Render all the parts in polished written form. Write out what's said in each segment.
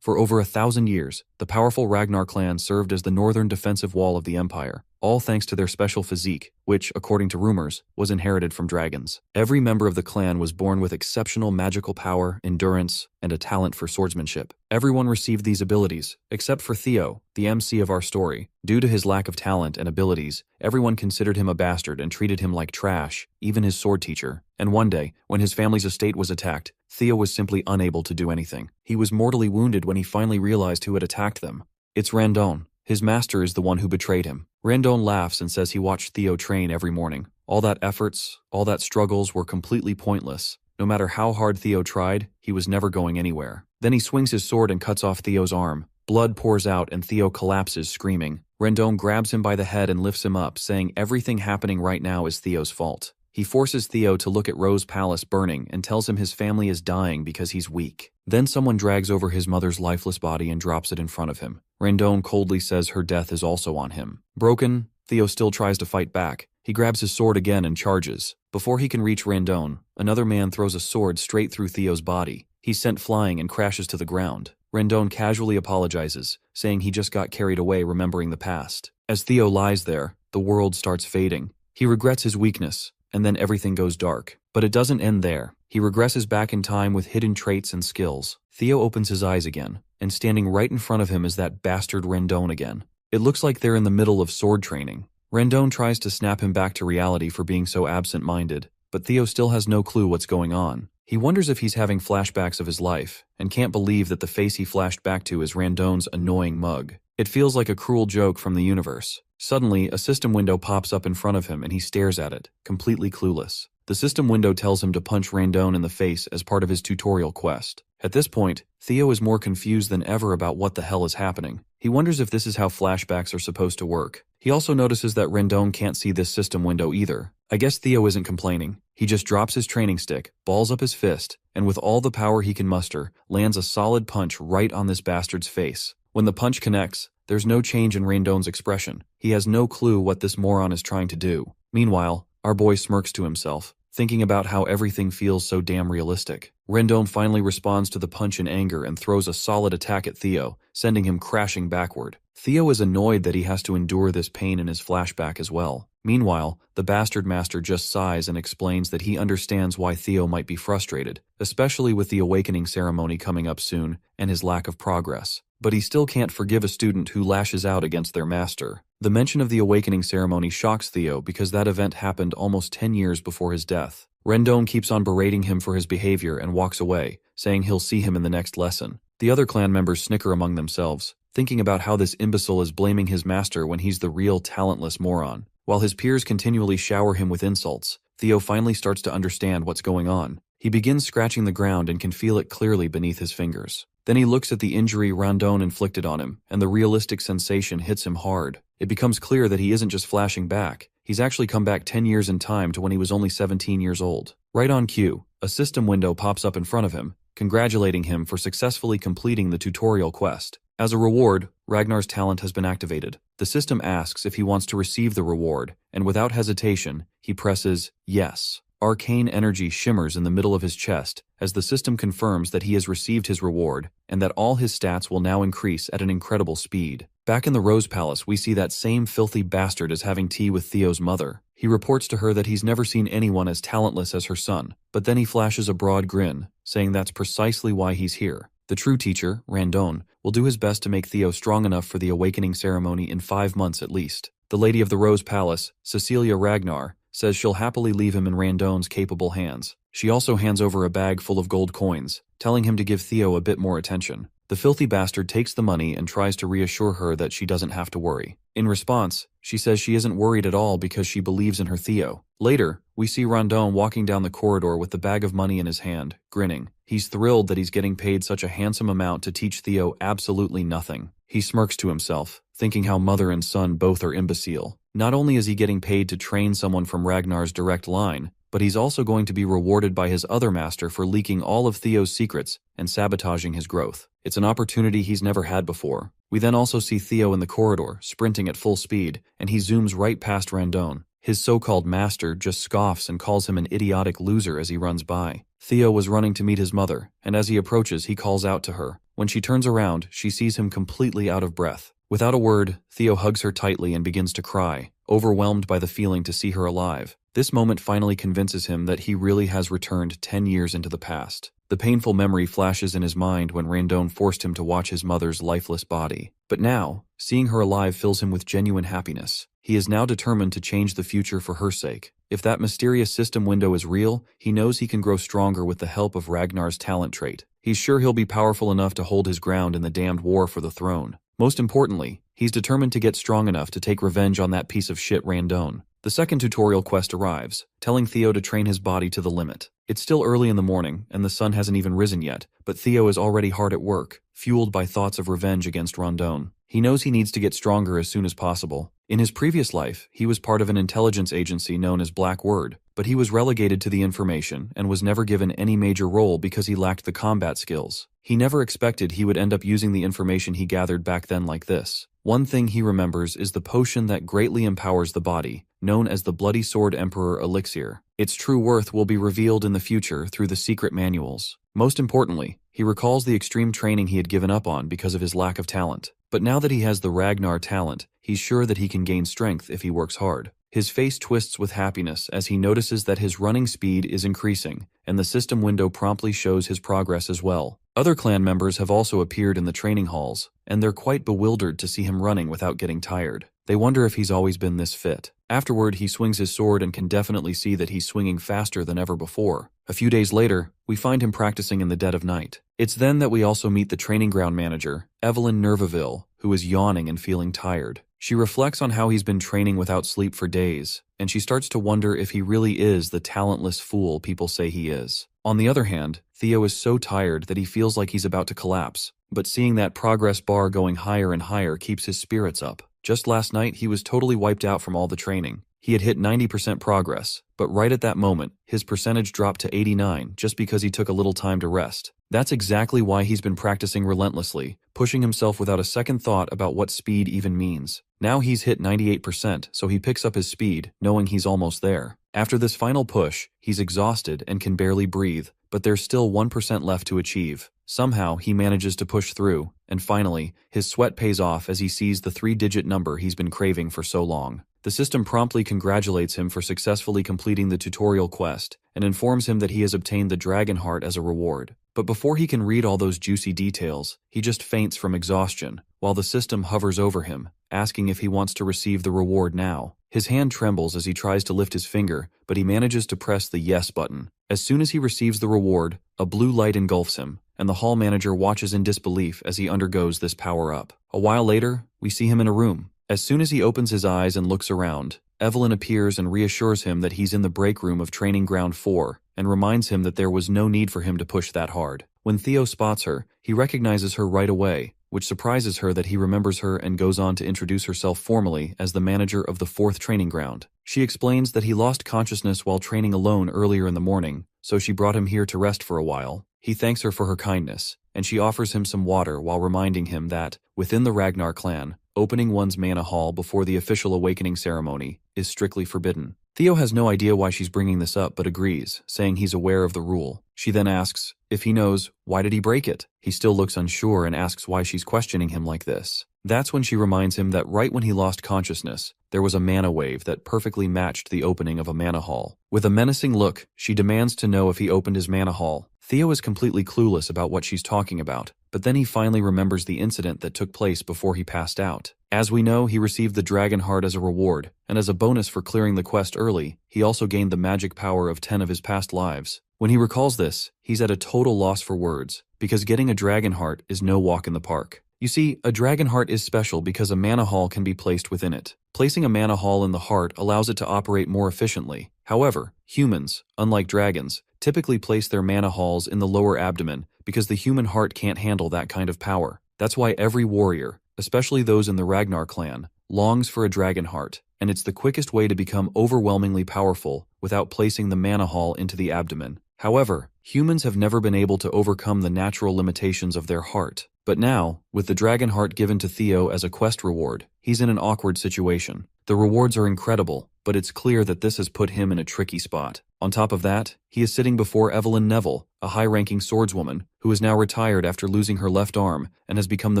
For over 1,000 years, the powerful Ragnar clan served as the northern defensive wall of the empire, all thanks to their special physique, which, according to rumors, was inherited from dragons. Every member of the clan was born with exceptional magical power, endurance, and a talent for swordsmanship. Everyone received these abilities, except for Theo, the MC of our story. Due to his lack of talent and abilities, everyone considered him a bastard and treated him like trash, even his sword teacher. And one day, when his family's estate was attacked, Theo was simply unable to do anything. He was mortally wounded when he finally realized who had attacked them. It's Randon. His master is the one who betrayed him. Randon laughs and says he watched Theo train every morning. All that efforts, all that struggles were completely pointless. No matter how hard Theo tried, he was never going anywhere. Then he swings his sword and cuts off Theo's arm. Blood pours out and Theo collapses screaming. Randon grabs him by the head and lifts him up, saying everything happening right now is Theo's fault. He forces Theo to look at Rose Palace burning and tells him his family is dying because he's weak. Then someone drags over his mother's lifeless body and drops it in front of him. Randon coldly says her death is also on him. Broken, Theo still tries to fight back. He grabs his sword again and charges. Before he can reach Randon, another man throws a sword straight through Theo's body. He's sent flying and crashes to the ground. Randon casually apologizes, saying he just got carried away remembering the past. As Theo lies there, the world starts fading. He regrets his weakness, and then everything goes dark. But it doesn't end there. He regresses back in time with hidden traits and skills. Theo opens his eyes again, and standing right in front of him is that bastard Randon again. It looks like they're in the middle of sword training. Randon tries to snap him back to reality for being so absent-minded, but Theo still has no clue what's going on. He wonders if he's having flashbacks of his life, and can't believe that the face he flashed back to is Randon's annoying mug. It feels like a cruel joke from the universe. Suddenly, a system window pops up in front of him and he stares at it, completely clueless. The system window tells him to punch Randon in the face as part of his tutorial quest. At this point, Theo is more confused than ever about what the hell is happening. He wonders if this is how flashbacks are supposed to work. He also notices that Randon can't see this system window either. I guess Theo isn't complaining. He just drops his training stick, balls up his fist, and with all the power he can muster, lands a solid punch right on this bastard's face. When the punch connects, there's no change in Randon's expression. He has no clue what this moron is trying to do. Meanwhile, our boy smirks to himself, thinking about how everything feels so damn realistic. Randon finally responds to the punch in anger and throws a solid attack at Theo, sending him crashing backward. Theo is annoyed that he has to endure this pain in his flashback as well. Meanwhile, the bastard master just sighs and explains that he understands why Theo might be frustrated, especially with the awakening ceremony coming up soon and his lack of progress. But he still can't forgive a student who lashes out against their master. The mention of the awakening ceremony shocks Theo because that event happened almost 10 years before his death. Randon keeps on berating him for his behavior and walks away, saying he'll see him in the next lesson. The other clan members snicker among themselves, thinking about how this imbecile is blaming his master when he's the real talentless moron. While his peers continually shower him with insults, Theo finally starts to understand what's going on. He begins scratching the ground and can feel it clearly beneath his fingers. Then he looks at the injury Randon inflicted on him, and the realistic sensation hits him hard. It becomes clear that he isn't just flashing back. He's actually come back 10 years in time to when he was only 17 years old. Right on cue, a system window pops up in front of him, congratulating him for successfully completing the tutorial quest. As a reward, Ragnar's talent has been activated. The system asks if he wants to receive the reward, and without hesitation, he presses yes. Arcane energy shimmers in the middle of his chest as the system confirms that he has received his reward and that all his stats will now increase at an incredible speed. Back in the Rose Palace, we see that same filthy bastard is having tea with Theo's mother. He reports to her that he's never seen anyone as talentless as her son, but then he flashes a broad grin, saying that's precisely why he's here. The true teacher, Randon, will do his best to make Theo strong enough for the awakening ceremony in 5 months at least. The Lady of the Rose Palace, Cecilia Ragnar, says she'll happily leave him in Randon's capable hands. She also hands over a bag full of gold coins, telling him to give Theo a bit more attention. The filthy bastard takes the money and tries to reassure her that she doesn't have to worry. In response, she says she isn't worried at all because she believes in her Theo. Later, we see Randon walking down the corridor with the bag of money in his hand, grinning. He's thrilled that he's getting paid such a handsome amount to teach Theo absolutely nothing. He smirks to himself, thinking how mother and son both are imbecile. Not only is he getting paid to train someone from Ragnar's direct line, but he's also going to be rewarded by his other master for leaking all of Theo's secrets and sabotaging his growth. It's an opportunity he's never had before. We then also see Theo in the corridor, sprinting at full speed, and he zooms right past Randon. His so-called master just scoffs and calls him an idiotic loser as he runs by. Theo was running to meet his mother, and as he approaches, he calls out to her. When she turns around, she sees him completely out of breath. Without a word, Theo hugs her tightly and begins to cry, overwhelmed by the feeling to see her alive. This moment finally convinces him that he really has returned 10 years into the past. The painful memory flashes in his mind when Randone forced him to watch his mother's lifeless body. But now, seeing her alive fills him with genuine happiness. He is now determined to change the future for her sake. If that mysterious system window is real, he knows he can grow stronger with the help of Ragnar's talent trait. He's sure he'll be powerful enough to hold his ground in the damned war for the throne. Most importantly, he's determined to get strong enough to take revenge on that piece of shit Randone. The second tutorial quest arrives, telling Theo to train his body to the limit. It's still early in the morning, and the sun hasn't even risen yet, but Theo is already hard at work, fueled by thoughts of revenge against Randone. He knows he needs to get stronger as soon as possible. In his previous life, he was part of an intelligence agency known as Black Word, but he was relegated to the information and was never given any major role because he lacked the combat skills. He never expected he would end up using the information he gathered back then like this. One thing he remembers is the potion that greatly empowers the body, known as the Bloody Sword Emperor Elixir. Its true worth will be revealed in the future through the secret manuals. Most importantly, he recalls the extreme training he had given up on because of his lack of talent. But now that he has the Ragnar talent, he's sure that he can gain strength if he works hard. His face twists with happiness as he notices that his running speed is increasing, and the system window promptly shows his progress as well. Other clan members have also appeared in the training halls, and they're quite bewildered to see him running without getting tired. They wonder if he's always been this fit. Afterward, he swings his sword and can definitely see that he's swinging faster than ever before. A few days later, we find him practicing in the dead of night. It's then that we also meet the training ground manager, Evelyn Nervaville, who is yawning and feeling tired. She reflects on how he's been training without sleep for days, and she starts to wonder if he really is the talentless fool people say he is. On the other hand, Theo is so tired that he feels like he's about to collapse, but seeing that progress bar going higher and higher keeps his spirits up. Just last night, he was totally wiped out from all the training. He had hit 90% progress, but right at that moment, his percentage dropped to 89 just because he took a little time to rest. That's exactly why he's been practicing relentlessly, pushing himself without a second thought about what speed even means. Now he's hit 98%, so he picks up his speed, knowing he's almost there. After this final push, he's exhausted and can barely breathe, but there's still 1% left to achieve. Somehow, he manages to push through, and finally, his sweat pays off as he sees the 3-digit number he's been craving for so long. The system promptly congratulates him for successfully completing the tutorial quest, and informs him that he has obtained the Dragon Heart as a reward. But before he can read all those juicy details, he just faints from exhaustion, while the system hovers over him, asking if he wants to receive the reward now. His hand trembles as he tries to lift his finger, but he manages to press the yes button. As soon as he receives the reward, a blue light engulfs him, and the hall manager watches in disbelief as he undergoes this power-up. A while later, we see him in a room. As soon as he opens his eyes and looks around, Evelyn appears and reassures him that he's in the break room of Training Ground 4, and reminds him that there was no need for him to push that hard. When Theo spots her, he recognizes her right away, which surprises her that he remembers her and goes on to introduce herself formally as the manager of the 4th training ground. She explains that he lost consciousness while training alone earlier in the morning, so she brought him here to rest for a while. He thanks her for her kindness, and she offers him some water while reminding him that, within the Ragnar clan, opening one's mana hall before the official awakening ceremony is strictly forbidden. Theo has no idea why she's bringing this up but agrees, saying he's aware of the rule. She then asks if he knows why did he break it. He still looks unsure and asks why she's questioning him like this. That's when she reminds him that right when he lost consciousness, there was a mana wave that perfectly matched the opening of a mana hall. With a menacing look, she demands to know if he opened his mana hall. Theo is completely clueless about what she's talking about, but then he finally remembers the incident that took place before he passed out. As we know, he received the Dragon Heart as a reward, and as a bonus for clearing the quest early, he also gained the magic power of 10 of his past lives. When he recalls this, he's at a total loss for words, because getting a Dragon Heart is no walk in the park. You see, a Dragon Heart is special because a mana hall can be placed within it. Placing a mana hall in the heart allows it to operate more efficiently. However, humans, unlike dragons, typically place their mana halls in the lower abdomen because the human heart can't handle that kind of power. That's why every warrior, especially those in the Ragnar clan, longs for a Dragon Heart, and it's the quickest way to become overwhelmingly powerful without placing the mana hall into the abdomen. However, humans have never been able to overcome the natural limitations of their heart, but But now, with the dragon heart given to Theo as a quest reward, he's in an awkward situation. The rewards are incredible, but it's clear that this has put him in a tricky spot. On top of that, he is sitting before Evelyn Neville, a high-ranking swordswoman, who is now retired after losing her left arm and has become the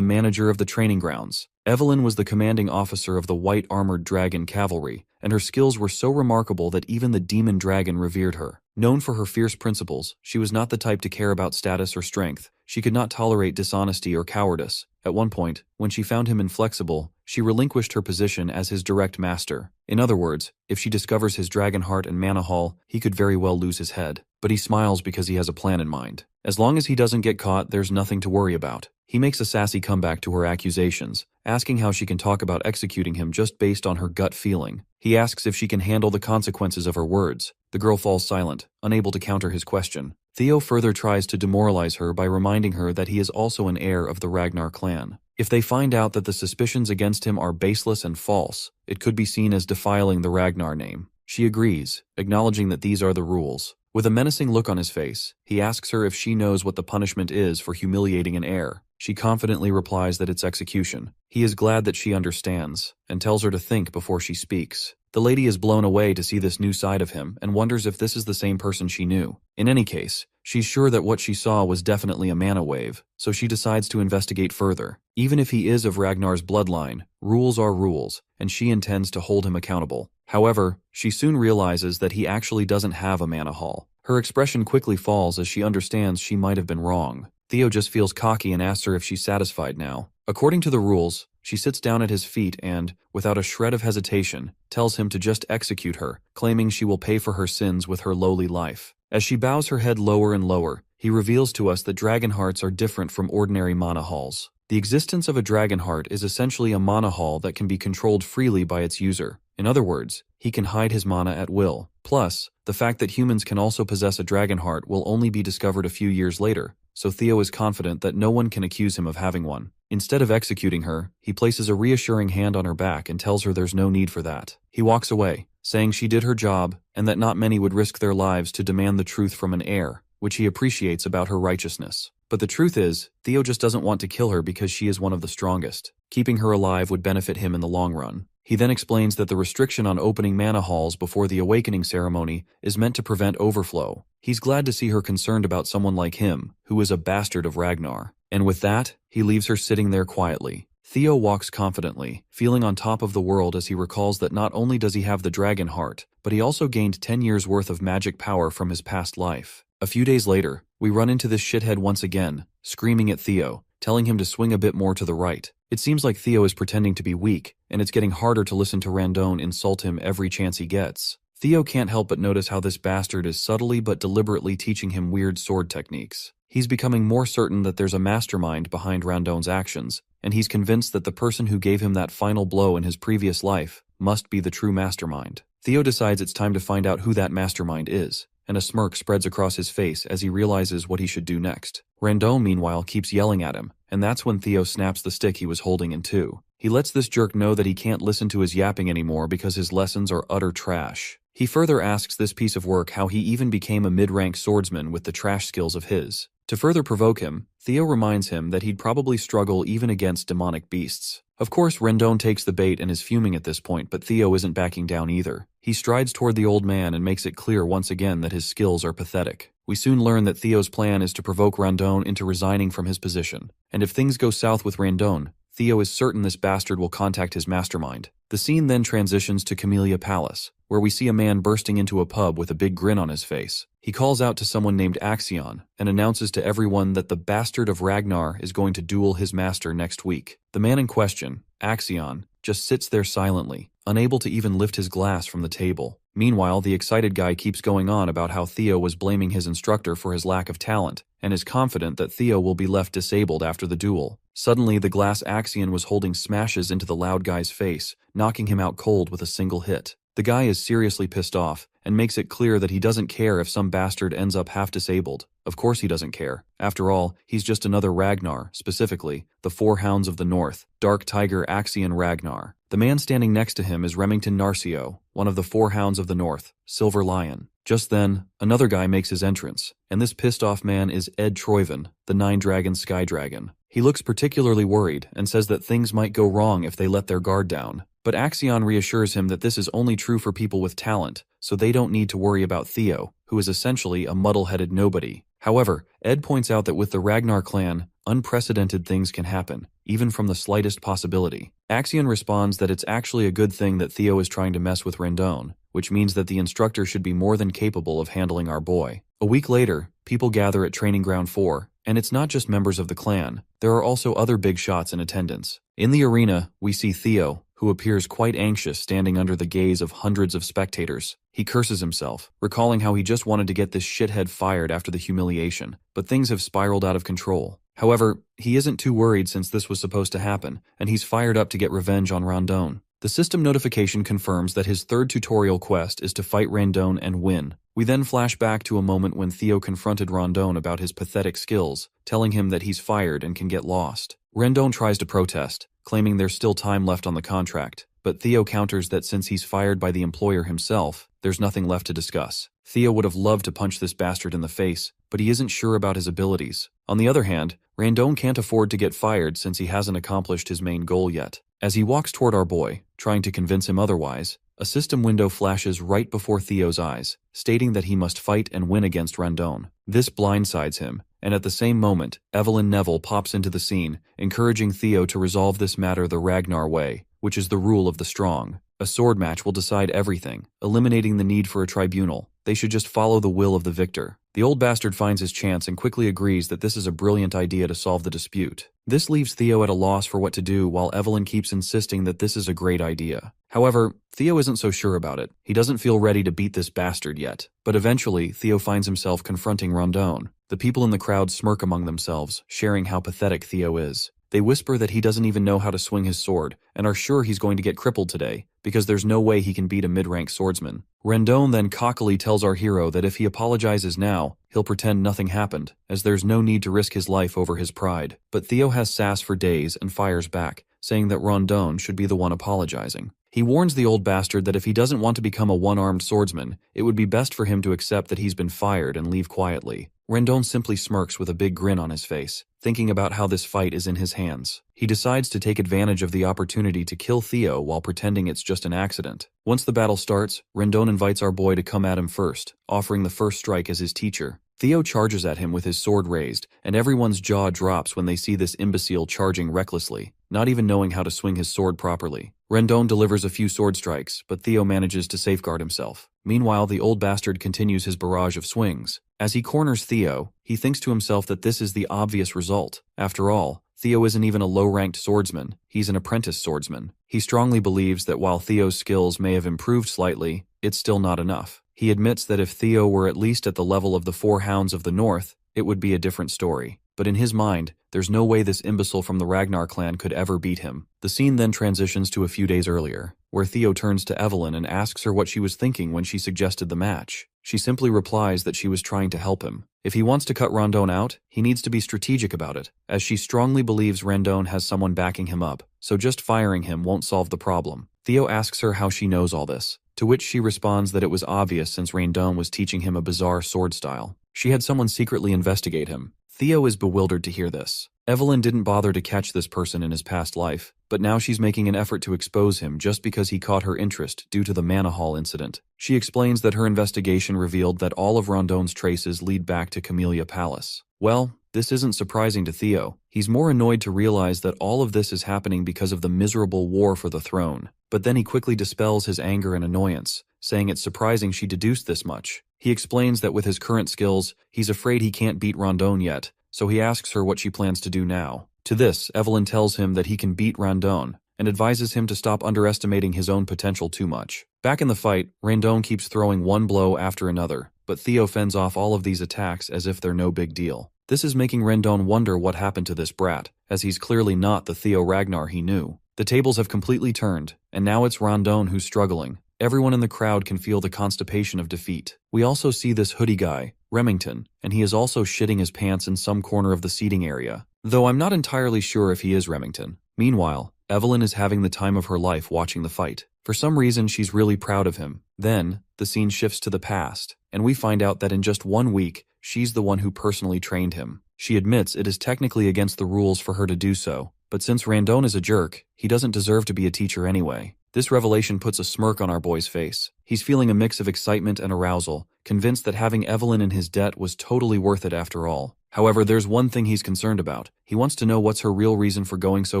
manager of the training grounds. Evelyn was the commanding officer of the white-armored dragon cavalry, and her skills were so remarkable that even the demon dragon revered her. Known for her fierce principles, she was not the type to care about status or strength. She could not tolerate dishonesty or cowardice. At one point, when she found him inflexible, she relinquished her position as his direct master. In other words, if she discovers his dragon heart and mana haul, he could very well lose his head. But he smiles because he has a plan in mind. As long as he doesn't get caught, there's nothing to worry about. He makes a sassy comeback to her accusations, asking how she can talk about executing him just based on her gut feeling. He asks if she can handle the consequences of her words. The girl falls silent, unable to counter his question. Theo further tries to demoralize her by reminding her that he is also an heir of the Ragnar clan. If they find out that the suspicions against him are baseless and false, it could be seen as defiling the Ragnar name. She agrees, acknowledging that these are the rules. With a menacing look on his face, he asks her if she knows what the punishment is for humiliating an heir. She confidently replies that it's execution. He is glad that she understands, and tells her to think before she speaks. The lady is blown away to see this new side of him and wonders if this is the same person she knew. In any case, she's sure that what she saw was definitely a mana wave, so she decides to investigate further. Even if he is of Ragnar's bloodline, rules are rules, and she intends to hold him accountable. However, she soon realizes that he actually doesn't have a mana haul. Her expression quickly falls as she understands she might have been wrong. Theo just feels cocky and asks her if she's satisfied now. According to the rules, she sits down at his feet and, without a shred of hesitation, tells him to just execute her, claiming she will pay for her sins with her lowly life. As she bows her head lower and lower, he reveals to us that dragon hearts are different from ordinary mana hauls. The existence of a dragon heart is essentially a mana haul that can be controlled freely by its user. In other words, he can hide his mana at will. Plus, the fact that humans can also possess a dragon heart will only be discovered a few years later, so Theo is confident that no one can accuse him of having one. Instead of executing her, he places a reassuring hand on her back and tells her there's no need for that. He walks away, saying she did her job and that not many would risk their lives to demand the truth from an heir, which he appreciates about her righteousness. But the truth is, Theo just doesn't want to kill her because she is one of the strongest. Keeping her alive would benefit him in the long run. He then explains that the restriction on opening mana halls before the awakening ceremony is meant to prevent overflow. He's glad to see her concerned about someone like him, who is a bastard of Ragnar. And with that, he leaves her sitting there quietly. Theo walks confidently, feeling on top of the world as he recalls that not only does he have the dragon heart, but he also gained 10 years worth of magic power from his past life. A few days later, we run into this shithead once again, screaming at Theo, telling him to swing a bit more to the right. It seems like Theo is pretending to be weak, and it's getting harder to listen to Randon insult him every chance he gets. Theo can't help but notice how this bastard is subtly but deliberately teaching him weird sword techniques. He's becoming more certain that there's a mastermind behind Randon's actions, and he's convinced that the person who gave him that final blow in his previous life must be the true mastermind. Theo decides it's time to find out who that mastermind is, and a smirk spreads across his face as he realizes what he should do next. Randon, meanwhile, keeps yelling at him, and that's when Theo snaps the stick he was holding in two. He lets this jerk know that he can't listen to his yapping anymore because his lessons are utter trash. He further asks this piece of work how he even became a mid-rank swordsman with the trash skills of his. To further provoke him, Theo reminds him that he'd probably struggle even against demonic beasts. Of course, Randon takes the bait and is fuming at this point, but Theo isn't backing down either. He strides toward the old man and makes it clear once again that his skills are pathetic. We soon learn that Theo's plan is to provoke Randon into resigning from his position. And if things go south with Randon, Theo is certain this bastard will contact his mastermind. The scene then transitions to Camellia Palace, where we see a man bursting into a pub with a big grin on his face. He calls out to someone named Axion and announces to everyone that the bastard of Ragnar is going to duel his master next week. The man in question, Axion, just sits there silently, unable to even lift his glass from the table. Meanwhile, the excited guy keeps going on about how Theo was blaming his instructor for his lack of talent, and is confident that Theo will be left disabled after the duel. Suddenly, the glass Axion was holding smashes into the loud guy's face, knocking him out cold with a single hit. The guy is seriously pissed off, and makes it clear that he doesn't care if some bastard ends up half-disabled. Of course he doesn't care. After all, he's just another Ragnar, specifically, the Four Hounds of the North, Dark Tiger Axion Ragnar. The man standing next to him is Remington Narcio, one of the Four Hounds of the North, Silver Lion. Just then, another guy makes his entrance, and this pissed-off man is Ed Troyven, the Nine Dragons Sky Dragon. He looks particularly worried and says that things might go wrong if they let their guard down. But Axion reassures him that this is only true for people with talent, so they don't need to worry about Theo, who is essentially a muddle-headed nobody. However, Ed points out that with the Ragnar clan, unprecedented things can happen, even from the slightest possibility. Axion responds that it's actually a good thing that Theo is trying to mess with Rendon, which means that the instructor should be more than capable of handling our boy. A week later, people gather at Training Ground 4, and it's not just members of the clan, there are also other big shots in attendance. In the arena, we see Theo, who appears quite anxious standing under the gaze of hundreds of spectators. He curses himself, recalling how he just wanted to get this shithead fired after the humiliation, but things have spiraled out of control. However, he isn't too worried since this was supposed to happen, and he's fired up to get revenge on Rondon. The system notification confirms that his third tutorial quest is to fight Rondon and win. We then flash back to a moment when Theo confronted Rondon about his pathetic skills, telling him that he's fired and can get lost. Rondon tries to protest, claiming there's still time left on the contract, but Theo counters that since he's fired by the employer himself, there's nothing left to discuss. Theo would have loved to punch this bastard in the face, but he isn't sure about his abilities. On the other hand, Rondon can't afford to get fired since he hasn't accomplished his main goal yet. As he walks toward our boy, trying to convince him otherwise, a system window flashes right before Theo's eyes, stating that he must fight and win against Rondon. This blindsides him, and at the same moment, Evelyn Neville pops into the scene, encouraging Theo to resolve this matter the Ragnar way, which is the rule of the strong. A sword match will decide everything, eliminating the need for a tribunal. They should just follow the will of the victor. The old bastard finds his chance and quickly agrees that this is a brilliant idea to solve the dispute. This leaves Theo at a loss for what to do while Evelyn keeps insisting that this is a great idea. However, Theo isn't so sure about it. He doesn't feel ready to beat this bastard yet. But eventually, Theo finds himself confronting Rondon. The people in the crowd smirk among themselves, sharing how pathetic Theo is. They whisper that he doesn't even know how to swing his sword, and are sure he's going to get crippled today, because there's no way he can beat a mid-rank swordsman. Rondon then cockily tells our hero that if he apologizes now, he'll pretend nothing happened, as there's no need to risk his life over his pride. But Theo has sass for days and fires back, saying that Rondon should be the one apologizing. He warns the old bastard that if he doesn't want to become a one-armed swordsman, it would be best for him to accept that he's been fired and leave quietly. Rondon simply smirks with a big grin on his face, thinking about how this fight is in his hands. He decides to take advantage of the opportunity to kill Theo while pretending it's just an accident. Once the battle starts, Rondon invites our boy to come at him first, offering the first strike as his teacher. Theo charges at him with his sword raised, and everyone's jaw drops when they see this imbecile charging recklessly, not even knowing how to swing his sword properly. Rondon delivers a few sword strikes, but Theo manages to safeguard himself. Meanwhile, the old bastard continues his barrage of swings. As he corners Theo, he thinks to himself that this is the obvious result. After all, Theo isn't even a low-ranked swordsman, he's an apprentice swordsman. He strongly believes that while Theo's skills may have improved slightly, it's still not enough. He admits that if Theo were at least at the level of the Four Hounds of the North, it would be a different story. But in his mind, there's no way this imbecile from the Ragnar clan could ever beat him. The scene then transitions to a few days earlier, where Theo turns to Evelyn and asks her what she was thinking when she suggested the match. She simply replies that she was trying to help him. If he wants to cut Rondon out, he needs to be strategic about it, as she strongly believes Rondon has someone backing him up, so just firing him won't solve the problem. Theo asks her how she knows all this, to which she responds that it was obvious since Rondon was teaching him a bizarre sword style. She had someone secretly investigate him. Theo is bewildered to hear this. Evelyn didn't bother to catch this person in his past life, but now she's making an effort to expose him just because he caught her interest due to the Mana Hall incident. She explains that her investigation revealed that all of Rondon's traces lead back to Camellia Palace. Well, this isn't surprising to Theo. He's more annoyed to realize that all of this is happening because of the miserable war for the throne. But then he quickly dispels his anger and annoyance, saying it's surprising she deduced this much. He explains that with his current skills, he's afraid he can't beat Rondon yet, so he asks her what she plans to do now. To this, Evelyn tells him that he can beat Rondon, and advises him to stop underestimating his own potential too much. Back in the fight, Rondon keeps throwing one blow after another, but Theo fends off all of these attacks as if they're no big deal. This is making Rondon wonder what happened to this brat, as he's clearly not the Theo Ragnar he knew. The tables have completely turned, and now it's Rondon who's struggling. Everyone in the crowd can feel the constipation of defeat. We also see this hoodie guy, Remington, and he is also shitting his pants in some corner of the seating area, though I'm not entirely sure if he is Remington. Meanwhile, Evelyn is having the time of her life watching the fight. For some reason, she's really proud of him. Then, the scene shifts to the past, and we find out that in just 1 week, she's the one who personally trained him. She admits it is technically against the rules for her to do so, but since Randon is a jerk, he doesn't deserve to be a teacher anyway. This revelation puts a smirk on our boy's face. He's feeling a mix of excitement and arousal, convinced that having Evelyn in his debt was totally worth it after all. However, there's one thing he's concerned about. He wants to know what's her real reason for going so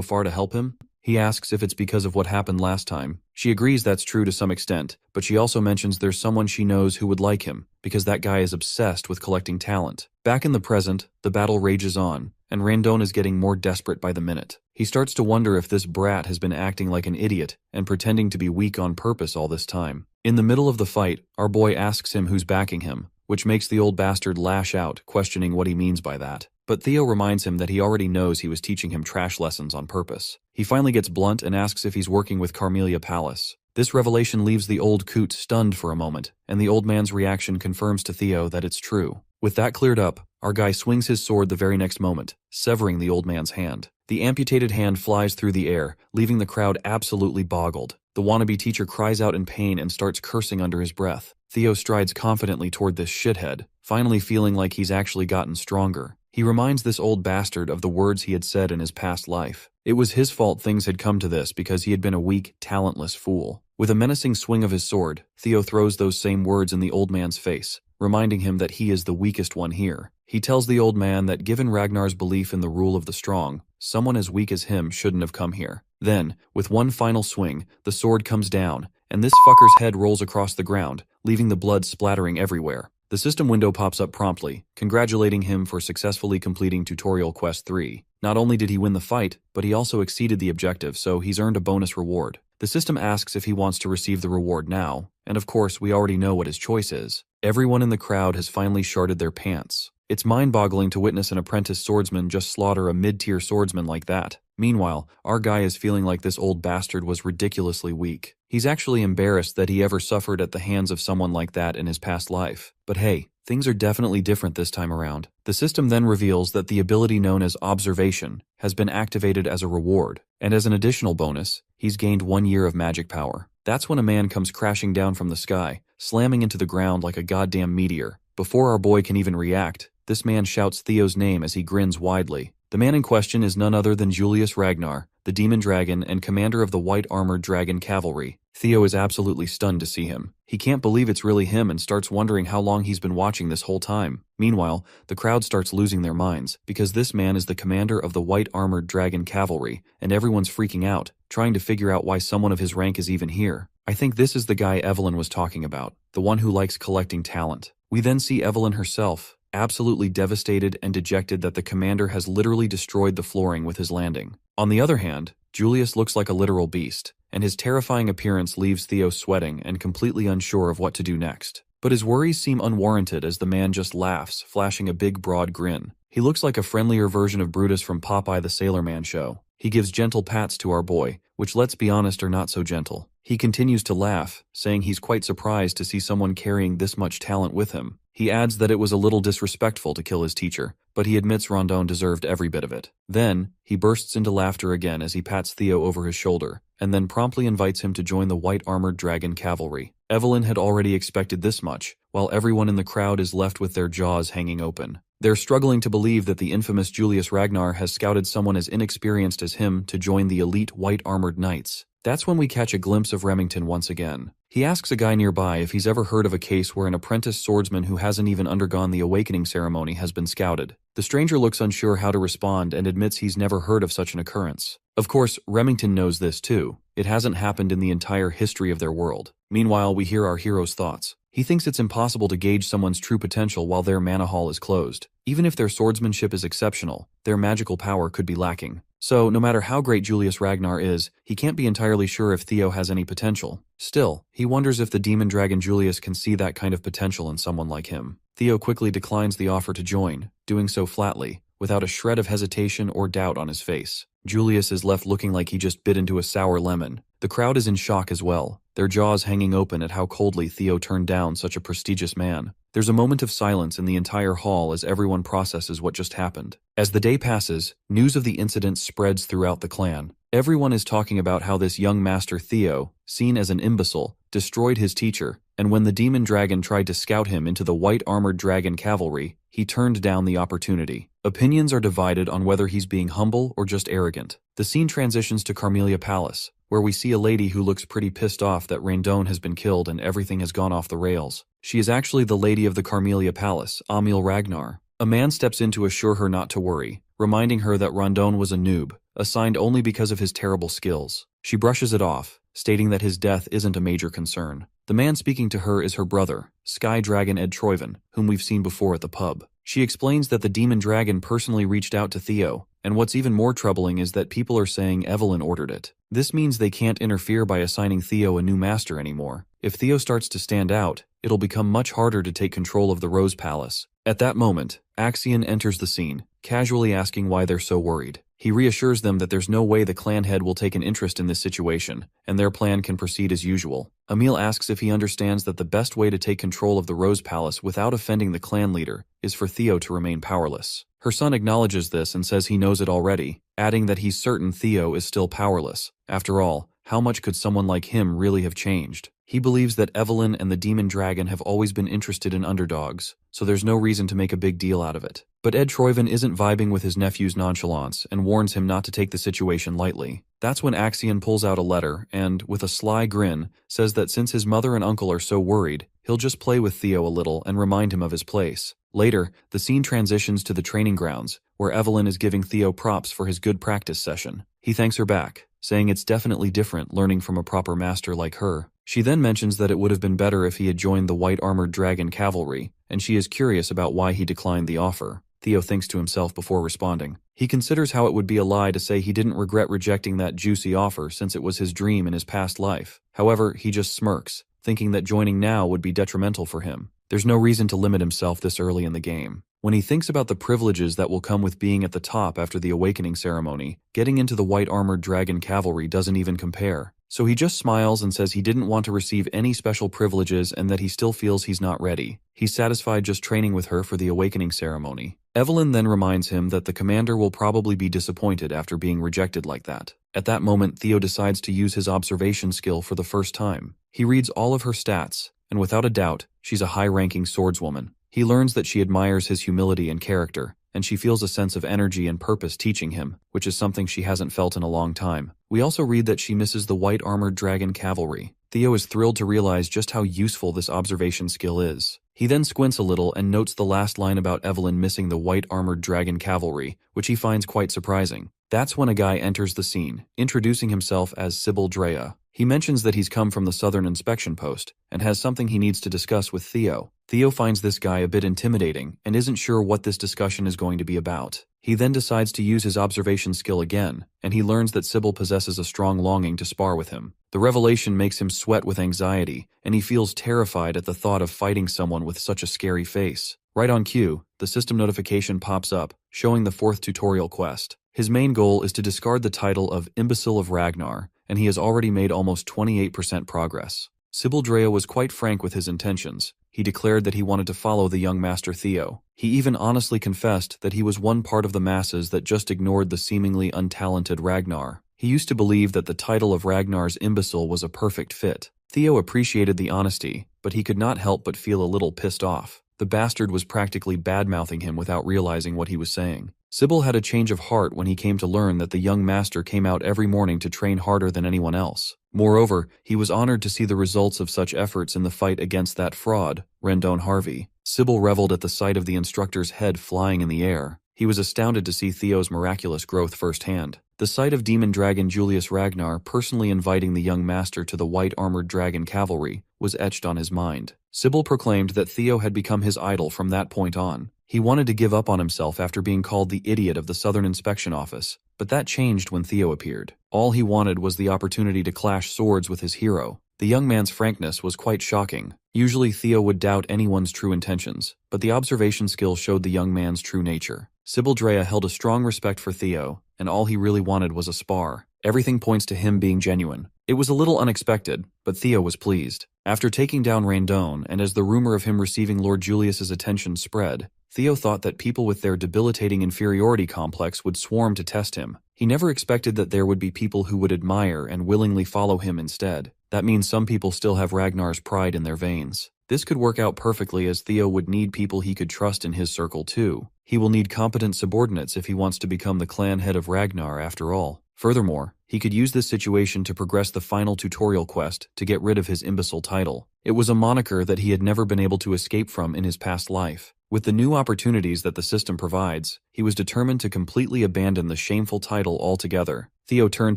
far to help him. He asks if it's because of what happened last time. She agrees that's true to some extent, but she also mentions there's someone she knows who would like him, because that guy is obsessed with collecting talent. Back in the present, the battle rages on, and Randon is getting more desperate by the minute. He starts to wonder if this brat has been acting like an idiot and pretending to be weak on purpose all this time. In the middle of the fight, our boy asks him who's backing him, which makes the old bastard lash out, questioning what he means by that. But Theo reminds him that he already knows he was teaching him trash lessons on purpose. He finally gets blunt and asks if he's working with Carmelia Palace. This revelation leaves the old coot stunned for a moment, and the old man's reaction confirms to Theo that it's true. With that cleared up, our guy swings his sword the very next moment, severing the old man's hand. The amputated hand flies through the air, leaving the crowd absolutely boggled. The wannabe teacher cries out in pain and starts cursing under his breath. Theo strides confidently toward this shithead, finally feeling like he's actually gotten stronger. He reminds this old bastard of the words he had said in his past life. It was his fault things had come to this because he had been a weak, talentless fool. With a menacing swing of his sword, Theo throws those same words in the old man's face, reminding him that he is the weakest one here. He tells the old man that given Ragnar's belief in the rule of the strong, someone as weak as him shouldn't have come here. Then, with one final swing, the sword comes down, and this fucker's head rolls across the ground, leaving the blood splattering everywhere. The system window pops up promptly, congratulating him for successfully completing Tutorial Quest 3. Not only did he win the fight, but he also exceeded the objective, so he's earned a bonus reward. The system asks if he wants to receive the reward now, and of course we already know what his choice is. Everyone in the crowd has finally sharted their pants. It's mind-boggling to witness an apprentice swordsman just slaughter a mid-tier swordsman like that. Meanwhile, our guy is feeling like this old bastard was ridiculously weak. He's actually embarrassed that he ever suffered at the hands of someone like that in his past life. But hey, things are definitely different this time around. The system then reveals that the ability known as observation has been activated as a reward, and as an additional bonus, he's gained 1 year of magic power. That's when a man comes crashing down from the sky, slamming into the ground like a goddamn meteor. Before our boy can even react, this man shouts Theo's name as he grins widely. The man in question is none other than Julius Ragnar, the demon dragon and commander of the white-armored dragon cavalry. Theo is absolutely stunned to see him. He can't believe it's really him and starts wondering how long he's been watching this whole time. Meanwhile, the crowd starts losing their minds, because this man is the commander of the white-armored dragon cavalry, and everyone's freaking out, trying to figure out why someone of his rank is even here. I think this is the guy Evelyn was talking about, the one who likes collecting talent. We then see Evelyn herself, absolutely devastated and dejected that the commander has literally destroyed the flooring with his landing. On the other hand, Julius looks like a literal beast, and his terrifying appearance leaves Theo sweating and completely unsure of what to do next. But his worries seem unwarranted as the man just laughs, flashing a big broad grin. He looks like a friendlier version of Brutus from Popeye the Sailor Man show. He gives gentle pats to our boy, which let's be honest are not so gentle. He continues to laugh, saying he's quite surprised to see someone carrying this much talent with him. He adds that it was a little disrespectful to kill his teacher, but he admits Rondon deserved every bit of it. Then, he bursts into laughter again as he pats Theo over his shoulder, and then promptly invites him to join the white-armored dragon cavalry. Evelyn had already expected this much, while everyone in the crowd is left with their jaws hanging open. They're struggling to believe that the infamous Julius Ragnar has scouted someone as inexperienced as him to join the elite white-armored knights. That's when we catch a glimpse of Remington once again. He asks a guy nearby if he's ever heard of a case where an apprentice swordsman who hasn't even undergone the awakening ceremony has been scouted. The stranger looks unsure how to respond and admits he's never heard of such an occurrence. Of course, Remington knows this too. It hasn't happened in the entire history of their world. Meanwhile, we hear our hero's thoughts. He thinks it's impossible to gauge someone's true potential while their mana hall is closed. Even if their swordsmanship is exceptional, their magical power could be lacking. So, no matter how great Julius Ragnar is, he can't be entirely sure if Theo has any potential. Still, he wonders if the demon dragon Julius can see that kind of potential in someone like him. Theo quickly declines the offer to join, doing so flatly, without a shred of hesitation or doubt on his face. Julius is left looking like he just bit into a sour lemon. The crowd is in shock as well, their jaws hanging open at how coldly Theo turned down such a prestigious man. There's a moment of silence in the entire hall as everyone processes what just happened. As the day passes, news of the incident spreads throughout the clan. Everyone is talking about how this young master Theo, seen as an imbecile, destroyed his teacher, and when the demon dragon tried to scout him into the white-armored dragon cavalry, he turned down the opportunity. Opinions are divided on whether he's being humble or just arrogant. The scene transitions to Carmelia Palace, where we see a lady who looks pretty pissed off that Randon has been killed and everything has gone off the rails. She is actually the lady of the Carmelia Palace, Amil Ragnar. A man steps in to assure her not to worry, reminding her that Randon was a noob, assigned only because of his terrible skills. She brushes it off, stating that his death isn't a major concern. The man speaking to her is her brother, Sky Dragon Ed Troyven, whom we've seen before at the pub. She explains that the demon dragon personally reached out to Theo, and what's even more troubling is that people are saying Evelyn ordered it. This means they can't interfere by assigning Theo a new master anymore. If Theo starts to stand out, it'll become much harder to take control of the Rose Palace. At that moment, Axion enters the scene, casually asking why they're so worried. He reassures them that there's no way the clan head will take an interest in this situation, and their plan can proceed as usual. Emil asks if he understands that the best way to take control of the Rose Palace without offending the clan leader is for Theo to remain powerless. Her son acknowledges this and says he knows it already, adding that he's certain Theo is still powerless. After all, how much could someone like him really have changed? He believes that Evelyn and the demon dragon have always been interested in underdogs, so there's no reason to make a big deal out of it. But Ed Troyven isn't vibing with his nephew's nonchalance and warns him not to take the situation lightly. That's when Axion pulls out a letter and, with a sly grin, says that since his mother and uncle are so worried, he'll just play with Theo a little and remind him of his place. Later, the scene transitions to the training grounds, where Evelyn is giving Theo props for his good practice session. He thanks her back, saying it's definitely different learning from a proper master like her. She then mentions that it would have been better if he had joined the white-armored dragon cavalry, and she is curious about why he declined the offer. Theo thinks to himself before responding. He considers how it would be a lie to say he didn't regret rejecting that juicy offer since it was his dream in his past life. However, he just smirks, thinking that joining now would be detrimental for him. There's no reason to limit himself this early in the game. When he thinks about the privileges that will come with being at the top after the awakening ceremony, getting into the white-armored dragon cavalry doesn't even compare. So he just smiles and says he didn't want to receive any special privileges and that he still feels he's not ready. He's satisfied just training with her for the awakening ceremony. Evelyn then reminds him that the commander will probably be disappointed after being rejected like that. At that moment, Theo decides to use his observation skill for the first time. He reads all of her stats, and without a doubt, she's a high-ranking swordswoman. He learns that she admires his humility and character, and she feels a sense of energy and purpose teaching him, which is something she hasn't felt in a long time. We also read that she misses the white-armored dragon cavalry. Theo is thrilled to realize just how useful this observation skill is. He then squints a little and notes the last line about Evelyn missing the white-armored dragon cavalry, which he finds quite surprising. That's when a guy enters the scene, introducing himself as Sybil Drea. He mentions that he's come from the Southern Inspection Post and has something he needs to discuss with Theo. Theo finds this guy a bit intimidating and isn't sure what this discussion is going to be about. He then decides to use his observation skill again, and he learns that Sybil possesses a strong longing to spar with him. The revelation makes him sweat with anxiety, and he feels terrified at the thought of fighting someone with such a scary face. Right on cue, the system notification pops up, showing the 4th tutorial quest. His main goal is to discard the title of Imbecile of Ragnar, and he has already made almost 28% progress. Sybil Drea was quite frank with his intentions. He declared that he wanted to follow the young master Theo. He even honestly confessed that he was one part of the masses that just ignored the seemingly untalented Ragnar. He used to believe that the title of Ragnar's imbecile was a perfect fit. Theo appreciated the honesty, but he could not help but feel a little pissed off. The bastard was practically bad-mouthing him without realizing what he was saying. Sybil had a change of heart when he came to learn that the young master came out every morning to train harder than anyone else. Moreover, he was honored to see the results of such efforts in the fight against that fraud, Randon Harvey. Sybil reveled at the sight of the instructor's head flying in the air. He was astounded to see Theo's miraculous growth firsthand. The sight of demon dragon Julius Ragnar personally inviting the young master to the white-armored dragon cavalry was etched on his mind. Sybil proclaimed that Theo had become his idol from that point on. He wanted to give up on himself after being called the idiot of the Southern Inspection Office, but that changed when Theo appeared. All he wanted was the opportunity to clash swords with his hero. The young man's frankness was quite shocking. Usually Theo would doubt anyone's true intentions, but the observation skill showed the young man's true nature. Sybil Drea held a strong respect for Theo, and all he really wanted was a spar. Everything points to him being genuine. It was a little unexpected, but Theo was pleased. After taking down Randon, and as the rumor of him receiving Lord Julius's attention spread, Theo thought that people with their debilitating inferiority complex would swarm to test him. He never expected that there would be people who would admire and willingly follow him instead. That means some people still have Ragnar's pride in their veins. This could work out perfectly as Theo would need people he could trust in his circle too. He will need competent subordinates if he wants to become the clan head of Ragnar after all. Furthermore, he could use this situation to progress the final tutorial quest to get rid of his imbecile title. It was a moniker that he had never been able to escape from in his past life. With the new opportunities that the system provides, he was determined to completely abandon the shameful title altogether. Theo turned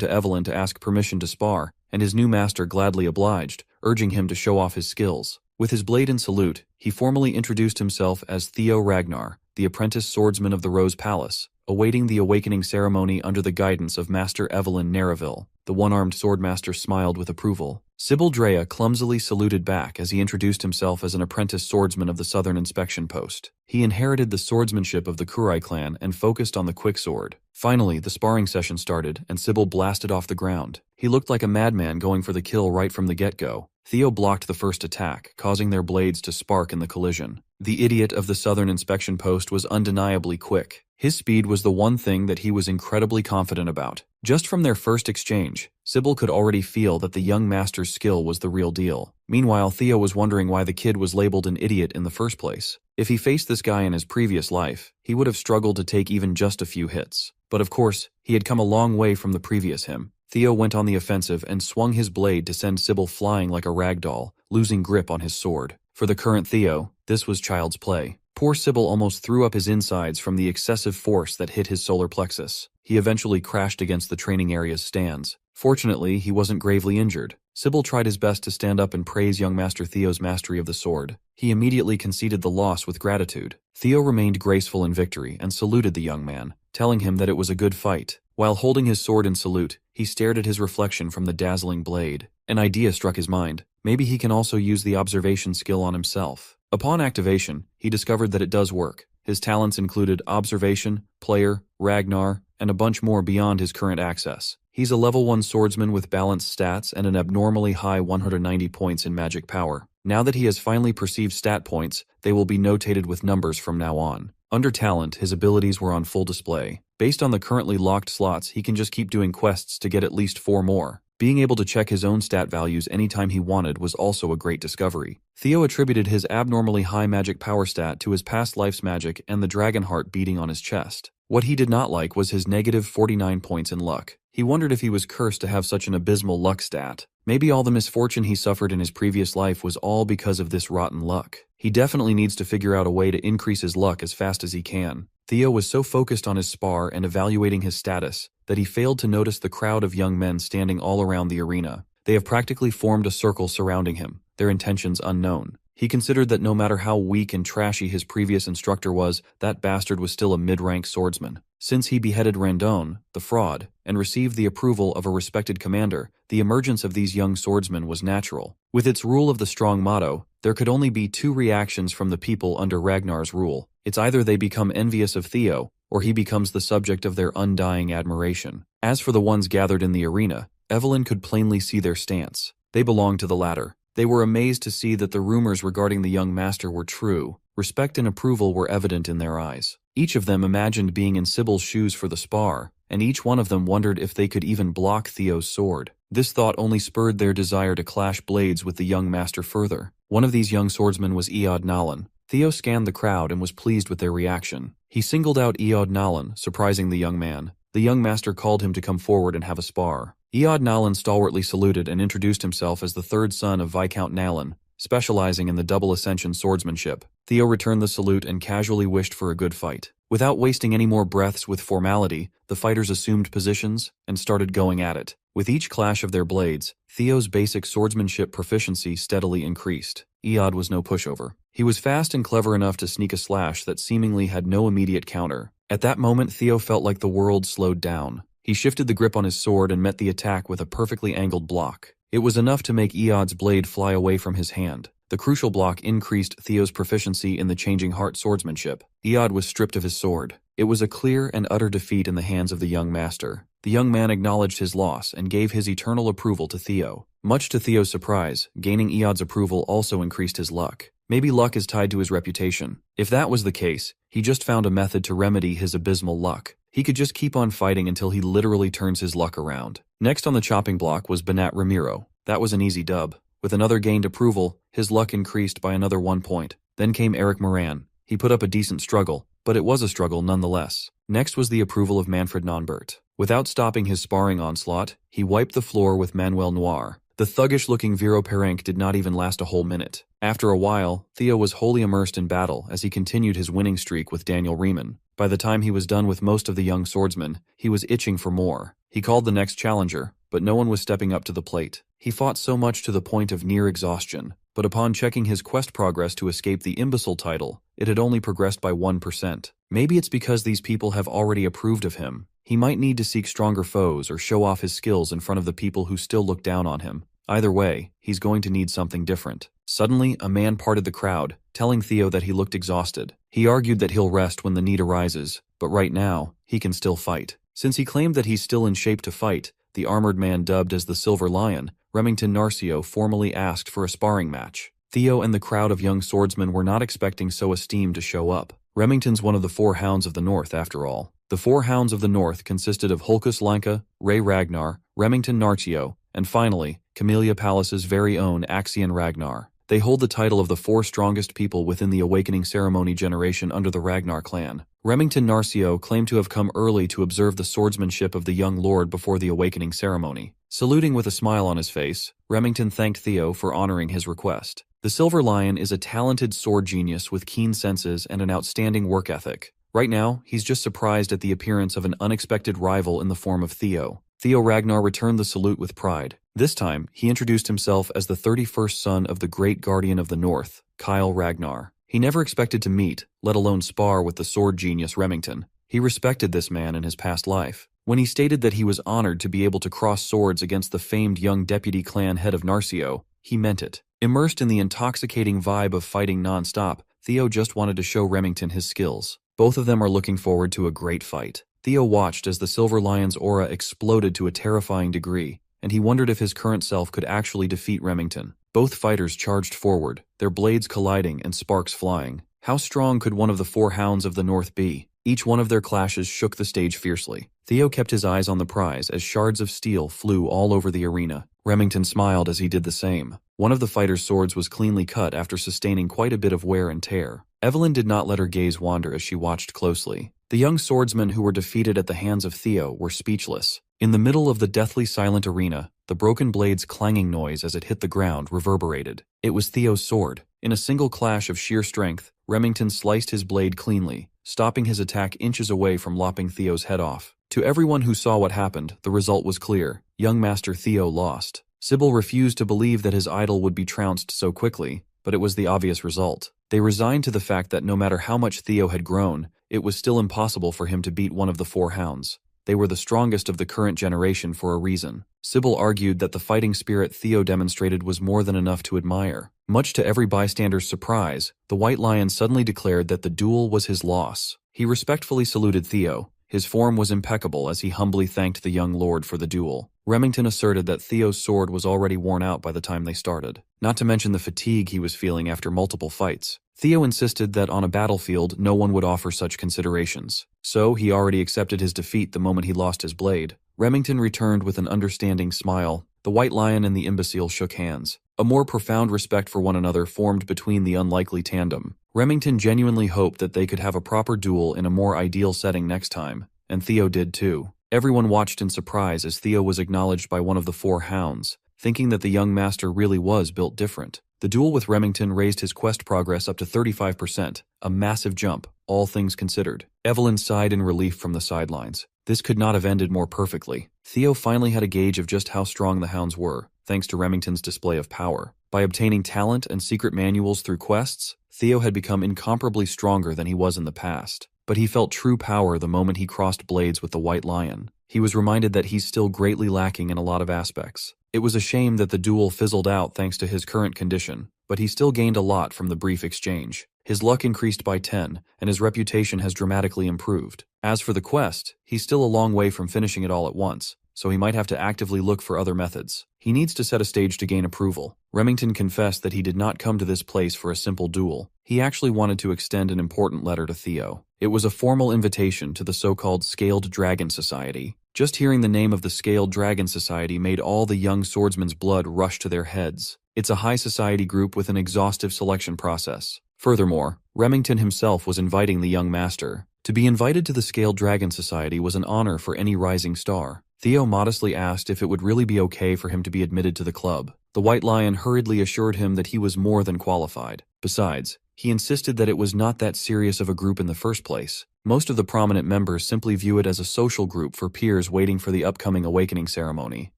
to Evelyn to ask permission to spar, and his new master gladly obliged, urging him to show off his skills. With his blade in salute, he formally introduced himself as Theo Ragnar, the apprentice swordsman of the Rose Palace, awaiting the awakening ceremony under the guidance of Master Evelyn Nareville. The one-armed swordmaster smiled with approval. Sybil Drea clumsily saluted back as he introduced himself as an apprentice swordsman of the Southern Inspection Post. He inherited the swordsmanship of the Kurai clan and focused on the quicksword. Finally, the sparring session started, and Sybil blasted off the ground. He looked like a madman going for the kill right from the get-go. Theo blocked the first attack, causing their blades to spark in the collision. The idiot of the Southern Inspection Post was undeniably quick. His speed was the one thing that he was incredibly confident about. Just from their first exchange, Sybil could already feel that the young master's skill was the real deal. Meanwhile, Theo was wondering why the kid was labeled an idiot in the first place. If he faced this guy in his previous life, he would have struggled to take even just a few hits. But of course, he had come a long way from the previous him. Theo went on the offensive and swung his blade to send Sybil flying like a rag doll, losing grip on his sword. For the current Theo, this was child's play. Poor Sybil almost threw up his insides from the excessive force that hit his solar plexus. He eventually crashed against the training area's stands. Fortunately, he wasn't gravely injured. Sybil tried his best to stand up and praise young Master Theo's mastery of the sword. He immediately conceded the loss with gratitude. Theo remained graceful in victory and saluted the young man, telling him that it was a good fight. While holding his sword in salute, he stared at his reflection from the dazzling blade. An idea struck his mind. Maybe he can also use the observation skill on himself. Upon activation, he discovered that it does work. His talents included observation, player, Ragnar, and a bunch more beyond his current access. He's a level 1 swordsman with balanced stats and an abnormally high 190 points in magic power. Now that he has finally perceived stat points, they will be notated with numbers from now on. Under talent, his abilities were on full display. Based on the currently locked slots, he can just keep doing quests to get at least 4 more. Being able to check his own stat values anytime he wanted was also a great discovery. Theo attributed his abnormally high magic power stat to his past life's magic and the dragon heart beating on his chest. What he did not like was his negative 49 points in luck. He wondered if he was cursed to have such an abysmal luck stat. Maybe all the misfortune he suffered in his previous life was all because of this rotten luck. He definitely needs to figure out a way to increase his luck as fast as he can. Theo was so focused on his spar and evaluating his status that he failed to notice the crowd of young men standing all around the arena. They have practically formed a circle surrounding him, their intentions unknown. He considered that no matter how weak and trashy his previous instructor was, that bastard was still a mid-rank swordsman. Since he beheaded Randon, the fraud, and received the approval of a respected commander, the emergence of these young swordsmen was natural. With its rule of the strong motto, there could only be 2 reactions from the people under Ragnar's rule. It's either they become envious of Theo, or he becomes the subject of their undying admiration. As for the ones gathered in the arena, Evelyn could plainly see their stance. They belonged to the latter. They were amazed to see that the rumors regarding the young master were true. Respect and approval were evident in their eyes. Each of them imagined being in Sybil's shoes for the spar, and each one of them wondered if they could even block Theo's sword. This thought only spurred their desire to clash blades with the young master further. One of these young swordsmen was Eod Nalan. Theo scanned the crowd and was pleased with their reaction. He singled out Eod Nalan, surprising the young man. The young master called him to come forward and have a spar. Eod Nalan stalwartly saluted and introduced himself as the 3rd son of Viscount Nalan, specializing in the double ascension swordsmanship. Theo returned the salute and casually wished for a good fight. Without wasting any more breaths with formality, the fighters assumed positions and started going at it. With each clash of their blades, Theo's basic swordsmanship proficiency steadily increased. Eod was no pushover. He was fast and clever enough to sneak a slash that seemingly had no immediate counter. At that moment, Theo felt like the world slowed down. He shifted the grip on his sword and met the attack with a perfectly angled block. It was enough to make Eod's blade fly away from his hand. The crucial block increased Theo's proficiency in the changing heart swordsmanship. Eod was stripped of his sword. It was a clear and utter defeat in the hands of the young master. The young man acknowledged his loss and gave his eternal approval to Theo. Much to Theo's surprise, gaining Eod's approval also increased his luck. Maybe luck is tied to his reputation. If that was the case, he just found a method to remedy his abysmal luck. He could just keep on fighting until he literally turns his luck around. Next on the chopping block was Banat Ramiro. That was an easy dub. With another gained approval, his luck increased by another 1 point. Then came Eric Moran. He put up a decent struggle, but it was a struggle nonetheless. Next was the approval of Manfred Nonbert. Without stopping his sparring onslaught, he wiped the floor with Manuel Noir. The thuggish-looking Vero Perenc did not even last a whole minute. After a while, Theo was wholly immersed in battle as he continued his winning streak with Daniel Riemann. By the time he was done with most of the young swordsmen, he was itching for more. He called the next challenger, but no one was stepping up to the plate. He fought so much to the point of near exhaustion, but upon checking his quest progress to escape the imbecile title, it had only progressed by 1%. Maybe it's because these people have already approved of him. He might need to seek stronger foes or show off his skills in front of the people who still look down on him. Either way, he's going to need something different. Suddenly, a man parted the crowd, telling Theo that he looked exhausted. He argued that he'll rest when the need arises, but right now, he can still fight. Since he claimed that he's still in shape to fight, the armored man dubbed as the Silver Lion, Remington Narcio, formally asked for a sparring match. Theo and the crowd of young swordsmen were not expecting so esteemed to show up. Remington's one of the 4 hounds of the North, after all. The 4 hounds of the North consisted of Hulkus Lanka, Ray Ragnar, Remington Narcio, and finally, Camellia Palace's very own Axion Ragnar. They hold the title of the 4 strongest people within the Awakening Ceremony generation under the Ragnar clan. Remington Narcio claimed to have come early to observe the swordsmanship of the young lord before the Awakening Ceremony. Saluting with a smile on his face, Remington thanked Theo for honoring his request. The Silver Lion is a talented sword genius with keen senses and an outstanding work ethic. Right now, he's just surprised at the appearance of an unexpected rival in the form of Theo. Theo Ragnar returned the salute with pride. This time, he introduced himself as the 31st son of the great guardian of the North, Kyle Ragnar. He never expected to meet, let alone spar with the sword genius Remington. He respected this man in his past life. When he stated that he was honored to be able to cross swords against the famed young deputy clan head of Narcio, he meant it. Immersed in the intoxicating vibe of fighting non-stop, Theo just wanted to show Remington his skills. Both of them are looking forward to a great fight. Theo watched as the Silver Lion's aura exploded to a terrifying degree, and he wondered if his current self could actually defeat Remington. Both fighters charged forward, their blades colliding and sparks flying. How strong could one of the 4 hounds of the North be? Each one of their clashes shook the stage fiercely. Theo kept his eyes on the prize as shards of steel flew all over the arena. Remington smiled as he did the same. One of the fighters' swords was cleanly cut after sustaining quite a bit of wear and tear. Evelyn did not let her gaze wander as she watched closely. The young swordsmen who were defeated at the hands of Theo were speechless. In the middle of the deathly silent arena, the broken blade's clanging noise as it hit the ground reverberated. It was Theo's sword. In a single clash of sheer strength, Remington sliced his blade cleanly, stopping his attack inches away from lopping Theo's head off. To everyone who saw what happened, the result was clear. Young Master Theo lost. Sybil refused to believe that his idol would be trounced so quickly, but it was the obvious result. They resigned to the fact that no matter how much Theo had grown, it was still impossible for him to beat one of the 4 hounds. They were the strongest of the current generation for a reason. Sybil argued that the fighting spirit Theo demonstrated was more than enough to admire. Much to every bystander's surprise, the White Lion suddenly declared that the duel was his loss. He respectfully saluted Theo. His form was impeccable as he humbly thanked the young lord for the duel. Remington asserted that Theo's sword was already worn out by the time they started, not to mention the fatigue he was feeling after multiple fights. Theo insisted that on a battlefield no one would offer such considerations, so he already accepted his defeat the moment he lost his blade. Remington returned with an understanding smile. The White Lion and the imbecile shook hands. A more profound respect for one another formed between the unlikely tandem. Remington genuinely hoped that they could have a proper duel in a more ideal setting next time, and Theo did too. Everyone watched in surprise as Theo was acknowledged by one of the 4 hounds, thinking that the young master really was built different. The duel with Remington raised his quest progress up to 35%, a massive jump, all things considered. Evelyn sighed in relief from the sidelines. This could not have ended more perfectly. Theo finally had a gauge of just how strong the hounds were, thanks to Remington's display of power. By obtaining talent and secret manuals through quests, Theo had become incomparably stronger than he was in the past. But he felt true power the moment he crossed blades with the White Lion. He was reminded that he's still greatly lacking in a lot of aspects. It was a shame that the duel fizzled out thanks to his current condition, but he still gained a lot from the brief exchange. His luck increased by 10, and his reputation has dramatically improved. As for the quest, he's still a long way from finishing it all at once, so he might have to actively look for other methods. He needs to set a stage to gain approval. Remington confessed that he did not come to this place for a simple duel. He actually wanted to extend an important letter to Theo. It was a formal invitation to the so-called Scaled Dragon Society. Just hearing the name of the Scaled Dragon Society made all the young swordsmen's blood rush to their heads. It's a high society group with an exhaustive selection process. Furthermore, Remington himself was inviting the young master. To be invited to the Scaled Dragon Society was an honor for any rising star. Theo modestly asked if it would really be okay for him to be admitted to the club. The White Lion hurriedly assured him that he was more than qualified. Besides, he insisted that it was not that serious of a group in the first place. Most of the prominent members simply view it as a social group for peers waiting for the upcoming awakening ceremony.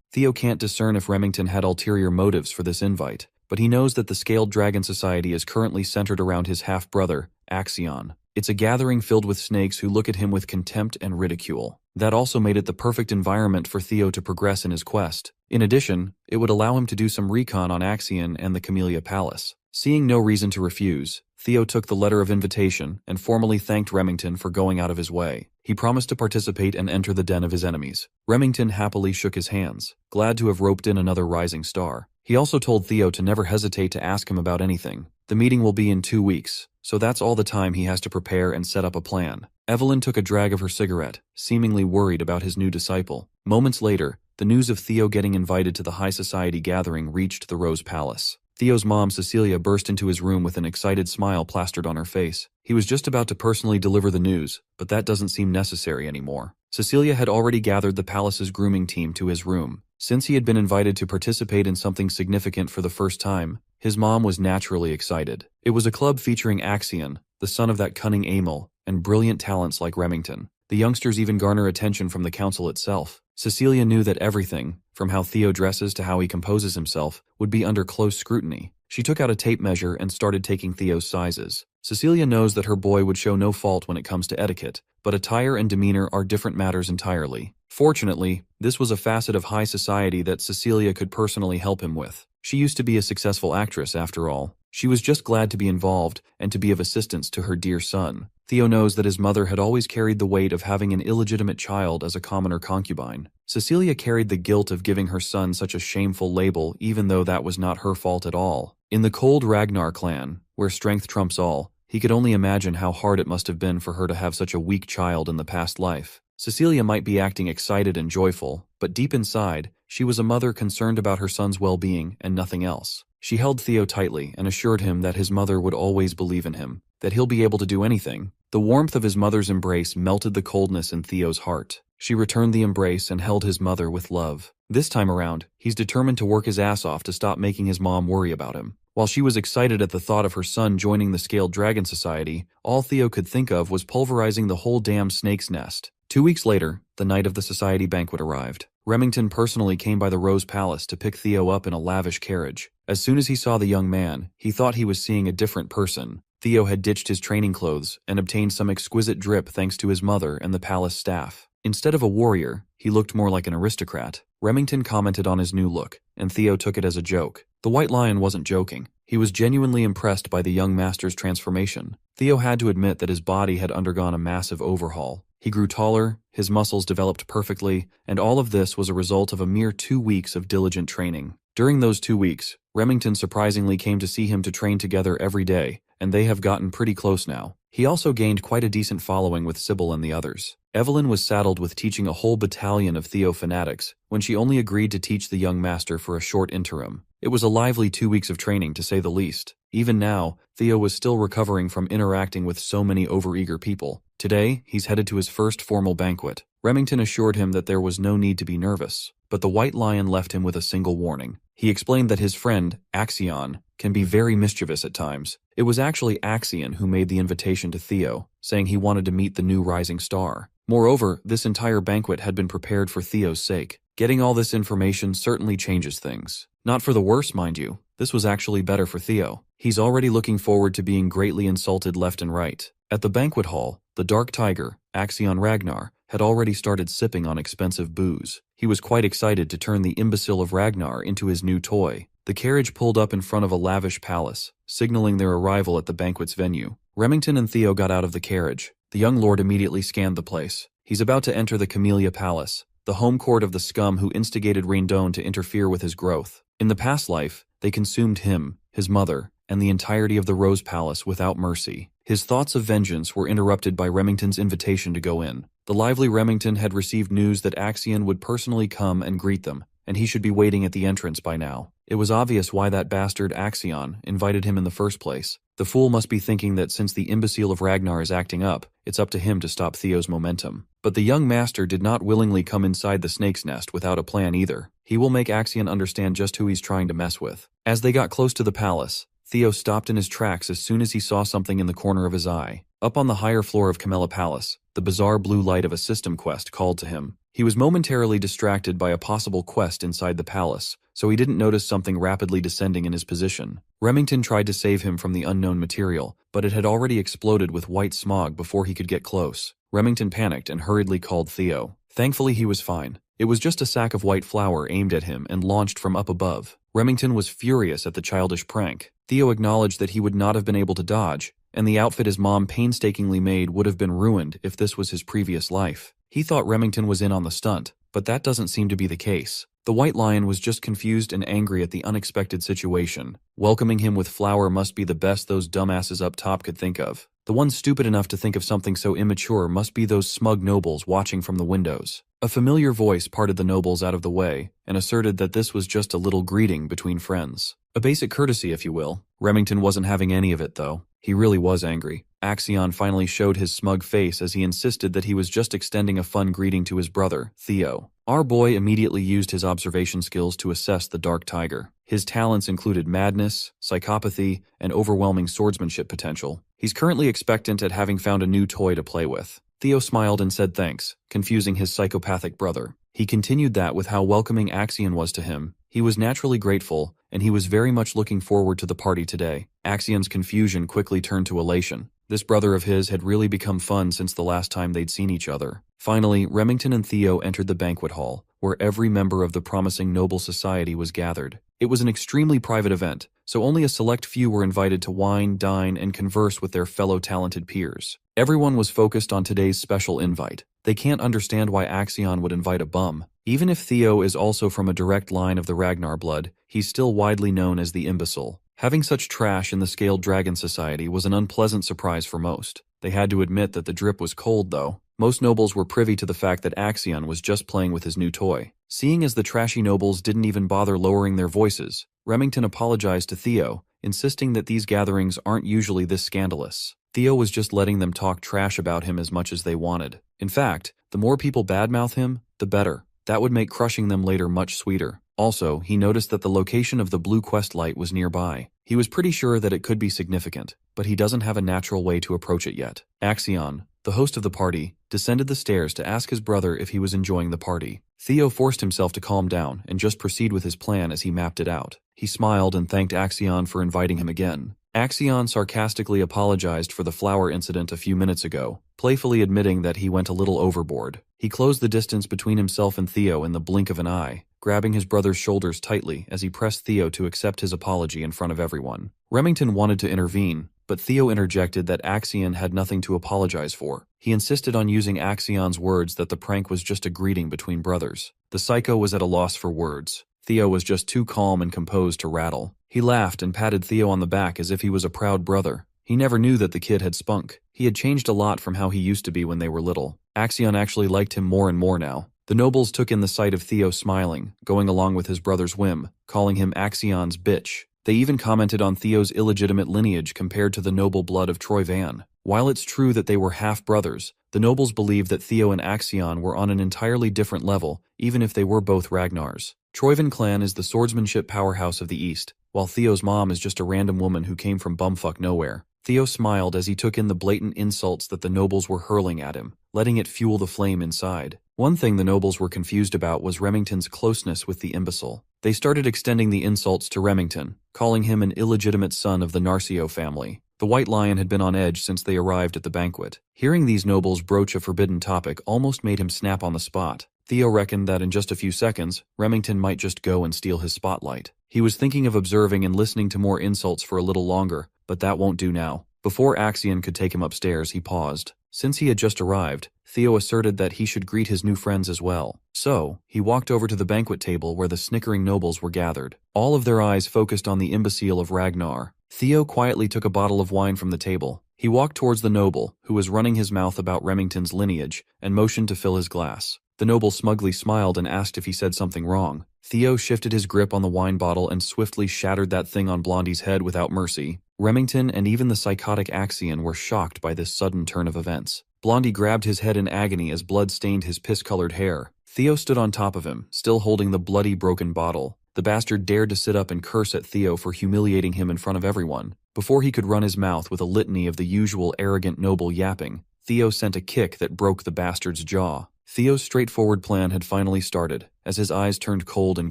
Theo can't discern if Remington had ulterior motives for this invite, but he knows that the Scaled Dragon Society is currently centered around his half-brother, Axion. It's a gathering filled with snakes who look at him with contempt and ridicule. That also made it the perfect environment for Theo to progress in his quest. In addition, it would allow him to do some recon on Axion and the Camellia Palace. Seeing no reason to refuse, Theo took the letter of invitation and formally thanked Remington for going out of his way. He promised to participate and enter the den of his enemies. Remington happily shook his hands, glad to have roped in another rising star. He also told Theo to never hesitate to ask him about anything. The meeting will be in 2 weeks, so that's all the time he has to prepare and set up a plan. Evelyn took a drag of her cigarette, seemingly worried about his new disciple. Moments later, the news of Theo getting invited to the high society gathering reached the Rose Palace. Theo's mom, Cecilia, burst into his room with an excited smile plastered on her face. He was just about to personally deliver the news, but that doesn't seem necessary anymore. Cecilia had already gathered the palace's grooming team to his room. Since he had been invited to participate in something significant for the first time, his mom was naturally excited. It was a club featuring Axion, the son of that cunning Amel, and brilliant talents like Remington. The youngsters even garner attention from the council itself. Cecilia knew that everything, from how Theo dresses to how he composes himself, would be under close scrutiny. She took out a tape measure and started taking Theo's sizes. Cecilia knows that her boy would show no fault when it comes to etiquette, but attire and demeanor are different matters entirely. Fortunately, this was a facet of high society that Cecilia could personally help him with. She used to be a successful actress, after all. She was just glad to be involved and to be of assistance to her dear son. Theo knows that his mother had always carried the weight of having an illegitimate child as a commoner concubine. Cecilia carried the guilt of giving her son such a shameful label, even though that was not her fault at all. In the cold Ragnar clan, where strength trumps all, he could only imagine how hard it must have been for her to have such a weak child in the past life. Cecilia might be acting excited and joyful, but deep inside, she was a mother concerned about her son's well-being and nothing else. She held Theo tightly and assured him that his mother would always believe in him, that he'll be able to do anything. The warmth of his mother's embrace melted the coldness in Theo's heart. She returned the embrace and held his mother with love. This time around, he's determined to work his ass off to stop making his mom worry about him. While she was excited at the thought of her son joining the Scaled Dragon Society, all Theo could think of was pulverizing the whole damn snake's nest. 2 weeks later, the night of the society banquet arrived. Remington personally came by the Rose Palace to pick Theo up in a lavish carriage. As soon as he saw the young man, he thought he was seeing a different person. Theo had ditched his training clothes and obtained some exquisite drip thanks to his mother and the palace staff. Instead of a warrior, he looked more like an aristocrat. Remington commented on his new look, and Theo took it as a joke. The White Lion wasn't joking. He was genuinely impressed by the young master's transformation. Theo had to admit that his body had undergone a massive overhaul. He grew taller, his muscles developed perfectly, and all of this was a result of a mere 2 weeks of diligent training. During those 2 weeks, Remington surprisingly came to see him to train together every day, and they have gotten pretty close now. He also gained quite a decent following with Sybil and the others. Evelyn was saddled with teaching a whole battalion of Theo fanatics when she only agreed to teach the young master for a short interim. It was a lively 2 weeks of training, to say the least. Even now, Theo was still recovering from interacting with so many overeager people. Today, he's headed to his first formal banquet. Remington assured him that there was no need to be nervous, but the White Lion left him with a single warning. He explained that his friend, Axion, can be very mischievous at times. It was actually Axion who made the invitation to Theo, saying he wanted to meet the new rising star. Moreover, this entire banquet had been prepared for Theo's sake. Getting all this information certainly changes things. Not for the worse, mind you. This was actually better for Theo. He's already looking forward to being greatly insulted left and right. At the banquet hall, the Dark Tiger, Axion Ragnar, had already started sipping on expensive booze. He was quite excited to turn the imbecile of Ragnar into his new toy. The carriage pulled up in front of a lavish palace, signaling their arrival at the banquet's venue. Remington and Theo got out of the carriage. The young lord immediately scanned the place. He's about to enter the Camellia Palace, the home court of the scum who instigated Raindon to interfere with his growth. In the past life, they consumed him, his mother, and the entirety of the Rose Palace without mercy. His thoughts of vengeance were interrupted by Remington's invitation to go in. The lively Remington had received news that Axion would personally come and greet them, and he should be waiting at the entrance by now. It was obvious why that bastard Axion invited him in the first place. The fool must be thinking that since the imbecile of Ragnar is acting up, it's up to him to stop Theo's momentum. But the young master did not willingly come inside the snake's nest without a plan either. He will make Axion understand just who he's trying to mess with. As they got close to the palace, Theo stopped in his tracks as soon as he saw something in the corner of his eye. Up on the higher floor of Camella Palace, the bizarre blue light of a system quest called to him. He was momentarily distracted by a possible quest inside the palace, so he didn't notice something rapidly descending in his position. Remington tried to save him from the unknown material, but it had already exploded with white smog before he could get close. Remington panicked and hurriedly called Theo. Thankfully he was fine. It was just a sack of white flour aimed at him and launched from up above. Remington was furious at the childish prank. Theo acknowledged that he would not have been able to dodge, and the outfit his mom painstakingly made would have been ruined if this was his previous life. He thought Remington was in on the stunt, but that doesn't seem to be the case. The White Lion was just confused and angry at the unexpected situation. Welcoming him with flour must be the best those dumbasses up top could think of. The ones stupid enough to think of something so immature must be those smug nobles watching from the windows. A familiar voice parted the nobles out of the way and asserted that this was just a little greeting between friends. A basic courtesy, if you will. Remington wasn't having any of it, though. He really was angry. Axion finally showed his smug face as he insisted that he was just extending a fun greeting to his brother, Theo. Our boy immediately used his observation skills to assess the Dark Tiger. His talents included madness, psychopathy, and overwhelming swordsmanship potential. He's currently expectant at having found a new toy to play with. Theo smiled and said thanks, confusing his psychopathic brother. He continued that with how welcoming Axion was to him. He was naturally grateful, and he was very much looking forward to the party today. Axion's confusion quickly turned to elation. This brother of his had really become fun since the last time they'd seen each other. Finally, Remington and Theo entered the banquet hall, where every member of the promising noble society was gathered. It was an extremely private event, so only a select few were invited to wine, dine, and converse with their fellow talented peers. Everyone was focused on today's special invite. They can't understand why Axion would invite a bum. Even if Theo is also from a direct line of the Ragnar blood, he's still widely known as the imbecile. Having such trash in the Scaled Dragon Society was an unpleasant surprise for most. They had to admit that the drip was cold, though. Most nobles were privy to the fact that Axion was just playing with his new toy. Seeing as the trashy nobles didn't even bother lowering their voices, Remington apologized to Theo, insisting that these gatherings aren't usually this scandalous. Theo was just letting them talk trash about him as much as they wanted. In fact, the more people badmouth him, the better. That would make crushing them later much sweeter. Also, he noticed that the location of the blue quest light was nearby. He was pretty sure that it could be significant, but he doesn't have a natural way to approach it yet. Axion, the host of the party, descended the stairs to ask his brother if he was enjoying the party. Theo forced himself to calm down and just proceed with his plan as he mapped it out. He smiled and thanked Axion for inviting him again. Axion sarcastically apologized for the flower incident a few minutes ago, playfully admitting that he went a little overboard. He closed the distance between himself and Theo in the blink of an eye, grabbing his brother's shoulders tightly as he pressed Theo to accept his apology in front of everyone. Remington wanted to intervene, but Theo interjected that Axion had nothing to apologize for. He insisted on using Axion's words that the prank was just a greeting between brothers. The psycho was at a loss for words. Theo was just too calm and composed to rattle. He laughed and patted Theo on the back as if he was a proud brother. He never knew that the kid had spunk. He had changed a lot from how he used to be when they were little. Axion actually liked him more and more now. The nobles took in the sight of Theo smiling, going along with his brother's whim, calling him Axion's bitch. They even commented on Theo's illegitimate lineage compared to the noble blood of Troy Van. While it's true that they were half-brothers, the nobles believed that Theo and Axion were on an entirely different level, even if they were both Ragnars. Troyvan clan is the swordsmanship powerhouse of the East, while Theo's mom is just a random woman who came from bumfuck nowhere. Theo smiled as he took in the blatant insults that the nobles were hurling at him, letting it fuel the flame inside. One thing the nobles were confused about was Remington's closeness with the imbecile. They started extending the insults to Remington, calling him an illegitimate son of the Narcio family. The White Lion had been on edge since they arrived at the banquet. Hearing these nobles broach a forbidden topic almost made him snap on the spot. Theo reckoned that in just a few seconds, Remington might just go and steal his spotlight. He was thinking of observing and listening to more insults for a little longer, but that won't do now. Before Axion could take him upstairs, he paused. Since he had just arrived, Theo asserted that he should greet his new friends as well. So, he walked over to the banquet table where the snickering nobles were gathered. All of their eyes focused on the imbecile of Ragnar. Theo quietly took a bottle of wine from the table, He walked towards the noble, who was running his mouth about Remington's lineage, and motioned to fill his glass. The noble smugly smiled and asked if he said something wrong. Theo shifted his grip on the wine bottle and swiftly shattered that thing on Blondie's head without mercy. Remington and even the psychotic Axion were shocked by this sudden turn of events. Blondie grabbed his head in agony as blood stained his piss-colored hair. Theo stood on top of him, still holding the bloody broken bottle. The bastard dared to sit up and curse at Theo for humiliating him in front of everyone. Before he could run his mouth with a litany of the usual arrogant noble yapping, Theo sent a kick that broke the bastard's jaw. Theo's straightforward plan had finally started, as his eyes turned cold and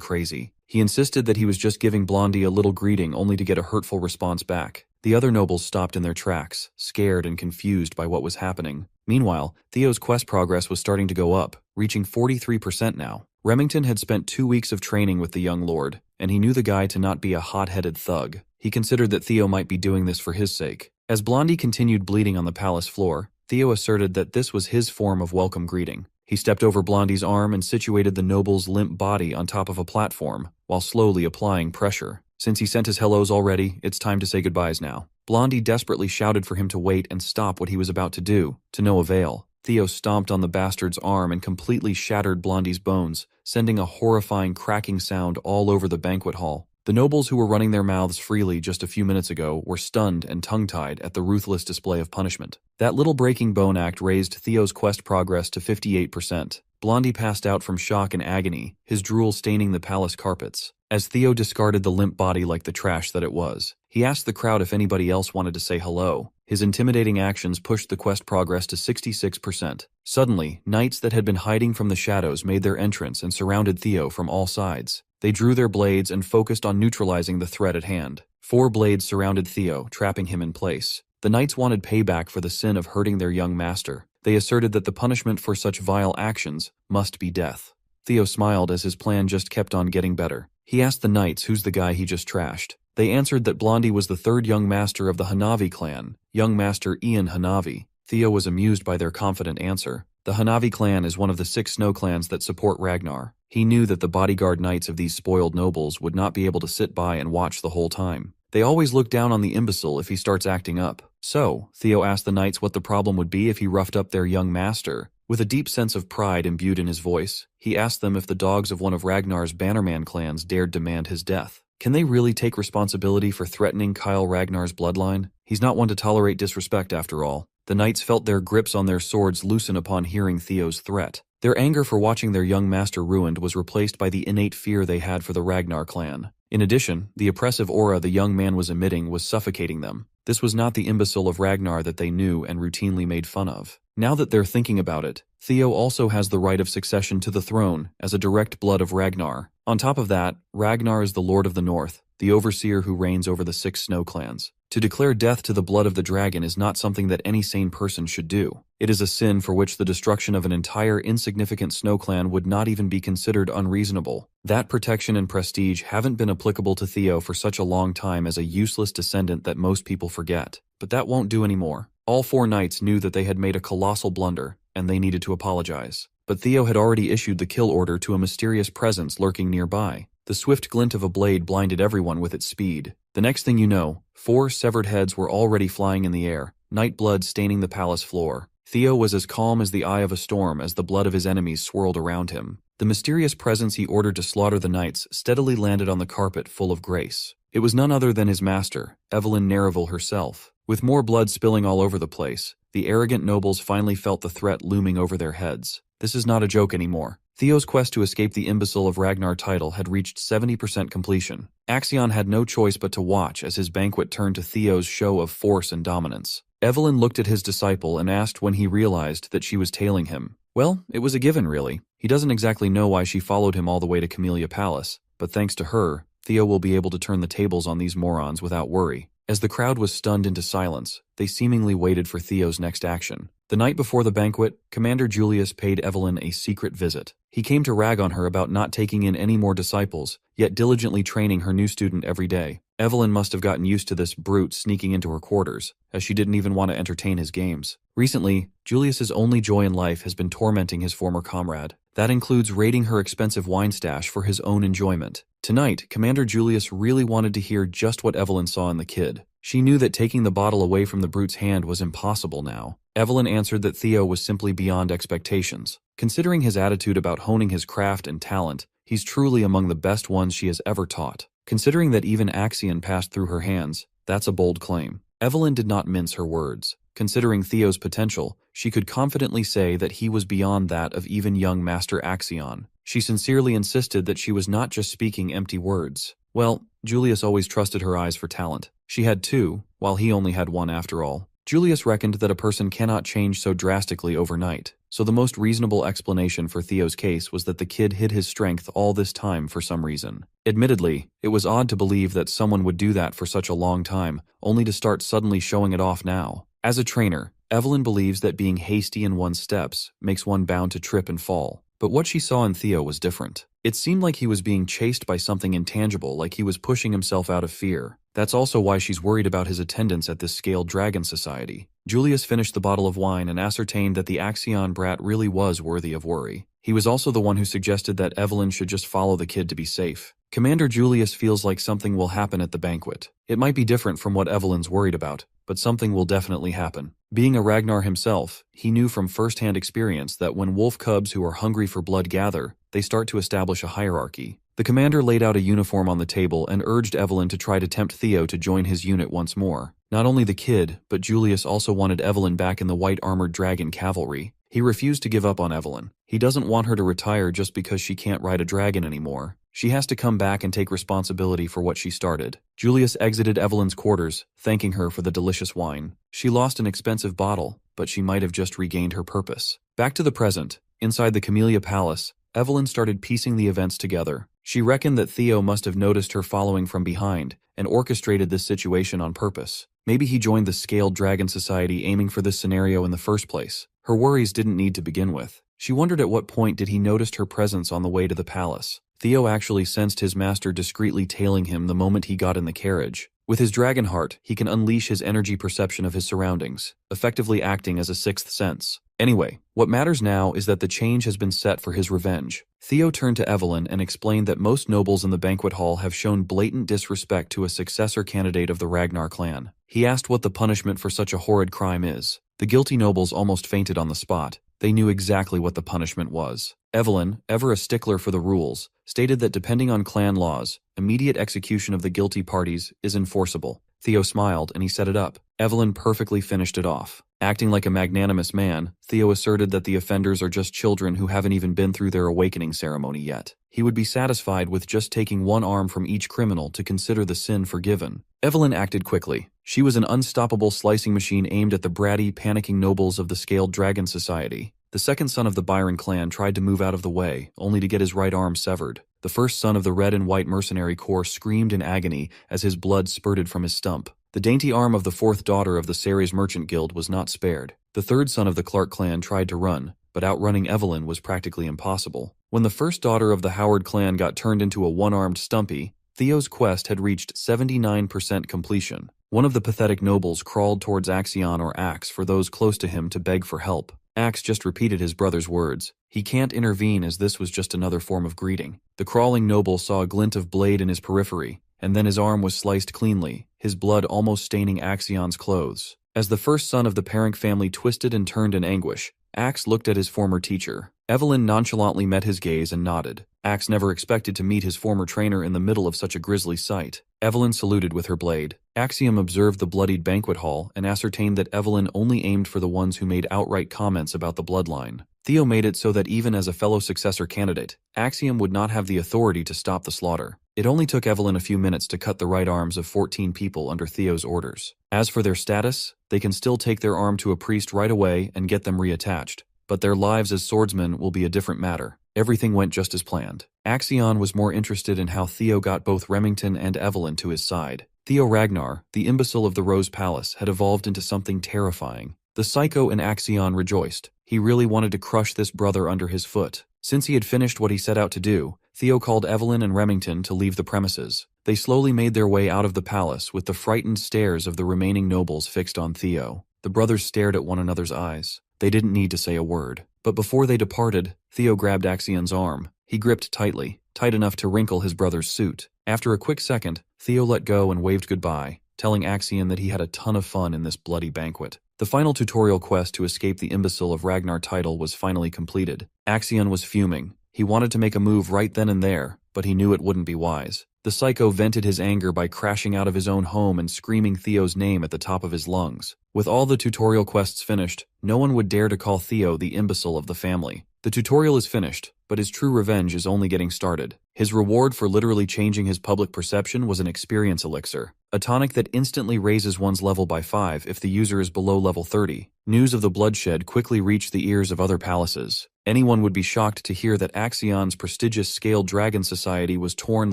crazy. He insisted that he was just giving Blondie a little greeting only to get a hurtful response back. The other nobles stopped in their tracks, scared and confused by what was happening. Meanwhile, Theo's quest progress was starting to go up, reaching 43% now. Remington had spent 2 weeks of training with the young lord, and he knew the guy to not be a hot-headed thug. He considered that Theo might be doing this for his sake. As Blondie continued bleeding on the palace floor, Theo asserted that this was his form of welcome greeting. He stepped over Blondie's arm and situated the noble's limp body on top of a platform, while slowly applying pressure. Since he sent his hellos already, it's time to say goodbyes now. Blondie desperately shouted for him to wait and stop what he was about to do, to no avail. Theo stomped on the bastard's arm and completely shattered Blondie's bones, sending a horrifying cracking sound all over the banquet hall. The nobles who were running their mouths freely just a few minutes ago were stunned and tongue-tied at the ruthless display of punishment. That little breaking bone act raised Theo's quest progress to 58%. Blondie passed out from shock and agony, his drool staining the palace carpets. As Theo discarded the limp body like the trash that it was, he asked the crowd if anybody else wanted to say hello. His intimidating actions pushed the quest progress to 66%. Suddenly, knights that had been hiding from the shadows made their entrance and surrounded Theo from all sides. They drew their blades and focused on neutralizing the threat at hand. 4 blades surrounded Theo, trapping him in place. The knights wanted payback for the sin of hurting their young master. They asserted that the punishment for such vile actions must be death. Theo smiled as his plan just kept on getting better. He asked the knights who's the guy he just trashed. They answered that Blondie was the 3rd young master of the Hanavi clan, young master Ian Hanavi. Theo was amused by their confident answer. The Hanavi clan is one of the 6 snow clans that support Ragnar. He knew that the bodyguard knights of these spoiled nobles would not be able to sit by and watch the whole time. They always look down on the imbecile if he starts acting up. So, Theo asked the knights what the problem would be if he roughed up their young master. With a deep sense of pride imbued in his voice, he asked them if the dogs of one of Ragnar's Bannerman clans dared demand his death. Can they really take responsibility for threatening Kyle Ragnar's bloodline? He's not one to tolerate disrespect after all. The knights felt their grips on their swords loosen upon hearing Theo's threat. Their anger for watching their young master ruined was replaced by the innate fear they had for the Ragnar clan. In addition, the oppressive aura the young man was emitting was suffocating them. This was not the imbecile of Ragnar that they knew and routinely made fun of. Now that they're thinking about it, Theo also has the right of succession to the throne as a direct blood of Ragnar. On top of that, Ragnar is the Lord of the North, the overseer who reigns over the 6 snow clans. To declare death to the blood of the dragon is not something that any sane person should do. It is a sin for which the destruction of an entire insignificant snow clan would not even be considered unreasonable. That protection and prestige haven't been applicable to Theo for such a long time as a useless descendant that most people forget. But that won't do anymore. All 4 knights knew that they had made a colossal blunder, and they needed to apologize. But Theo had already issued the kill order to a mysterious presence lurking nearby. The swift glint of a blade blinded everyone with its speed. The next thing you know, 4 severed heads were already flying in the air, night blood staining the palace floor. Theo was as calm as the eye of a storm as the blood of his enemies swirled around him. The mysterious presence he ordered to slaughter the knights steadily landed on the carpet full of grace. It was none other than his master, Evelyn Nereville herself. With more blood spilling all over the place, the arrogant nobles finally felt the threat looming over their heads. This is not a joke anymore. Theo's quest to escape the imbecile of Ragnar title had reached 70% completion. Axion had no choice but to watch as his banquet turned to Theo's show of force and dominance. Evelyn looked at his disciple and asked when he realized that she was tailing him. Well, it was a given really. He doesn't exactly know why she followed him all the way to Camellia Palace, but thanks to her, Theo will be able to turn the tables on these morons without worry. As the crowd was stunned into silence, they seemingly waited for Theo's next action. The night before the banquet, Commander Julius paid Evelyn a secret visit. He came to rag on her about not taking in any more disciples, yet diligently training her new student every day. Evelyn must have gotten used to this brute sneaking into her quarters, as she didn't even want to entertain his games. Recently, Julius's only joy in life has been tormenting his former comrade. That includes raiding her expensive wine stash for his own enjoyment. Tonight, Commander Julius really wanted to hear just what Evelyn saw in the kid. She knew that taking the bottle away from the brute's hand was impossible now. Evelyn answered that Theo was simply beyond expectations. Considering his attitude about honing his craft and talent, he's truly among the best ones she has ever taught. Considering that even Axion passed through her hands, that's a bold claim. Evelyn did not mince her words. Considering Theo's potential, she could confidently say that he was beyond that of even young Master Axion. She sincerely insisted that she was not just speaking empty words. Well, Julius always trusted her eyes for talent. She had two, while he only had one after all. Julius reckoned that a person cannot change so drastically overnight, so the most reasonable explanation for Theo's case was that the kid hid his strength all this time for some reason. Admittedly, it was odd to believe that someone would do that for such a long time, only to start suddenly showing it off now. As a trainer, Evelyn believes that being hasty in one's steps makes one bound to trip and fall. But what she saw in Theo was different. It seemed like he was being chased by something intangible, like he was pushing himself out of fear. That's also why she's worried about his attendance at this scaled dragon society. Julius finished the bottle of wine and ascertained that the Axion brat really was worthy of worry. He was also the one who suggested that Evelyn should just follow the kid to be safe. Commander Julius feels like something will happen at the banquet. It might be different from what Evelyn's worried about, but something will definitely happen. Being a Ragnar himself, he knew from first-hand experience that when wolf cubs who are hungry for blood gather, they start to establish a hierarchy. The commander laid out a uniform on the table and urged Evelyn to try to tempt Theo to join his unit once more. Not only the kid, but Julius also wanted Evelyn back in the white armored dragon cavalry. He refused to give up on Evelyn. He doesn't want her to retire just because she can't ride a dragon anymore. She has to come back and take responsibility for what she started. Julius exited Evelyn's quarters, thanking her for the delicious wine. She lost an expensive bottle, but she might have just regained her purpose. Back to the present. Inside the Camellia Palace, Evelyn started piecing the events together. She reckoned that Theo must have noticed her following from behind and orchestrated this situation on purpose. Maybe he joined the Scaled Dragon Society aiming for this scenario in the first place. Her worries didn't need to begin with. She wondered at what point did he notice her presence on the way to the palace. Theo actually sensed his master discreetly tailing him the moment he got in the carriage. With his dragon heart, he can unleash his energy perception of his surroundings, effectively acting as a sixth sense. Anyway, what matters now is that the change has been set for his revenge. Theo turned to Evelyn and explained that most nobles in the banquet hall have shown blatant disrespect to a successor candidate of the Ragnar clan. He asked what the punishment for such a horrid crime is. The guilty nobles almost fainted on the spot. They knew exactly what the punishment was. Evelyn, ever a stickler for the rules, stated that depending on clan laws, immediate execution of the guilty parties is enforceable. Theo smiled and he set it up. Evelyn perfectly finished it off. Acting like a magnanimous man, Theo asserted that the offenders are just children who haven't even been through their awakening ceremony yet. He would be satisfied with just taking one arm from each criminal to consider the sin forgiven. Evelyn acted quickly. She was an unstoppable slicing machine aimed at the bratty, panicking nobles of the Scaled Dragon Society. The second son of the Byron clan tried to move out of the way, only to get his right arm severed. The first son of the Red and White Mercenary Corps screamed in agony as his blood spurted from his stump. The dainty arm of the fourth daughter of the Ceres Merchant Guild was not spared. The third son of the Clark clan tried to run, but outrunning Evelyn was practically impossible. When the first daughter of the Howard clan got turned into a one-armed Stumpy, Theo's quest had reached 79% completion. One of the pathetic nobles crawled towards Axion or Axe for those close to him to beg for help. Axe just repeated his brother's words. He can't intervene as this was just another form of greeting. The crawling noble saw a glint of blade in his periphery, and then his arm was sliced cleanly, his blood almost staining Axion's clothes. As the first son of the Parank family twisted and turned in anguish, Axe looked at his former teacher. Evelyn nonchalantly met his gaze and nodded. Axe never expected to meet his former trainer in the middle of such a grisly sight. Evelyn saluted with her blade. Axiom observed the bloodied banquet hall and ascertained that Evelyn only aimed for the ones who made outright comments about the bloodline. Theo made it so that even as a fellow successor candidate, Axiom would not have the authority to stop the slaughter. It only took Evelyn a few minutes to cut the right arms of 14 people under Theo's orders. As for their status, they can still take their arm to a priest right away and get them reattached. But their lives as swordsmen will be a different matter. Everything went just as planned. Axion was more interested in how Theo got both Remington and Evelyn to his side. Theo Ragnar, the imbecile of the Rose Palace, had evolved into something terrifying. The psycho in Axion rejoiced. He really wanted to crush this brother under his foot. Since he had finished what he set out to do, Theo called Evelyn and Remington to leave the premises. They slowly made their way out of the palace with the frightened stares of the remaining nobles fixed on Theo. The brothers stared at one another's eyes. They didn't need to say a word. But before they departed, Theo grabbed Axion's arm. He gripped tightly, tight enough to wrinkle his brother's suit. After a quick second, Theo let go and waved goodbye. telling Axion that he had a ton of fun in this bloody banquet. The final tutorial quest to escape the imbecile of Ragnar title was finally completed. Axion was fuming. He wanted to make a move right then and there, but he knew it wouldn't be wise. The psycho vented his anger by crashing out of his own home and screaming Theo's name at the top of his lungs. With all the tutorial quests finished, no one would dare to call Theo the imbecile of the family. The tutorial is finished, but his true revenge is only getting started. His reward for literally changing his public perception was an experience elixir, a tonic that instantly raises one's level by 5 if the user is below level 30. News of the bloodshed quickly reached the ears of other palaces. Anyone would be shocked to hear that Axion's prestigious scaled dragon society was torn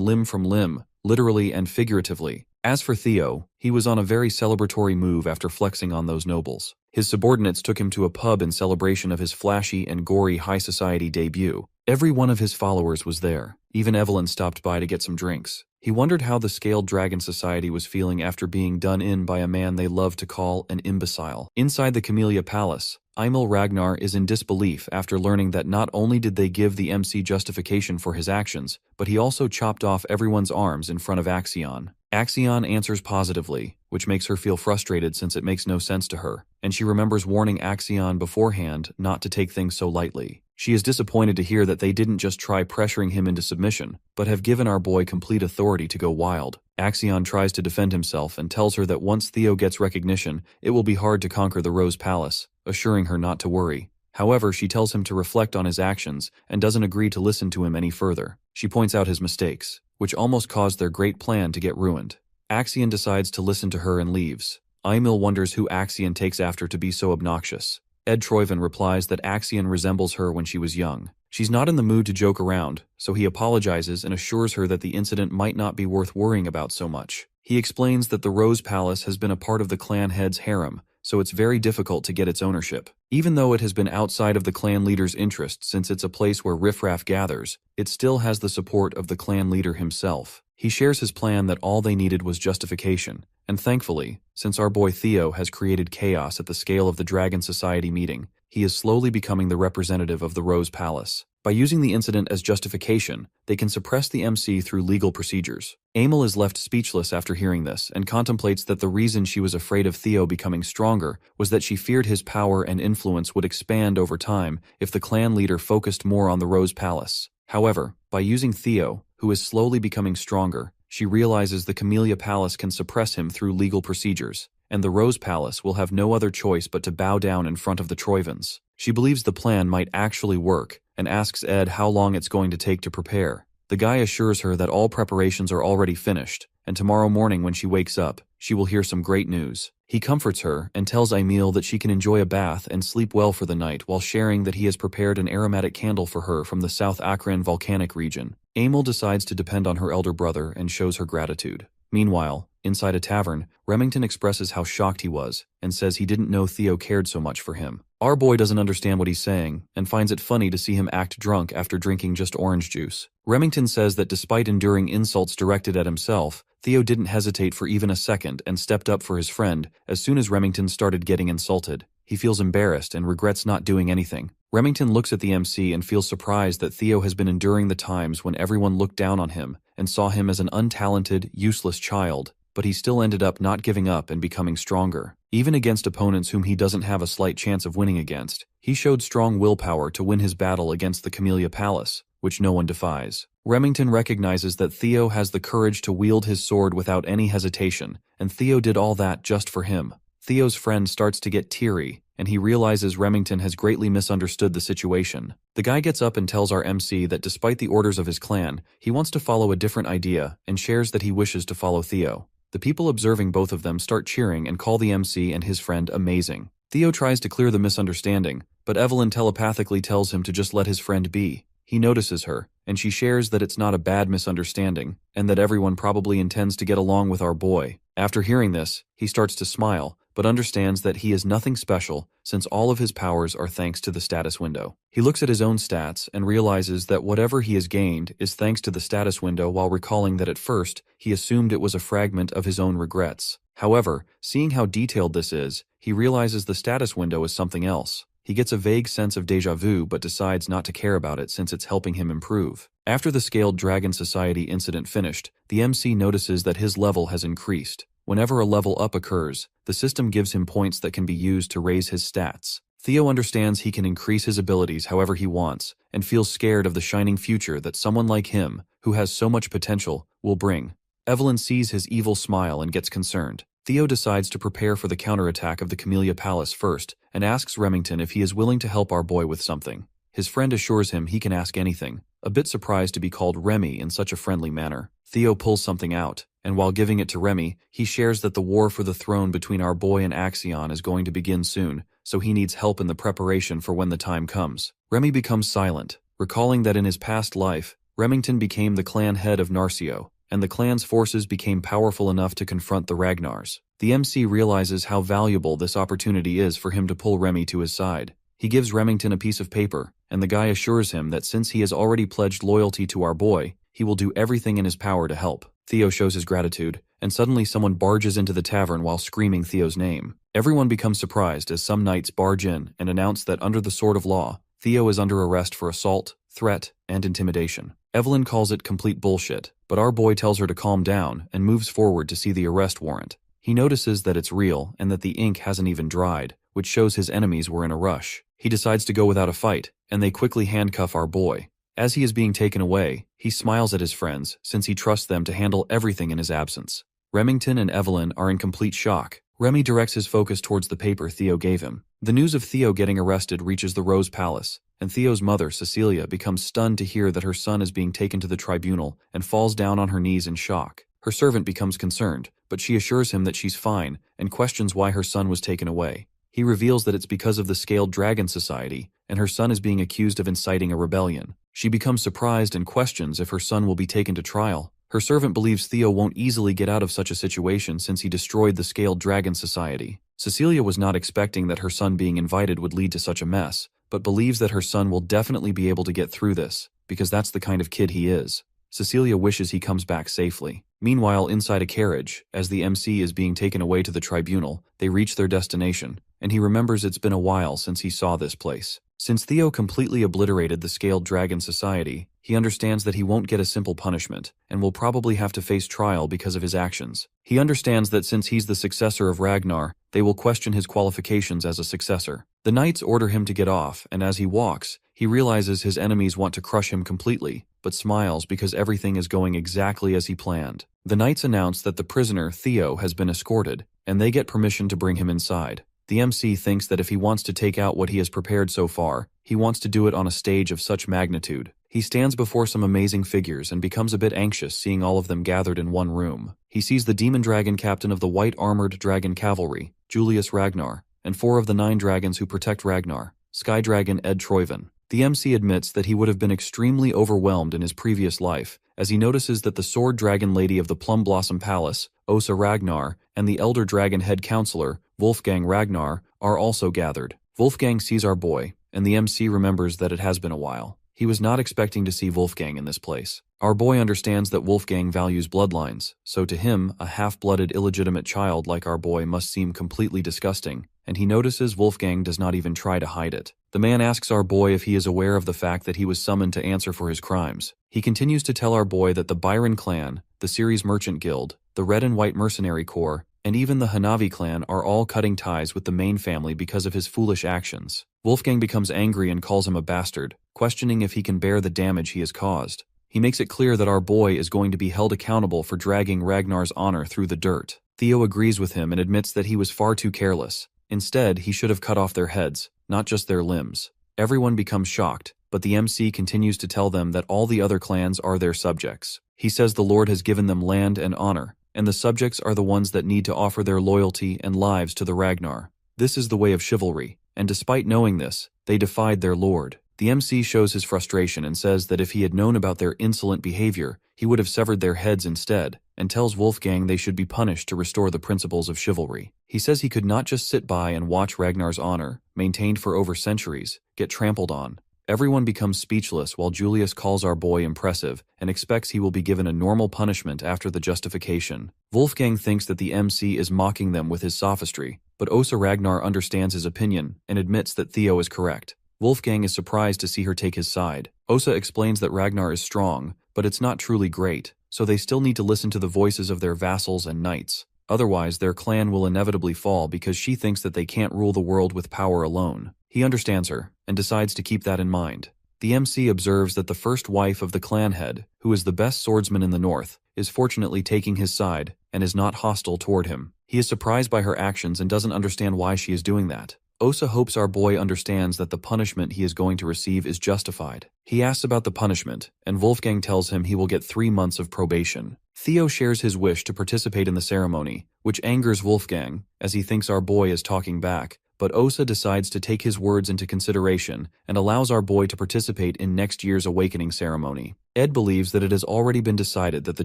limb from limb, literally and figuratively. As for Theo, he was on a very celebratory move after flexing on those nobles. His subordinates took him to a pub in celebration of his flashy and gory high society debut. Every one of his followers was there. Even Evelyn stopped by to get some drinks. He wondered how the Scaled Dragon Society was feeling after being done in by a man they loved to call an imbecile. Inside the Camellia Palace, Emil Ragnar is in disbelief after learning that not only did they give the MC justification for his actions, but he also chopped off everyone's arms in front of Axion. Axion answers positively, which makes her feel frustrated since it makes no sense to her, and she remembers warning Axion beforehand not to take things so lightly. She is disappointed to hear that they didn't just try pressuring him into submission, but have given our boy complete authority to go wild. Axion tries to defend himself and tells her that once Theo gets recognition, it will be hard to conquer the Rose Palace, assuring her not to worry. However, she tells him to reflect on his actions and doesn't agree to listen to him any further. She points out his mistakes, which almost caused their great plan to get ruined. Axion decides to listen to her and leaves. Emil wonders who Axion takes after to be so obnoxious. Ed Troyven replies that Axion resembles her when she was young. She's not in the mood to joke around, so he apologizes and assures her that the incident might not be worth worrying about so much. He explains that the Rose Palace has been a part of the clan head's harem, so it's very difficult to get its ownership. Even though it has been outside of the clan leader's interest since it's a place where riffraff gathers, it still has the support of the clan leader himself. He shares his plan that all they needed was justification, and thankfully, since our boy Theo has created chaos at the scale of the Dragon Society meeting, he is slowly becoming the representative of the Rose Palace. By using the incident as justification, they can suppress the MC through legal procedures. Emil is left speechless after hearing this and contemplates that the reason she was afraid of Theo becoming stronger was that she feared his power and influence would expand over time if the clan leader focused more on the Rose Palace. However, by using Theo, who is slowly becoming stronger, she realizes the Camellia Palace can suppress him through legal procedures, and the Rose Palace will have no other choice but to bow down in front of the Troyvens. She believes the plan might actually work, and asks Ed how long it's going to take to prepare. The guy assures her that all preparations are already finished, and tomorrow morning when she wakes up, she will hear some great news. He comforts her and tells Emil that she can enjoy a bath and sleep well for the night while sharing that he has prepared an aromatic candle for her from the South Akron volcanic region. Emil decides to depend on her elder brother and shows her gratitude. Meanwhile, inside a tavern, Remington expresses how shocked he was and says he didn't know Theo cared so much for him. Our boy doesn't understand what he's saying and finds it funny to see him act drunk after drinking just orange juice. Remington says that despite enduring insults directed at himself, Theo didn't hesitate for even a second and stepped up for his friend as soon as Remington started getting insulted. He feels embarrassed and regrets not doing anything. Remington looks at the MC and feels surprised that Theo has been enduring the times when everyone looked down on him and saw him as an untalented, useless child, but he still ended up not giving up and becoming stronger. Even against opponents whom he doesn't have a slight chance of winning against, he showed strong willpower to win his battle against the Camellia Palace, which no one defies. Remington recognizes that Theo has the courage to wield his sword without any hesitation, and Theo did all that just for him. Theo's friend starts to get teary, and he realizes Remington has greatly misunderstood the situation. The guy gets up and tells our MC that despite the orders of his clan, he wants to follow a different idea and shares that he wishes to follow Theo. The people observing both of them start cheering and call the MC and his friend amazing. Theo tries to clear the misunderstanding, but Evelyn telepathically tells him to just let his friend be. He notices her, and she shares that it's not a bad misunderstanding, and that everyone probably intends to get along with our boy. After hearing this, he starts to smile, but understands that he is nothing special since all of his powers are thanks to the status window. He looks at his own stats and realizes that whatever he has gained is thanks to the status window while recalling that at first, he assumed it was a fragment of his own regrets. However, seeing how detailed this is, he realizes the status window is something else. He gets a vague sense of déjà vu but decides not to care about it since it's helping him improve. After the Scaled Dragon Society incident finished, the MC notices that his level has increased. Whenever a level up occurs, the system gives him points that can be used to raise his stats. Theo understands he can increase his abilities however he wants, and feels scared of the shining future that someone like him, who has so much potential, will bring. Evelyn sees his evil smile and gets concerned. Theo decides to prepare for the counterattack of the Camellia Palace first, and asks Remington if he is willing to help our boy with something. His friend assures him he can ask anything, a bit surprised to be called Remy in such a friendly manner. Theo pulls something out, and while giving it to Remy, he shares that the war for the throne between our boy and Axion is going to begin soon, so he needs help in the preparation for when the time comes. Remy becomes silent, recalling that in his past life, Remington became the clan head of Narcio, and the clan's forces became powerful enough to confront the Ragnars. The MC realizes how valuable this opportunity is for him to pull Remy to his side. He gives Remington a piece of paper, and the guy assures him that since he has already pledged loyalty to our boy, he will do everything in his power to help. Theo shows his gratitude, and suddenly someone barges into the tavern while screaming Theo's name. Everyone becomes surprised as some knights barge in and announce that under the sword of law, Theo is under arrest for assault, threat, and intimidation. Evelyn calls it complete bullshit, but our boy tells her to calm down and moves forward to see the arrest warrant. He notices that it's real and that the ink hasn't even dried, which shows his enemies were in a rush. He decides to go without a fight, and they quickly handcuff our boy. As he is being taken away, he smiles at his friends since he trusts them to handle everything in his absence. Remington and Evelyn are in complete shock. Remy directs his focus towards the paper Theo gave him. The news of Theo getting arrested reaches the Rose Palace, and Theo's mother, Cecilia, becomes stunned to hear that her son is being taken to the tribunal and falls down on her knees in shock. Her servant becomes concerned, but she assures him that she's fine and questions why her son was taken away. He reveals that it's because of the Scaled Dragon Society, and her son is being accused of inciting a rebellion. She becomes surprised and questions if her son will be taken to trial. Her servant believes Theo won't easily get out of such a situation since he destroyed the Scaled Dragon Society. Cecilia was not expecting that her son being invited would lead to such a mess, but believes that her son will definitely be able to get through this, because that's the kind of kid he is. Cecilia wishes he comes back safely. Meanwhile, inside a carriage, as the MC is being taken away to the tribunal, they reach their destination, and he remembers it's been a while since he saw this place. Since Theo completely obliterated the Scaled Dragon Society, he understands that he won't get a simple punishment, and will probably have to face trial because of his actions. He understands that since he's the successor of Ragnar, they will question his qualifications as a successor. The knights order him to get off, and as he walks, he realizes his enemies want to crush him completely, but smiles because everything is going exactly as he planned. The knights announce that the prisoner, Theo, has been escorted, and they get permission to bring him inside. The MC thinks that if he wants to take out what he has prepared so far, he wants to do it on a stage of such magnitude. He stands before some amazing figures and becomes a bit anxious seeing all of them gathered in one room. He sees the demon dragon captain of the white armored dragon cavalry, Julius Ragnar, and 4 of the 9 dragons who protect Ragnar, Sky Dragon Ed Troyven. The MC admits that he would have been extremely overwhelmed in his previous life, as he notices that the sword dragon lady of the Plum Blossom Palace, Osa Ragnar, and the elder dragon head counselor, Wolfgang Ragnar, are also gathered. Wolfgang sees our boy, and the MC remembers that it has been a while. He was not expecting to see Wolfgang in this place. Our boy understands that Wolfgang values bloodlines, so to him, a half-blooded illegitimate child like our boy must seem completely disgusting, and he notices Wolfgang does not even try to hide it. The man asks our boy if he is aware of the fact that he was summoned to answer for his crimes. He continues to tell our boy that the Byron clan, the Ceres Merchant Guild, the Red and White Mercenary Corps, and even the Hanavi clan are all cutting ties with the main family because of his foolish actions. Wolfgang becomes angry and calls him a bastard, questioning if he can bear the damage he has caused. He makes it clear that our boy is going to be held accountable for dragging Ragnar's honor through the dirt. Theo agrees with him and admits that he was far too careless. Instead, he should have cut off their heads, not just their limbs. Everyone becomes shocked, but the MC continues to tell them that all the other clans are their subjects. He says the Lord has given them land and honor, and the subjects are the ones that need to offer their loyalty and lives to the Ragnar. This is the way of chivalry, and despite knowing this, they defied their lord. The MC shows his frustration and says that if he had known about their insolent behavior, he would have severed their heads instead, and tells Wolfgang they should be punished to restore the principles of chivalry. He says he could not just sit by and watch Ragnar's honor, maintained for over centuries, get trampled on. Everyone becomes speechless while Julius calls our boy impressive and expects he will be given a normal punishment after the justification. Wolfgang thinks that the MC is mocking them with his sophistry, but Osa Ragnar understands his opinion and admits that Theo is correct. Wolfgang is surprised to see her take his side. Osa explains that Ragnar is strong, but it's not truly great, so they still need to listen to the voices of their vassals and knights. Otherwise, their clan will inevitably fall because she thinks that they can't rule the world with power alone. He understands her, and decides to keep that in mind. The MC observes that the first wife of the clan head, who is the best swordsman in the north, is fortunately taking his side, and is not hostile toward him. He is surprised by her actions and doesn't understand why she is doing that. Osa hopes our boy understands that the punishment he is going to receive is justified. He asks about the punishment, and Wolfgang tells him he will get 3 months of probation. Theo shares his wish to participate in the ceremony, which angers Wolfgang, as he thinks our boy is talking back, but Osa decides to take his words into consideration and allows our boy to participate in next year's awakening ceremony. Ed believes that it has already been decided that the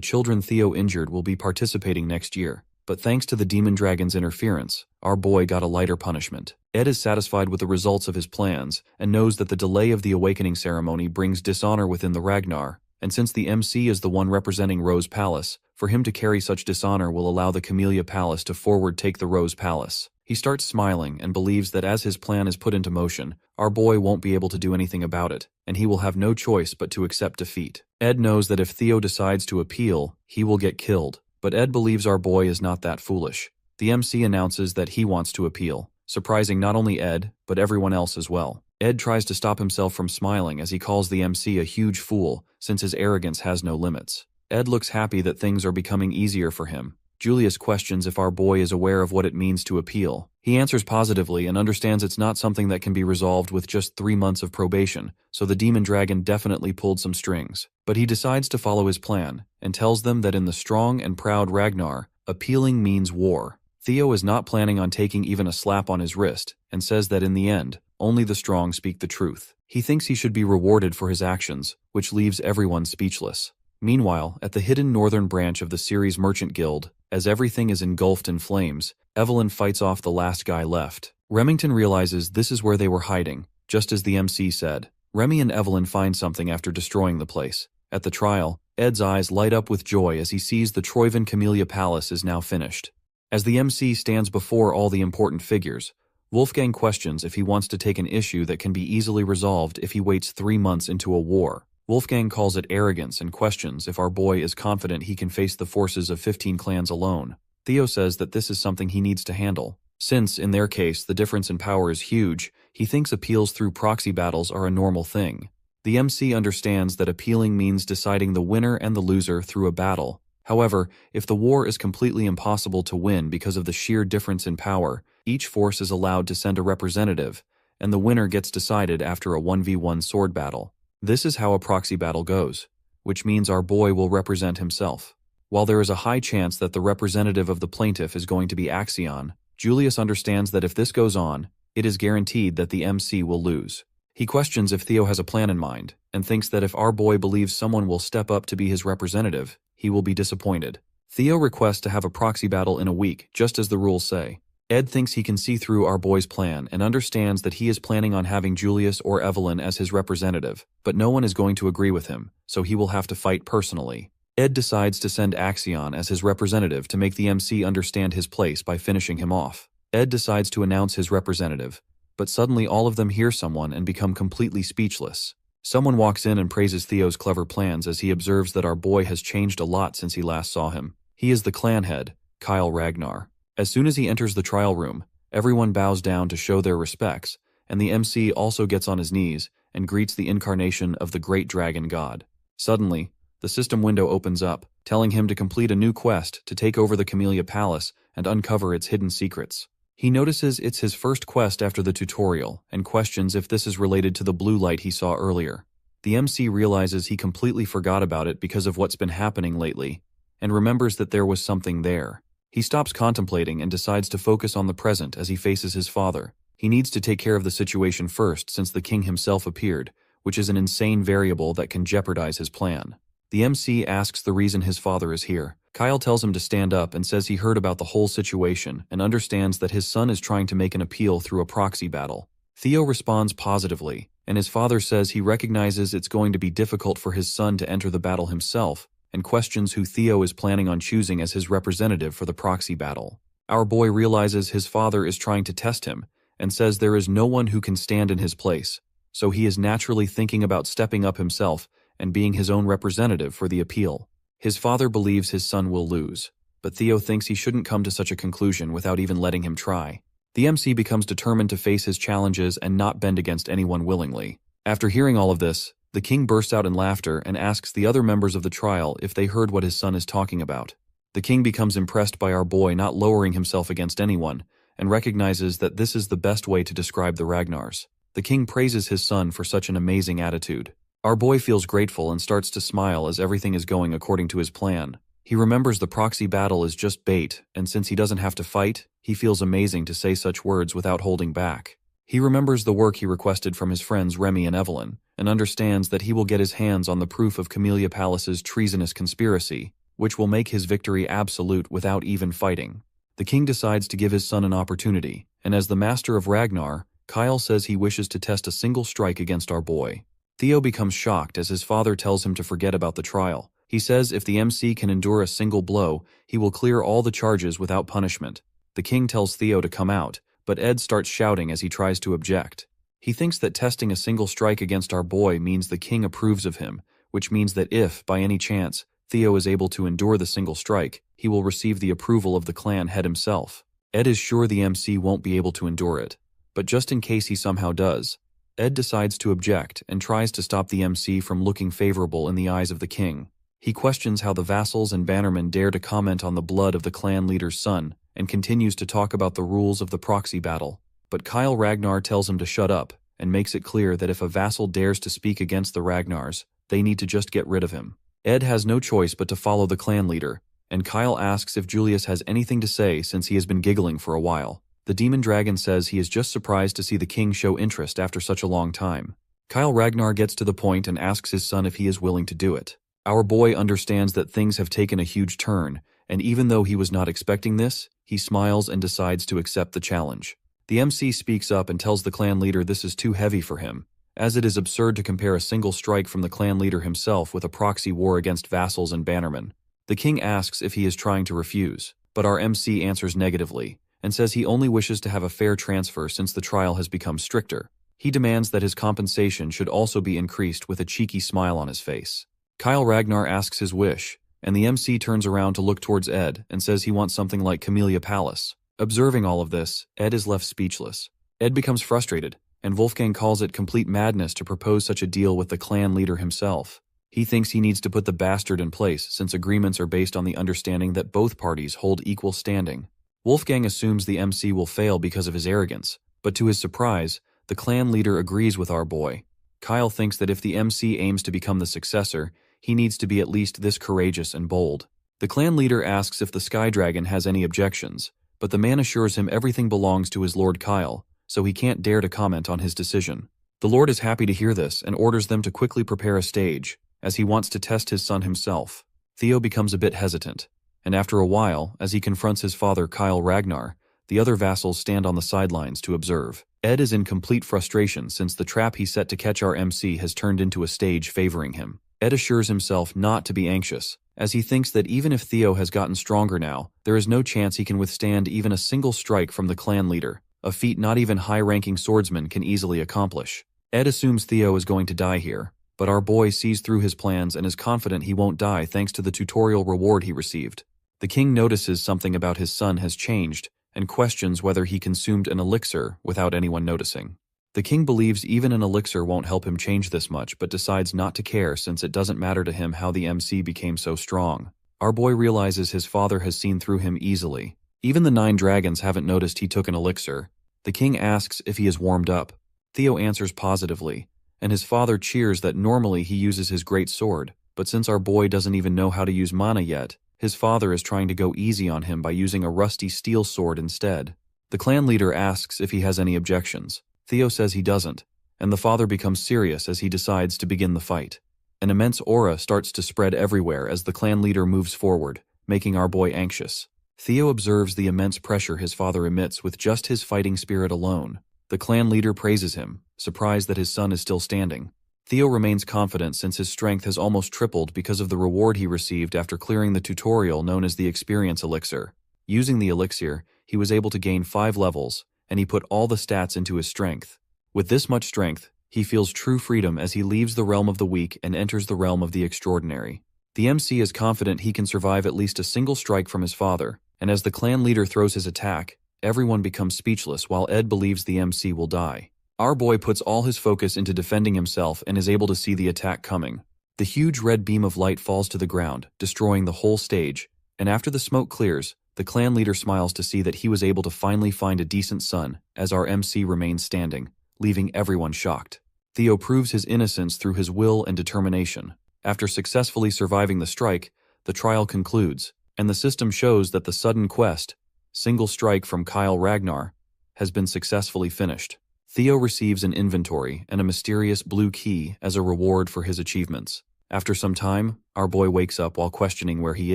children Theo injured will be participating next year, but thanks to the demon dragon's interference, our boy got a lighter punishment. Ed is satisfied with the results of his plans and knows that the delay of the awakening ceremony brings dishonor within the Ragnar, and since the MC is the one representing Rose Palace, for him to carry such dishonor will allow the Camellia Palace to forward take the Rose Palace. He starts smiling and believes that as his plan is put into motion, our boy won't be able to do anything about it, and he will have no choice but to accept defeat. Ed knows that if Theo decides to appeal, he will get killed, but Ed believes our boy is not that foolish. The MC announces that he wants to appeal, surprising not only Ed, but everyone else as well. Ed tries to stop himself from smiling as he calls the MC a huge fool, since his arrogance has no limits. Ed looks happy that things are becoming easier for him. Julius questions if our boy is aware of what it means to appeal. He answers positively and understands it's not something that can be resolved with just 3 months of probation, so the demon dragon definitely pulled some strings. But he decides to follow his plan, and tells them that in the strong and proud Ragnar, appealing means war. Theo is not planning on taking even a slap on his wrist, and says that in the end, only the strong speak the truth. He thinks he should be rewarded for his actions, which leaves everyone speechless. Meanwhile, at the hidden northern branch of the series Merchant Guild, as everything is engulfed in flames, Evelyn fights off the last guy left. Remington realizes this is where they were hiding, just as the MC said. Remy and Evelyn find something after destroying the place. At the trial, Ed's eyes light up with joy as he sees the Troyven Camellia Palace is now finished. As the MC stands before all the important figures, Wolfgang questions if he wants to take an issue that can be easily resolved if he waits 3 months into a war. Wolfgang calls it arrogance and questions if our boy is confident he can face the forces of 15 clans alone. Theo says that this is something he needs to handle. Since, in their case, the difference in power is huge, he thinks appeals through proxy battles are a normal thing. The MC understands that appealing means deciding the winner and the loser through a battle. However, if the war is completely impossible to win because of the sheer difference in power, each force is allowed to send a representative, and the winner gets decided after a 1v1 sword battle. This is how a proxy battle goes, which means our boy will represent himself. While there is a high chance that the representative of the plaintiff is going to be Axion, Julius understands that if this goes on, it is guaranteed that the MC will lose. He questions if Theo has a plan in mind, and thinks that if our boy believes someone will step up to be his representative, he will be disappointed. Theo requests to have a proxy battle in a week, just as the rules say. Ed thinks he can see through our boy's plan and understands that he is planning on having Julius or Evelyn as his representative, but no one is going to agree with him, so he will have to fight personally. Ed decides to send Axion as his representative to make the MC understand his place by finishing him off. Ed decides to announce his representative, but suddenly all of them hear someone and become completely speechless. Someone walks in and praises Theo's clever plans as he observes that our boy has changed a lot since he last saw him. He is the clan head, Kyle Ragnar. As soon as he enters the trial room, everyone bows down to show their respects, and the MC also gets on his knees and greets the incarnation of the great dragon god. Suddenly, the system window opens up, telling him to complete a new quest to take over the Camellia Palace and uncover its hidden secrets. He notices it's his first quest after the tutorial and questions if this is related to the blue light he saw earlier. The MC realizes he completely forgot about it because of what's been happening lately, and remembers that there was something there. He stops contemplating and decides to focus on the present as he faces his father. He needs to take care of the situation first since the king himself appeared, which is an insane variable that can jeopardize his plan. The MC asks the reason his father is here. Kyle tells him to stand up and says he heard about the whole situation and understands that his son is trying to make an appeal through a proxy battle. Theo responds positively, and his father says he recognizes it's going to be difficult for his son to enter the battle himself, and questions who Theo is planning on choosing as his representative for the proxy battle. Our boy realizes his father is trying to test him, and says there is no one who can stand in his place, so he is naturally thinking about stepping up himself and being his own representative for the appeal. His father believes his son will lose, but Theo thinks he shouldn't come to such a conclusion without even letting him try. The MC becomes determined to face his challenges and not bend against anyone willingly. After hearing all of this, the king bursts out in laughter and asks the other members of the trial if they heard what his son is talking about. The king becomes impressed by our boy not lowering himself against anyone, and recognizes that this is the best way to describe the Ragnars. The king praises his son for such an amazing attitude. Our boy feels grateful and starts to smile as everything is going according to his plan. He remembers the proxy battle is just bait, and since he doesn't have to fight, he feels amazing to say such words without holding back. He remembers the work he requested from his friends Remy and Evelyn, and understands that he will get his hands on the proof of Camellia Palace's treasonous conspiracy, which will make his victory absolute without even fighting. The king decides to give his son an opportunity, and as the master of Ragnar, Kyle says he wishes to test a single strike against our boy. Theo becomes shocked as his father tells him to forget about the trial. He says if the MC can endure a single blow, he will clear all the charges without punishment. The king tells Theo to come out, but Ed starts shouting as he tries to object. He thinks that testing a single strike against our boy means the king approves of him, which means that if, by any chance, Theo is able to endure the single strike, he will receive the approval of the clan head himself. Ed is sure the MC won't be able to endure it, but just in case he somehow does, Ed decides to object and tries to stop the MC from looking favorable in the eyes of the king. He questions how the vassals and bannermen dare to comment on the blood of the clan leader's son, and continues to talk about the rules of the proxy battle. But Kyle Ragnar tells him to shut up, and makes it clear that if a vassal dares to speak against the Ragnars, they need to just get rid of him. Ed has no choice but to follow the clan leader, and Kyle asks if Julius has anything to say since he has been giggling for a while. The demon dragon says he is just surprised to see the king show interest after such a long time. Kyle Ragnar gets to the point and asks his son if he is willing to do it. Our boy understands that things have taken a huge turn, and even though he was not expecting this, he smiles and decides to accept the challenge. The MC speaks up and tells the clan leader this is too heavy for him, as it is absurd to compare a single strike from the clan leader himself with a proxy war against vassals and bannermen. The king asks if he is trying to refuse, but our MC answers negatively, and says he only wishes to have a fair transfer since the trial has become stricter. He demands that his compensation should also be increased with a cheeky smile on his face. Kyle Ragnar asks his wish, and the MC turns around to look towards Ed and says he wants something like Camellia Palace. Observing all of this, Ed is left speechless. Ed becomes frustrated, and Wolfgang calls it complete madness to propose such a deal with the clan leader himself. He thinks he needs to put the bastard in place since agreements are based on the understanding that both parties hold equal standing. Wolfgang assumes the MC will fail because of his arrogance, but to his surprise, the clan leader agrees with our boy. Kyle thinks that if the MC aims to become the successor, he needs to be at least this courageous and bold. The clan leader asks if the Sky Dragon has any objections, but the man assures him everything belongs to his Lord Kyle, so he can't dare to comment on his decision. The Lord is happy to hear this and orders them to quickly prepare a stage, as he wants to test his son himself. Theo becomes a bit hesitant, and after a while, as he confronts his father Kyle Ragnar, the other vassals stand on the sidelines to observe. Ed is in complete frustration since the trap he set to catch our MC has turned into a stage favoring him. Ed assures himself not to be anxious, as he thinks that even if Theo has gotten stronger now, there is no chance he can withstand even a single strike from the clan leader, a feat not even high-ranking swordsmen can easily accomplish. Ed assumes Theo is going to die here, but our boy sees through his plans and is confident he won't die thanks to the tutorial reward he received. The king notices something about his son has changed and questions whether he consumed an elixir without anyone noticing. The king believes even an elixir won't help him change this much but decides not to care since it doesn't matter to him how the MC became so strong. Our boy realizes his father has seen through him easily. Even the 9 dragons haven't noticed he took an elixir. The king asks if he is warmed up. Theo answers positively, and his father cheers that normally he uses his great sword, but since our boy doesn't even know how to use mana yet, his father is trying to go easy on him by using a rusty steel sword instead. The clan leader asks if he has any objections. Theo says he doesn't, and the father becomes serious as he decides to begin the fight. An immense aura starts to spread everywhere as the clan leader moves forward, making our boy anxious. Theo observes the immense pressure his father emits with just his fighting spirit alone. The clan leader praises him, surprised that his son is still standing. Theo remains confident since his strength has almost tripled because of the reward he received after clearing the tutorial known as the Experience Elixir. Using the elixir, he was able to gain 5 levels, and he put all the stats into his strength. With this much strength, he feels true freedom as he leaves the realm of the weak and enters the realm of the extraordinary. The MC is confident he can survive at least a single strike from his father, and as the clan leader throws his attack, everyone becomes speechless while Ed believes the MC will die. Our boy puts all his focus into defending himself and is able to see the attack coming. The huge red beam of light falls to the ground, destroying the whole stage, and after the smoke clears, the clan leader smiles to see that he was able to finally find a decent son, as our MC remains standing, leaving everyone shocked. Theo proves his innocence through his will and determination. After successfully surviving the strike, the trial concludes, and the system shows that the sudden quest, Single Strike from Kyle Ragnar, has been successfully finished. Theo receives an inventory and a mysterious blue key as a reward for his achievements. After some time, our boy wakes up while questioning where he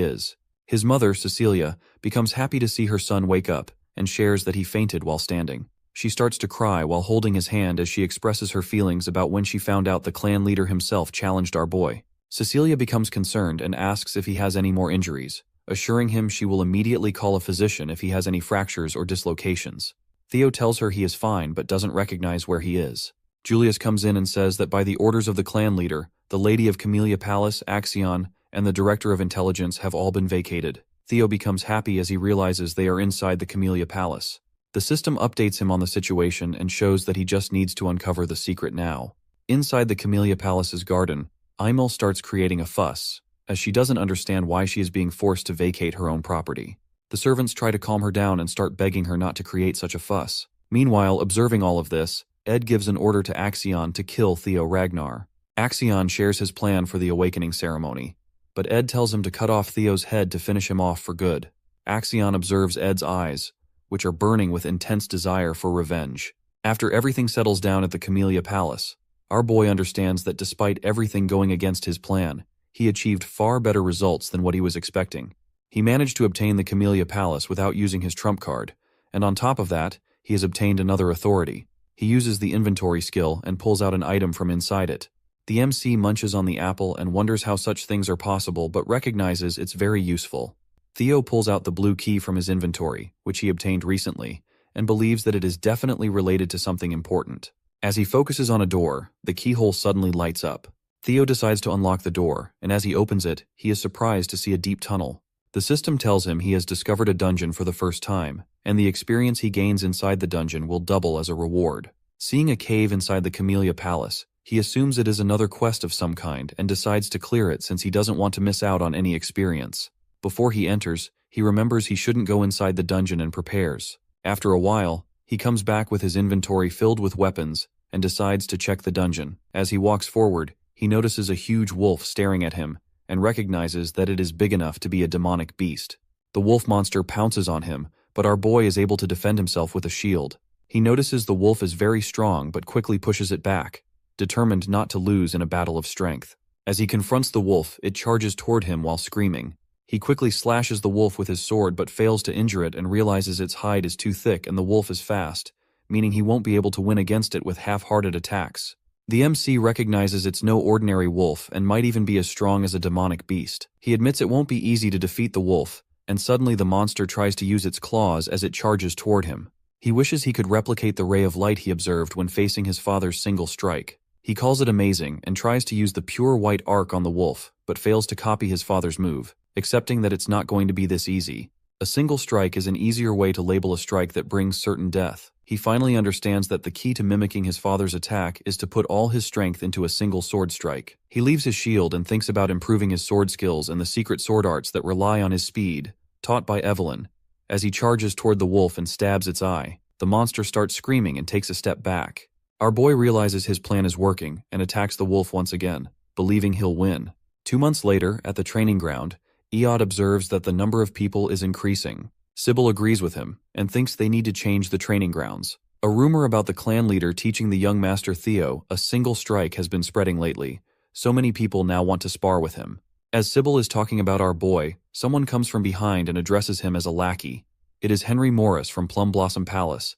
is. His mother, Cecilia, becomes happy to see her son wake up and shares that he fainted while standing. She starts to cry while holding his hand as she expresses her feelings about when she found out the clan leader himself challenged our boy. Cecilia becomes concerned and asks if he has any more injuries, assuring him she will immediately call a physician if he has any fractures or dislocations. Theo tells her he is fine but doesn't recognize where he is. Julius comes in and says that by the orders of the clan leader, the Lady of Camellia Palace, Axion, and the Director of Intelligence have all been vacated. Theo becomes happy as he realizes they are inside the Camellia Palace. The system updates him on the situation and shows that he just needs to uncover the secret now. Inside the Camellia Palace's garden, Imel starts creating a fuss, as she doesn't understand why she is being forced to vacate her own property. The servants try to calm her down and start begging her not to create such a fuss. Meanwhile, observing all of this, Ed gives an order to Axion to kill Theo Ragnar. Axion shares his plan for the awakening ceremony, but Ed tells him to cut off Theo's head to finish him off for good. Axion observes Ed's eyes, which are burning with intense desire for revenge. After everything settles down at the Camellia Palace, our boy understands that despite everything going against his plan, he achieved far better results than what he was expecting. He managed to obtain the Camellia Palace without using his trump card, and on top of that, he has obtained another authority. He uses the inventory skill and pulls out an item from inside it. The MC munches on the apple and wonders how such things are possible but recognizes it's very useful. Theo pulls out the blue key from his inventory, which he obtained recently, and believes that it is definitely related to something important. As he focuses on a door, the keyhole suddenly lights up. Theo decides to unlock the door, and as he opens it, he is surprised to see a deep tunnel. The system tells him he has discovered a dungeon for the first time, and the experience he gains inside the dungeon will double as a reward. Seeing a cave inside the Camellia Palace, he assumes it is another quest of some kind and decides to clear it since he doesn't want to miss out on any experience. Before he enters, he remembers he shouldn't go inside the dungeon and prepares. After a while, he comes back with his inventory filled with weapons and decides to check the dungeon. As he walks forward, he notices a huge wolf staring at him and recognizes that it is big enough to be a demonic beast. The wolf monster pounces on him, but our boy is able to defend himself with a shield. He notices the wolf is very strong but quickly pushes it back, determined not to lose in a battle of strength. As he confronts the wolf, it charges toward him while screaming. He quickly slashes the wolf with his sword but fails to injure it and realizes its hide is too thick and the wolf is fast, meaning he won't be able to win against it with half-hearted attacks. The MC recognizes it's no ordinary wolf and might even be as strong as a demonic beast. He admits it won't be easy to defeat the wolf, and suddenly the monster tries to use its claws as it charges toward him. He wishes he could replicate the ray of light he observed when facing his father's single strike. He calls it amazing and tries to use the pure white arc on the wolf, but fails to copy his father's move, accepting that it's not going to be this easy. A single strike is an easier way to label a strike that brings certain death. He finally understands that the key to mimicking his father's attack is to put all his strength into a single sword strike. He leaves his shield and thinks about improving his sword skills and the secret sword arts that rely on his speed, taught by Evelyn. As he charges toward the wolf and stabs its eye, the monster starts screaming and takes a step back. Our boy realizes his plan is working and attacks the wolf once again, believing he'll win. 2 months later, at the training ground, Eod observes that the number of people is increasing. Sybil agrees with him and thinks they need to change the training grounds. A rumor about the clan leader teaching the young master Theo a single strike has been spreading lately. So many people now want to spar with him. As Sybil is talking about our boy, someone comes from behind and addresses him as a lackey. It is Henry Morris from Plum Blossom Palace.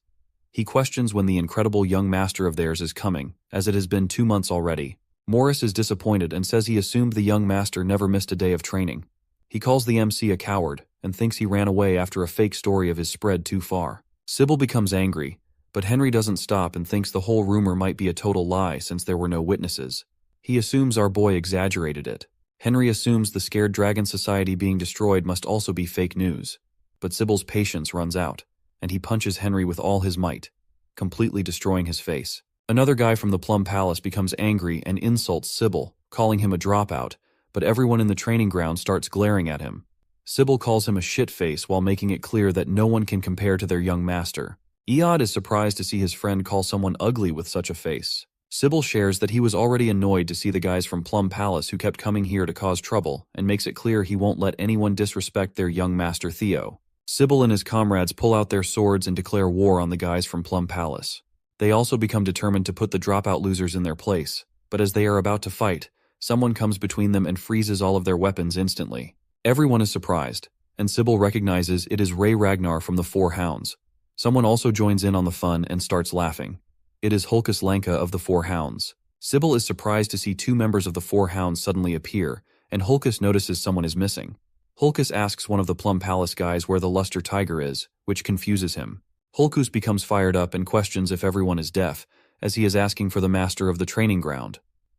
He questions when the incredible young master of theirs is coming, as it has been 2 months already. Morris is disappointed and says he assumed the young master never missed a day of training. He calls the MC a coward and thinks he ran away after a fake story of his spread too far. Sybil becomes angry, but Henry doesn't stop and thinks the whole rumor might be a total lie since there were no witnesses. He assumes our boy exaggerated it. Henry assumes the scared dragon society being destroyed must also be fake news. But Sybil's patience runs out, and he punches Henry with all his might, completely destroying his face. Another guy from the Plum Palace becomes angry and insults Sybil, calling him a dropout, but everyone in the training ground starts glaring at him. Sybil calls him a shit-face while making it clear that no one can compare to their young master. Eod is surprised to see his friend call someone ugly with such a face. Sybil shares that he was already annoyed to see the guys from Plum Palace who kept coming here to cause trouble, and makes it clear he won't let anyone disrespect their young master Theo. Sybil and his comrades pull out their swords and declare war on the guys from Plum Palace. They also become determined to put the dropout losers in their place, but as they are about to fight, someone comes between them and freezes all of their weapons instantly. Everyone is surprised, and Sybil recognizes it is Ray Ragnar from the Four Hounds. Someone also joins in on the fun and starts laughing. It is Hulkus Lanka of the Four Hounds. Sybil is surprised to see two members of the Four Hounds suddenly appear, and Hulkus notices someone is missing. Hulkus asks one of the Plum Palace guys where the Luster Tiger is, which confuses him. Hulkus becomes fired up and questions if everyone is deaf, as he is asking for the master of the training ground.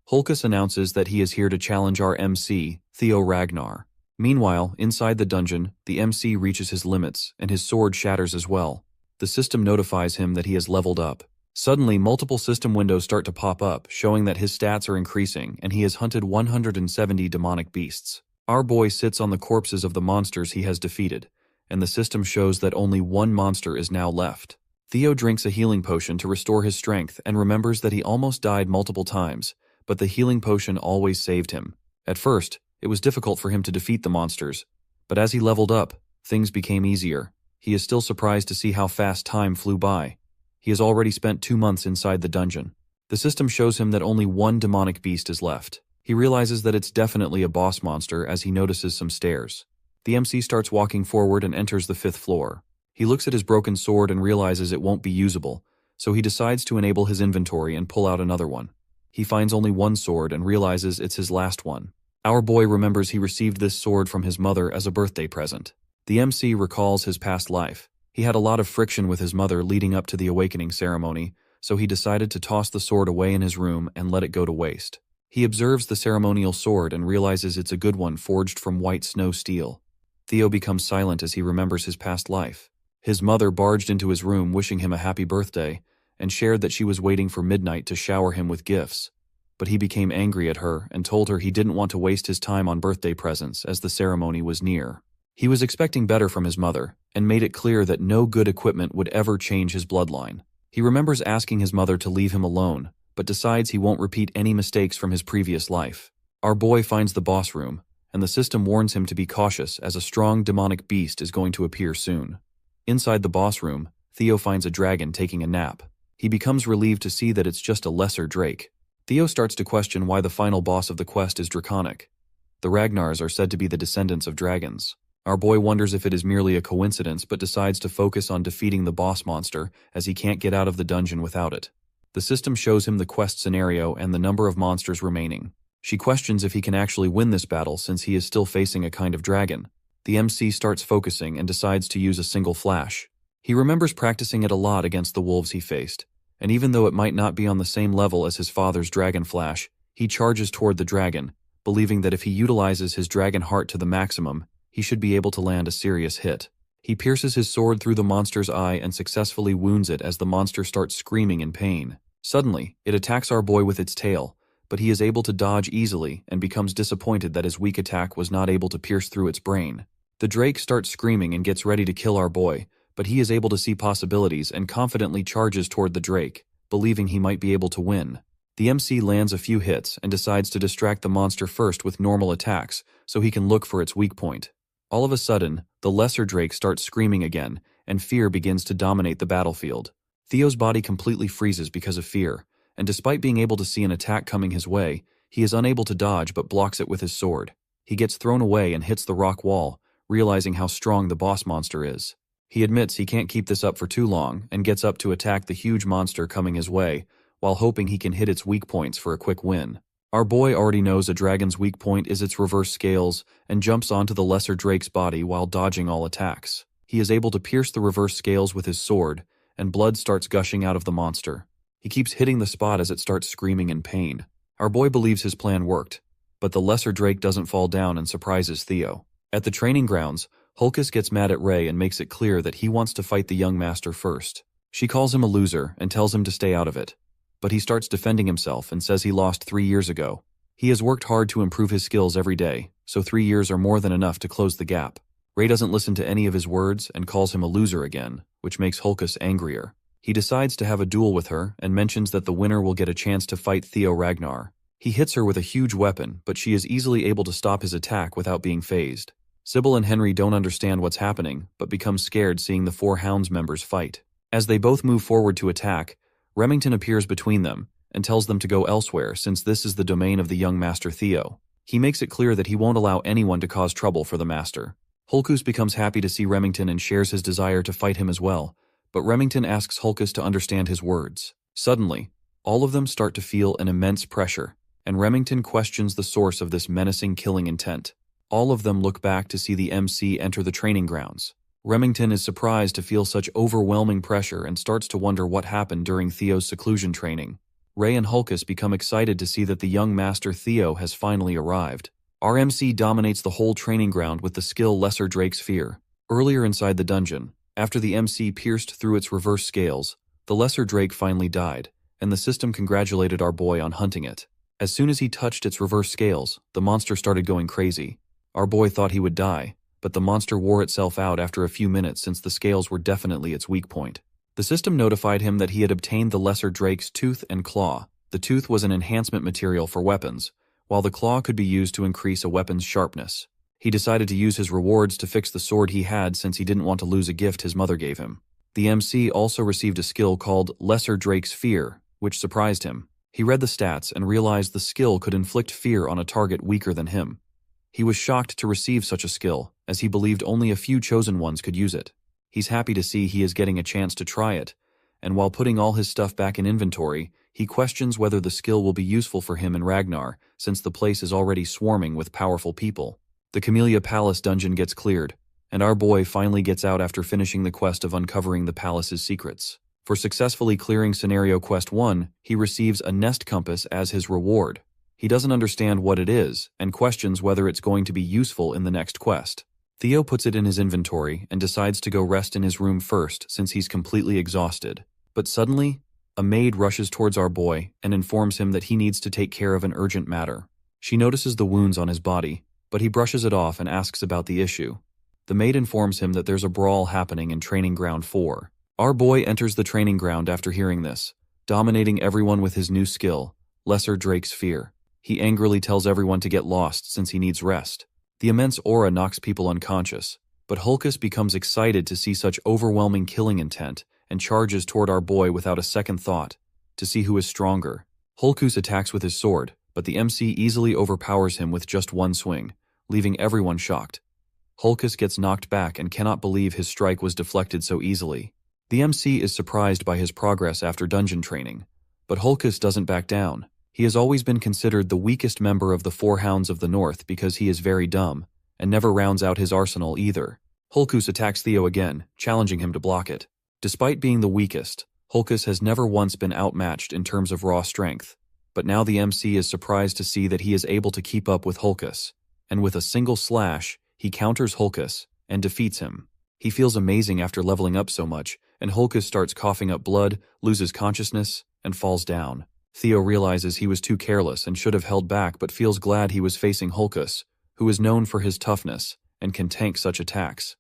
Hulkus announces that he is here to challenge our MC, Theo Ragnar. Meanwhile, inside the dungeon, the MC reaches his limits, and his sword shatters as well. The system notifies him that he has leveled up. Suddenly, multiple system windows start to pop up, showing that his stats are increasing, and he has hunted 170 demonic beasts. Our boy sits on the corpses of the monsters he has defeated, and the system shows that only one monster is now left. Theo drinks a healing potion to restore his strength and remembers that he almost died multiple times, but the healing potion always saved him. At first, it was difficult for him to defeat the monsters, but as he leveled up, things became easier. He is still surprised to see how fast time flew by. He has already spent 2 months inside the dungeon. The system shows him that only one demonic beast is left. He realizes that it's definitely a boss monster as he notices some stairs. The MC starts walking forward and enters the 5th floor. He looks at his broken sword and realizes it won't be usable, so he decides to enable his inventory and pull out another one. He finds only one sword and realizes it's his last one. Our boy remembers he received this sword from his mother as a birthday present. The MC recalls his past life. He had a lot of friction with his mother leading up to the awakening ceremony, so he decided to toss the sword away in his room and let it go to waste. He observes the ceremonial sword and realizes it's a good one forged from white snow steel. Theo becomes silent as he remembers his past life. His mother barged into his room wishing him a happy birthday and shared that she was waiting for midnight to shower him with gifts. But he became angry at her and told her he didn't want to waste his time on birthday presents as the ceremony was near. He was expecting better from his mother and made it clear that no good equipment would ever change his bloodline. He remembers asking his mother to leave him alone, but decides he won't repeat any mistakes from his previous life. Our boy finds the boss room, and the system warns him to be cautious as a strong demonic beast is going to appear soon. Inside the boss room, Theo finds a dragon taking a nap. He becomes relieved to see that it's just a lesser drake. Theo starts to question why the final boss of the quest is draconic. The Ragnars are said to be the descendants of dragons. Our boy wonders if it is merely a coincidence but decides to focus on defeating the boss monster as he can't get out of the dungeon without it. The system shows him the quest scenario and the number of monsters remaining. She questions if he can actually win this battle since he is still facing a kind of dragon. The MC starts focusing and decides to use a single flash. He remembers practicing it a lot against the wolves he faced, and even though it might not be on the same level as his father's dragon flash, he charges toward the dragon, believing that if he utilizes his dragon heart to the maximum, he should be able to land a serious hit. He pierces his sword through the monster's eye and successfully wounds it as the monster starts screaming in pain. Suddenly, it attacks our boy with its tail, but he is able to dodge easily and becomes disappointed that his weak attack was not able to pierce through its brain. The drake starts screaming and gets ready to kill our boy, but he is able to see possibilities and confidently charges toward the drake, believing he might be able to win. The MC lands a few hits and decides to distract the monster first with normal attacks so he can look for its weak point. All of a sudden, the lesser drake starts screaming again, and fear begins to dominate the battlefield. Theo's body completely freezes because of fear, and despite being able to see an attack coming his way, he is unable to dodge but blocks it with his sword. He gets thrown away and hits the rock wall, realizing how strong the boss monster is. He admits he can't keep this up for too long and gets up to attack the huge monster coming his way, while hoping he can hit its weak points for a quick win. Our boy already knows a dragon's weak point is its reverse scales and jumps onto the lesser drake's body while dodging all attacks. He is able to pierce the reverse scales with his sword, and blood starts gushing out of the monster. He keeps hitting the spot as it starts screaming in pain. Our boy believes his plan worked, but the lesser Drake doesn't fall down and surprises Theo. At the training grounds, Hulkus gets mad at Ray and makes it clear that he wants to fight the young master first. She calls him a loser and tells him to stay out of it. But he starts defending himself and says he lost 3 years ago. He has worked hard to improve his skills every day, so 3 years are more than enough to close the gap. Ray doesn't listen to any of his words and calls him a loser again, which makes Hulkus angrier. He decides to have a duel with her and mentions that the winner will get a chance to fight Theo Ragnar. He hits her with a huge weapon, but she is easily able to stop his attack without being phased. Sybil and Henry don't understand what's happening, but become scared seeing the four Hounds members fight. As they both move forward to attack, Remington appears between them and tells them to go elsewhere since this is the domain of the young Master Theo. He makes it clear that he won't allow anyone to cause trouble for the Master. Hulkus becomes happy to see Remington and shares his desire to fight him as well, but Remington asks Hulkus to understand his words. Suddenly, all of them start to feel an immense pressure, and Remington questions the source of this menacing killing intent. All of them look back to see the MC enter the training grounds. Remington is surprised to feel such overwhelming pressure and starts to wonder what happened during Theo's seclusion training. Ray and Hulkus become excited to see that the young Master Theo has finally arrived. Our MC dominates the whole training ground with the skill Lesser Drake's Fear. Earlier inside the dungeon, after the MC pierced through its reverse scales, the Lesser Drake finally died, and the system congratulated our boy on hunting it. As soon as he touched its reverse scales, the monster started going crazy. Our boy thought he would die, but the monster wore itself out after a few minutes since the scales were definitely its weak point. The system notified him that he had obtained the Lesser Drake's Tooth and Claw. The tooth was an enhancement material for weapons, while the claw could be used to increase a weapon's sharpness. He decided to use his rewards to fix the sword he had since he didn't want to lose a gift his mother gave him. The MC also received a skill called Lesser Drake's Fear, which surprised him. He read the stats and realized the skill could inflict fear on a target weaker than him. He was shocked to receive such a skill, as he believed only a few chosen ones could use it. He's happy to see he is getting a chance to try it, and while putting all his stuff back in inventory, he questions whether the skill will be useful for him in Ragnar, since the place is already swarming with powerful people. The Camellia Palace dungeon gets cleared, and our boy finally gets out after finishing the quest of uncovering the palace's secrets. For successfully clearing Scenario Quest 1, he receives a nest compass as his reward. He doesn't understand what it is, and questions whether it's going to be useful in the next quest. Theo puts it in his inventory and decides to go rest in his room first since he's completely exhausted. But suddenly, a maid rushes towards our boy and informs him that he needs to take care of an urgent matter. She notices the wounds on his body, but he brushes it off and asks about the issue. The maid informs him that there's a brawl happening in Training Ground 4. Our boy enters the training ground after hearing this, dominating everyone with his new skill, Lesser Drake's Fear. He angrily tells everyone to get lost since he needs rest. The immense aura knocks people unconscious, but Hulkus becomes excited to see such overwhelming killing intent and charges toward our boy without a second thought, to see who is stronger. Hulkus attacks with his sword, but the MC easily overpowers him with just one swing, leaving everyone shocked. Hulkus gets knocked back and cannot believe his strike was deflected so easily. The MC is surprised by his progress after dungeon training, but Hulkus doesn't back down. He has always been considered the weakest member of the Four Hounds of the North because he is very dumb, and never rounds out his arsenal either. Hulkus attacks Theo again, challenging him to block it. Despite being the weakest, Hulkus has never once been outmatched in terms of raw strength, but now the MC is surprised to see that he is able to keep up with Hulkus, and with a single slash, he counters Hulkus and defeats him. He feels amazing after leveling up so much, and Hulkus starts coughing up blood, loses consciousness, and falls down. Theo realizes he was too careless and should have held back but feels glad he was facing Hulkus, who is known for his toughness and can tank such attacks.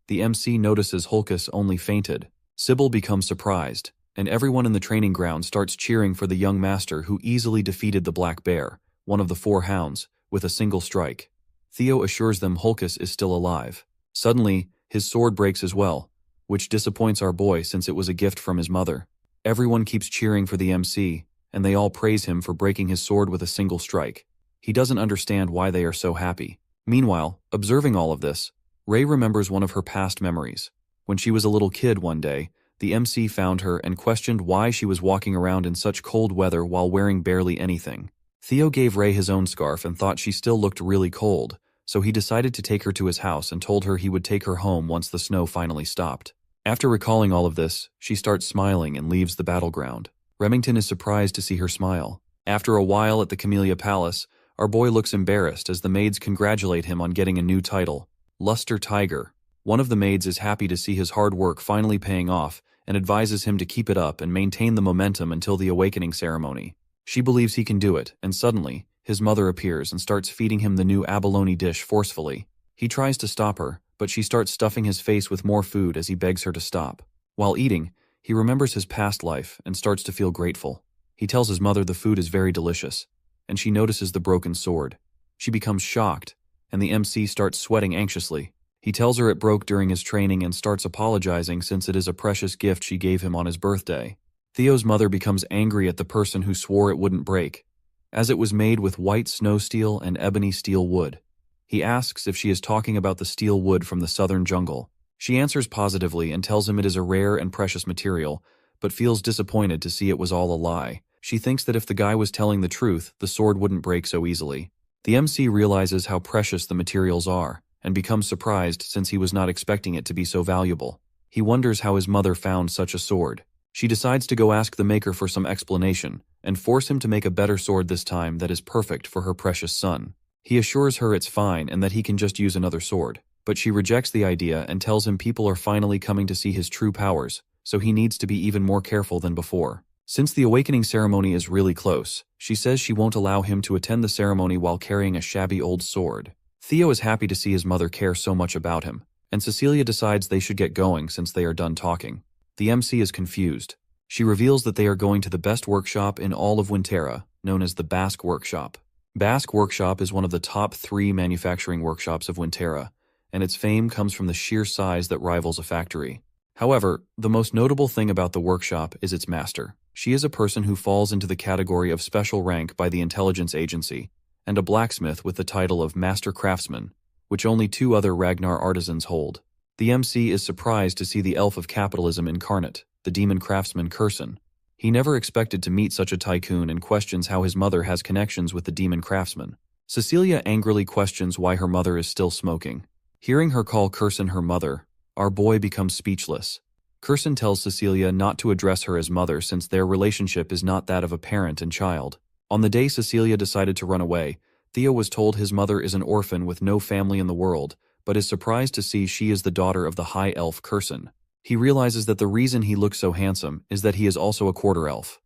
The MC notices Hulkus only fainted. Sybil becomes surprised, and everyone in the training ground starts cheering for the young master who easily defeated the Black Bear, one of the Four Hounds, with a single strike. Theo assures them Hulkus is still alive. Suddenly, his sword breaks as well, which disappoints our boy since it was a gift from his mother. Everyone keeps cheering for the MC, and they all praise him for breaking his sword with a single strike. He doesn't understand why they are so happy. Meanwhile, observing all of this, Ray remembers one of her past memories. When she was a little kid one day, the MC found her and questioned why she was walking around in such cold weather while wearing barely anything. Theo gave Ray his own scarf and thought she still looked really cold, so he decided to take her to his house and told her he would take her home once the snow finally stopped. After recalling all of this, she starts smiling and leaves the battleground. Remington is surprised to see her smile. After a while at the Camellia Palace, Our boy looks embarrassed as the maids congratulate him on getting a new title, Luster Tiger. One of the maids is happy to see his hard work finally paying off and advises him to keep it up and maintain the momentum until the awakening ceremony. She believes he can do it, and suddenly, his mother appears and starts feeding him the new abalone dish forcefully. He tries to stop her, but she starts stuffing his face with more food as he begs her to stop. While eating, he remembers his past life and starts to feel grateful. He tells his mother the food is very delicious, and she notices the broken sword. She becomes shocked, and the MC starts sweating anxiously. He tells her it broke during his training and starts apologizing since it is a precious gift she gave him on his birthday. Theo's mother becomes angry at the person who swore it wouldn't break, as it was made with white snow steel and ebony steel wood. He asks if she is talking about the steel wood from the southern jungle. She answers positively and tells him it is a rare and precious material, but feels disappointed to see it was all a lie. She thinks that if the guy was telling the truth, the sword wouldn't break so easily. The MC realizes how precious the materials are, and becomes surprised since he was not expecting it to be so valuable. He wonders how his mother found such a sword. She decides to go ask the maker for some explanation, and force him to make a better sword this time that is perfect for her precious son. He assures her it's fine and that he can just use another sword, but she rejects the idea and tells him people are finally coming to see his true powers, so he needs to be even more careful than before. Since the awakening ceremony is really close, she says she won't allow him to attend the ceremony while carrying a shabby old sword. Theo is happy to see his mother care so much about him, and Cecilia decides they should get going since they are done talking. The MC is confused. She reveals that they are going to the best workshop in all of Winterra, known as the Basque Workshop. Basque Workshop is one of the top 3 manufacturing workshops of Winterra, and its fame comes from the sheer size that rivals a factory. However, the most notable thing about the workshop is its master. She is a person who falls into the category of special rank by the intelligence agency, and a blacksmith with the title of Master Craftsman, which only 2 other Ragnar artisans hold. The MC is surprised to see the elf of capitalism incarnate, the demon craftsman Kurson. He never expected to meet such a tycoon and questions how his mother has connections with the demon craftsman. Cecilia angrily questions why her mother is still smoking. Hearing her call Kurson her mother, our boy becomes speechless. Kurson tells Cecilia not to address her as mother since their relationship is not that of a parent and child. On the day Cecilia decided to run away, Theo was told his mother is an orphan with no family in the world, but is surprised to see she is the daughter of the high elf Kurson. He realizes that the reason he looks so handsome is that he is also a quarter elf.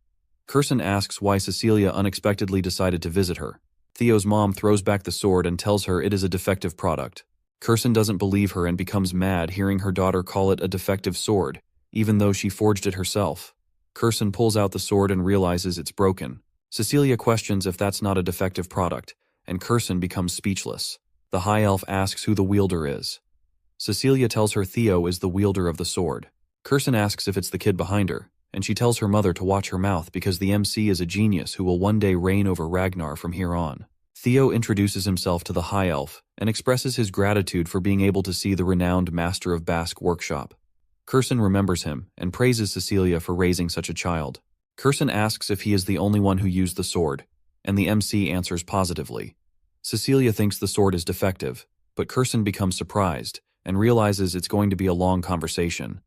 Kurson asks why Cecilia unexpectedly decided to visit her. Theo's mom throws back the sword and tells her it is a defective product. Kurson doesn't believe her and becomes mad hearing her daughter call it a defective sword, even though she forged it herself. Kurson pulls out the sword and realizes it's broken. Cecilia questions if that's not a defective product, and Kurson becomes speechless. The high elf asks who the wielder is. Cecilia tells her Theo is the wielder of the sword. Kurson asks if it's the kid behind her, and she tells her mother to watch her mouth because the MC is a genius who will one day reign over Ragnar from here on. Theo introduces himself to the high elf and expresses his gratitude for being able to see the renowned master of Basque Workshop. Kurson remembers him and praises Cecilia for raising such a child. Kurson asks if he is the only one who used the sword, and the MC answers positively. Cecilia thinks the sword is defective, but Kurson becomes surprised and realizes it's going to be a long conversation,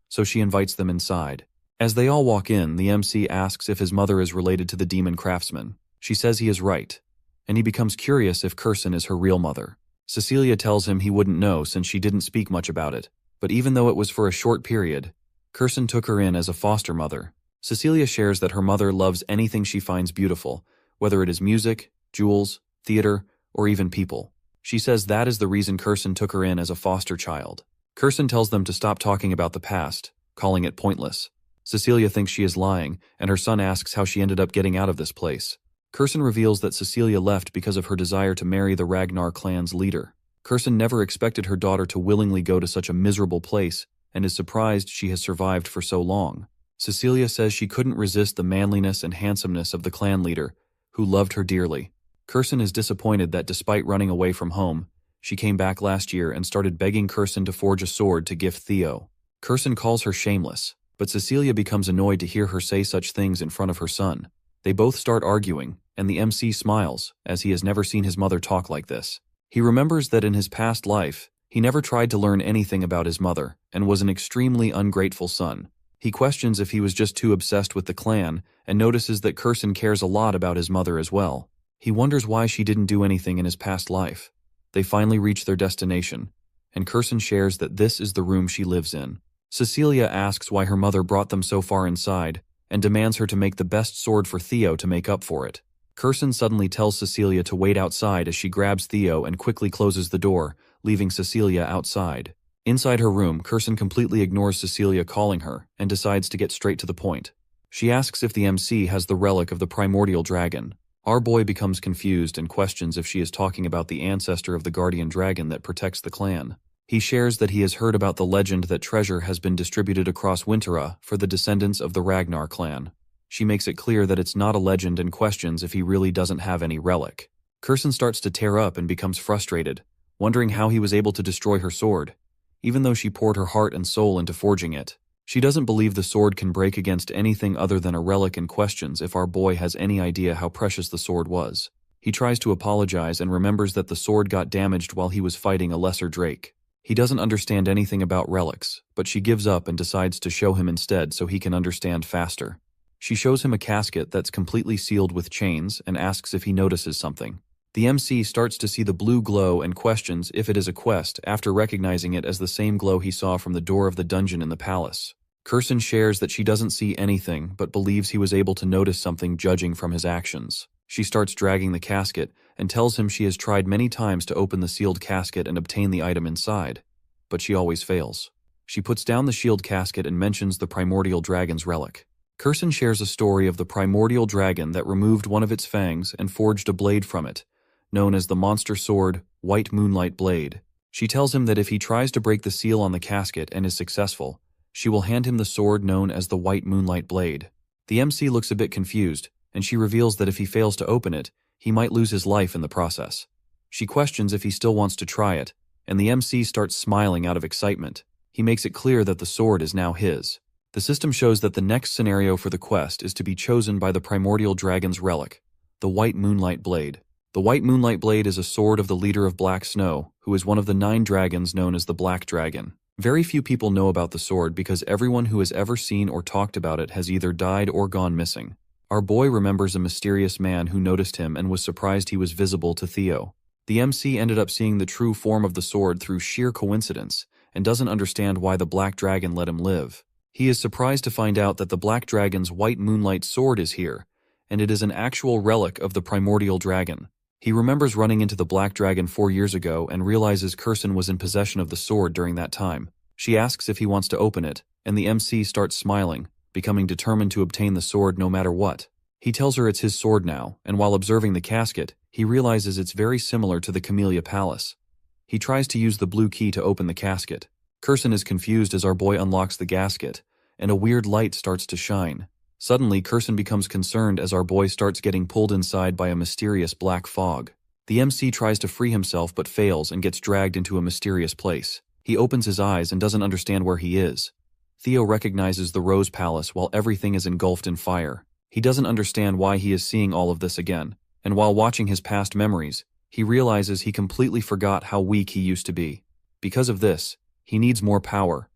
so she invites them inside. As they all walk in, the MC asks if his mother is related to the demon craftsman. She says he is right, and he becomes curious if Kurson is her real mother. Cecilia tells him he wouldn't know since she didn't speak much about it, but even though it was for a short period, Kurson took her in as a foster mother. Cecilia shares that her mother loves anything she finds beautiful, whether it is music, jewels, theater, or even people. She says that is the reason Kurson took her in as a foster child. Kurson tells them to stop talking about the past, calling it pointless. Cecilia thinks she is lying, and her son asks how she ended up getting out of this place. Kurson reveals that Cecilia left because of her desire to marry the Ragnar clan's leader. Kurson never expected her daughter to willingly go to such a miserable place, and is surprised she has survived for so long. Cecilia says she couldn't resist the manliness and handsomeness of the clan leader, who loved her dearly. Kurson is disappointed that despite running away from home, she came back last year and started begging Kurson to forge a sword to gift Theo. Kurson calls her shameless, but Cecilia becomes annoyed to hear her say such things in front of her son. They both start arguing, and the MC smiles, as he has never seen his mother talk like this. He remembers that in his past life, he never tried to learn anything about his mother, and was an extremely ungrateful son. He questions if he was just too obsessed with the clan, and notices that Kurson cares a lot about his mother as well. He wonders why she didn't do anything in his past life. They finally reach their destination, and Kirsten shares that this is the room she lives in. Cecilia asks why her mother brought them so far inside, and demands her to make the best sword for Theo to make up for it. Kirsten suddenly tells Cecilia to wait outside as she grabs Theo and quickly closes the door, leaving Cecilia outside. Inside her room, Kirsten completely ignores Cecilia calling her and decides to get straight to the point. She asks if the MC has the relic of the primordial dragon. Our boy becomes confused and questions if she is talking about the ancestor of the guardian dragon that protects the clan. He shares that he has heard about the legend that treasure has been distributed across Wintera for the descendants of the Ragnar clan. She makes it clear that it's not a legend and questions if he really doesn't have any relic. Kirsten starts to tear up and becomes frustrated, wondering how he was able to destroy her sword, even though she poured her heart and soul into forging it. She doesn't believe the sword can break against anything other than a relic and questions if our boy has any idea how precious the sword was. He tries to apologize and remembers that the sword got damaged while he was fighting a lesser drake. He doesn't understand anything about relics, but she gives up and decides to show him instead so he can understand faster. She shows him a casket that's completely sealed with chains and asks if he notices something. The MC starts to see the blue glow and questions if it is a quest after recognizing it as the same glow he saw from the door of the dungeon in the palace. Kirsten shares that she doesn't see anything but believes he was able to notice something judging from his actions. She starts dragging the casket and tells him she has tried many times to open the sealed casket and obtain the item inside, but she always fails. She puts down the shield casket and mentions the primordial dragon's relic. Kirsten shares a story of the primordial dragon that removed one of its fangs and forged a blade from it, known as the monster sword, White Moonlight Blade. She tells him that if he tries to break the seal on the casket and is successful, she will hand him the sword known as the White Moonlight Blade. The MC looks a bit confused, and she reveals that if he fails to open it, he might lose his life in the process. She questions if he still wants to try it, and the MC starts smiling out of excitement. He makes it clear that the sword is now his. The system shows that the next scenario for the quest is to be chosen by the primordial dragon's relic, the White Moonlight Blade. The White Moonlight Blade is a sword of the leader of Black Snow, who is one of the 9 dragons known as the Black Dragon. Very few people know about the sword because everyone who has ever seen or talked about it has either died or gone missing. Our boy remembers a mysterious man who noticed him and was surprised he was visible to Theo. The MC ended up seeing the true form of the sword through sheer coincidence and doesn't understand why the Black Dragon let him live. He is surprised to find out that the Black Dragon's White Moonlight sword is here, and it is an actual relic of the primordial dragon. He remembers running into the Black Dragon 4 years ago and realizes Kirsten was in possession of the sword during that time. She asks if he wants to open it, and the MC starts smiling, becoming determined to obtain the sword no matter what. He tells her it's his sword now, and while observing the casket, he realizes it's very similar to the Camellia Palace. He tries to use the blue key to open the casket. Kirsten is confused as our boy unlocks the gasket, and a weird light starts to shine. Suddenly, Kirsten becomes concerned as our boy starts getting pulled inside by a mysterious black fog. The MC tries to free himself but fails and gets dragged into a mysterious place. He opens his eyes and doesn't understand where he is. Theo recognizes the Rose Palace while everything is engulfed in fire. He doesn't understand why he is seeing all of this again, and while watching his past memories, he realizes he completely forgot how weak he used to be. Because of this, he needs more power,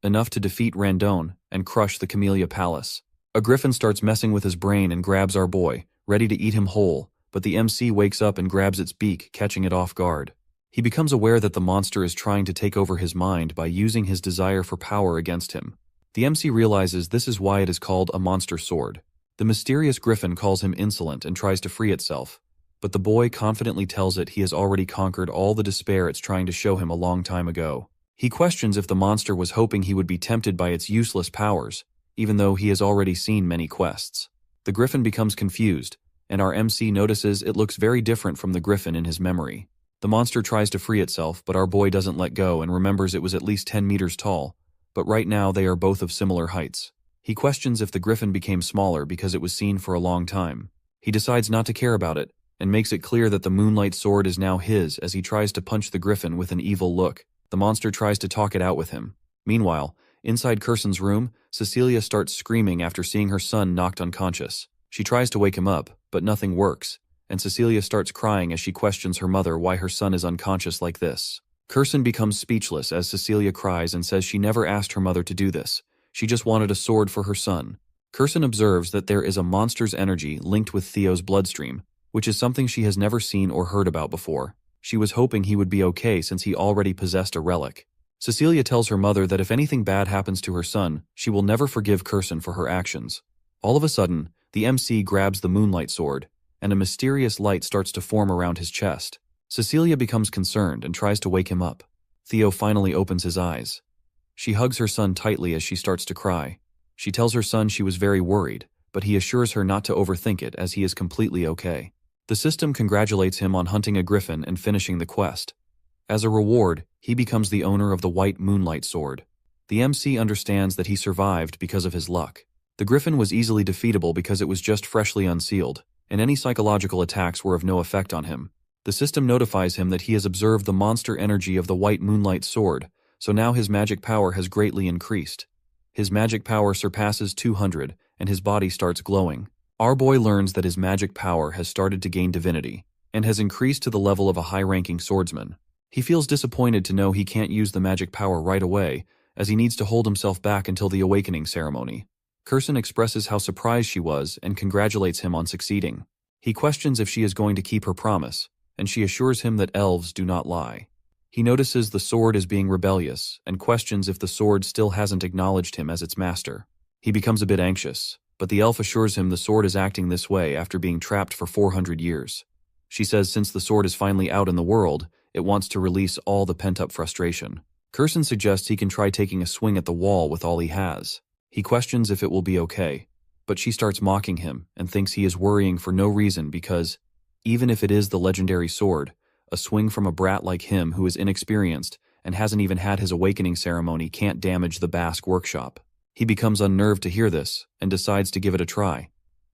enough to defeat Randone and crush the Camellia Palace. A griffin starts messing with his brain and grabs our boy, ready to eat him whole, but the MC wakes up and grabs its beak, catching it off guard. He becomes aware that the monster is trying to take over his mind by using his desire for power against him. The MC realizes this is why it is called a monster sword. The mysterious griffin calls him insolent and tries to free itself, but the boy confidently tells it he has already conquered all the despair it's trying to show him a long time ago. He questions if the monster was hoping he would be tempted by its useless powers, even though he has already seen many quests. The griffin becomes confused, and our MC notices it looks very different from the griffin in his memory. The monster tries to free itself, but our boy doesn't let go and remembers it was at least 10 meters tall, but right now they are both of similar heights. He questions if the griffin became smaller because it was seen for a long time. He decides not to care about it, and makes it clear that the Moonlight Sword is now his as he tries to punch the griffin with an evil look. The monster tries to talk it out with him. Meanwhile, inside Kirsten's room, Cecilia starts screaming after seeing her son knocked unconscious. She tries to wake him up, but nothing works, and Cecilia starts crying as she questions her mother why her son is unconscious like this. Kirsten becomes speechless as Cecilia cries and says she never asked her mother to do this. She just wanted a sword for her son. Kirsten observes that there is a monster's energy linked with Theo's bloodstream, which is something she has never seen or heard about before. She was hoping he would be okay since he already possessed a relic. Cecilia tells her mother that if anything bad happens to her son, she will never forgive Curson for her actions. All of a sudden, the MC grabs the moonlight sword, and a mysterious light starts to form around his chest. Cecilia becomes concerned and tries to wake him up. Theo finally opens his eyes. She hugs her son tightly as she starts to cry. She tells her son she was very worried, but he assures her not to overthink it as he is completely okay. The system congratulates him on hunting a griffin and finishing the quest. As a reward, he becomes the owner of the white moonlight sword. The MC understands that he survived because of his luck. The griffin was easily defeatable because it was just freshly unsealed, and any psychological attacks were of no effect on him. The system notifies him that he has observed the monster energy of the white moonlight sword, so now his magic power has greatly increased. His magic power surpasses 200, and his body starts glowing. Our boy learns that his magic power has started to gain divinity, and has increased to the level of a high-ranking swordsman. He feels disappointed to know he can't use the magic power right away, as he needs to hold himself back until the awakening ceremony. Curson expresses how surprised she was and congratulates him on succeeding. He questions if she is going to keep her promise, and she assures him that elves do not lie. He notices the sword is being rebellious and questions if the sword still hasn't acknowledged him as its master. He becomes a bit anxious, but the elf assures him the sword is acting this way after being trapped for 400 years. She says since the sword is finally out in the world, it wants to release all the pent-up frustration. Curson suggests he can try taking a swing at the wall with all he has. He questions if it will be okay, but she starts mocking him and thinks he is worrying for no reason because, even if it is the legendary sword, a swing from a brat like him who is inexperienced and hasn't even had his awakening ceremony can't damage the Basque workshop. He becomes unnerved to hear this and decides to give it a try.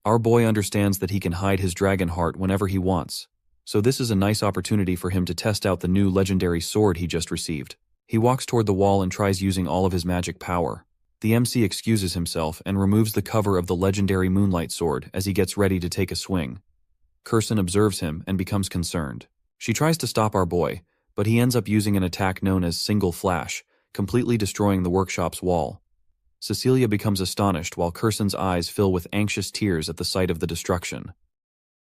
Our boy understands that he can hide his dragon heart whenever he wants, so this is a nice opportunity for him to test out the new legendary sword he just received. He walks toward the wall and tries using all of his magic power. The MC excuses himself and removes the cover of the legendary moonlight sword as he gets ready to take a swing. Curson observes him and becomes concerned. She tries to stop our boy, but he ends up using an attack known as Single Flash, completely destroying the workshop's wall. Cecilia becomes astonished while Curson's eyes fill with anxious tears at the sight of the destruction.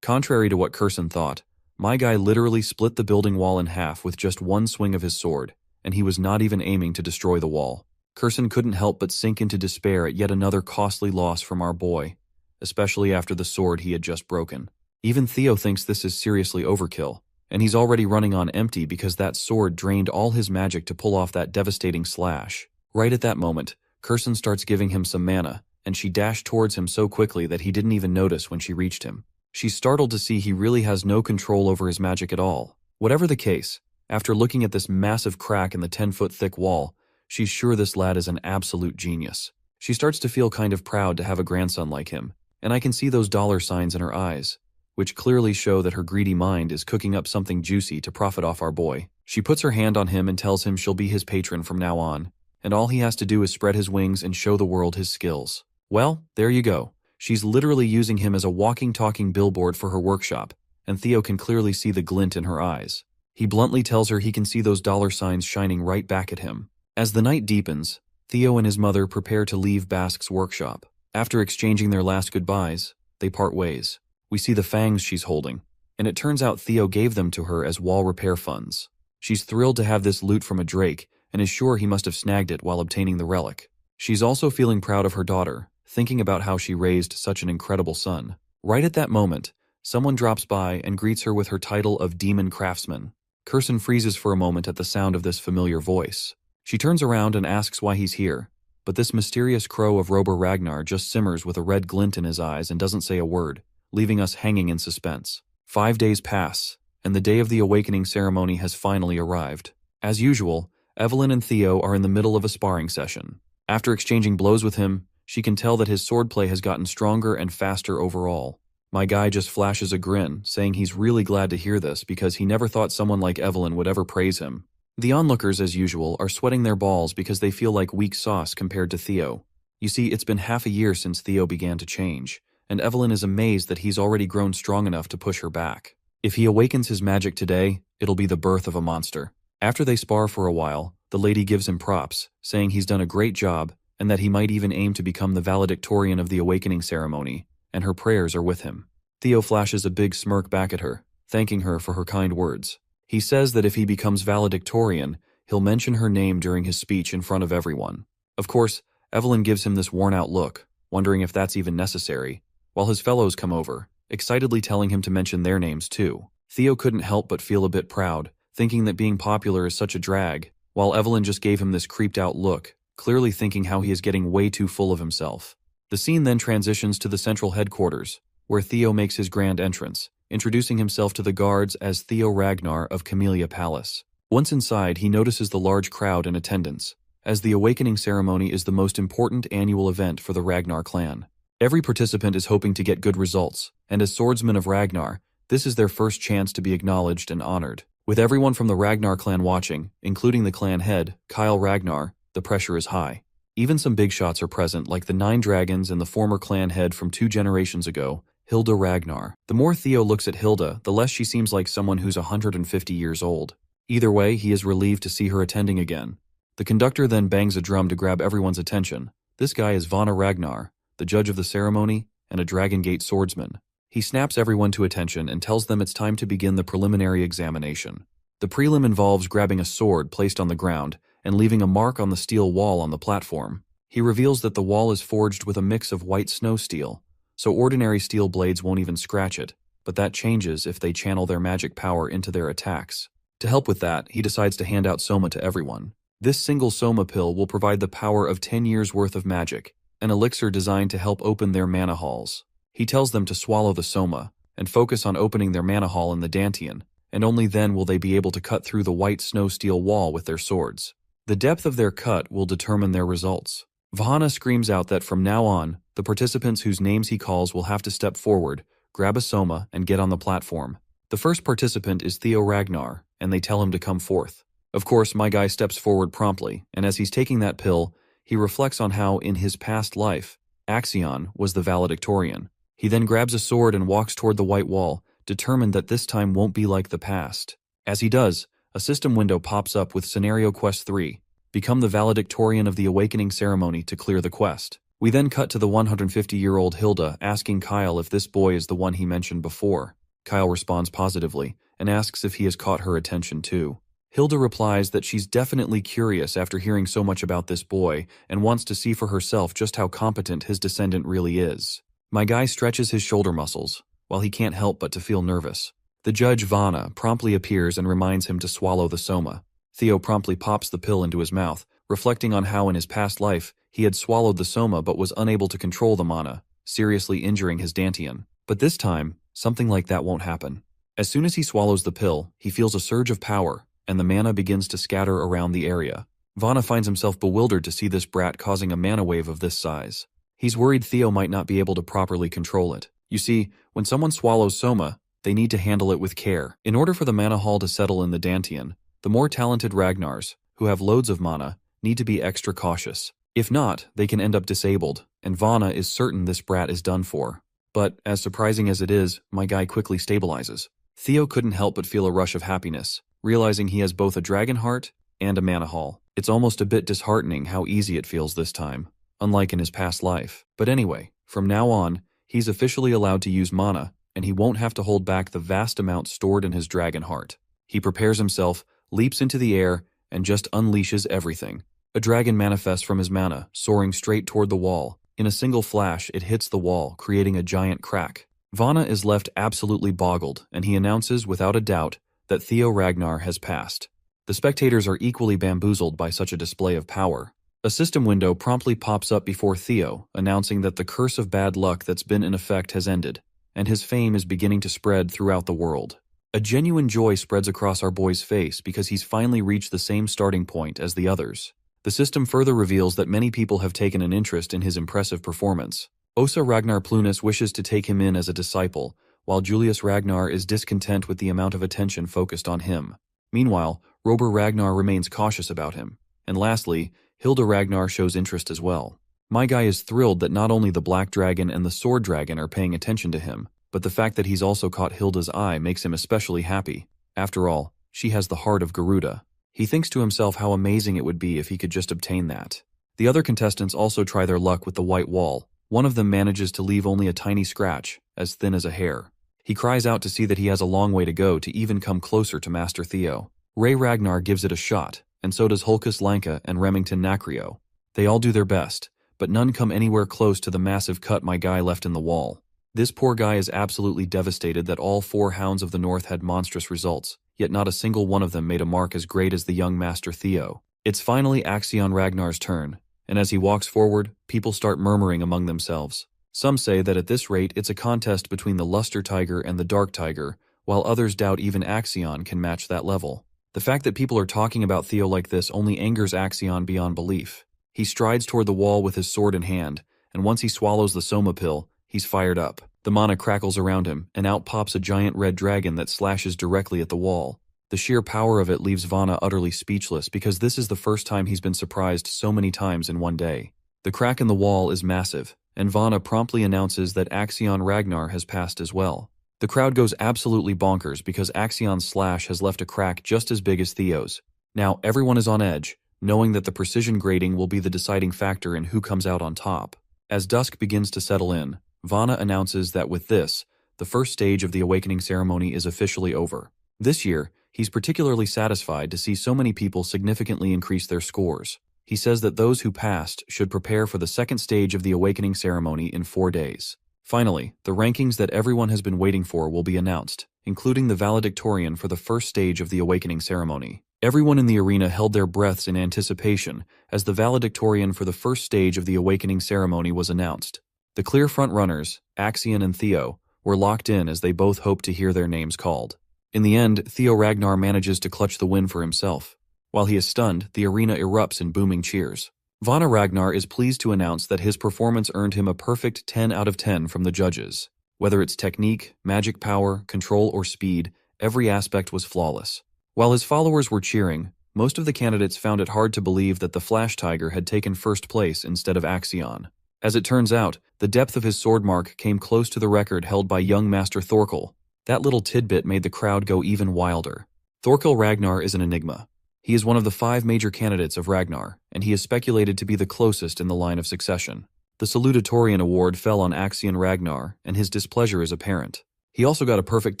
Contrary to what Curson thought, my guy literally split the building wall in half with just one swing of his sword, and he was not even aiming to destroy the wall. Curson couldn't help but sink into despair at yet another costly loss from our boy, especially after the sword he had just broken. Even Theo thinks this is seriously overkill, and he's already running on empty because that sword drained all his magic to pull off that devastating slash. Right at that moment, Curson starts giving him some mana, and she dashed towards him so quickly that he didn't even notice when she reached him. She's startled to see he really has no control over his magic at all. Whatever the case, after looking at this massive crack in the 10-foot thick wall, she's sure this lad is an absolute genius. She starts to feel kind of proud to have a grandson like him, and I can see those dollar signs in her eyes, which clearly show that her greedy mind is cooking up something juicy to profit off our boy. She puts her hand on him and tells him she'll be his patron from now on, and all he has to do is spread his wings and show the world his skills. Well, there you go. She's literally using him as a walking, talking billboard for her workshop, and Theo can clearly see the glint in her eyes. He bluntly tells her he can see those dollar signs shining right back at him. As the night deepens, Theo and his mother prepare to leave Basque's workshop. After exchanging their last goodbyes, they part ways. We see the fangs she's holding, and it turns out Theo gave them to her as wall repair funds. She's thrilled to have this loot from a Drake, and is sure he must have snagged it while obtaining the relic. She's also feeling proud of her daughter, thinking about how she raised such an incredible son. Right at that moment, someone drops by and greets her with her title of Demon Craftsman. Curson freezes for a moment at the sound of this familiar voice. She turns around and asks why he's here, but this mysterious crow of Rober Ragnar just simmers with a red glint in his eyes and doesn't say a word, leaving us hanging in suspense. 5 days pass, and the day of the awakening ceremony has finally arrived. As usual, Evelyn and Theo are in the middle of a sparring session. After exchanging blows with him, she can tell that his swordplay has gotten stronger and faster overall. My guy just flashes a grin, saying he's really glad to hear this because he never thought someone like Evelyn would ever praise him. The onlookers, as usual, are sweating their balls because they feel like weak sauce compared to Theo. You see, it's been half a year since Theo began to change, and Evelyn is amazed that he's already grown strong enough to push her back. If he awakens his magic today, it'll be the birth of a monster. After they spar for a while, the lady gives him props, saying he's done a great job and that he might even aim to become the valedictorian of the awakening ceremony, and her prayers are with him. Theo flashes a big smirk back at her, thanking her for her kind words. He says that if he becomes valedictorian, he'll mention her name during his speech in front of everyone. Of course, Evelyn gives him this worn-out look, wondering if that's even necessary, while his fellows come over, excitedly telling him to mention their names too. Theo couldn't help but feel a bit proud, thinking that being popular is such a drag, while Evelyn just gave him this creeped-out look, clearly thinking how he is getting way too full of himself. The scene then transitions to the central headquarters, where Theo makes his grand entrance, introducing himself to the guards as Theo Ragnar of Camellia Palace. Once inside, he notices the large crowd in attendance, as the awakening ceremony is the most important annual event for the Ragnar clan. Every participant is hoping to get good results, and as swordsmen of Ragnar, this is their first chance to be acknowledged and honored. With everyone from the Ragnar clan watching, including the clan head, Kyle Ragnar, the pressure is high. Even some big shots are present, like the 9 dragons and the former clan head from 2 generations ago, Hilda Ragnar. The more Theo looks at Hilda, the less she seems like someone who's 150 years old. Either way, he is relieved to see her attending again. The conductor then bangs a drum to grab everyone's attention. This guy is Vana Ragnar, the judge of the ceremony and a Dragon Gate swordsman. He snaps everyone to attention and tells them it's time to begin the preliminary examination. The prelim involves grabbing a sword placed on the ground and leaving a mark on the steel wall on the platform. He reveals that the wall is forged with a mix of white snow steel, so ordinary steel blades won't even scratch it, but that changes if they channel their magic power into their attacks. To help with that, he decides to hand out Soma to everyone. This single Soma pill will provide the power of 10 years' worth of magic, an elixir designed to help open their mana halls. He tells them to swallow the Soma and focus on opening their mana hall in the Dantian, and only then will they be able to cut through the white snow steel wall with their swords. The depth of their cut will determine their results. Vahana screams out that from now on, the participants whose names he calls will have to step forward, grab a Soma, and get on the platform. The first participant is Theo Ragnar, and they tell him to come forth. Of course, my guy steps forward promptly, and as he's taking that pill, he reflects on how, in his past life, Axion was the valedictorian. He then grabs a sword and walks toward the white wall, determined that this time won't be like the past. As he does, a system window pops up with Scenario Quest 3, become the valedictorian of the awakening ceremony to clear the quest. We then cut to the 150-year-old Hilda asking Kyle if this boy is the one he mentioned before. Kyle responds positively and asks if he has caught her attention too. Hilda replies that she's definitely curious after hearing so much about this boy and wants to see for herself just how competent his descendant really is. My guy stretches his shoulder muscles, while he can't help but to feel nervous. The judge Vana promptly appears and reminds him to swallow the Soma. Theo promptly pops the pill into his mouth, reflecting on how in his past life he had swallowed the Soma but was unable to control the mana, seriously injuring his Dantian. But this time, something like that won't happen. As soon as he swallows the pill, he feels a surge of power, and the mana begins to scatter around the area. Vana finds himself bewildered to see this brat causing a mana wave of this size. He's worried Theo might not be able to properly control it. You see, when someone swallows Soma, they need to handle it with care. In order for the mana hall to settle in the Dantian, the more talented Ragnars, who have loads of mana, need to be extra cautious. If not, they can end up disabled, and Vana is certain this brat is done for. But, as surprising as it is, my guy quickly stabilizes. Theo couldn't help but feel a rush of happiness, realizing he has both a dragon heart and a mana hall. It's almost a bit disheartening how easy it feels this time, unlike in his past life. But anyway, from now on, he's officially allowed to use mana, and he won't have to hold back the vast amount stored in his dragon heart. He prepares himself, leaps into the air, and just unleashes everything. A dragon manifests from his mana, soaring straight toward the wall. In a single flash, it hits the wall, creating a giant crack. Vana is left absolutely boggled, and he announces without a doubt that Theo Ragnar has passed. The spectators are equally bamboozled by such a display of power. A system window promptly pops up before Theo, announcing that the curse of bad luck that's been in effect has ended, and his fame is beginning to spread throughout the world. A genuine joy spreads across our boy's face because he's finally reached the same starting point as the others. The system further reveals that many people have taken an interest in his impressive performance. Osa Ragnar Plunus wishes to take him in as a disciple, while Julius Ragnar is discontent with the amount of attention focused on him. Meanwhile, Rober Ragnar remains cautious about him. And lastly, Hilda Ragnar shows interest as well. My guy is thrilled that not only the Black Dragon and the Sword Dragon are paying attention to him, but the fact that he's also caught Hilda's eye makes him especially happy. After all, she has the heart of Garuda. He thinks to himself how amazing it would be if he could just obtain that. The other contestants also try their luck with the white wall, One of them manages to leave only a tiny scratch, as thin as a hair. He cries out to see that he has a long way to go to even come closer to Master Theo. Ray Ragnar gives it a shot, and so does Hulkus Lanka and Remington Nacrio. They all do their best, but none come anywhere close to the massive cut my guy left in the wall. This poor guy is absolutely devastated that all 4 Hounds of the North had monstrous results, yet not a single one of them made a mark as great as the young Master Theo. It's finally Axion Ragnar's turn, and as he walks forward, people start murmuring among themselves. Some say that at this rate it's a contest between the Luster Tiger and the Dark Tiger, while others doubt even Axion can match that level. The fact that people are talking about Theo like this only angers Axion beyond belief. He strides toward the wall with his sword in hand, and once he swallows the Soma pill, he's fired up. The mana crackles around him, and out pops a giant red dragon that slashes directly at the wall. The sheer power of it leaves Vana utterly speechless because this is the first time he's been surprised so many times in one day. The crack in the wall is massive, and Vana promptly announces that Axion Ragnar has passed as well. The crowd goes absolutely bonkers because Axion's slash has left a crack just as big as Theo's. Now everyone is on edge, knowing that the precision grading will be the deciding factor in who comes out on top. As dusk begins to settle in, Vana announces that with this, the first stage of the awakening ceremony is officially over. This year, he's particularly satisfied to see so many people significantly increase their scores. He says that those who passed should prepare for the second stage of the awakening ceremony in 4 days. Finally, the rankings that everyone has been waiting for will be announced, including the valedictorian for the first stage of the awakening ceremony. Everyone in the arena held their breaths in anticipation as the valedictorian for the first stage of the awakening ceremony was announced. The clear front-runners, Axion and Theo, were locked in as they both hoped to hear their names called. In the end, Theo Ragnar manages to clutch the win for himself. While he is stunned, the arena erupts in booming cheers. Vana Ragnar is pleased to announce that his performance earned him a perfect 10 out of 10 from the judges. Whether it's technique, magic power, control, or speed, every aspect was flawless. While his followers were cheering, most of the candidates found it hard to believe that the Flash Tiger had taken first place instead of Axion. As it turns out, the depth of his sword mark came close to the record held by young Master Thorkel. That little tidbit made the crowd go even wilder. Thorkel Ragnar is an enigma. He is one of the 5 major candidates of Ragnar, and he is speculated to be the closest in the line of succession. The Salutatorian award fell on Axion Ragnar, and his displeasure is apparent. He also got a perfect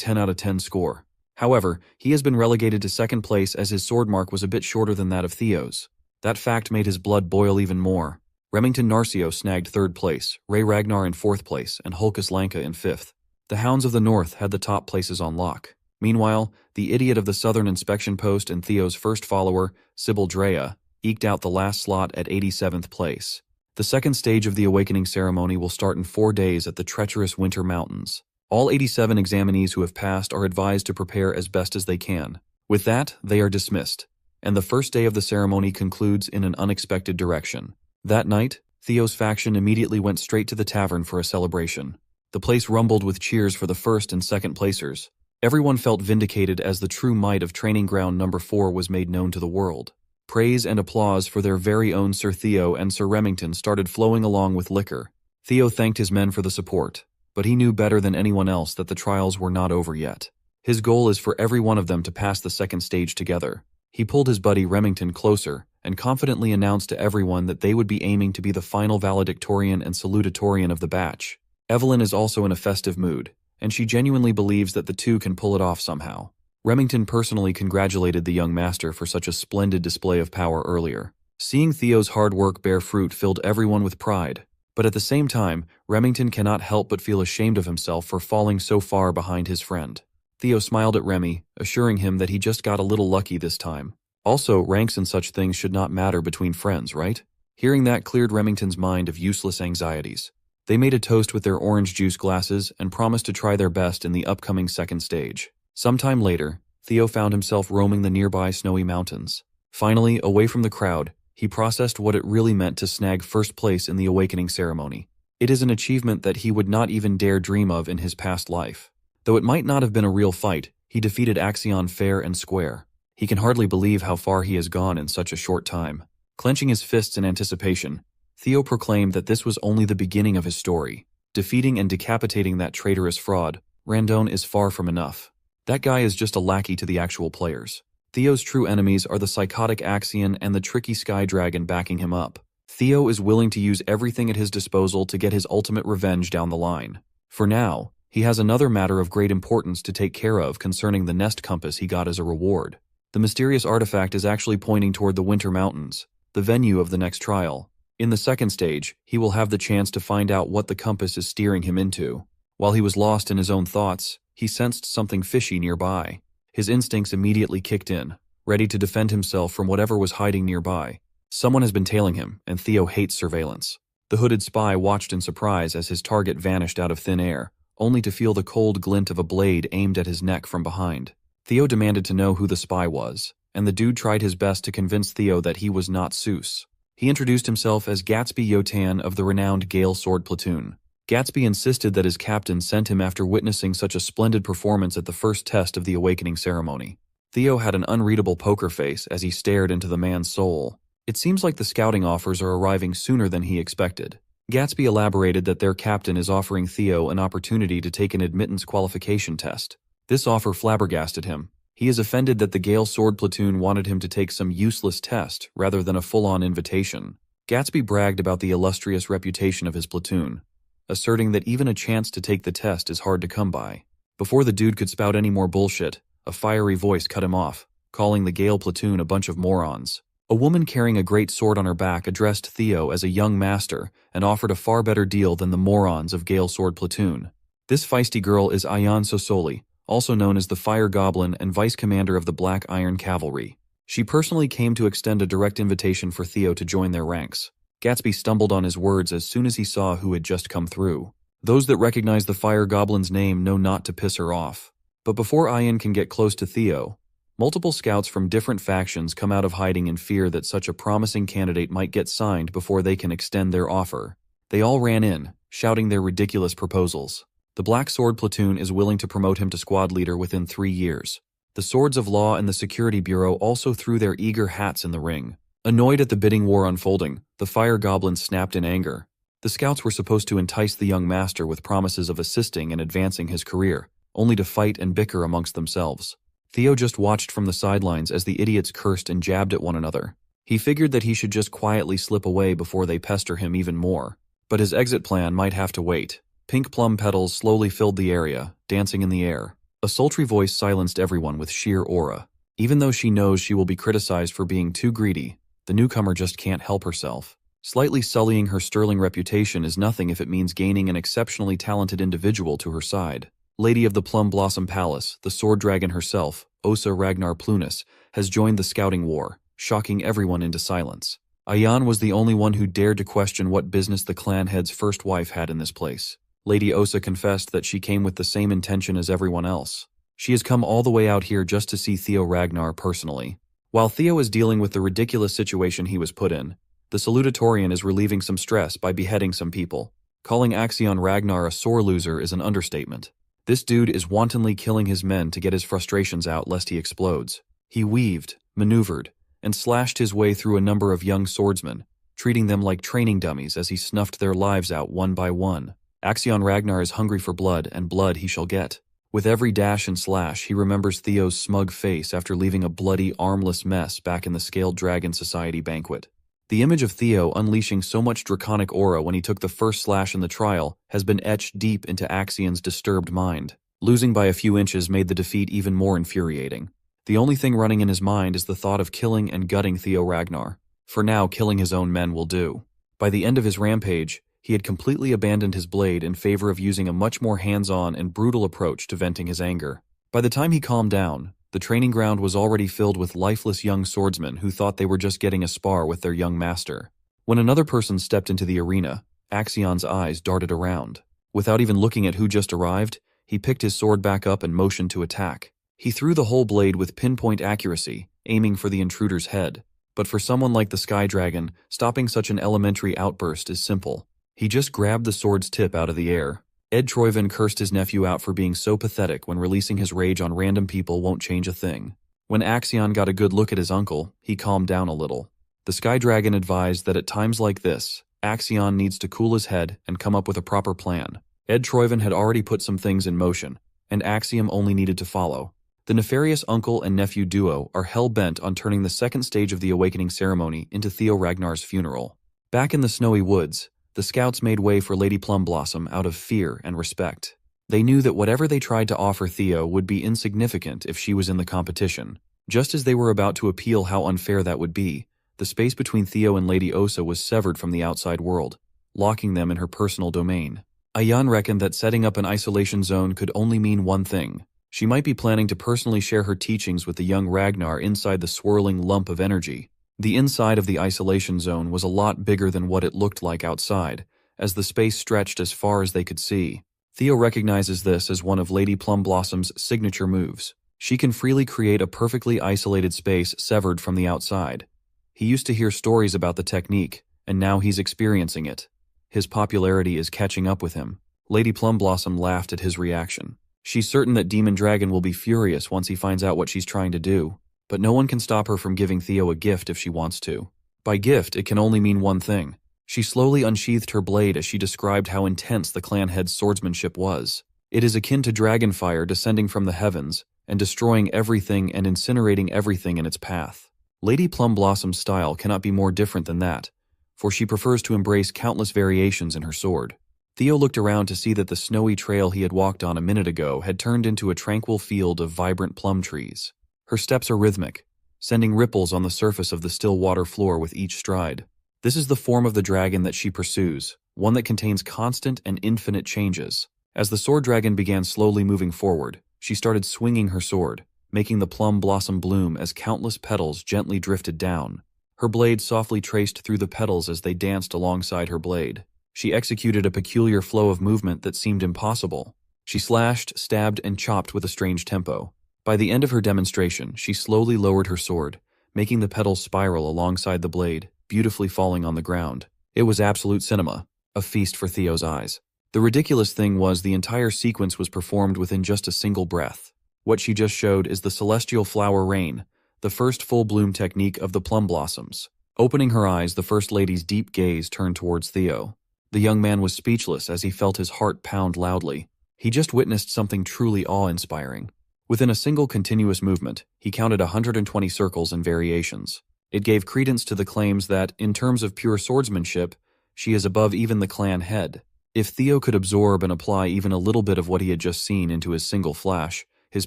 10 out of 10 score. However, he has been relegated to second place as his sword mark was a bit shorter than that of Theo's. That fact made his blood boil even more. Remington Narcio snagged 3rd place, Ray Ragnar in 4th place, and Hulkus Lanka in 5th. The Hounds of the North had the top places on lock. Meanwhile, the idiot of the Southern Inspection Post and Theo's first follower, Sybil Drea, eked out the last slot at 87th place. The second stage of the awakening ceremony will start in 4 days at the treacherous Winter Mountains. All 87 examinees who have passed are advised to prepare as best as they can. With that, they are dismissed, and the first day of the ceremony concludes in an unexpected direction. That night, Theo's faction immediately went straight to the tavern for a celebration. The place rumbled with cheers for the first and second placers. Everyone felt vindicated as the true might of Training Ground Number 4 was made known to the world. Praise and applause for their very own Sir Theo and Sir Remington started flowing along with liquor. Theo thanked his men for the support, but he knew better than anyone else that the trials were not over yet. His goal is for every one of them to pass the second stage together. He pulled his buddy Remington closer and confidently announced to everyone that they would be aiming to be the final valedictorian and salutatorian of the batch. Evelyn is also in a festive mood, and she genuinely believes that the two can pull it off somehow. Remington personally congratulated the young master for such a splendid display of power earlier. Seeing Theo's hard work bear fruit filled everyone with pride, but at the same time, Remington cannot help but feel ashamed of himself for falling so far behind his friend. Theo smiled at Remy, assuring him that he just got a little lucky this time. Also, ranks and such things should not matter between friends, right? Hearing that cleared Remington's mind of useless anxieties. They made a toast with their orange juice glasses and promised to try their best in the upcoming second stage. Sometime later, Theo found himself roaming the nearby snowy mountains. Finally, away from the crowd, he processed what it really meant to snag first place in the awakening ceremony. It is an achievement that he would not even dare dream of in his past life. Though it might not have been a real fight, he defeated Axion fair and square. He can hardly believe how far he has gone in such a short time. Clenching his fists in anticipation, Theo proclaimed that this was only the beginning of his story. Defeating and decapitating that traitorous fraud, Randone is far from enough. That guy is just a lackey to the actual players. Theo's true enemies are the psychotic Axion and the tricky Sky Dragon backing him up. Theo is willing to use everything at his disposal to get his ultimate revenge down the line. For now, he has another matter of great importance to take care of concerning the nest compass he got as a reward. The mysterious artifact is actually pointing toward the Winter Mountains, the venue of the next trial. In the second stage, he will have the chance to find out what the compass is steering him into. While he was lost in his own thoughts, he sensed something fishy nearby. His instincts immediately kicked in, ready to defend himself from whatever was hiding nearby. Someone has been tailing him, and Theo hates surveillance. The hooded spy watched in surprise as his target vanished out of thin air, only to feel the cold glint of a blade aimed at his neck from behind. Theo demanded to know who the spy was, and the dude tried his best to convince Theo that he was not Seuss. He introduced himself as Gatsby Yotan of the renowned Gale Sword Platoon. Gatsby insisted that his captain sent him after witnessing such a splendid performance at the first test of the awakening ceremony. Theo had an unreadable poker face as he stared into the man's soul. It seems like the scouting offers are arriving sooner than he expected. Gatsby elaborated that their captain is offering Theo an opportunity to take an admittance qualification test. This offer flabbergasted him. He is offended that the Gale Sword Platoon wanted him to take some useless test rather than a full-on invitation. Gatsby bragged about the illustrious reputation of his platoon, asserting that even a chance to take the test is hard to come by. Before the dude could spout any more bullshit, a fiery voice cut him off, calling the Gale Platoon a bunch of morons. A woman carrying a great sword on her back addressed Theo as a young master and offered a far better deal than the morons of Gale Sword Platoon. This feisty girl is Ayan Sosoli, also known as the Fire Goblin and Vice Commander of the Black Iron Cavalry. She personally came to extend a direct invitation for Theo to join their ranks. Gatsby stumbled on his words as soon as he saw who had just come through. Those that recognize the Fire Goblin's name know not to piss her off. But before Ayan can get close to Theo, multiple scouts from different factions come out of hiding in fear that such a promising candidate might get signed before they can extend their offer. They all ran in, shouting their ridiculous proposals. The Black Sword Platoon is willing to promote him to squad leader within 3 years. The Swords of Law and the Security Bureau also threw their eager hats in the ring. Annoyed at the bidding war unfolding, the Fire Goblin snapped in anger. The scouts were supposed to entice the young master with promises of assisting and advancing his career, only to fight and bicker amongst themselves. Theo just watched from the sidelines as the idiots cursed and jabbed at one another. He figured that he should just quietly slip away before they pester him even more. But his exit plan might have to wait. Pink plum petals slowly filled the area, dancing in the air. A sultry voice silenced everyone with sheer aura. Even though she knows she will be criticized for being too greedy, the newcomer just can't help herself. Slightly sullying her sterling reputation is nothing if it means gaining an exceptionally talented individual to her side. Lady of the Plum Blossom Palace, the sword dragon herself, Osa Ragnar Plunis, has joined the scouting war, shocking everyone into silence. Ayan was the only one who dared to question what business the clan head's first wife had in this place. Lady Osa confessed that she came with the same intention as everyone else. She has come all the way out here just to see Theo Ragnar personally. While Theo is dealing with the ridiculous situation he was put in, the salutatorian is relieving some stress by beheading some people. Calling Axion Ragnar a sore loser is an understatement. This dude is wantonly killing his men to get his frustrations out lest he explodes. He weaved, maneuvered, and slashed his way through a number of young swordsmen, treating them like training dummies as he snuffed their lives out one by one. Axion Ragnar is hungry for blood, and blood he shall get. With every dash and slash, he remembers Theo's smug face after leaving a bloody, armless mess back in the Scaled Dragon Society banquet. The image of Theo unleashing so much draconic aura when he took the first slash in the trial has been etched deep into Axion's disturbed mind. Losing by a few inches made the defeat even more infuriating. The only thing running in his mind is the thought of killing and gutting Theo Ragnar. For now, killing his own men will do. By the end of his rampage, he had completely abandoned his blade in favor of using a much more hands-on and brutal approach to venting his anger. By the time he calmed down, the training ground was already filled with lifeless young swordsmen who thought they were just getting a spar with their young master. When another person stepped into the arena, Axion's eyes darted around. Without even looking at who just arrived, he picked his sword back up and motioned to attack. He threw the whole blade with pinpoint accuracy, aiming for the intruder's head. But for someone like the Sky Dragon, stopping such an elementary outburst is simple. He just grabbed the sword's tip out of the air. Ed Troyven cursed his nephew out for being so pathetic when releasing his rage on random people won't change a thing. When Axion got a good look at his uncle, he calmed down a little. The Sky Dragon advised that at times like this, Axion needs to cool his head and come up with a proper plan. Ed Troyven had already put some things in motion, and Axiom only needed to follow. The nefarious uncle and nephew duo are hell-bent on turning the second stage of the awakening ceremony into Theo Ragnar's funeral. Back in the snowy woods, the scouts made way for Lady Plumblossom out of fear and respect. They knew that whatever they tried to offer Theo would be insignificant if she was in the competition. Just as they were about to appeal how unfair that would be, the space between Theo and Lady Osa was severed from the outside world, locking them in her personal domain. Ayan reckoned that setting up an isolation zone could only mean one thing. She might be planning to personally share her teachings with the young Ragnar inside the swirling lump of energy. The inside of the isolation zone was a lot bigger than what it looked like outside, as the space stretched as far as they could see. Theo recognizes this as one of Lady Plumblossom's signature moves. She can freely create a perfectly isolated space severed from the outside. He used to hear stories about the technique, and now he's experiencing it. His popularity is catching up with him. Lady Plumblossom laughed at his reaction. She's certain that Demon Dragon will be furious once he finds out what she's trying to do, but no one can stop her from giving Theo a gift if she wants to. By gift, it can only mean one thing. She slowly unsheathed her blade as she described how intense the clan head's swordsmanship was. It is akin to dragonfire descending from the heavens and destroying everything and incinerating everything in its path. Lady Plumblossom's style cannot be more different than that, for she prefers to embrace countless variations in her sword. Theo looked around to see that the snowy trail he had walked on a minute ago had turned into a tranquil field of vibrant plum trees. Her steps are rhythmic, sending ripples on the surface of the still water floor with each stride. This is the form of the dragon that she pursues, one that contains constant and infinite changes. As the sword dragon began slowly moving forward, she started swinging her sword, making the plum blossom bloom as countless petals gently drifted down. Her blade softly traced through the petals as they danced alongside her blade. She executed a peculiar flow of movement that seemed impossible. She slashed, stabbed, and chopped with a strange tempo. By the end of her demonstration, she slowly lowered her sword, making the petals spiral alongside the blade, beautifully falling on the ground. It was absolute cinema, a feast for Theo's eyes. The ridiculous thing was the entire sequence was performed within just a single breath. What she just showed is the celestial flower rain, the first full bloom technique of the plum blossoms. Opening her eyes, the First Lady's deep gaze turned towards Theo. The young man was speechless as he felt his heart pound loudly. He just witnessed something truly awe-inspiring. Within a single continuous movement, he counted 120 circles and variations. It gave credence to the claims that, in terms of pure swordsmanship, she is above even the clan head. If Theo could absorb and apply even a little bit of what he had just seen into his single flash, his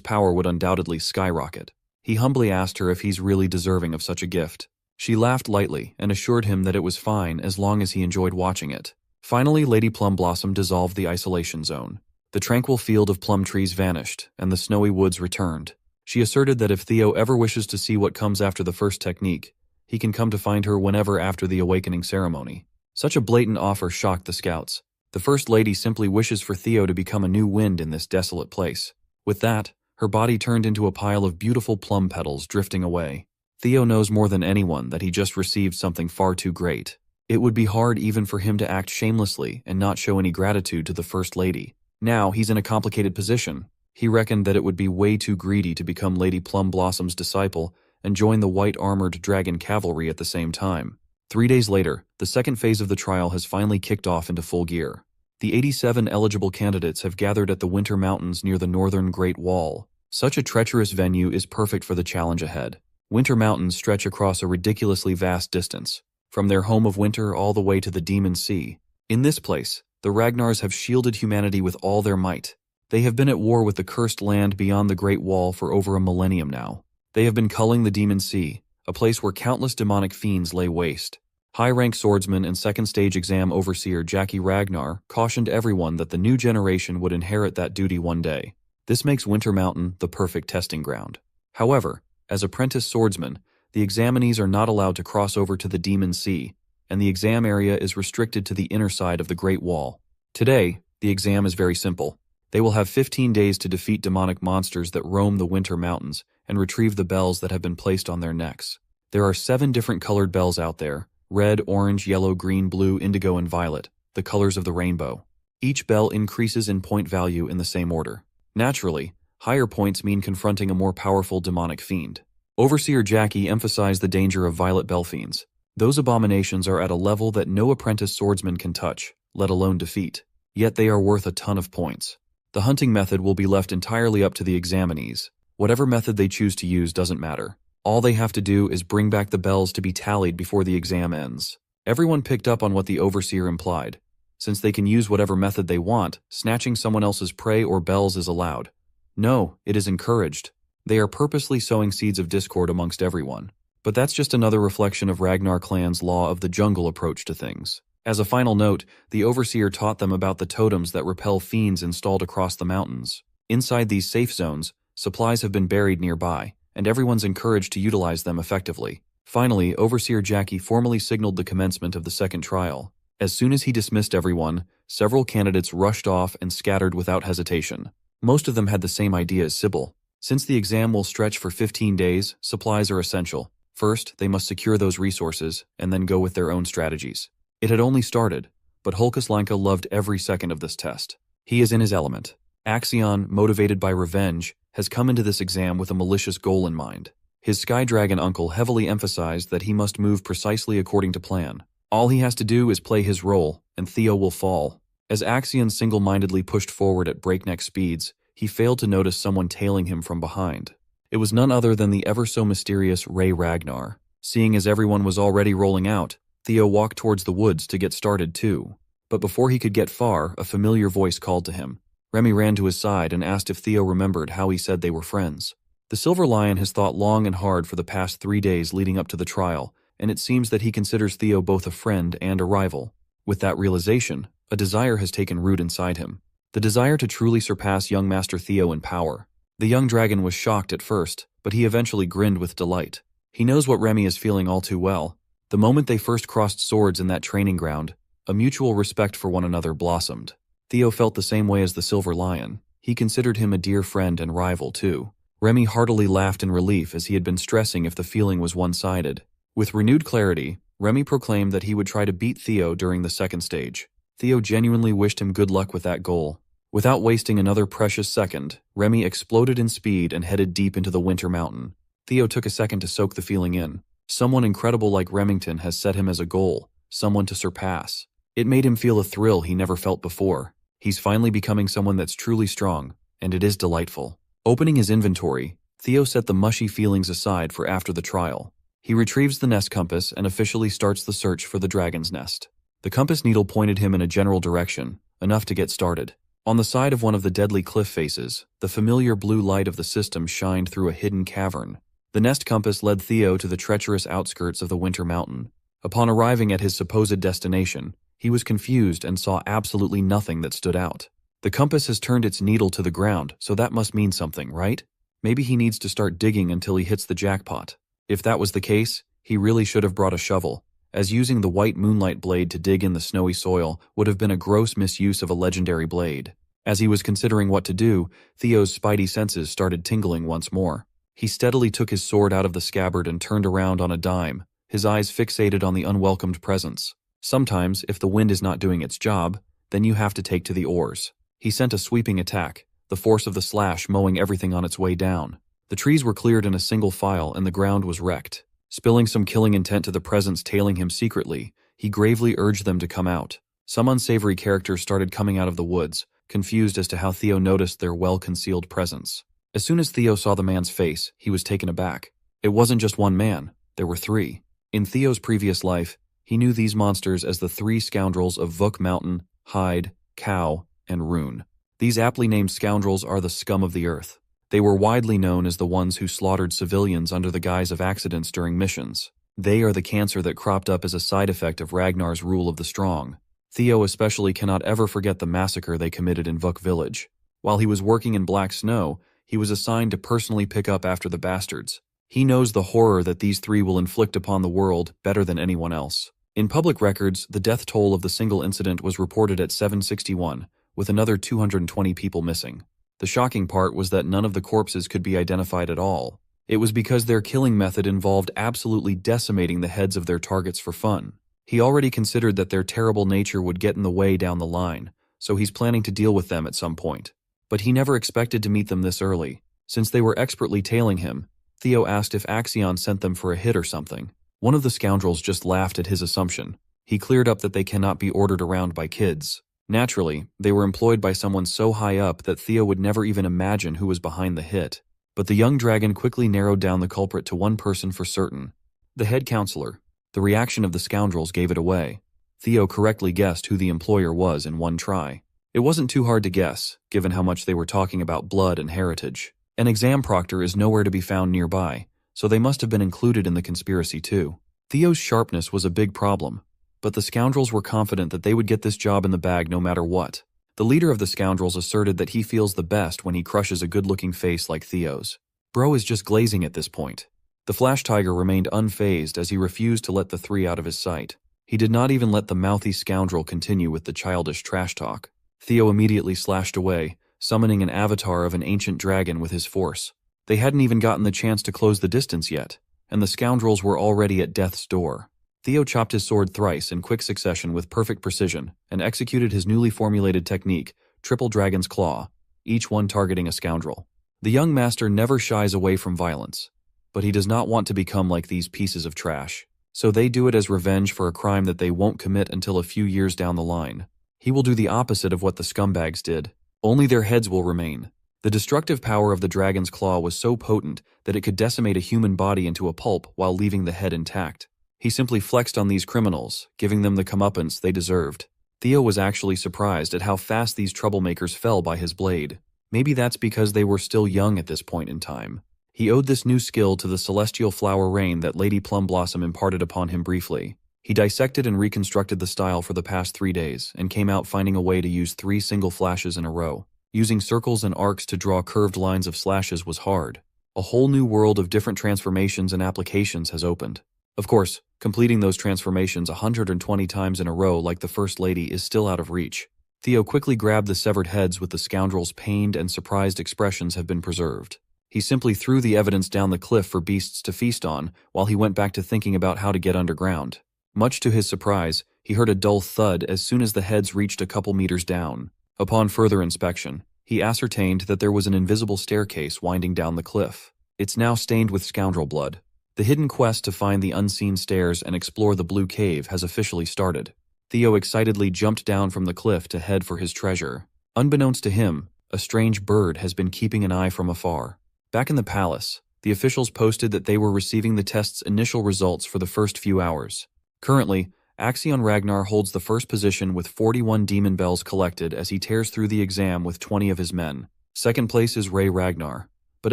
power would undoubtedly skyrocket. He humbly asked her if he's really deserving of such a gift. She laughed lightly and assured him that it was fine as long as he enjoyed watching it. Finally, Lady Plumblossom dissolved the isolation zone. The tranquil field of plum trees vanished, and the snowy woods returned. She asserted that if Theo ever wishes to see what comes after the first technique, he can come to find her whenever after the awakening ceremony. Such a blatant offer shocked the scouts. The First Lady simply wishes for Theo to become a new wind in this desolate place. With that, her body turned into a pile of beautiful plum petals drifting away. Theo knows more than anyone that he just received something far too great. It would be hard even for him to act shamelessly and not show any gratitude to the First Lady. Now he's in a complicated position. He reckoned that it would be way too greedy to become Lady Plumblosom's disciple and join the white-armored dragon cavalry at the same time. 3 days later, the second phase of the trial has finally kicked off into full gear. The 87 eligible candidates have gathered at the Winter Mountains near the northern Great Wall. Such a treacherous venue is perfect for the challenge ahead. Winter Mountains stretch across a ridiculously vast distance, from their home of winter all the way to the Demon Sea. In this place, the Ragnars have shielded humanity with all their might. They have been at war with the cursed land beyond the Great Wall for over a millennium now. They have been culling the Demon Sea, a place where countless demonic fiends lay waste. High-rank swordsman and second-stage exam overseer Jackie Ragnar cautioned everyone that the new generation would inherit that duty one day. This makes Winter Mountain the perfect testing ground. However, as apprentice swordsmen, the examinees are not allowed to cross over to the Demon Sea, and the exam area is restricted to the inner side of the Great Wall. Today, the exam is very simple. They will have 15 days to defeat demonic monsters that roam the Winter Mountains and retrieve the bells that have been placed on their necks. There are 7 different colored bells out there: red, orange, yellow, green, blue, indigo, and violet, the colors of the rainbow. Each bell increases in point value in the same order. Naturally, higher points mean confronting a more powerful demonic fiend. Overseer Jackie emphasized the danger of violet bell fiends. Those abominations are at a level that no apprentice swordsman can touch, let alone defeat. Yet they are worth a ton of points. The hunting method will be left entirely up to the examinees. Whatever method they choose to use doesn't matter. All they have to do is bring back the bells to be tallied before the exam ends. Everyone picked up on what the overseer implied. Since they can use whatever method they want, snatching someone else's prey or bells is allowed. No, it is encouraged. They are purposely sowing seeds of discord amongst everyone. But that's just another reflection of Ragnar clan's law of the jungle approach to things. As a final note, the overseer taught them about the totems that repel fiends installed across the mountains. Inside these safe zones, supplies have been buried nearby, and everyone's encouraged to utilize them effectively. Finally, Overseer Jackie formally signaled the commencement of the second trial. As soon as he dismissed everyone, several candidates rushed off and scattered without hesitation. Most of them had the same idea as Sybil. Since the exam will stretch for 15 days, supplies are essential. First, they must secure those resources, and then go with their own strategies. It had only started, but Hulkus Lanka loved every second of this test. He is in his element. Axion, motivated by revenge, has come into this exam with a malicious goal in mind. His Sky Dragon uncle heavily emphasized that he must move precisely according to plan. All he has to do is play his role, and Theo will fall. As Axion single-mindedly pushed forward at breakneck speeds, he failed to notice someone tailing him from behind. It was none other than the ever-so-mysterious Ray Ragnar. Seeing as everyone was already rolling out, Theo walked towards the woods to get started too. But before he could get far, a familiar voice called to him. Remy ran to his side and asked if Theo remembered how he said they were friends. The Silver Lion has thought long and hard for the past 3 days leading up to the trial, and it seems that he considers Theo both a friend and a rival. With that realization, a desire has taken root inside him. The desire to truly surpass young Master Theo in power. The young dragon was shocked at first, but he eventually grinned with delight. He knows what Remy is feeling all too well. The moment they first crossed swords in that training ground, a mutual respect for one another blossomed. Theo felt the same way as the Silver Lion. He considered him a dear friend and rival too. Remy heartily laughed in relief as he had been stressing if the feeling was one-sided. With renewed clarity, Remy proclaimed that he would try to beat Theo during the second stage. Theo genuinely wished him good luck with that goal. Without wasting another precious second, Remy exploded in speed and headed deep into the Winter Mountain. Theo took a second to soak the feeling in. Someone incredible like Remington has set him as a goal, someone to surpass. It made him feel a thrill he never felt before. He's finally becoming someone that's truly strong, and it is delightful. Opening his inventory, Theo set the mushy feelings aside for after the trial. He retrieves the nest compass and officially starts the search for the dragon's nest. The compass needle pointed him in a general direction, enough to get started. On the side of one of the deadly cliff faces, the familiar blue light of the system shined through a hidden cavern. The nest compass led Theo to the treacherous outskirts of the Winter Mountain. Upon arriving at his supposed destination, he was confused and saw absolutely nothing that stood out. The compass has turned its needle to the ground, so that must mean something, right? Maybe he needs to start digging until he hits the jackpot. If that was the case, he really should have brought a shovel, as using the white moonlight blade to dig in the snowy soil would have been a gross misuse of a legendary blade. As he was considering what to do, Theo's spidey senses started tingling once more. He steadily took his sword out of the scabbard and turned around on a dime, his eyes fixated on the unwelcomed presence. Sometimes, if the wind is not doing its job, then you have to take to the oars. He sent a sweeping attack, the force of the slash mowing everything on its way down. The trees were cleared in a single file and the ground was wrecked. Spilling some killing intent to the presence tailing him secretly, he gravely urged them to come out. Some unsavory characters started coming out of the woods, confused as to how Theo noticed their well-concealed presence. As soon as Theo saw the man's face, he was taken aback. It wasn't just one man, there were 3. In Theo's previous life, he knew these monsters as the 3 scoundrels of Vuk Mountain, Hyde, Cow, and Rune. These aptly named scoundrels are the scum of the earth. They were widely known as the ones who slaughtered civilians under the guise of accidents during missions. They are the cancer that cropped up as a side effect of Ragnar's rule of the strong. Theo especially cannot ever forget the massacre they committed in Vuk village. While he was working in Black Snow, he was assigned to personally pick up after the bastards. He knows the horror that these 3 will inflict upon the world better than anyone else. In public records, the death toll of the single incident was reported at 761, with another 220 people missing. The shocking part was that none of the corpses could be identified at all. It was because their killing method involved absolutely decimating the heads of their targets for fun. He already considered that their terrible nature would get in the way down the line, so he's planning to deal with them at some point. But he never expected to meet them this early. Since they were expertly tailing him, Theo asked if Axion sent them for a hit or something. One of the scoundrels just laughed at his assumption. He cleared up that they cannot be ordered around by kids. Naturally, they were employed by someone so high up that Theo would never even imagine who was behind the hit. But the young dragon quickly narrowed down the culprit to one person for certain. The head counselor. The reaction of the scoundrels gave it away. Theo correctly guessed who the employer was in one try. It wasn't too hard to guess, given how much they were talking about blood and heritage. An exam proctor is nowhere to be found nearby, so they must have been included in the conspiracy too. Theo's sharpness was a big problem, but the scoundrels were confident that they would get this job in the bag no matter what. The leader of the scoundrels asserted that he feels the best when he crushes a good-looking face like Theo's. Bro is just glazing at this point. The Flash Tiger remained unfazed as he refused to let the three out of his sight. He did not even let the mouthy scoundrel continue with the childish trash talk. Theo immediately slashed away, summoning an avatar of an ancient dragon with his force. They hadn't even gotten the chance to close the distance yet, and the scoundrels were already at death's door. Theo chopped his sword thrice in quick succession with perfect precision and executed his newly formulated technique, Triple Dragon's Claw, each one targeting a scoundrel. The young master never shies away from violence, but he does not want to become like these pieces of trash. So they do it as revenge for a crime that they won't commit until a few years down the line. He will do the opposite of what the scumbags did. Only their heads will remain. The destructive power of the dragon's claw was so potent that it could decimate a human body into a pulp while leaving the head intact. He simply flexed on these criminals, giving them the comeuppance they deserved. Theo was actually surprised at how fast these troublemakers fell by his blade. Maybe that's because they were still young at this point in time. He owed this new skill to the celestial flower rain that Lady Plumblossom imparted upon him briefly. He dissected and reconstructed the style for the past 3 days and came out finding a way to use 3 single flashes in a row. Using circles and arcs to draw curved lines of slashes was hard. A whole new world of different transformations and applications has opened. Of course, completing those transformations 120 times in a row like the First Lady is still out of reach. Theo quickly grabbed the severed heads with the scoundrels' pained and surprised expressions have been preserved. He simply threw the evidence down the cliff for beasts to feast on while he went back to thinking about how to get underground. Much to his surprise, he heard a dull thud as soon as the heads reached a couple meters down. Upon further inspection, he ascertained that there was an invisible staircase winding down the cliff. It's now stained with scoundrel blood. The hidden quest to find the unseen stairs and explore the blue cave has officially started. Theo excitedly jumped down from the cliff to head for his treasure. Unbeknownst to him, a strange bird has been keeping an eye from afar. Back in the palace, the officials posted that they were receiving the test's initial results for the first few hours. Currently, Axion Ragnar holds the first position with 41 demon bells collected as he tears through the exam with 20 of his men. Second place is Ray Ragnar. But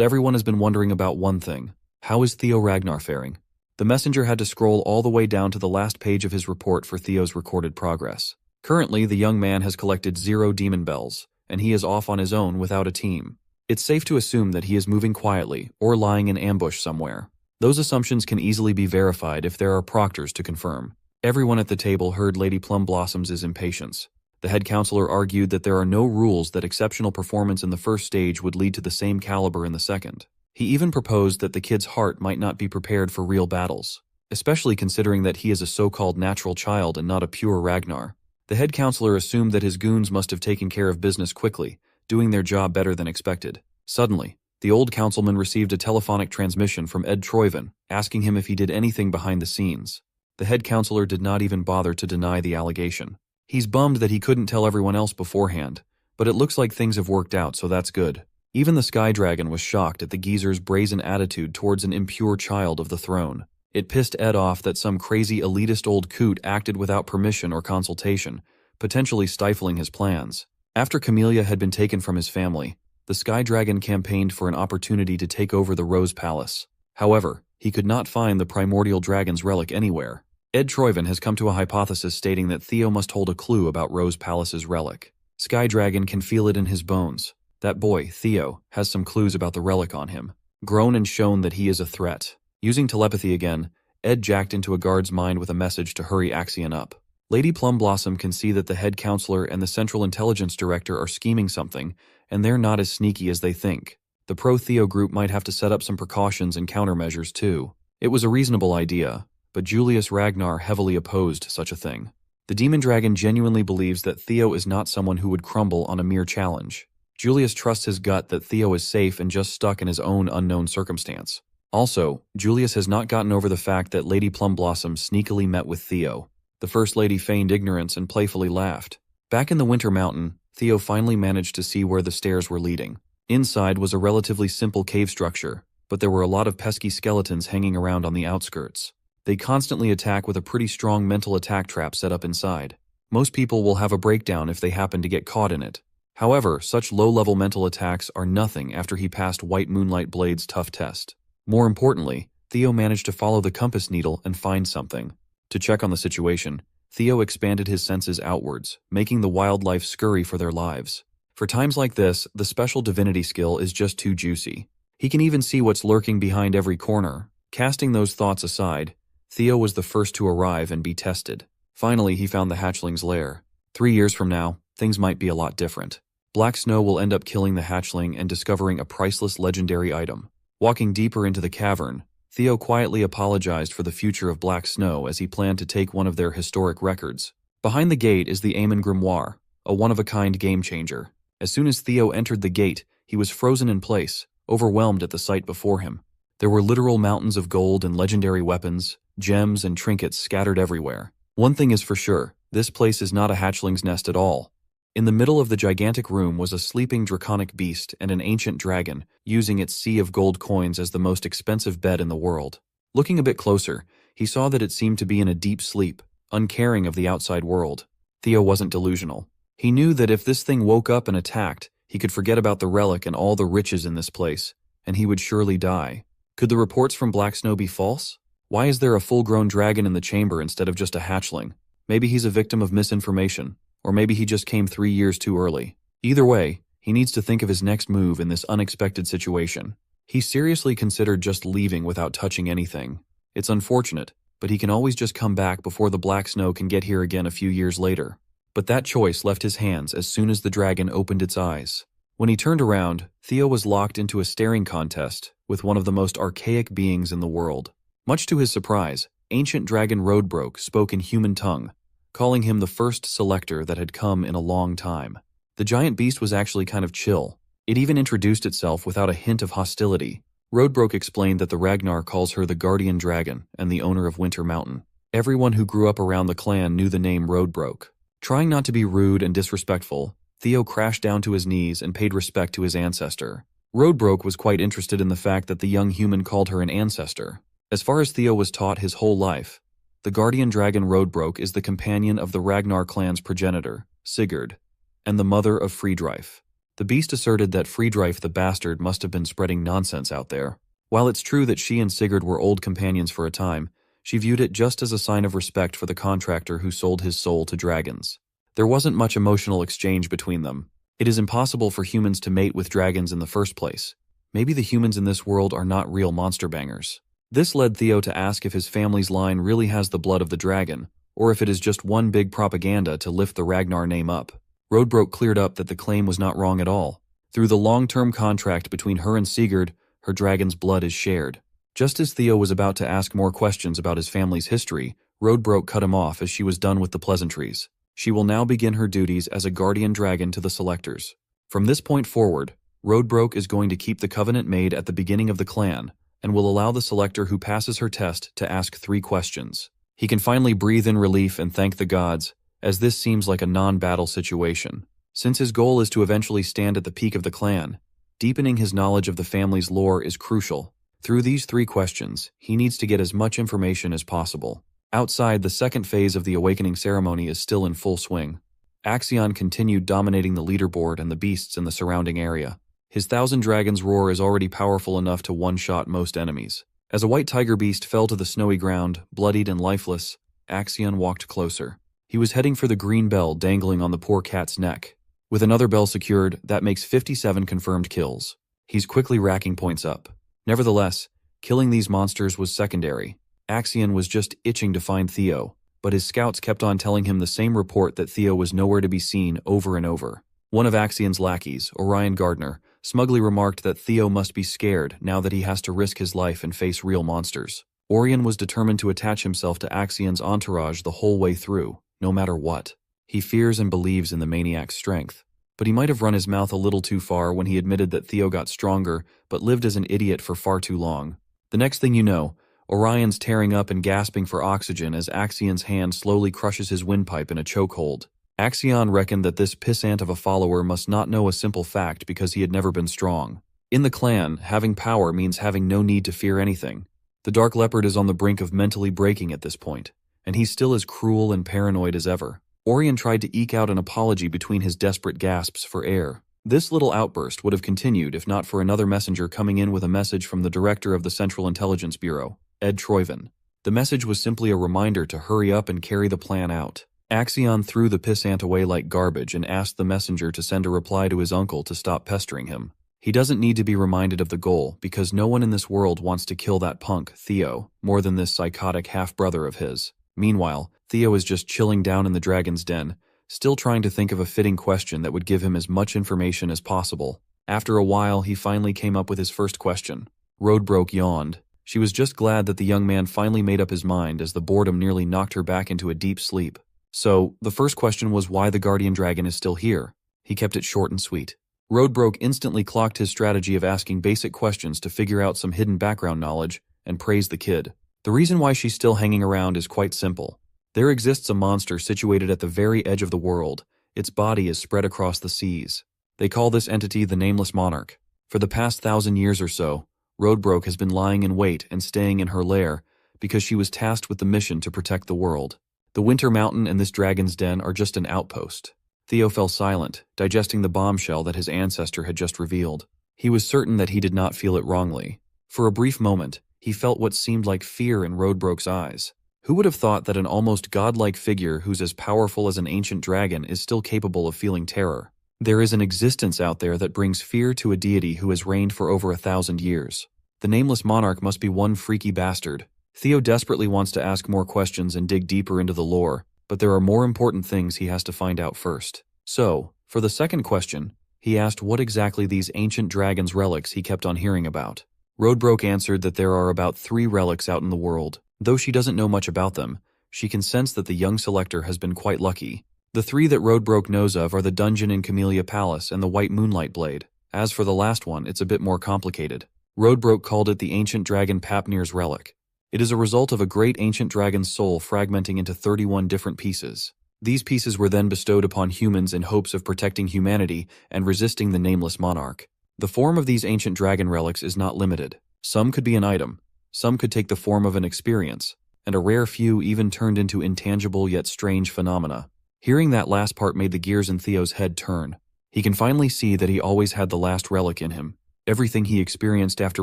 everyone has been wondering about one thing. How is Theo Ragnar faring? The messenger had to scroll all the way down to the last page of his report for Theo's recorded progress. Currently, the young man has collected 0 demon bells, and he is off on his own without a team. It's safe to assume that he is moving quietly or lying in ambush somewhere. Those assumptions can easily be verified if there are proctors to confirm. Everyone at the table heard Lady Plumblossom's impatience. The head counselor argued that there are no rules that exceptional performance in the first stage would lead to the same caliber in the second. He even proposed that the kid's heart might not be prepared for real battles, especially considering that he is a so-called natural child and not a pure Ragnar. The head counselor assumed that his goons must have taken care of business quickly, doing their job better than expected. Suddenly, the old councilman received a telephonic transmission from Ed Troyven, asking him if he did anything behind the scenes. The head counselor did not even bother to deny the allegation. He's bummed that he couldn't tell everyone else beforehand, but it looks like things have worked out, so that's good. Even the Sky Dragon was shocked at the geezer's brazen attitude towards an impure child of the throne. It pissed Ed off that some crazy elitist old coot acted without permission or consultation, potentially stifling his plans. After Camellia had been taken from his family, the Sky Dragon campaigned for an opportunity to take over the Rose Palace. However, he could not find the primordial dragon's relic anywhere. Ed Troyven has come to a hypothesis stating that Theo must hold a clue about Rose Palace's relic. Sky Dragon can feel it in his bones. That boy, Theo, has some clues about the relic on him. Grown and shown that he is a threat. Using telepathy again, Ed jacked into a guard's mind with a message to hurry Axion up. Lady Plumblossom can see that the head counselor and the Central Intelligence Director are scheming something, and they're not as sneaky as they think. The pro-Theo group might have to set up some precautions and countermeasures too. It was a reasonable idea, but Julius Ragnar heavily opposed such a thing. The Demon Dragon genuinely believes that Theo is not someone who would crumble on a mere challenge. Julius trusts his gut that Theo is safe and just stuck in his own unknown circumstance. Also, Julius has not gotten over the fact that Lady Plumblossom sneakily met with Theo. The First Lady feigned ignorance and playfully laughed. Back in the Winter Mountain, Theo finally managed to see where the stairs were leading. Inside was a relatively simple cave structure, but there were a lot of pesky skeletons hanging around on the outskirts. They constantly attack with a pretty strong mental attack trap set up inside. Most people will have a breakdown if they happen to get caught in it. However, such low-level mental attacks are nothing after he passed White Moonlight Blade's tough test. More importantly, Theo managed to follow the compass needle and find something. To check on the situation, Theo expanded his senses outwards, making the wildlife scurry for their lives. For times like this, the special divinity skill is just too juicy. He can even see what's lurking behind every corner. Casting those thoughts aside, Theo was the first to arrive and be tested. Finally, he found the hatchling's lair. 3 years from now, things might be a lot different. Black Snow will end up killing the hatchling and discovering a priceless legendary item. Walking deeper into the cavern, Theo quietly apologized for the future of Black Snow as he planned to take one of their historic records. Behind the gate is the Amon Grimoire, a one-of-a-kind game-changer. As soon as Theo entered the gate, he was frozen in place, overwhelmed at the sight before him. There were literal mountains of gold and legendary weapons, gems and trinkets scattered everywhere. One thing is for sure, this place is not a hatchling's nest at all. In the middle of the gigantic room was a sleeping draconic beast and an ancient dragon, using its sea of gold coins as the most expensive bed in the world. Looking a bit closer, he saw that it seemed to be in a deep sleep, uncaring of the outside world. Theo wasn't delusional. He knew that if this thing woke up and attacked, he could forget about the relic and all the riches in this place, and he would surely die. Could the reports from Black Snow be false? Why is there a full-grown dragon in the chamber instead of just a hatchling? Maybe he's a victim of misinformation. Or maybe he just came 3 years too early. Either way, he needs to think of his next move in this unexpected situation. He seriously considered just leaving without touching anything. It's unfortunate, but he can always just come back before the Black Snow can get here again a few years later. But that choice left his hands as soon as the dragon opened its eyes. When he turned around, Theo was locked into a staring contest with one of the most archaic beings in the world. Much to his surprise, ancient dragon Roadbroke spoke in human tongue, calling him the first selector that had come in a long time. The giant beast was actually kind of chill. It even introduced itself without a hint of hostility. Roadbroke explained that the Ragnar calls her the guardian dragon and the owner of Winter Mountain. Everyone who grew up around the clan knew the name Roadbroke. Trying not to be rude and disrespectful, Theo crashed down to his knees and paid respect to his ancestor. Roadbroke was quite interested in the fact that the young human called her an ancestor. As far as Theo was taught his whole life, the guardian dragon Roadbroke is the companion of the Ragnar clan's progenitor, Sigurd, and the mother of Friedreif. The beast asserted that Friedreif the bastard must have been spreading nonsense out there. While it's true that she and Sigurd were old companions for a time, she viewed it just as a sign of respect for the contractor who sold his soul to dragons. There wasn't much emotional exchange between them. It is impossible for humans to mate with dragons in the first place. Maybe the humans in this world are not real monster bangers. This led Theo to ask if his family's line really has the blood of the dragon, or if it is just one big propaganda to lift the Ragnar name up. Roadbroke cleared up that the claim was not wrong at all. Through the long-term contract between her and Sigurd, her dragon's blood is shared. Just as Theo was about to ask more questions about his family's history, Roadbroke cut him off as she was done with the pleasantries. She will now begin her duties as a guardian dragon to the selectors. From this point forward, Roadbroke is going to keep the covenant made at the beginning of the clan, and will allow the selector who passes her test to ask 3 questions. He can finally breathe in relief and thank the gods, as this seems like a non-battle situation. Since his goal is to eventually stand at the peak of the clan, deepening his knowledge of the family's lore is crucial. Through these 3 questions, he needs to get as much information as possible. Outside, the second phase of the awakening ceremony is still in full swing. Axion continued dominating the leaderboard and the beasts in the surrounding area. His 1,000 Dragons roar is already powerful enough to one-shot most enemies. As a white tiger beast fell to the snowy ground, bloodied and lifeless, Axion walked closer. He was heading for the green bell dangling on the poor cat's neck. With another bell secured, that makes 57 confirmed kills. He's quickly racking points up. Nevertheless, killing these monsters was secondary. Axion was just itching to find Theo, but his scouts kept on telling him the same report that Theo was nowhere to be seen over and over. One of Axion's lackeys, Orion Gardner, smugly remarked that Theo must be scared now that he has to risk his life and face real monsters. Orion was determined to attach himself to Axion's entourage the whole way through, no matter what. He fears and believes in the maniac's strength. But he might have run his mouth a little too far when he admitted that Theo got stronger, but lived as an idiot for far too long. The next thing you know, Orion's tearing up and gasping for oxygen as Axion's hand slowly crushes his windpipe in a chokehold. Axion reckoned that this pissant of a follower must not know a simple fact because he had never been strong. In the clan, having power means having no need to fear anything. The Dark Leopard is on the brink of mentally breaking at this point, and he's still as cruel and paranoid as ever. Orion tried to eke out an apology between his desperate gasps for air. This little outburst would have continued if not for another messenger coming in with a message from the director of the Central Intelligence Bureau, Ed Troyven. The message was simply a reminder to hurry up and carry the plan out. Axion threw the pissant away like garbage and asked the messenger to send a reply to his uncle to stop pestering him. He doesn't need to be reminded of the goal because no one in this world wants to kill that punk, Theo, more than this psychotic half-brother of his. Meanwhile, Theo is just chilling down in the dragon's den, still trying to think of a fitting question that would give him as much information as possible. After a while, he finally came up with his first question. Roadbroke yawned. She was just glad that the young man finally made up his mind as the boredom nearly knocked her back into a deep sleep. So, the first question was why the guardian dragon is still here. He kept it short and sweet. Roadbroke instantly clocked his strategy of asking basic questions to figure out some hidden background knowledge and praised the kid. The reason why she's still hanging around is quite simple. There exists a monster situated at the very edge of the world. Its body is spread across the seas. They call this entity the Nameless Monarch. For the past 1,000 years or so, Roadbroke has been lying in wait and staying in her lair because she was tasked with the mission to protect the world. The Winter Mountain and this dragon's den are just an outpost. Theo fell silent, digesting the bombshell that his ancestor had just revealed. He was certain that he did not feel it wrongly. For a brief moment, he felt what seemed like fear in Roadbroke's eyes. Who would have thought that an almost godlike figure who's as powerful as an ancient dragon is still capable of feeling terror? There is an existence out there that brings fear to a deity who has reigned for over 1,000 years. The Nameless Monarch must be one freaky bastard. Theo desperately wants to ask more questions and dig deeper into the lore, but there are more important things he has to find out first. So, for the second question, he asked what exactly these ancient dragon's relics he kept on hearing about. Roadbroke answered that there are about 3 relics out in the world. Though she doesn't know much about them, she can sense that the young selector has been quite lucky. The 3 that Roadbroke knows of are the dungeon in Camellia Palace and the White Moonlight Blade. As for the last one, it's a bit more complicated. Roadbroke called it the ancient dragon Papnir's relic. It is a result of a great ancient dragon's soul fragmenting into 31 different pieces. These pieces were then bestowed upon humans in hopes of protecting humanity and resisting the Nameless Monarch. The form of these ancient dragon relics is not limited. Some could be an item, some could take the form of an experience, and a rare few even turned into intangible yet strange phenomena. Hearing that last part made the gears in Theo's head turn. He can finally see that he always had the last relic in him. Everything he experienced after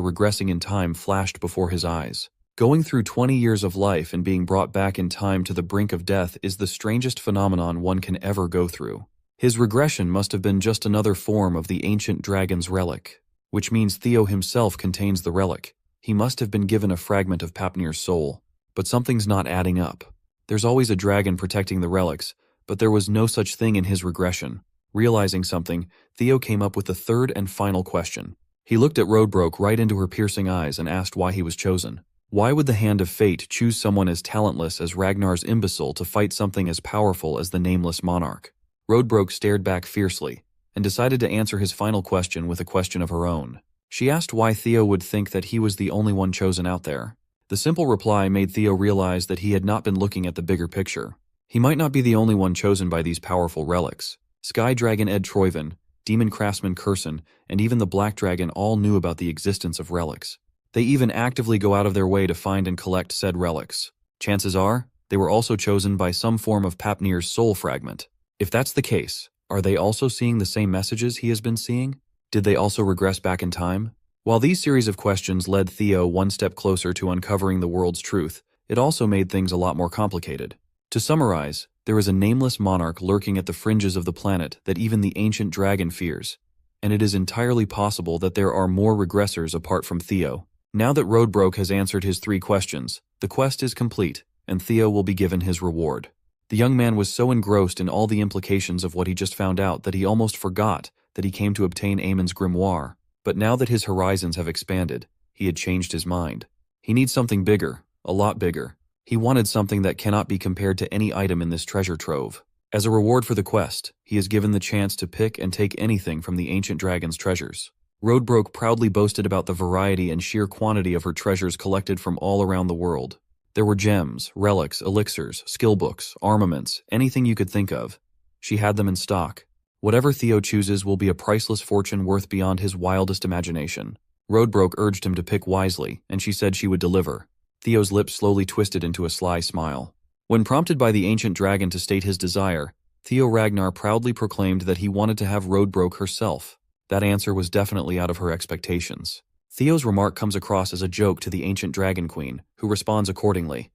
regressing in time flashed before his eyes. Going through 20 years of life and being brought back in time to the brink of death is the strangest phenomenon one can ever go through. His regression must have been just another form of the ancient dragon's relic, which means Theo himself contains the relic. He must have been given a fragment of Papnir's soul. But something's not adding up. There's always a dragon protecting the relics, but there was no such thing in his regression. Realizing something, Theo came up with the third and final question. He looked at Roadbroke right into her piercing eyes and asked why he was chosen. Why would the hand of fate choose someone as talentless as Ragnar's imbecile to fight something as powerful as the Nameless Monarch? Roadbroke stared back fiercely and decided to answer his final question with a question of her own. She asked why Theo would think that he was the only one chosen out there. The simple reply made Theo realize that he had not been looking at the bigger picture. He might not be the only one chosen by these powerful relics. Sky Dragon Ed Troyven, Demon Craftsman Curson, and even the Black Dragon all knew about the existence of relics. They even actively go out of their way to find and collect said relics. Chances are, they were also chosen by some form of Papnir's soul fragment. If that's the case, are they also seeing the same messages he has been seeing? Did they also regress back in time? While these series of questions led Theo one step closer to uncovering the world's truth, it also made things a lot more complicated. To summarize, there is a nameless monarch lurking at the fringes of the planet that even the ancient dragon fears. And it is entirely possible that there are more regressors apart from Theo. Now that Roadbroke has answered his 3 questions, the quest is complete, and Theo will be given his reward. The young man was so engrossed in all the implications of what he just found out that he almost forgot that he came to obtain Amon's grimoire. But now that his horizons have expanded, he had changed his mind. He needs something bigger, a lot bigger. He wanted something that cannot be compared to any item in this treasure trove. As a reward for the quest, he is given the chance to pick and take anything from the ancient dragon's treasures. Roadbroke proudly boasted about the variety and sheer quantity of her treasures collected from all around the world. There were gems, relics, elixirs, skill books, armaments, anything you could think of. She had them in stock. Whatever Theo chooses will be a priceless fortune worth beyond his wildest imagination. Roadbroke urged him to pick wisely, and she said she would deliver. Theo's lips slowly twisted into a sly smile. When prompted by the ancient dragon to state his desire, Theo Ragnar proudly proclaimed that he wanted to have Roadbroke herself. That answer was definitely out of her expectations. Theo's remark comes across as a joke to the ancient dragon queen, who responds accordingly.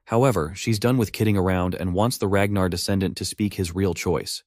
However, she's done with kidding around and wants the Ragnar descendant to speak his real choice.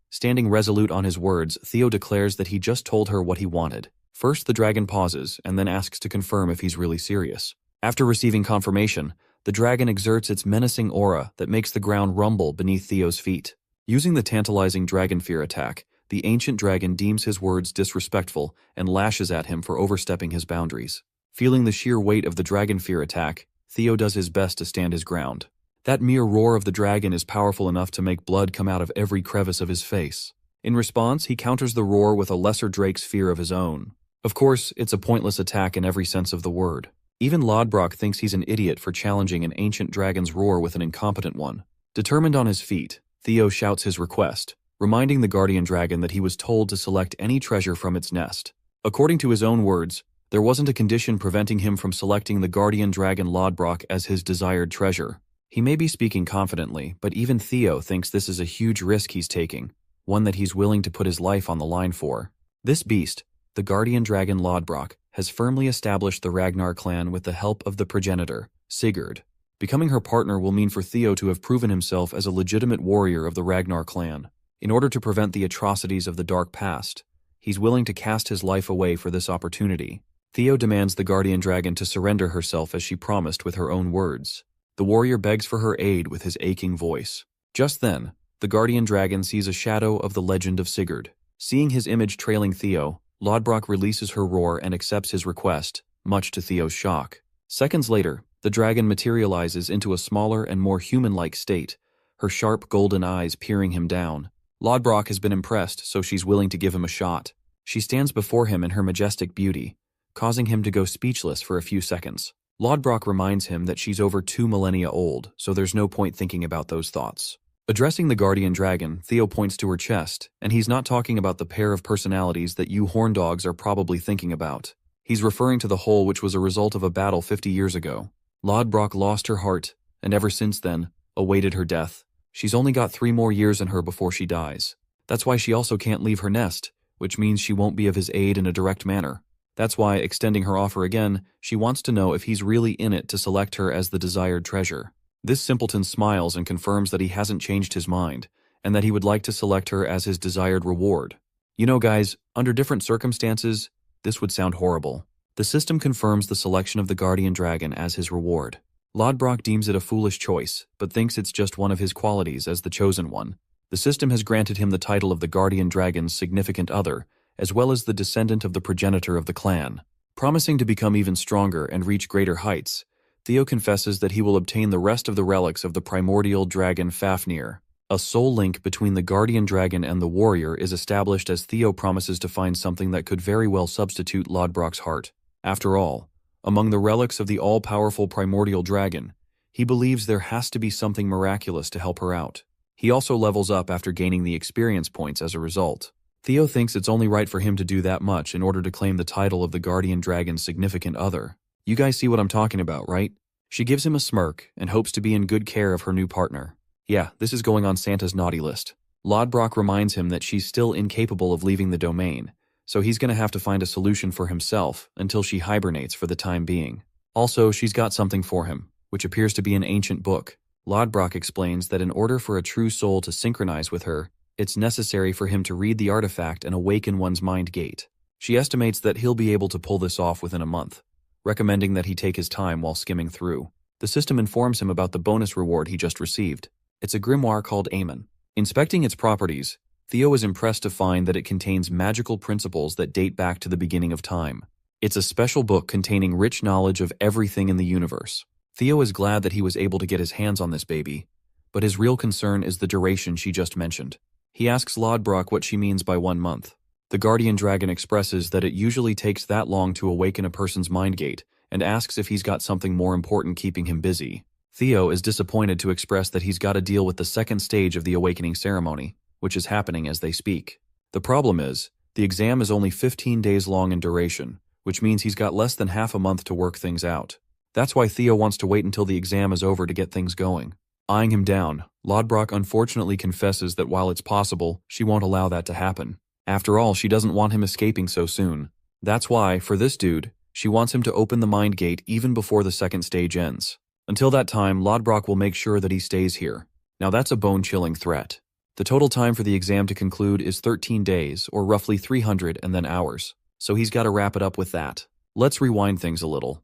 Standing resolute on his words, Theo declares that he just told her what he wanted. First, the dragon pauses and then asks to confirm if he's really serious. After receiving confirmation, the dragon exerts its menacing aura that makes the ground rumble beneath Theo's feet. Using the tantalizing dragon fear attack, the ancient dragon deems his words disrespectful and lashes at him for overstepping his boundaries. Feeling the sheer weight of the dragon fear attack, Theo does his best to stand his ground. That mere roar of the dragon is powerful enough to make blood come out of every crevice of his face. In response, he counters the roar with a lesser drake's fear of his own. Of course, it's a pointless attack in every sense of the word. Even Lodbrok thinks he's an idiot for challenging an ancient dragon's roar with an incompetent one. Determined on his feet, Theo shouts his request, reminding the guardian dragon that he was told to select any treasure from its nest. According to his own words, there wasn't a condition preventing him from selecting the guardian dragon Lodbrok as his desired treasure. He may be speaking confidently, but even Theo thinks this is a huge risk he's taking, one that he's willing to put his life on the line for. This beast, the guardian dragon Lodbrok, has firmly established the Ragnar clan with the help of the progenitor, Sigurd. Becoming her partner will mean for Theo to have proven himself as a legitimate warrior of the Ragnar clan. In order to prevent the atrocities of the dark past, he's willing to cast his life away for this opportunity. Theo demands the guardian dragon to surrender herself as she promised with her own words. The warrior begs for her aid with his aching voice. Just then, the guardian dragon sees a shadow of the legend of Sigurd. Seeing his image trailing Theo, Lodbrok releases her roar and accepts his request, much to Theo's shock. Seconds later, the dragon materializes into a smaller and more human-like state, her sharp golden eyes peering him down. Lodbrok has been impressed, so she's willing to give him a shot. She stands before him in her majestic beauty, causing him to go speechless for a few seconds. Lodbrok reminds him that she's over 2 millennia old, so there's no point thinking about those thoughts. Addressing the guardian dragon, Theo points to her chest, and he's not talking about the pair of personalities that you horn dogs are probably thinking about. He's referring to the hole which was a result of a battle 50 years ago. Lodbrok lost her heart, and ever since then, awaited her death. She's only got 3 more years in her before she dies. That's why she also can't leave her nest, which means she won't be of his aid in a direct manner. That's why, extending her offer again, she wants to know if he's really in it to select her as the desired treasure. This simpleton smiles and confirms that he hasn't changed his mind, and that he would like to select her as his desired reward. You know guys, under different circumstances, this would sound horrible. The system confirms the selection of the guardian dragon as his reward. Lodbrok deems it a foolish choice, but thinks it's just one of his qualities as the chosen one. The system has granted him the title of the guardian dragon's significant other, as well as the descendant of the progenitor of the clan. Promising to become even stronger and reach greater heights, Theo confesses that he will obtain the rest of the relics of the primordial dragon Fafnir. A soul link between the guardian dragon and the warrior is established as Theo promises to find something that could very well substitute Lodbrok's heart. After all, among the relics of the all-powerful primordial dragon, he believes there has to be something miraculous to help her out. He also levels up after gaining the experience points as a result. Theo thinks it's only right for him to do that much in order to claim the title of the guardian dragon's significant other. You guys see what I'm talking about, right? She gives him a smirk and hopes to be in good care of her new partner. Yeah, this is going on Santa's naughty list. Lodbrok reminds him that she's still incapable of leaving the domain, so he's going to have to find a solution for himself until she hibernates for the time being. Also, she's got something for him, which appears to be an ancient book. Lodbrok explains that in order for a true soul to synchronize with her, it's necessary for him to read the artifact and awaken one's mind gate. She estimates that he'll be able to pull this off within a month, recommending that he take his time while skimming through. The system informs him about the bonus reward he just received. It's a grimoire called Amen. Inspecting its properties, Theo is impressed to find that it contains magical principles that date back to the beginning of time. It's a special book containing rich knowledge of everything in the universe. Theo is glad that he was able to get his hands on this baby, but his real concern is the duration she just mentioned. He asks Lodbrok what she means by 1 month. The guardian dragon expresses that it usually takes that long to awaken a person's mind gate, and asks if he's got something more important keeping him busy. Theo is disappointed to express that he's got to deal with the second stage of the awakening ceremony, which is happening as they speak. The problem is, the exam is only 15 days long in duration, which means he's got less than half a month to work things out. That's why Theo wants to wait until the exam is over to get things going. Eyeing him down, Lodbrok unfortunately confesses that while it's possible, she won't allow that to happen. After all, she doesn't want him escaping so soon. That's why, for this dude, she wants him to open the mind gate even before the second stage ends. Until that time, Lodbrok will make sure that he stays here. Now that's a bone-chilling threat. The total time for the exam to conclude is 13 days, or roughly 300 and then hours. So he's got to wrap it up with that. Let's rewind things a little.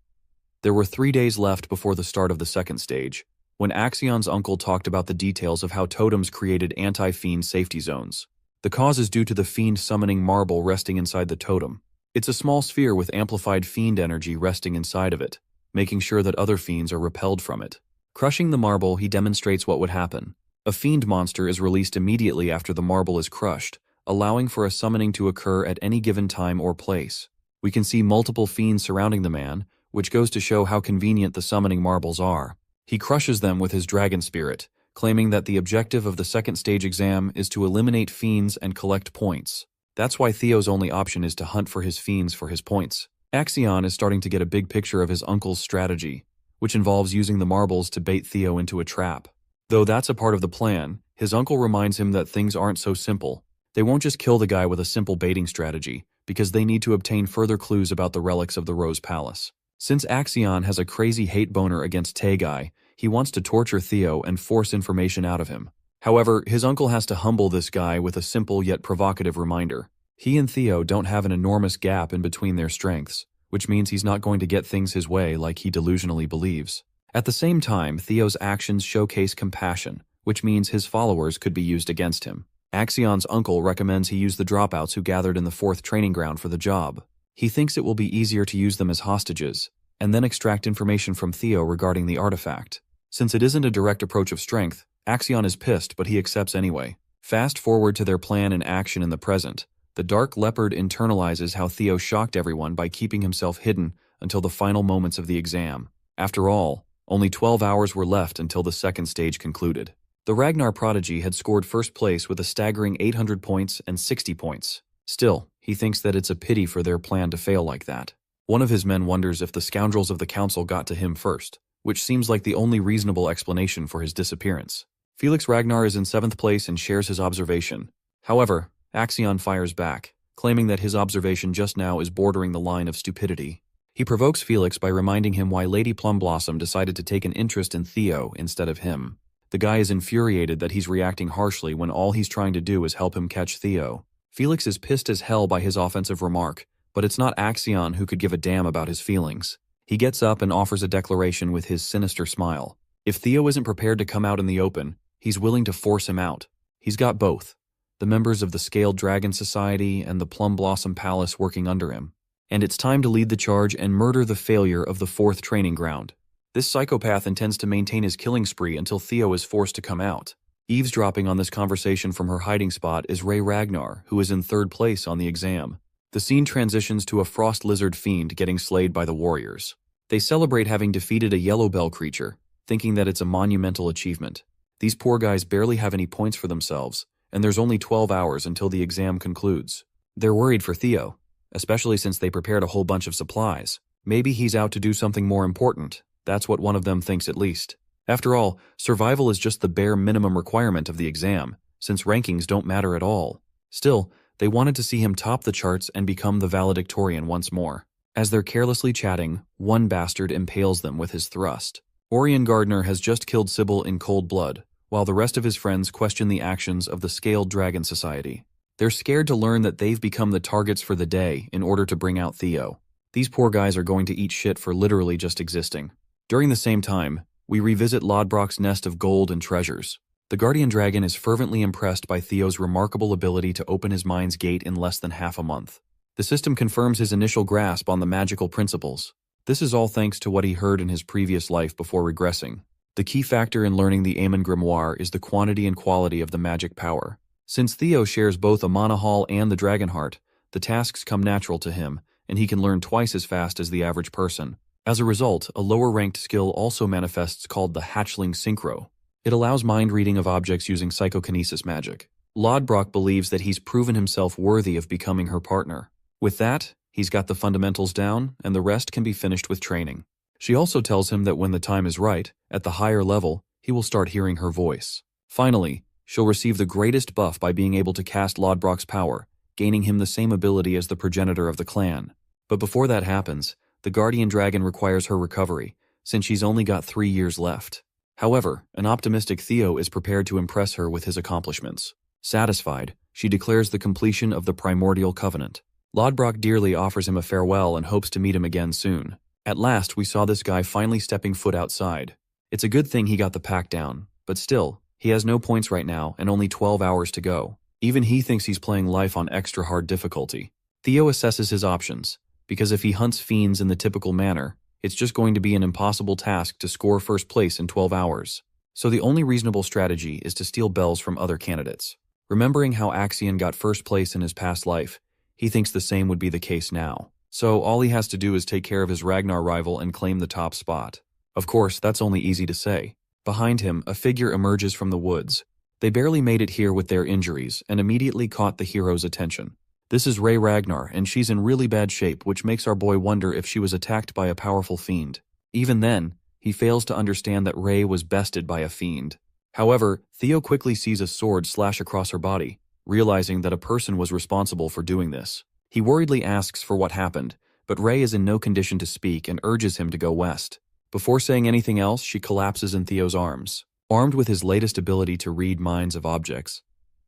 There were 3 days left before the start of the second stage, when Axion's uncle talked about the details of how totems created anti-fiend safety zones. The cause is due to the fiend summoning marble resting inside the totem. It's a small sphere with amplified fiend energy resting inside of it, making sure that other fiends are repelled from it. Crushing the marble, he demonstrates what would happen. A fiend monster is released immediately after the marble is crushed, allowing for a summoning to occur at any given time or place. We can see multiple fiends surrounding the man, which goes to show how convenient the summoning marbles are. He crushes them with his dragon spirit, claiming that the objective of the second stage exam is to eliminate fiends and collect points. That's why Theo's only option is to hunt for his fiends for his points. Axion is starting to get a big picture of his uncle's strategy, which involves using the marbles to bait Theo into a trap. Though that's a part of the plan, his uncle reminds him that things aren't so simple. They won't just kill the guy with a simple baiting strategy, because they need to obtain further clues about the relics of the Rose Palace. Since Axion has a crazy hate boner against Taegai, he wants to torture Theo and force information out of him. However, his uncle has to humble this guy with a simple yet provocative reminder. He and Theo don't have an enormous gap in between their strengths, which means he's not going to get things his way like he delusionally believes. At the same time, Theo's actions showcase compassion, which means his followers could be used against him. Axion's uncle recommends he use the dropouts who gathered in the 4th training ground for the job. He thinks it will be easier to use them as hostages, and then extract information from Theo regarding the artifact. Since it isn't a direct approach of strength, Axion is pissed, but he accepts anyway. Fast forward to their plan and action in the present. The Dark Leopard internalizes how Theo shocked everyone by keeping himself hidden until the final moments of the exam. After all, only 12 hours were left until the second stage concluded. The Ragnar prodigy had scored first place with a staggering 800 points and 60 points. Still, he thinks that it's a pity for their plan to fail like that. One of his men wonders if the scoundrels of the council got to him first, which seems like the only reasonable explanation for his disappearance. Felix Ragnar is in 7th place and shares his observation. However, Axion fires back, claiming that his observation just now is bordering the line of stupidity. He provokes Felix by reminding him why Lady Plumblossom decided to take an interest in Theo instead of him. The guy is infuriated that he's reacting harshly when all he's trying to do is help him catch Theo. Felix is pissed as hell by his offensive remark, but it's not Axion who could give a damn about his feelings. He gets up and offers a declaration with his sinister smile. If Theo isn't prepared to come out in the open, he's willing to force him out. He's got both, the members of the Scaled Dragon Society and the Plum Blossom Palace working under him. And it's time to lead the charge and murder the failure of the 4th training ground. This psychopath intends to maintain his killing spree until Theo is forced to come out. Eavesdropping on this conversation from her hiding spot is Ray Ragnar, who is in 3rd place on the exam. The scene transitions to a frost lizard fiend getting slayed by the warriors. They celebrate having defeated a yellow bell creature, thinking that it's a monumental achievement. These poor guys barely have any points for themselves, and there's only 12 hours until the exam concludes. They're worried for Theo, especially since they prepared a whole bunch of supplies. Maybe he's out to do something more important. That's what one of them thinks at least. After all, survival is just the bare minimum requirement of the exam, since rankings don't matter at all. Still, they wanted to see him top the charts and become the valedictorian once more. As they're carelessly chatting, one bastard impales them with his thrust. Orion Gardner has just killed Sybil in cold blood, while the rest of his friends question the actions of the Scaled Dragon Society. They're scared to learn that they've become the targets for the day in order to bring out Theo. These poor guys are going to eat shit for literally just existing. During the same time, we revisit Lodbrok's nest of gold and treasures. The Guardian Dragon is fervently impressed by Theo's remarkable ability to open his mind's gate in less than half a month. The system confirms his initial grasp on the magical principles. This is all thanks to what he heard in his previous life before regressing. The key factor in learning the Amon Grimoire is the quantity and quality of the magic power. Since Theo shares both a Mana Hall and the Dragon Heart, the tasks come natural to him, and he can learn twice as fast as the average person. As a result, a lower-ranked skill also manifests called the Hatchling Synchro. It allows mind reading of objects using psychokinesis magic. Lodbrok believes that he's proven himself worthy of becoming her partner. With that, He's got the fundamentals down, and the rest can be finished with training. She also tells him that when the time is right, at the higher level, he will start hearing her voice. Finally, she'll receive the greatest buff by being able to cast Lodbrok's power, gaining him the same ability as the progenitor of the clan. But before that happens, the guardian dragon requires her recovery, since she's only got 3 years left. However, an optimistic Theo is prepared to impress her with his accomplishments. Satisfied, she declares the completion of the primordial covenant. Lodbrok dearly offers him a farewell and hopes to meet him again soon. At last, we saw this guy finally stepping foot outside. It's a good thing he got the pack down, but still, he has no points right now and only 12 hours to go. Even he thinks he's playing life on extra hard difficulty. Theo assesses his options, because if he hunts fiends in the typical manner, it's just going to be an impossible task to score first place in 12 hours. So the only reasonable strategy is to steal bells from other candidates. Remembering how Axion got first place in his past life, he thinks the same would be the case now. So all he has to do is take care of his Ragnar rival and claim the top spot. Of course, that's only easy to say. Behind him, a figure emerges from the woods. They barely made it here with their injuries and immediately caught the hero's attention. This is Rey Ragnar, and she's in really bad shape, which makes our boy wonder if she was attacked by a powerful fiend. Even then, he fails to understand that Rey was bested by a fiend. However, Theo quickly sees a sword slash across her body, realizing that a person was responsible for doing this. He worriedly asks for what happened, but Rey is in no condition to speak and urges him to go west. Before saying anything else, she collapses in Theo's arms. Armed with his latest ability to read minds of objects,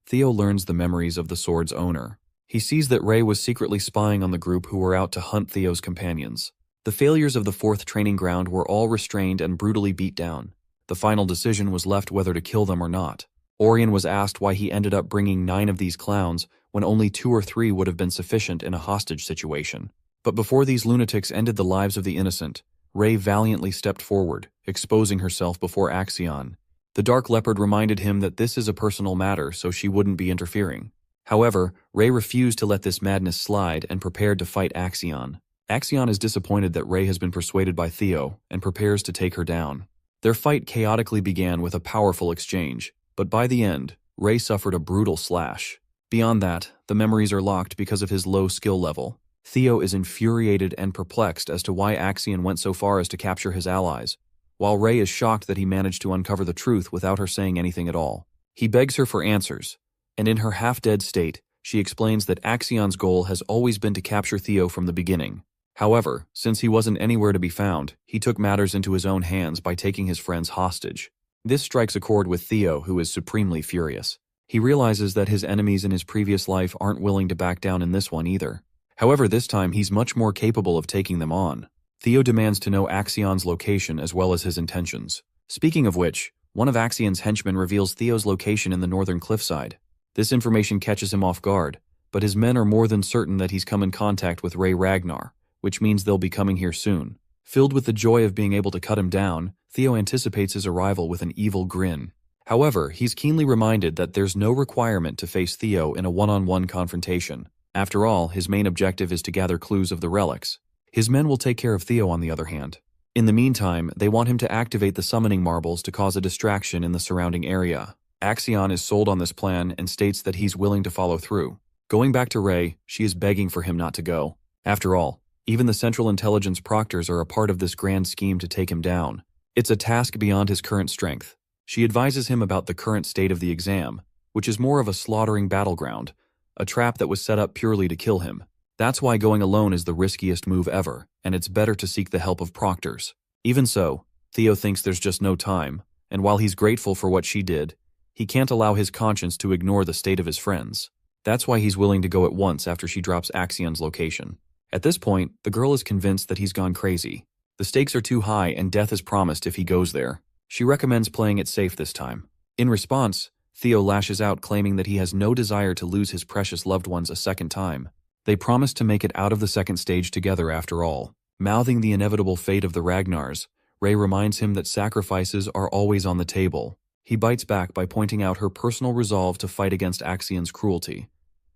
Theo learns the memories of the sword's owner. He sees that Rey was secretly spying on the group who were out to hunt Theo's companions. The failures of the 4th training ground were all restrained and brutally beat down. The final decision was left whether to kill them or not. Orion was asked why he ended up bringing 9 of these clowns when only 2 or 3 would have been sufficient in a hostage situation. But before these lunatics ended the lives of the innocent, Rey valiantly stepped forward, exposing herself before Axion. The Dark Leopard reminded him that this is a personal matter, so she wouldn't be interfering. However, Rey refused to let this madness slide and prepared to fight Axion. Axion is disappointed that Rey has been persuaded by Theo and prepares to take her down. Their fight chaotically began with a powerful exchange, but by the end, Rey suffered a brutal slash. Beyond that, the memories are locked because of his low skill level. Theo is infuriated and perplexed as to why Axion went so far as to capture his allies, while Rey is shocked that he managed to uncover the truth without her saying anything at all. He begs her for answers, and in her half-dead state, she explains that Axion's goal has always been to capture Theo from the beginning. However, since he wasn't anywhere to be found, he took matters into his own hands by taking his friends hostage. This strikes a chord with Theo, who is supremely furious. He realizes that his enemies in his previous life aren't willing to back down in this one either. However, this time he's much more capable of taking them on. Theo demands to know Axion's location as well as his intentions. Speaking of which, one of Axion's henchmen reveals Theo's location in the northern cliffside. This information catches him off guard, but his men are more than certain that he's come in contact with Rey Ragnar, which means they'll be coming here soon. Filled with the joy of being able to cut him down, Theo anticipates his arrival with an evil grin. However, he's keenly reminded that there's no requirement to face Theo in a one-on-one confrontation. After all, his main objective is to gather clues of the relics. His men will take care of Theo on the other hand. In the meantime, they want him to activate the summoning marbles to cause a distraction in the surrounding area. Axion is sold on this plan and states that he's willing to follow through. Going back to Rey, she is begging for him not to go. After all, even the Central Intelligence Proctors are a part of this grand scheme to take him down. It's a task beyond his current strength. She advises him about the current state of the exam, which is more of a slaughtering battleground, a trap that was set up purely to kill him. That's why going alone is the riskiest move ever, and it's better to seek the help of proctors. Even so, Theo thinks there's just no time, and while he's grateful for what she did, he can't allow his conscience to ignore the state of his friends. That's why he's willing to go at once after she drops Axion's location. At this point, the girl is convinced that he's gone crazy. The stakes are too high and death is promised if he goes there. She recommends playing it safe this time. In response, Theo lashes out claiming that he has no desire to lose his precious loved ones a second time. They promise to make it out of the second stage together after all. Mouthing the inevitable fate of the Ragnars, Rey reminds him that sacrifices are always on the table. He bites back by pointing out her personal resolve to fight against Axion's cruelty,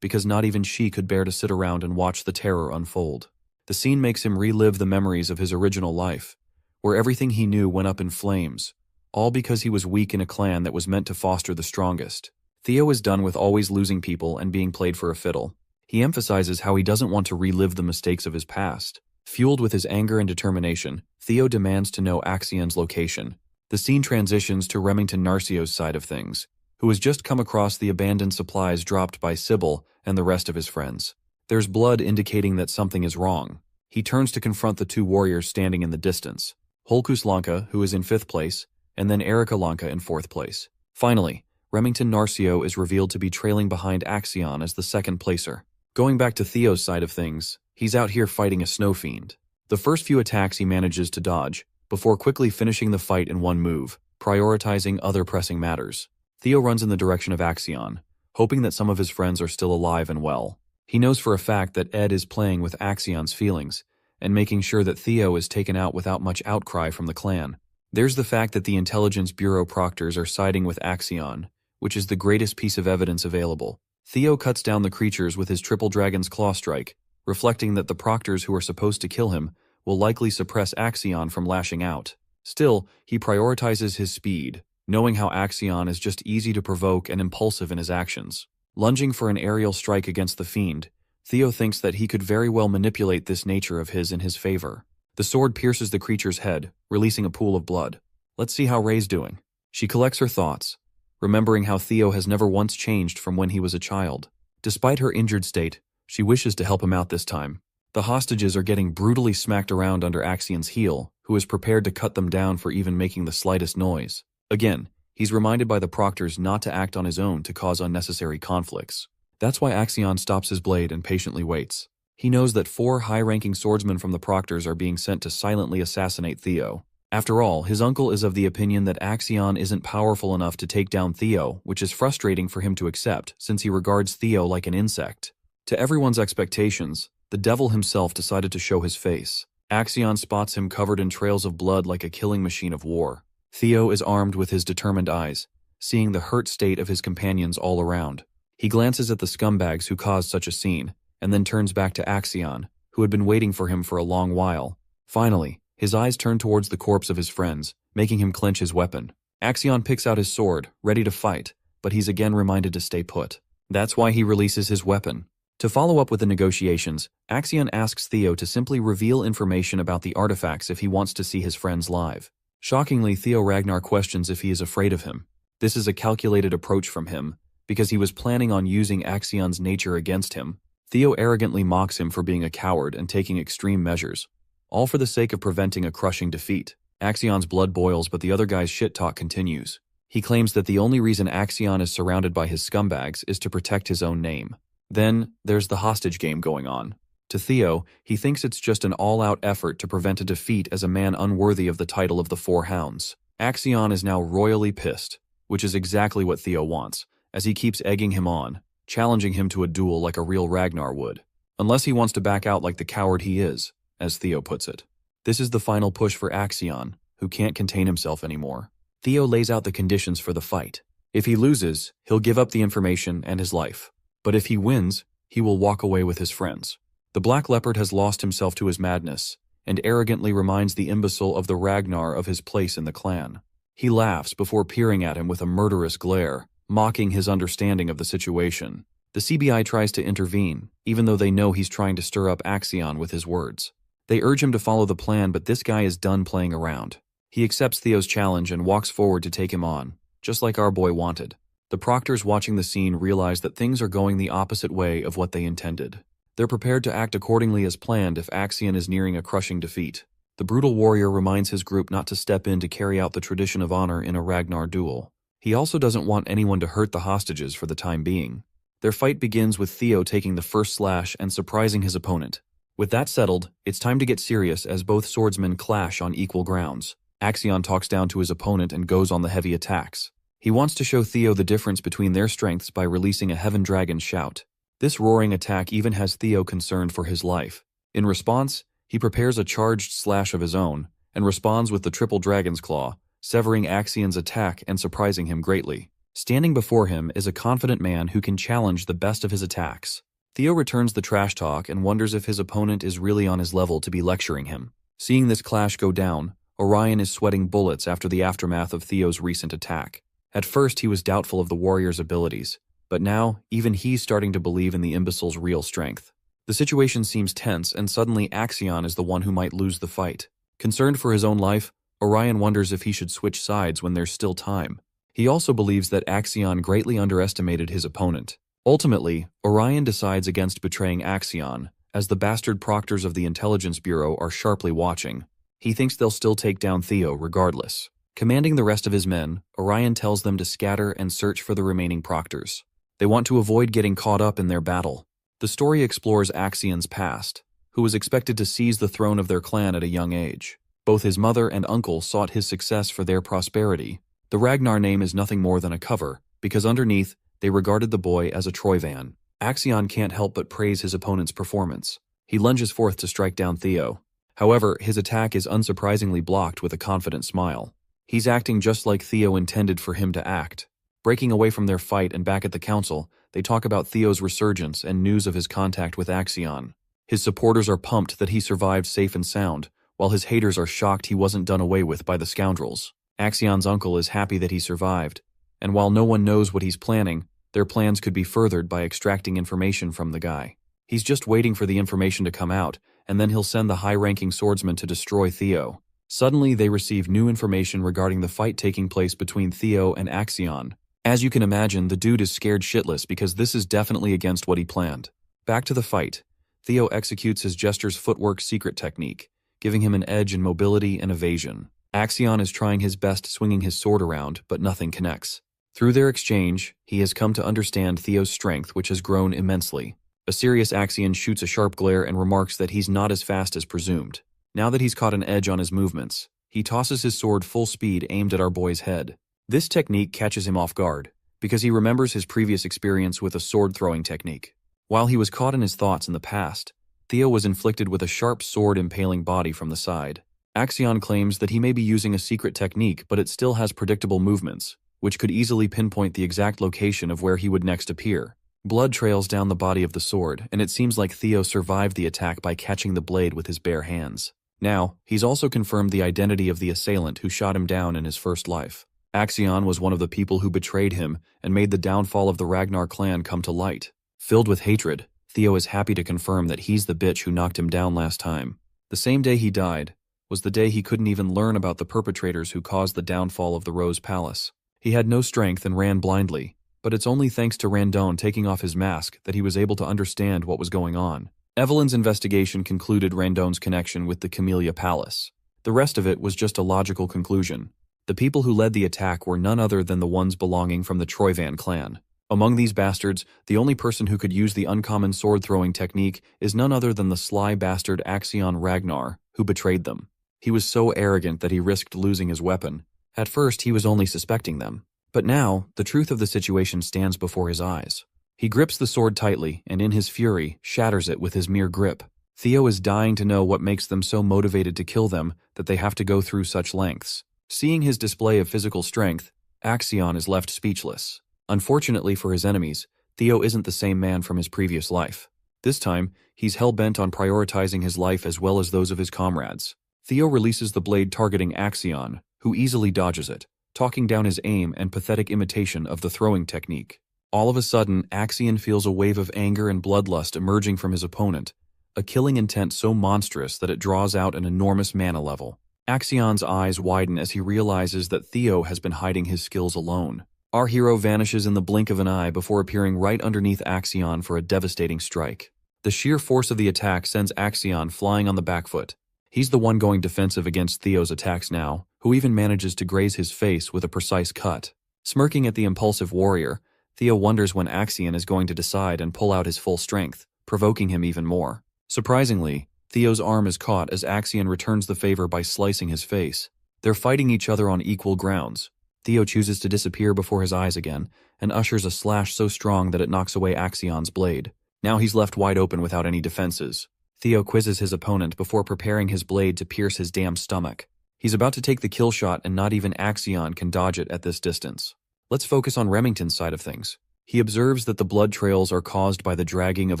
because not even she could bear to sit around and watch the terror unfold. The scene makes him relive the memories of his original life, where everything he knew went up in flames, all because he was weak in a clan that was meant to foster the strongest. Theo is done with always losing people and being played for a fiddle. He emphasizes how he doesn't want to relive the mistakes of his past. Fueled with his anger and determination, Theo demands to know Axion's location. The scene transitions to Remington Narcio's side of things, who has just come across the abandoned supplies dropped by Sybil and the rest of his friends. There's blood indicating that something is wrong. He turns to confront the two warriors standing in the distance, Holkus Lanka, who is in 5th place, and then Erica Lanka in 4th place. Finally, Remington Narcio is revealed to be trailing behind Axion as the 2nd placer. Going back to Theo's side of things, he's out here fighting a snow fiend. The first few attacks he manages to dodge, before quickly finishing the fight in one move, prioritizing other pressing matters. Theo runs in the direction of Axion, hoping that some of his friends are still alive and well. He knows for a fact that Ed is playing with Axion's feelings, and making sure that Theo is taken out without much outcry from the clan. There's the fact that the Intelligence Bureau proctors are siding with Axion, which is the greatest piece of evidence available. Theo cuts down the creatures with his Triple Dragon's Claw Strike, reflecting that the proctors who are supposed to kill him will likely suppress Axion from lashing out. Still, he prioritizes his speed, knowing how Axion is just easy to provoke and impulsive in his actions. Lunging for an aerial strike against the fiend, Theo thinks that he could very well manipulate this nature of his in his favor. The sword pierces the creature's head, releasing a pool of blood. Let's see how Ray's doing. She collects her thoughts, remembering how Theo has never once changed from when he was a child. Despite her injured state, she wishes to help him out this time. The hostages are getting brutally smacked around under Axion's heel, who is prepared to cut them down for even making the slightest noise. Again, he's reminded by the proctors not to act on his own to cause unnecessary conflicts. That's why Axion stops his blade and patiently waits. He knows that 4 high-ranking swordsmen from the proctors are being sent to silently assassinate Theo. After all, his uncle is of the opinion that Axion isn't powerful enough to take down Theo, which is frustrating for him to accept, since he regards Theo like an insect. To everyone's expectations, the devil himself decided to show his face. Axion spots him covered in trails of blood like a killing machine of war. Theo is armed with his determined eyes, seeing the hurt state of his companions all around. He glances at the scumbags who caused such a scene, and then turns back to Axion, who had been waiting for him for a long while. Finally, his eyes turn towards the corpse of his friends, making him clench his weapon. Axion picks out his sword, ready to fight, but he's again reminded to stay put. That's why he releases his weapon. To follow up with the negotiations, Axion asks Theo to simply reveal information about the artifacts if he wants to see his friends live. Shockingly, Theo Ragnar questions if he is afraid of him. This is a calculated approach from him, because he was planning on using Axion's nature against him. Theo arrogantly mocks him for being a coward and taking extreme measures, all for the sake of preventing a crushing defeat. Axion's blood boils, but the other guy's shit talk continues. He claims that the only reason Axion is surrounded by his scumbags is to protect his own name. Then, there's the hostage game going on. To Theo, he thinks it's just an all-out effort to prevent a defeat as a man unworthy of the title of the 4 Hounds. Axion is now royally pissed, which is exactly what Theo wants, as he keeps egging him on, challenging him to a duel like a real Ragnar would. Unless he wants to back out like the coward he is, as Theo puts it. This is the final push for Axion, who can't contain himself anymore. Theo lays out the conditions for the fight. If he loses, he'll give up the information and his life. But if he wins, he will walk away with his friends. The Black Leopard has lost himself to his madness, and arrogantly reminds the imbecile of the Ragnar of his place in the clan. He laughs before peering at him with a murderous glare, mocking his understanding of the situation. The CBI tries to intervene, even though they know he's trying to stir up Axion with his words. They urge him to follow the plan, but this guy is done playing around. He accepts Theo's challenge and walks forward to take him on, just like our boy wanted. The proctors watching the scene realize that things are going the opposite way of what they intended. They're prepared to act accordingly as planned if Axion is nearing a crushing defeat. The brutal warrior reminds his group not to step in to carry out the tradition of honor in a Ragnar duel. He also doesn't want anyone to hurt the hostages for the time being. Their fight begins with Theo taking the first slash and surprising his opponent. With that settled, it's time to get serious as both swordsmen clash on equal grounds. Axion talks down to his opponent and goes on the heavy attacks. He wants to show Theo the difference between their strengths by releasing a Heaven Dragon shout. This roaring attack even has Theo concerned for his life. In response, he prepares a charged slash of his own, and responds with the Triple Dragon's Claw, severing Axion's attack and surprising him greatly. Standing before him is a confident man who can challenge the best of his attacks. Theo returns the trash talk and wonders if his opponent is really on his level to be lecturing him. Seeing this clash go down, Orion is sweating bullets after the aftermath of Theo's recent attack. At first he was doubtful of the warrior's abilities, But now, even he's starting to believe in the imbecile's real strength. The situation seems tense, and suddenly Axion is the one who might lose the fight. Concerned for his own life, Orion wonders if he should switch sides when there's still time. He also believes that Axion greatly underestimated his opponent. Ultimately, Orion decides against betraying Axion, as the bastard proctors of the Intelligence Bureau are sharply watching. He thinks they'll still take down Theo regardless. Commanding the rest of his men, Orion tells them to scatter and search for the remaining proctors. They want to avoid getting caught up in their battle. The story explores Axion's past, who was expected to seize the throne of their clan at a young age. Both his mother and uncle sought his success for their prosperity. The Ragnar name is nothing more than a cover, because underneath, they regarded the boy as a Troyvan. Axion can't help but praise his opponent's performance. He lunges forth to strike down Theo. However, his attack is unsurprisingly blocked with a confident smile. He's acting just like Theo intended for him to act. Breaking away from their fight and back at the council, they talk about Theo's resurgence and news of his contact with Axion. His supporters are pumped that he survived safe and sound, while his haters are shocked he wasn't done away with by the scoundrels. Axion's uncle is happy that he survived, and while no one knows what he's planning, their plans could be furthered by extracting information from the guy. He's just waiting for the information to come out, and then he'll send the high-ranking swordsman to destroy Theo. Suddenly, they receive new information regarding the fight taking place between Theo and Axion. As you can imagine, the dude is scared shitless because this is definitely against what he planned. Back to the fight. Theo executes his Jester's footwork secret technique, giving him an edge in mobility and evasion. Axion is trying his best swinging his sword around, but nothing connects. Through their exchange, he has come to understand Theo's strength, which has grown immensely. A serious Axion shoots a sharp glare and remarks that he's not as fast as presumed. Now that he's caught an edge on his movements, he tosses his sword full speed aimed at our boy's head. This technique catches him off guard, because he remembers his previous experience with a sword-throwing technique. While he was caught in his thoughts in the past, Theo was inflicted with a sharp sword-impaling body from the side. Axion claims that he may be using a secret technique, but it still has predictable movements, which could easily pinpoint the exact location of where he would next appear. Blood trails down the body of the sword, and it seems like Theo survived the attack by catching the blade with his bare hands. Now, he's also confirmed the identity of the assailant who shot him down in his first life. Axion was one of the people who betrayed him and made the downfall of the Ragnar clan come to light. Filled with hatred, Theo is happy to confirm that he's the bitch who knocked him down last time. The same day he died was the day he couldn't even learn about the perpetrators who caused the downfall of the Rose Palace. He had no strength and ran blindly, but it's only thanks to Randon taking off his mask that he was able to understand what was going on. Evelyn's investigation concluded Randon's connection with the Camellia Palace. The rest of it was just a logical conclusion. The people who led the attack were none other than the ones belonging from the Troyvan clan. Among these bastards, the only person who could use the uncommon sword-throwing technique is none other than the sly bastard Axion Ragnar, who betrayed them. He was so arrogant that he risked losing his weapon. At first, he was only suspecting them. But now, the truth of the situation stands before his eyes. He grips the sword tightly, and in his fury, shatters it with his mere grip. Theo is dying to know what makes them so motivated to kill them that they have to go through such lengths. Seeing his display of physical strength, Axion is left speechless. Unfortunately for his enemies, Theo isn't the same man from his previous life. This time, he's hell-bent on prioritizing his life as well as those of his comrades. Theo releases the blade targeting Axion, who easily dodges it, talking down his aim and pathetic imitation of the throwing technique. All of a sudden, Axion feels a wave of anger and bloodlust emerging from his opponent, a killing intent so monstrous that it draws out an enormous mana level. Axion's eyes widen as he realizes that Theo has been hiding his skills alone. Our hero vanishes in the blink of an eye before appearing right underneath Axion for a devastating strike. The sheer force of the attack sends Axion flying on the back foot. He's the one going defensive against Theo's attacks now, who even manages to graze his face with a precise cut. Smirking at the impulsive warrior, Theo wonders when Axion is going to decide and pull out his full strength, provoking him even more. Surprisingly, Theo's arm is caught as Axion returns the favor by slicing his face. They're fighting each other on equal grounds. Theo chooses to disappear before his eyes again, and ushers a slash so strong that it knocks away Axion's blade. Now he's left wide open without any defenses. Theo quizzes his opponent before preparing his blade to pierce his damn stomach. He's about to take the kill shot and not even Axion can dodge it at this distance. Let's focus on Remington's side of things. He observes that the blood trails are caused by the dragging of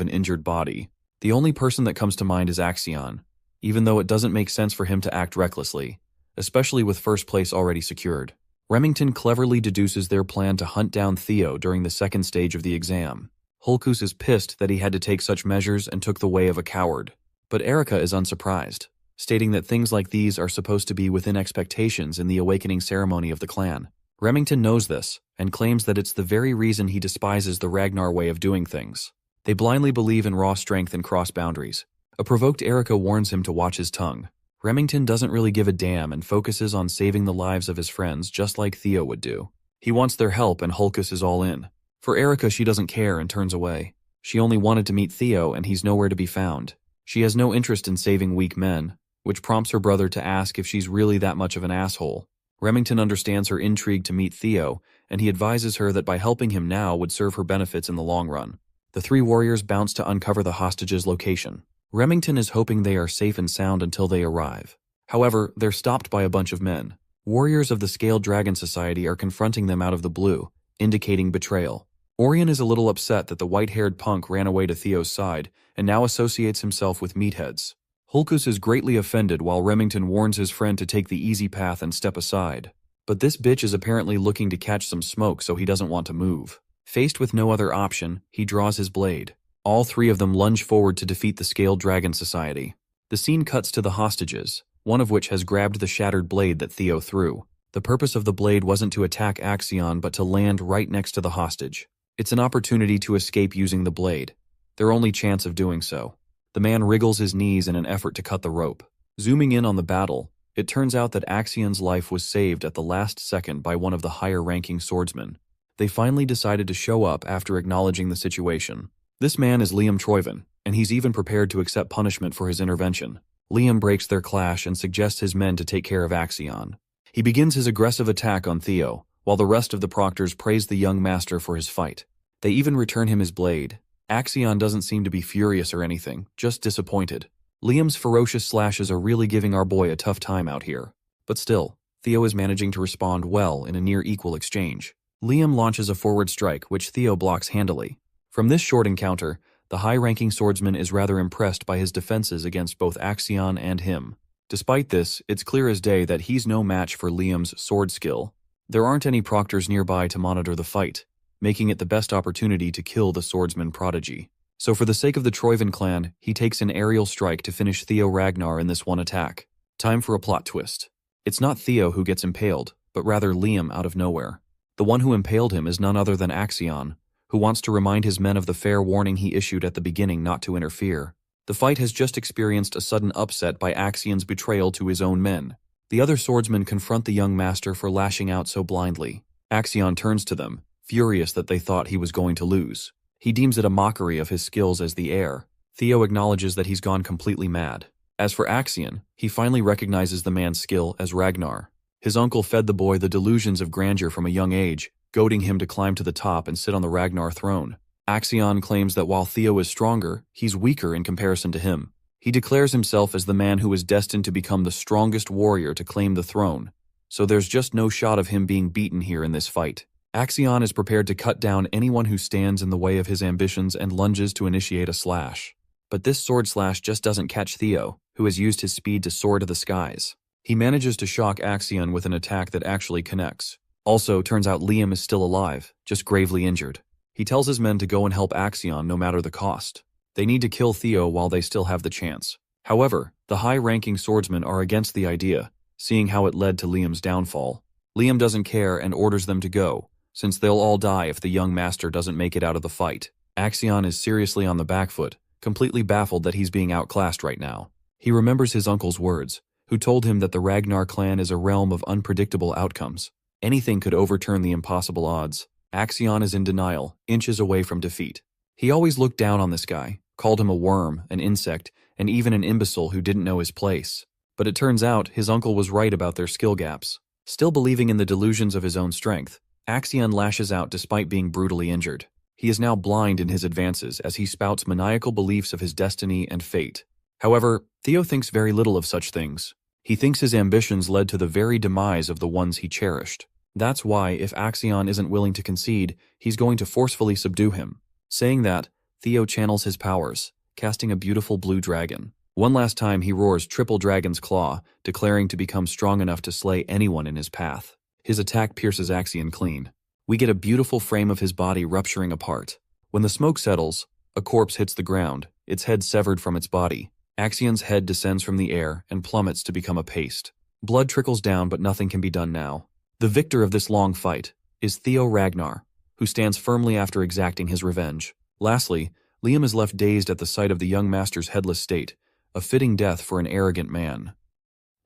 an injured body. The only person that comes to mind is Axion, even though it doesn't make sense for him to act recklessly, especially with first place already secured. Remington cleverly deduces their plan to hunt down Theo during the second stage of the exam. Hulkus is pissed that he had to take such measures and took the way of a coward. But Erica is unsurprised, stating that things like these are supposed to be within expectations in the awakening ceremony of the clan. Remington knows this, and claims that it's the very reason he despises the Ragnar way of doing things. They blindly believe in raw strength and cross boundaries. A provoked Erica warns him to watch his tongue. Remington doesn't really give a damn and focuses on saving the lives of his friends just like Theo would do. He wants their help and Hulkus is all in. For Erica, she doesn't care and turns away. She only wanted to meet Theo and he's nowhere to be found. She has no interest in saving weak men, which prompts her brother to ask if she's really that much of an asshole. Remington understands her intrigue to meet Theo, and he advises her that by helping him now would serve her benefits in the long run. The three warriors bounce to uncover the hostages' location. Remington is hoping they are safe and sound until they arrive. However, they're stopped by a bunch of men. Warriors of the Scaled Dragon Society are confronting them out of the blue, indicating betrayal. Orion is a little upset that the white-haired punk ran away to Theo's side and now associates himself with meatheads. Hulkus is greatly offended while Remington warns his friend to take the easy path and step aside. But this bitch is apparently looking to catch some smoke, so he doesn't want to move. Faced with no other option, he draws his blade. All three of them lunge forward to defeat the Scaled Dragon Society. The scene cuts to the hostages, one of which has grabbed the shattered blade that Theo threw. The purpose of the blade wasn't to attack Axion but to land right next to the hostage. It's an opportunity to escape using the blade, their only chance of doing so. The man wriggles his knees in an effort to cut the rope. Zooming in on the battle, it turns out that Axion's life was saved at the last second by one of the higher-ranking swordsmen. They finally decided to show up after acknowledging the situation. This man is Liam Troyven, and he's even prepared to accept punishment for his intervention. Liam breaks their clash and suggests his men to take care of Axion. He begins his aggressive attack on Theo, while the rest of the proctors praise the young master for his fight. They even return him his blade. Axion doesn't seem to be furious or anything, just disappointed. Liam's ferocious slashes are really giving our boy a tough time out here. But still, Theo is managing to respond well in a near-equal exchange. Liam launches a forward strike, which Theo blocks handily. From this short encounter, the high-ranking swordsman is rather impressed by his defenses against both Axion and him. Despite this, it's clear as day that he's no match for Liam's sword skill. There aren't any proctors nearby to monitor the fight, making it the best opportunity to kill the swordsman prodigy. So for the sake of the Troyven clan, he takes an aerial strike to finish Theo Ragnar in this one attack. Time for a plot twist. It's not Theo who gets impaled, but rather Liam out of nowhere. The one who impaled him is none other than Axion, who wants to remind his men of the fair warning he issued at the beginning not to interfere. The fight has just experienced a sudden upset by Axion's betrayal to his own men. The other swordsmen confront the young master for lashing out so blindly. Axion turns to them, furious that they thought he was going to lose. He deems it a mockery of his skills as the heir. Theo acknowledges that he's gone completely mad. As for Axion, he finally recognizes the man's skill as Ragnar. His uncle fed the boy the delusions of grandeur from a young age, goading him to climb to the top and sit on the Ragnar throne. Axion claims that while Theo is stronger, he's weaker in comparison to him. He declares himself as the man who is destined to become the strongest warrior to claim the throne, so there's just no shot of him being beaten here in this fight. Axion is prepared to cut down anyone who stands in the way of his ambitions and lunges to initiate a slash. But this sword slash just doesn't catch Theo, who has used his speed to soar to the skies. He manages to shock Axion with an attack that actually connects. Also, turns out Liam is still alive, just gravely injured. He tells his men to go and help Axion no matter the cost. They need to kill Theo while they still have the chance. However, the high-ranking swordsmen are against the idea, seeing how it led to Liam's downfall. Liam doesn't care and orders them to go, since they'll all die if the young master doesn't make it out of the fight. Axion is seriously on the back foot, completely baffled that he's being outclassed right now. He remembers his uncle's words, who told him that the Ragnar clan is a realm of unpredictable outcomes. Anything could overturn the impossible odds. Axion is in denial, inches away from defeat. He always looked down on this guy, called him a worm, an insect, and even an imbecile who didn't know his place. But it turns out his uncle was right about their skill gaps. Still believing in the delusions of his own strength, Axion lashes out despite being brutally injured. He is now blind in his advances as he spouts maniacal beliefs of his destiny and fate. However, Theo thinks very little of such things. He thinks his ambitions led to the very demise of the ones he cherished. That's why, if Axion isn't willing to concede, he's going to forcefully subdue him. Saying that, Theo channels his powers, casting a beautiful blue dragon. One last time he roars Triple Dragon's Claw, declaring to become strong enough to slay anyone in his path. His attack pierces Axion clean. We get a beautiful frame of his body rupturing apart. When the smoke settles, a corpse hits the ground, its head severed from its body. Axion's head descends from the air and plummets to become a paste. Blood trickles down, but nothing can be done now. The victor of this long fight is Theo Ragnar, who stands firmly after exacting his revenge. Lastly, Liam is left dazed at the sight of the young master's headless state, a fitting death for an arrogant man.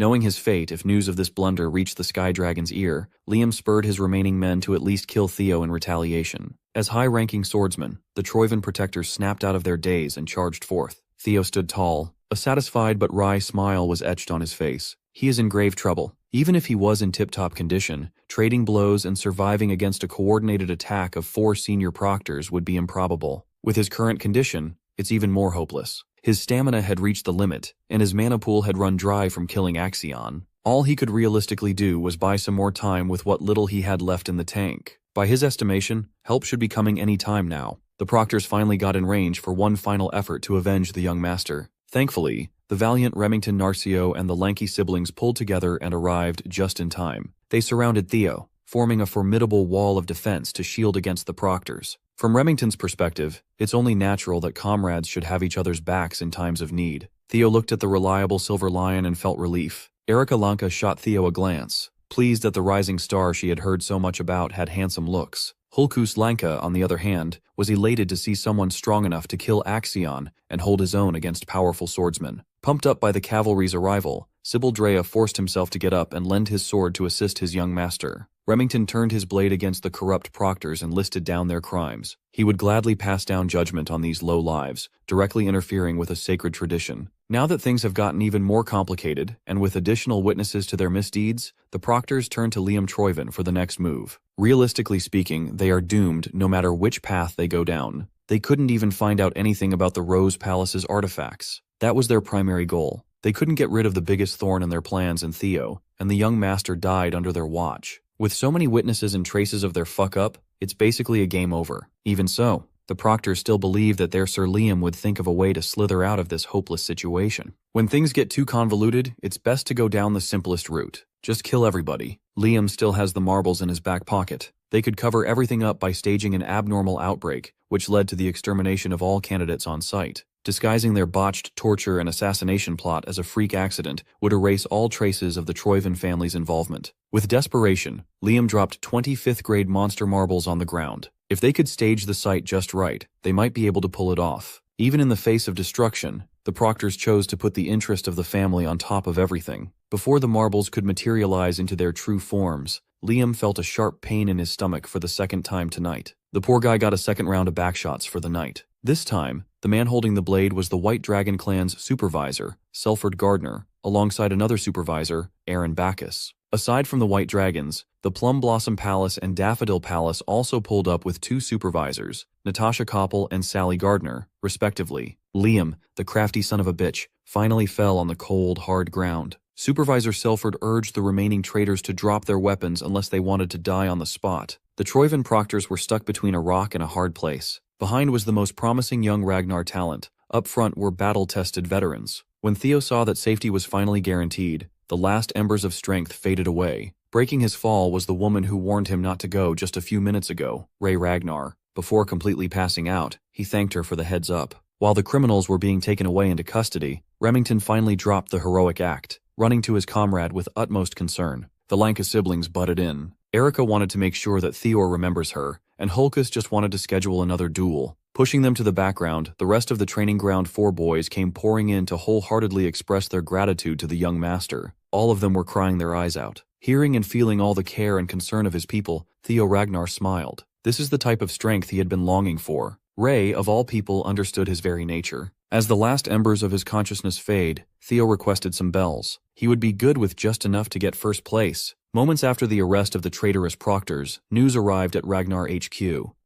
Knowing his fate if news of this blunder reached the Sky Dragon's ear, Liam spurred his remaining men to at least kill Theo in retaliation. As high-ranking swordsmen, the Troivan protectors snapped out of their daze and charged forth. Theo stood tall. A satisfied but wry smile was etched on his face. He is in grave trouble. Even if he was in tip-top condition, trading blows and surviving against a coordinated attack of 4 senior proctors would be improbable. With his current condition, it's even more hopeless. His stamina had reached the limit, and his mana pool had run dry from killing Axion. All he could realistically do was buy some more time with what little he had left in the tank. By his estimation, help should be coming any time now. The proctors finally got in range for one final effort to avenge the young master. Thankfully, the valiant Remington Narcio and the lanky siblings pulled together and arrived just in time. They surrounded Theo, forming a formidable wall of defense to shield against the proctors. From Remington's perspective, it's only natural that comrades should have each other's backs in times of need. Theo looked at the reliable Silver Lion and felt relief. Erika Lanka shot Theo a glance, pleased that the rising star she had heard so much about had handsome looks. Hulkus Lanka, on the other hand, was elated to see someone strong enough to kill Axion and hold his own against powerful swordsmen. Pumped up by the cavalry's arrival, Sybil Drea forced himself to get up and lend his sword to assist his young master. Remington turned his blade against the corrupt proctors and listed down their crimes. He would gladly pass down judgment on these low lives, directly interfering with a sacred tradition. Now that things have gotten even more complicated, and with additional witnesses to their misdeeds, the proctors turn to Liam Troivan for the next move. Realistically speaking, they are doomed no matter which path they go down. They couldn't even find out anything about the Rose Palace's artifacts. That was their primary goal. They couldn't get rid of the biggest thorn in their plans in Theo, and the young master died under their watch. With so many witnesses and traces of their fuck-up, it's basically a game over. Even so, the proctors still believe that their Sir Liam would think of a way to slither out of this hopeless situation. When things get too convoluted, it's best to go down the simplest route. Just kill everybody. Liam still has the marbles in his back pocket. They could cover everything up by staging an abnormal outbreak, which led to the extermination of all candidates on site. Disguising their botched torture and assassination plot as a freak accident would erase all traces of the Troivan family's involvement. With desperation, Liam dropped 20 5th-grade monster marbles on the ground. If they could stage the site just right, they might be able to pull it off. Even in the face of destruction, the proctors chose to put the interest of the family on top of everything. Before the marbles could materialize into their true forms, Liam felt a sharp pain in his stomach for the second time tonight. The poor guy got a second round of backshots for the night. This time, the man holding the blade was the White Dragon clan's supervisor, Selford Gardner, alongside another supervisor, Aaron Bacchus. Aside from the White Dragons, the Plum Blossom Palace and Daffodil Palace also pulled up with 2 supervisors, Natasha Koppel and Sally Gardner, respectively. Liam, the crafty son of a bitch, finally fell on the cold, hard ground. Supervisor Selford urged the remaining traitors to drop their weapons unless they wanted to die on the spot. The Troivan proctors were stuck between a rock and a hard place. Behind was the most promising young Ragnar talent. Up front were battle-tested veterans. When Theo saw that safety was finally guaranteed, the last embers of strength faded away. Breaking his fall was the woman who warned him not to go just a few minutes ago, Ray Ragnar. Before completely passing out, he thanked her for the heads up. While the criminals were being taken away into custody, Remington finally dropped the heroic act, running to his comrade with utmost concern. The Lanka siblings butted in. Erika wanted to make sure that Theor remembers her, and Hulkus just wanted to schedule another duel. Pushing them to the background, the rest of the training ground 4 boys came pouring in to wholeheartedly express their gratitude to the young master. All of them were crying their eyes out. Hearing and feeling all the care and concern of his people, Theo Ragnar smiled. This is the type of strength he had been longing for. Ray, of all people, understood his very nature. As the last embers of his consciousness fade, Theo requested some bells. He would be good with just enough to get first place. Moments after the arrest of the traitorous proctors, news arrived at Ragnar HQ.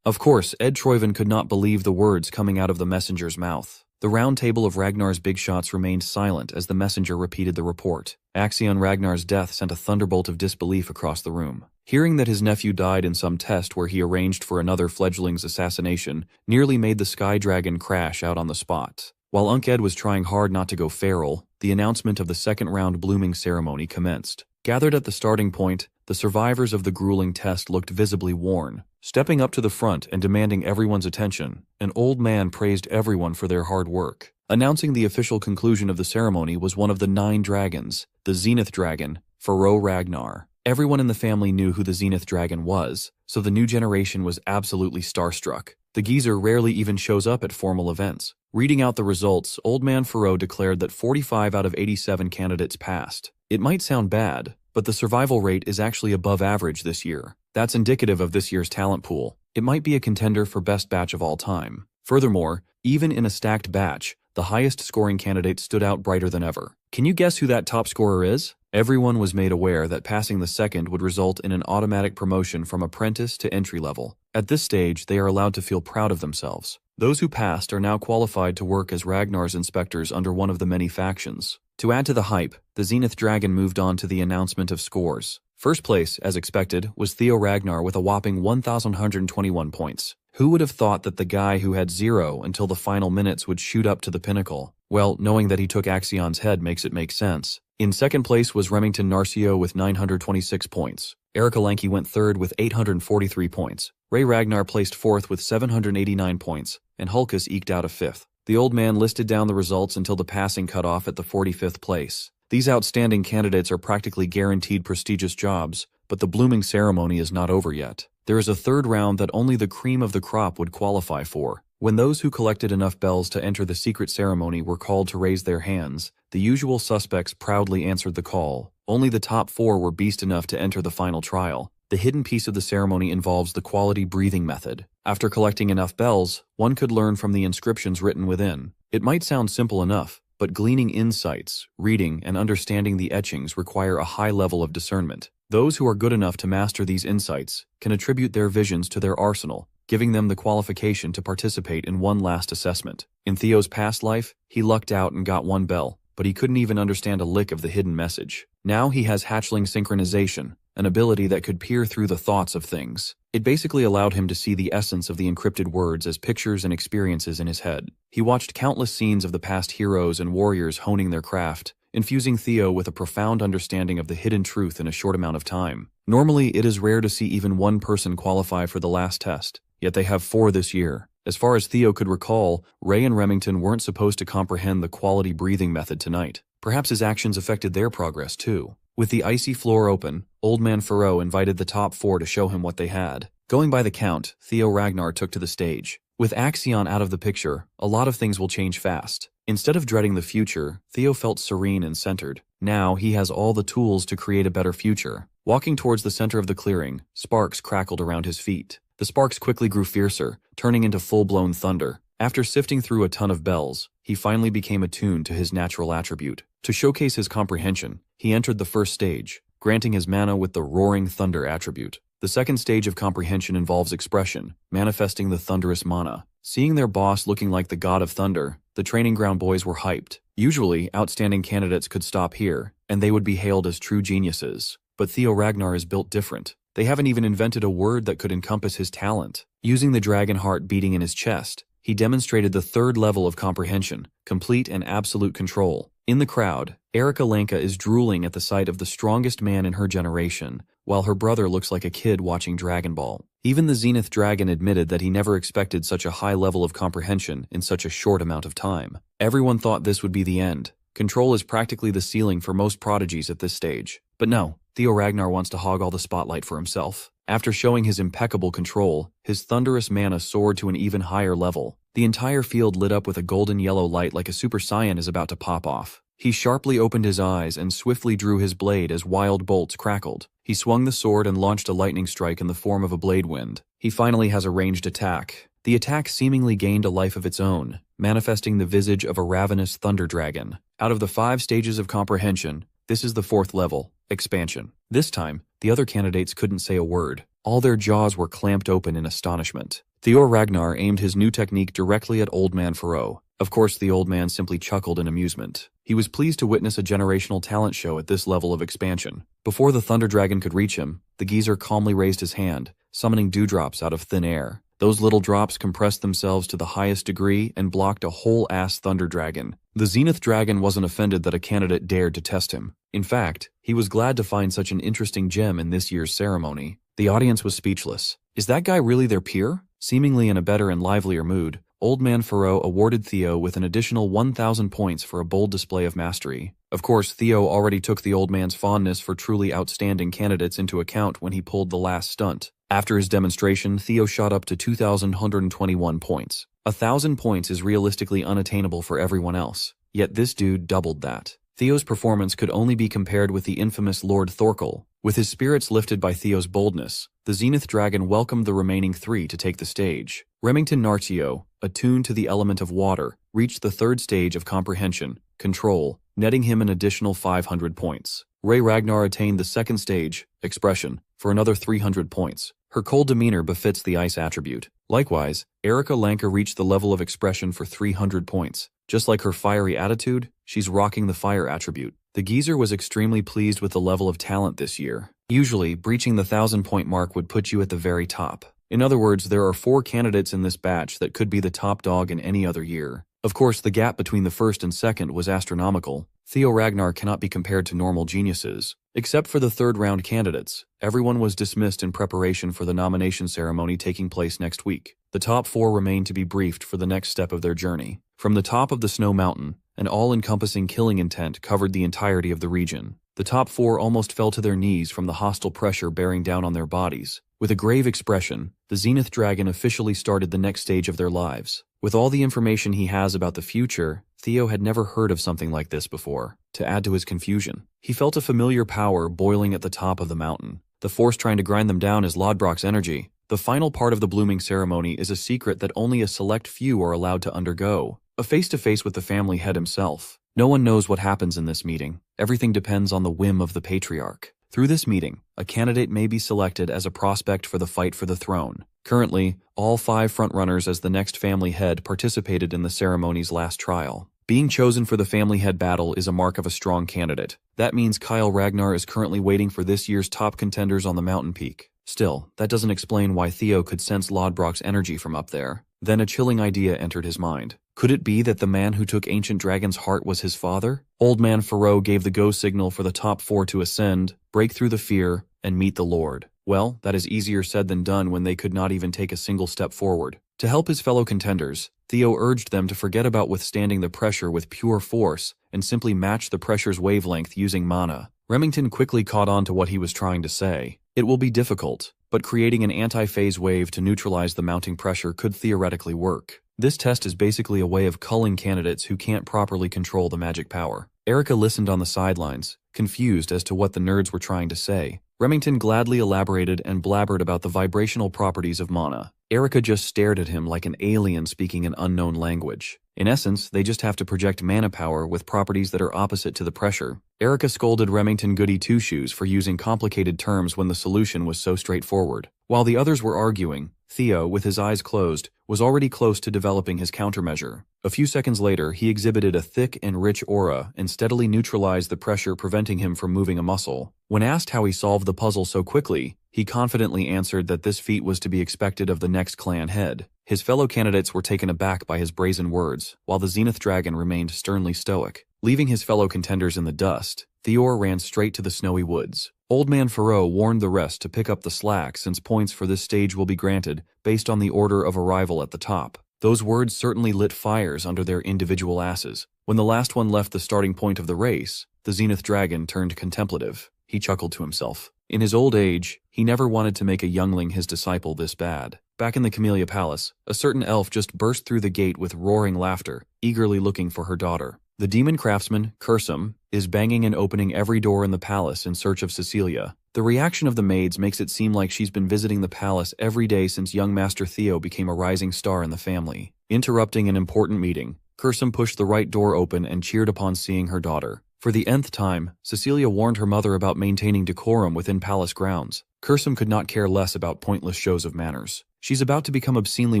Of course, Ed Troivan could not believe the words coming out of the messenger's mouth. The round table of Ragnar's big shots remained silent as the messenger repeated the report. Axion Ragnar's death sent a thunderbolt of disbelief across the room. Hearing that his nephew died in some test where he arranged for another fledgling's assassination nearly made the Sky Dragon crash out on the spot. While Unc Ed was trying hard not to go feral, the announcement of the second round blooming ceremony commenced. Gathered at the starting point, the survivors of the grueling test looked visibly worn. Stepping up to the front and demanding everyone's attention, an old man praised everyone for their hard work. Announcing the official conclusion of the ceremony was one of the 9 dragons, the Zenith Dragon, Pharaoh Ragnar. Everyone in the family knew who the Zenith Dragon was, so the new generation was absolutely starstruck. The geezer rarely even shows up at formal events. Reading out the results, Old Man Pharaoh declared that 45 out of 87 candidates passed. It might sound bad, but the survival rate is actually above average this year. That's indicative of this year's talent pool. It might be a contender for best batch of all time. Furthermore, even in a stacked batch, the highest scoring candidate stood out brighter than ever. Can you guess who that top scorer is? Everyone was made aware that passing the second would result in an automatic promotion from apprentice to entry level. At this stage, they are allowed to feel proud of themselves. Those who passed are now qualified to work as Ragnar's inspectors under one of the many factions. To add to the hype, the Zenith Dragon moved on to the announcement of scores. First place, as expected, was Theo Ragnar with a whopping 1,121 points. Who would have thought that the guy who had 0 until the final minutes would shoot up to the pinnacle? Well, knowing that he took Axion's head makes it make sense. In second place was Remington Narcio with 926 points. Erica Lanky went third with 843 points. Ray Ragnar placed fourth with 789 points, and Hulkus eked out a fifth. The old man listed down the results until the passing cutoff at the 45th place. These outstanding candidates are practically guaranteed prestigious jobs, but the blooming ceremony is not over yet. There is a third round that only the cream of the crop would qualify for. When those who collected enough bells to enter the secret ceremony were called to raise their hands, the usual suspects proudly answered the call. Only the top 4 were beast enough to enter the final trial. The hidden piece of the ceremony involves the quality breathing method. After collecting enough bells, one could learn from the inscriptions written within. It might sound simple enough, but gleaning insights, reading, and understanding the etchings require a high level of discernment. Those who are good enough to master these insights can attribute their visions to their arsenal, giving them the qualification to participate in one last assessment. In Theo's past life, he lucked out and got 1 bell, but he couldn't even understand a lick of the hidden message. Now he has hatchling synchronization, an ability that could peer through the thoughts of things. It basically allowed him to see the essence of the encrypted words as pictures and experiences in his head. He watched countless scenes of the past heroes and warriors honing their craft, infusing Theo with a profound understanding of the hidden truth in a short amount of time. Normally, it is rare to see even one person qualify for the last test, yet they have 4 this year. As far as Theo could recall, Ray and Remington weren't supposed to comprehend the quality breathing method tonight. Perhaps his actions affected their progress too. With the icy floor open, Old Man Pharaoh invited the top 4 to show him what they had. Going by the count, Theo Ragnar took to the stage. With Axion out of the picture, a lot of things will change fast. Instead of dreading the future, Theo felt serene and centered. Now he has all the tools to create a better future. Walking towards the center of the clearing, sparks crackled around his feet. The sparks quickly grew fiercer, turning into full-blown thunder. After sifting through a ton of bells, he finally became attuned to his natural attribute. To showcase his comprehension, he entered the first stage, granting his mana with the Roaring Thunder attribute. The second stage of comprehension involves expression, manifesting the thunderous mana. Seeing their boss looking like the god of thunder, the training ground boys were hyped. Usually, outstanding candidates could stop here, and they would be hailed as true geniuses. But Theo Ragnar is built different. They haven't even invented a word that could encompass his talent. Using the dragon heart beating in his chest, he demonstrated the third level of comprehension, complete and absolute control. In the crowd, Erica Lanka is drooling at the sight of the strongest man in her generation, while her brother looks like a kid watching Dragon Ball. Even the Zenith Dragon admitted that he never expected such a high level of comprehension in such a short amount of time. Everyone thought this would be the end. Control is practically the ceiling for most prodigies at this stage. But no, Theo Ragnar wants to hog all the spotlight for himself. After showing his impeccable control, his thunderous mana soared to an even higher level. The entire field lit up with a golden yellow light like a Super Saiyan is about to pop off. He sharply opened his eyes and swiftly drew his blade as wild bolts crackled. He swung the sword and launched a lightning strike in the form of a blade wind. He finally has a ranged attack. The attack seemingly gained a life of its own, manifesting the visage of a ravenous thunder dragon. Out of the 5 stages of comprehension, this is the 4th level, expansion. This time, the other candidates couldn't say a word. All their jaws were clamped open in astonishment. Theo Ragnar aimed his new technique directly at Old Man Pharaoh. Of course, the old man simply chuckled in amusement. He was pleased to witness a generational talent show at this level of expansion. Before the Thunder Dragon could reach him, the geezer calmly raised his hand, summoning dewdrops out of thin air. Those little drops compressed themselves to the highest degree and blocked a whole-ass Thunder Dragon. The Zenith Dragon wasn't offended that a candidate dared to test him. In fact, he was glad to find such an interesting gem in this year's ceremony. The audience was speechless. Is that guy really their peer? Seemingly in a better and livelier mood, Old Man Faro awarded Theo with an additional 1,000 points for a bold display of mastery. Of course, Theo already took the old man's fondness for truly outstanding candidates into account when he pulled the last stunt. After his demonstration, Theo shot up to 2,121 points. 1,000 points is realistically unattainable for everyone else, yet this dude doubled that. Theo's performance could only be compared with the infamous Lord Thorkel. With his spirits lifted by Theo's boldness, the Zenith Dragon welcomed the remaining three to take the stage. Remington Nartio, attuned to the element of water, reached the third stage of comprehension, control, netting him an additional 500 points. Ray Ragnar attained the second stage, expression, for another 300 points. Her cold demeanor befits the ice attribute. Likewise, Erica Lanka reached the level of expression for 300 points. Just like her fiery attitude, she's rocking the fire attribute. The geezer was extremely pleased with the level of talent this year. Usually, breaching the 1,000-point mark would put you at the very top. In other words, there are 4 candidates in this batch that could be the top dog in any other year. Of course, the gap between the first and second was astronomical. Theo Ragnar cannot be compared to normal geniuses. Except for the third-round candidates, everyone was dismissed in preparation for the nomination ceremony taking place next week. The top 4 remained to be briefed for the next step of their journey. From the top of the Snow Mountain, an all-encompassing killing intent covered the entirety of the region. The top 4 almost fell to their knees from the hostile pressure bearing down on their bodies. With a grave expression, the Zenith Dragon officially started the next stage of their lives. With all the information he has about the future, Theo had never heard of something like this before. To add to his confusion, he felt a familiar power boiling at the top of the mountain. The force trying to grind them down is Lodbrok's energy. The final part of the blooming ceremony is a secret that only a select few are allowed to undergo. A face-to-face with the family head himself. No one knows what happens in this meeting. Everything depends on the whim of the patriarch. Through this meeting, a candidate may be selected as a prospect for the fight for the throne. Currently, all 5 frontrunners as the next family head participated in the ceremony's last trial. Being chosen for the family head battle is a mark of a strong candidate. That means Kyle Ragnar is currently waiting for this year's top contenders on the mountain peak. Still, that doesn't explain why Theo could sense Lodbrok's energy from up there. Then a chilling idea entered his mind. Could it be that the man who took Ancient Dragon's heart was his father? Old Man Faro gave the go signal for the top 4 to ascend, break through the fear, and meet the Lord. Well, that is easier said than done when they could not even take a single step forward. To help his fellow contenders, Theo urged them to forget about withstanding the pressure with pure force and simply match the pressure's wavelength using mana. Remington quickly caught on to what he was trying to say. It will be difficult, but creating an anti-phase wave to neutralize the mounting pressure could theoretically work. This test is basically a way of culling candidates who can't properly control the magic power. Erica listened on the sidelines, confused as to what the nerds were trying to say. Remington gladly elaborated and blabbered about the vibrational properties of mana. Erica just stared at him like an alien speaking an unknown language. In essence, they just have to project mana power with properties that are opposite to the pressure. Erica scolded Remington Goody Two-Shoes for using complicated terms when the solution was so straightforward. While the others were arguing, Theo, with his eyes closed, was already close to developing his countermeasure. A few seconds later, he exhibited a thick and rich aura and steadily neutralized the pressure preventing him from moving a muscle. When asked how he solved the puzzle so quickly, he confidently answered that this feat was to be expected of the next clan head. His fellow candidates were taken aback by his brazen words, while the Zenith Dragon remained sternly stoic. Leaving his fellow contenders in the dust, Theor ran straight to the snowy woods. Old Man Faro warned the rest to pick up the slack since points for this stage will be granted based on the order of arrival at the top. Those words certainly lit fires under their individual asses. When the last one left the starting point of the race, the Zenith Dragon turned contemplative. He chuckled to himself. In his old age, he never wanted to make a youngling his disciple this bad. Back in the Camellia Palace, a certain elf just burst through the gate with roaring laughter, eagerly looking for her daughter. The demon craftsman, Cursum, is banging and opening every door in the palace in search of Cecilia. The reaction of the maids makes it seem like she's been visiting the palace every day since young Master Theo became a rising star in the family. Interrupting an important meeting, Cursum pushed the right door open and cheered upon seeing her daughter. For the nth time, Cecilia warned her mother about maintaining decorum within palace grounds. Cursum could not care less about pointless shows of manners. She's about to become obscenely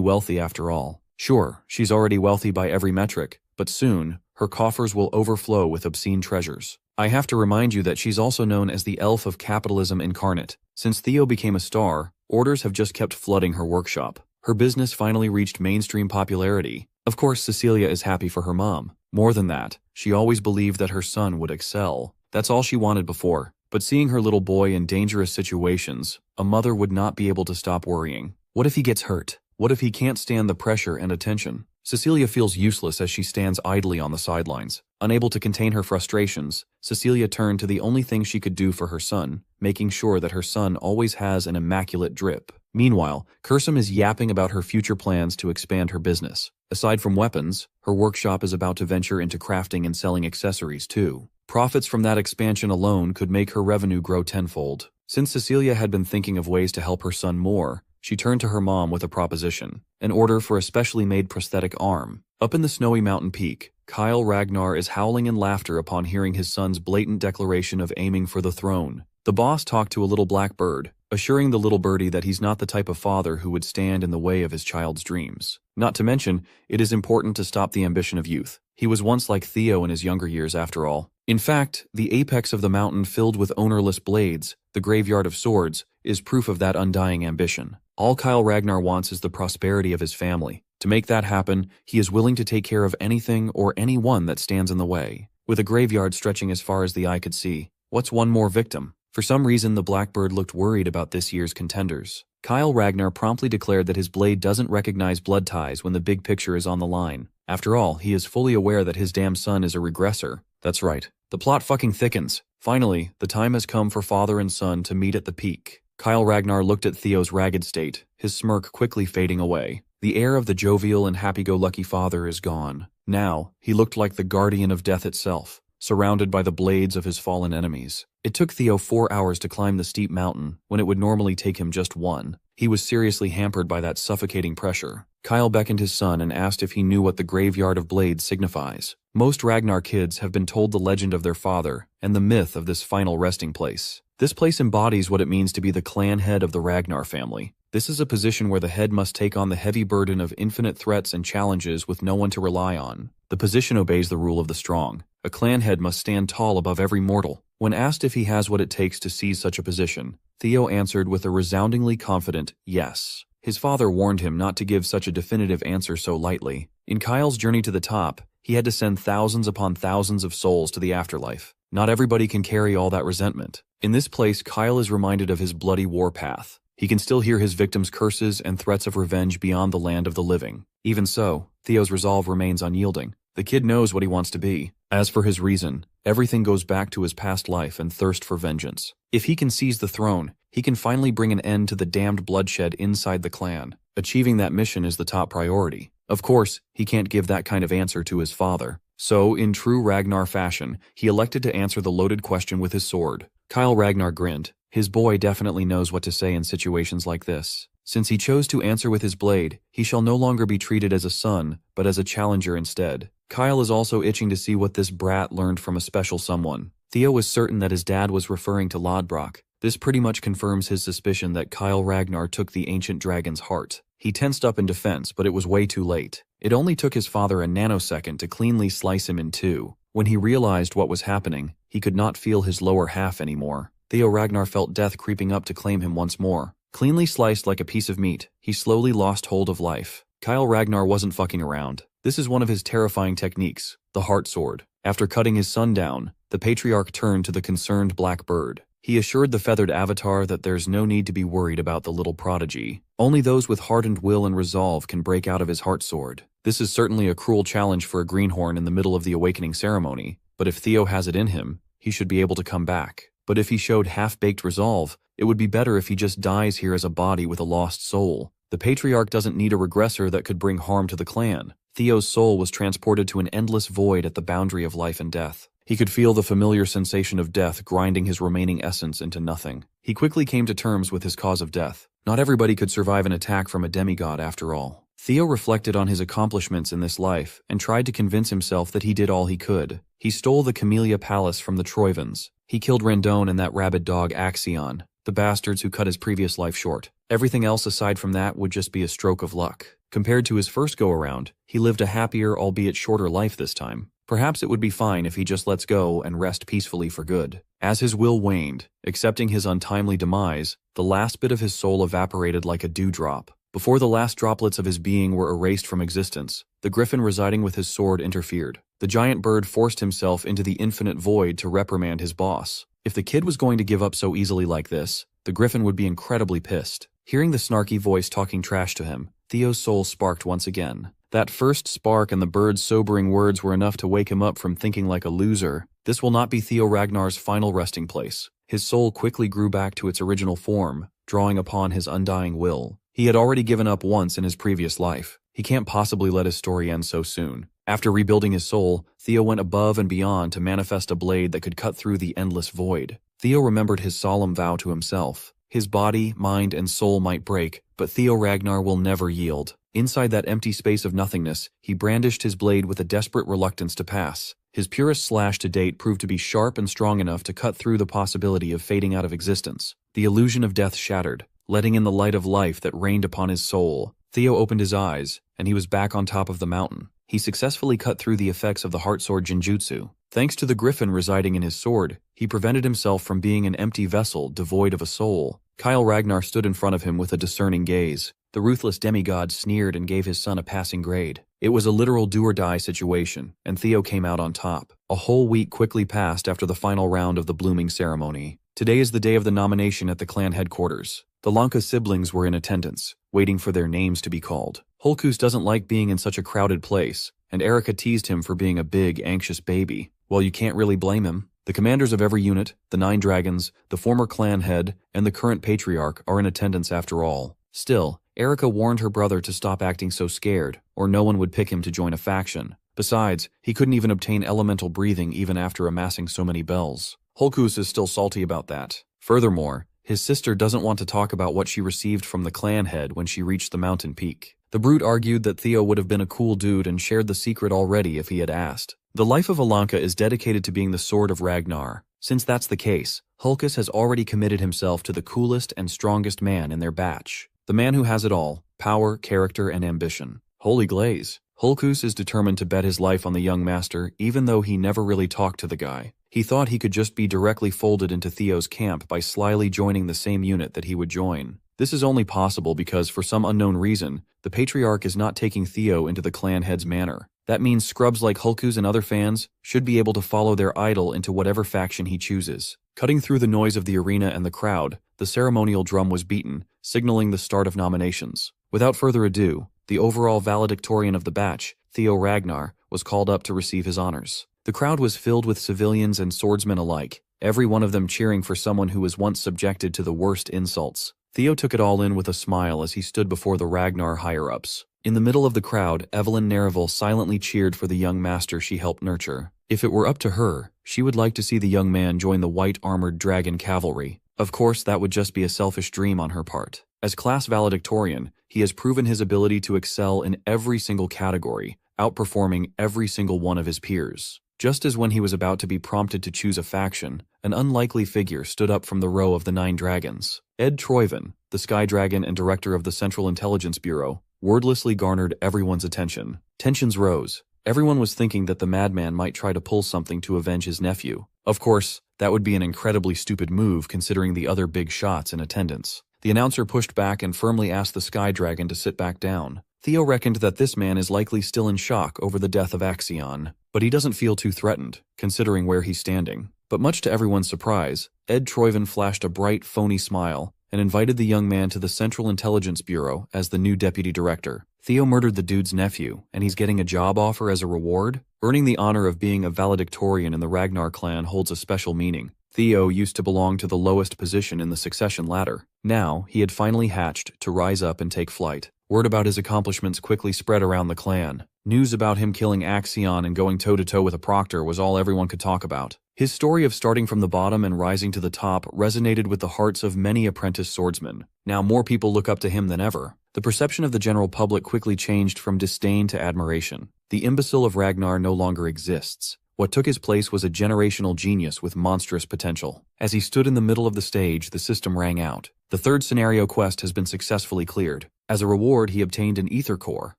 wealthy after all. Sure, she's already wealthy by every metric, but soon, her coffers will overflow with obscene treasures. I have to remind you that she's also known as the elf of capitalism incarnate. Since Theo became a star, orders have just kept flooding her workshop. Her business finally reached mainstream popularity. Of course, Cecilia is happy for her mom. More than that, she always believed that her son would excel. That's all she wanted before. But seeing her little boy in dangerous situations, a mother would not be able to stop worrying. What if he gets hurt? What if he can't stand the pressure and attention? Cecilia feels useless as she stands idly on the sidelines. Unable to contain her frustrations, Cecilia turned to the only thing she could do for her son, making sure that her son always has an immaculate drip. Meanwhile, Kursum is yapping about her future plans to expand her business. Aside from weapons, her workshop is about to venture into crafting and selling accessories too. Profits from that expansion alone could make her revenue grow tenfold. Since Cecilia had been thinking of ways to help her son more, she turned to her mom with a proposition, an order for a specially made prosthetic arm. Up in the snowy mountain peak, Kyle Ragnar is howling in laughter upon hearing his son's blatant declaration of aiming for the throne. The boss talked to a little black bird, assuring the little birdie that he's not the type of father who would stand in the way of his child's dreams. Not to mention, it is important to stop the ambition of youth. He was once like Theo in his younger years after all. In fact, the apex of the mountain filled with ownerless blades, the graveyard of swords, is proof of that undying ambition. All Kyle Ragnar wants is the prosperity of his family. To make that happen, he is willing to take care of anything or anyone that stands in the way. With a graveyard stretching as far as the eye could see, what's one more victim? For some reason, the blackbird looked worried about this year's contenders. Kyle Ragnar promptly declared that his blade doesn't recognize blood ties when the big picture is on the line. After all, he is fully aware that his damn son is a regressor. That's right. The plot fucking thickens. Finally, the time has come for father and son to meet at the peak. Kyle Ragnar looked at Theo's ragged state, his smirk quickly fading away. The air of the jovial and happy-go-lucky father is gone. Now, he looked like the guardian of death itself, surrounded by the blades of his fallen enemies. It took Theo 4 hours to climb the steep mountain, when it would normally take him just 1. He was seriously hampered by that suffocating pressure. Kyle beckoned his son and asked if he knew what the graveyard of blades signifies. Most Ragnar kids have been told the legend of their father and the myth of this final resting place. This place embodies what it means to be the clan head of the Ragnar family. This is a position where the head must take on the heavy burden of infinite threats and challenges with no one to rely on. The position obeys the rule of the strong. A clan head must stand tall above every mortal. When asked if he has what it takes to seize such a position, Theo answered with a resoundingly confident yes. His father warned him not to give such a definitive answer so lightly. In Kyle's journey to the top, he had to send thousands upon thousands of souls to the afterlife. Not everybody can carry all that resentment. In this place, Kyle is reminded of his bloody warpath. He can still hear his victims' curses and threats of revenge beyond the land of the living. Even so, Theo's resolve remains unyielding. The kid knows what he wants to be. As for his reason, everything goes back to his past life and thirst for vengeance. If he can seize the throne, he can finally bring an end to the damned bloodshed inside the clan. Achieving that mission is the top priority. Of course, he can't give that kind of answer to his father. So, in true Ragnar fashion, he elected to answer the loaded question with his sword. Kyle Ragnar grinned. His boy definitely knows what to say in situations like this. Since he chose to answer with his blade, he shall no longer be treated as a son, but as a challenger instead. Kyle is also itching to see what this brat learned from a special someone. Theo was certain that his dad was referring to Lodbrok. This pretty much confirms his suspicion that Kyle Ragnar took the ancient dragon's heart. He tensed up in defense, but it was way too late. It only took his father a nanosecond to cleanly slice him in two. When he realized what was happening, he could not feel his lower half anymore. Theo Ragnar felt death creeping up to claim him once more. Cleanly sliced like a piece of meat, he slowly lost hold of life. Kyle Ragnar wasn't fucking around. This is one of his terrifying techniques, the heart sword. After cutting his son down, the patriarch turned to the concerned black bird. He assured the feathered avatar that there's no need to be worried about the little prodigy. Only those with hardened will and resolve can break out of his heart sword. This is certainly a cruel challenge for a greenhorn in the middle of the awakening ceremony, but if Theo has it in him, he should be able to come back. But if he showed half-baked resolve, it would be better if he just dies here as a body with a lost soul. The patriarch doesn't need a regressor that could bring harm to the clan. Theo's soul was transported to an endless void at the boundary of life and death. He could feel the familiar sensation of death grinding his remaining essence into nothing. He quickly came to terms with his cause of death. Not everybody could survive an attack from a demigod after all. Theo reflected on his accomplishments in this life and tried to convince himself that he did all he could. He stole the Camellia Palace from the Troivans. He killed Rendon and that rabid dog Axion, the bastards who cut his previous life short. Everything else aside from that would just be a stroke of luck. Compared to his first go-around, he lived a happier, albeit shorter life this time. Perhaps it would be fine if he just lets go and rest peacefully for good. As his will waned, accepting his untimely demise, the last bit of his soul evaporated like a dewdrop. Before the last droplets of his being were erased from existence, the griffin residing with his sword interfered. The giant bird forced himself into the infinite void to reprimand his boss. If the kid was going to give up so easily like this, the griffin would be incredibly pissed. Hearing the snarky voice talking trash to him, Theo's soul sparked once again. That first spark and the bird's sobering words were enough to wake him up from thinking like a loser. This will not be Theo Ragnar's final resting place. His soul quickly grew back to its original form, drawing upon his undying will. He had already given up once in his previous life. He can't possibly let his story end so soon. After rebuilding his soul, Theo went above and beyond to manifest a blade that could cut through the endless void. Theo remembered his solemn vow to himself. His body, mind, and soul might break, but Theo Ragnar will never yield. Inside that empty space of nothingness, he brandished his blade with a desperate reluctance to pass. His purest slash to date proved to be sharp and strong enough to cut through the possibility of fading out of existence. The illusion of death shattered, letting in the light of life that rained upon his soul. Theo opened his eyes, and he was back on top of the mountain. He successfully cut through the effects of the heart sword genjutsu. Thanks to the griffin residing in his sword, he prevented himself from being an empty vessel devoid of a soul. Kyle Ragnar stood in front of him with a discerning gaze. The ruthless demigod sneered and gave his son a passing grade. It was a literal do-or-die situation, and Theo came out on top. A whole week quickly passed after the final round of the blooming ceremony. Today is the day of the nomination at the clan headquarters. The Lanka siblings were in attendance, waiting for their names to be called. Holkus doesn't like being in such a crowded place, and Erica teased him for being a big, anxious baby. Well, you can't really blame him. The commanders of every unit, the 9 dragons, the former clan head, and the current patriarch are in attendance after all. Still, Erica warned her brother to stop acting so scared, or no one would pick him to join a faction. Besides, he couldn't even obtain elemental breathing even after amassing so many bells. Holkus is still salty about that. Furthermore, his sister doesn't want to talk about what she received from the clan head when she reached the mountain peak. The brute argued that Theo would have been a cool dude and shared the secret already if he had asked. The life of Alanka is dedicated to being the sword of Ragnar. Since that's the case, Hulkus has already committed himself to the coolest and strongest man in their batch. The man who has it all: power, character, and ambition. Holy glaze. Hulkus is determined to bet his life on the young master, even though he never really talked to the guy. He thought he could just be directly folded into Theo's camp by slyly joining the same unit that he would join. This is only possible because, for some unknown reason, the Patriarch is not taking Theo into the clan head's manor. That means scrubs like Hulkus and other fans should be able to follow their idol into whatever faction he chooses. Cutting through the noise of the arena and the crowd, the ceremonial drum was beaten, signaling the start of nominations. Without further ado, the overall valedictorian of the batch, Theo Ragnar, was called up to receive his honors. The crowd was filled with civilians and swordsmen alike, every one of them cheering for someone who was once subjected to the worst insults. Theo took it all in with a smile as he stood before the Ragnar higher-ups. In the middle of the crowd, Evelyn Nereville silently cheered for the young master she helped nurture. If it were up to her, she would like to see the young man join the white-armored dragon cavalry. Of course, that would just be a selfish dream on her part. As class valedictorian, he has proven his ability to excel in every single category, outperforming every single one of his peers. Just as when he was about to be prompted to choose a faction, an unlikely figure stood up from the row of the 9 dragons. Ed Troyven, the Sky Dragon and director of the Central Intelligence Bureau, wordlessly garnered everyone's attention. Tensions rose. Everyone was thinking that the madman might try to pull something to avenge his nephew. Of course, that would be an incredibly stupid move considering the other big shots in attendance. The announcer pushed back and firmly asked the Sky Dragon to sit back down. Theo reckoned that this man is likely still in shock over the death of Axion, but he doesn't feel too threatened, considering where he's standing. But much to everyone's surprise, Ed Troyven flashed a bright, phony smile and invited the young man to the Central Intelligence Bureau as the new deputy director. Theo murdered the dude's nephew, and he's getting a job offer as a reward? Earning the honor of being a valedictorian in the Ragnar clan holds a special meaning. Theo used to belong to the lowest position in the succession ladder. Now, he had finally hatched to rise up and take flight. Word about his accomplishments quickly spread around the clan. News about him killing Axion and going toe-to-toe with a proctor was all everyone could talk about. His story of starting from the bottom and rising to the top resonated with the hearts of many apprentice swordsmen. Now more people look up to him than ever. The perception of the general public quickly changed from disdain to admiration. The imbecile of Ragnar no longer exists. What took his place was a generational genius with monstrous potential. As he stood in the middle of the stage, the system rang out. The 3rd scenario quest has been successfully cleared. As a reward, he obtained an ether core.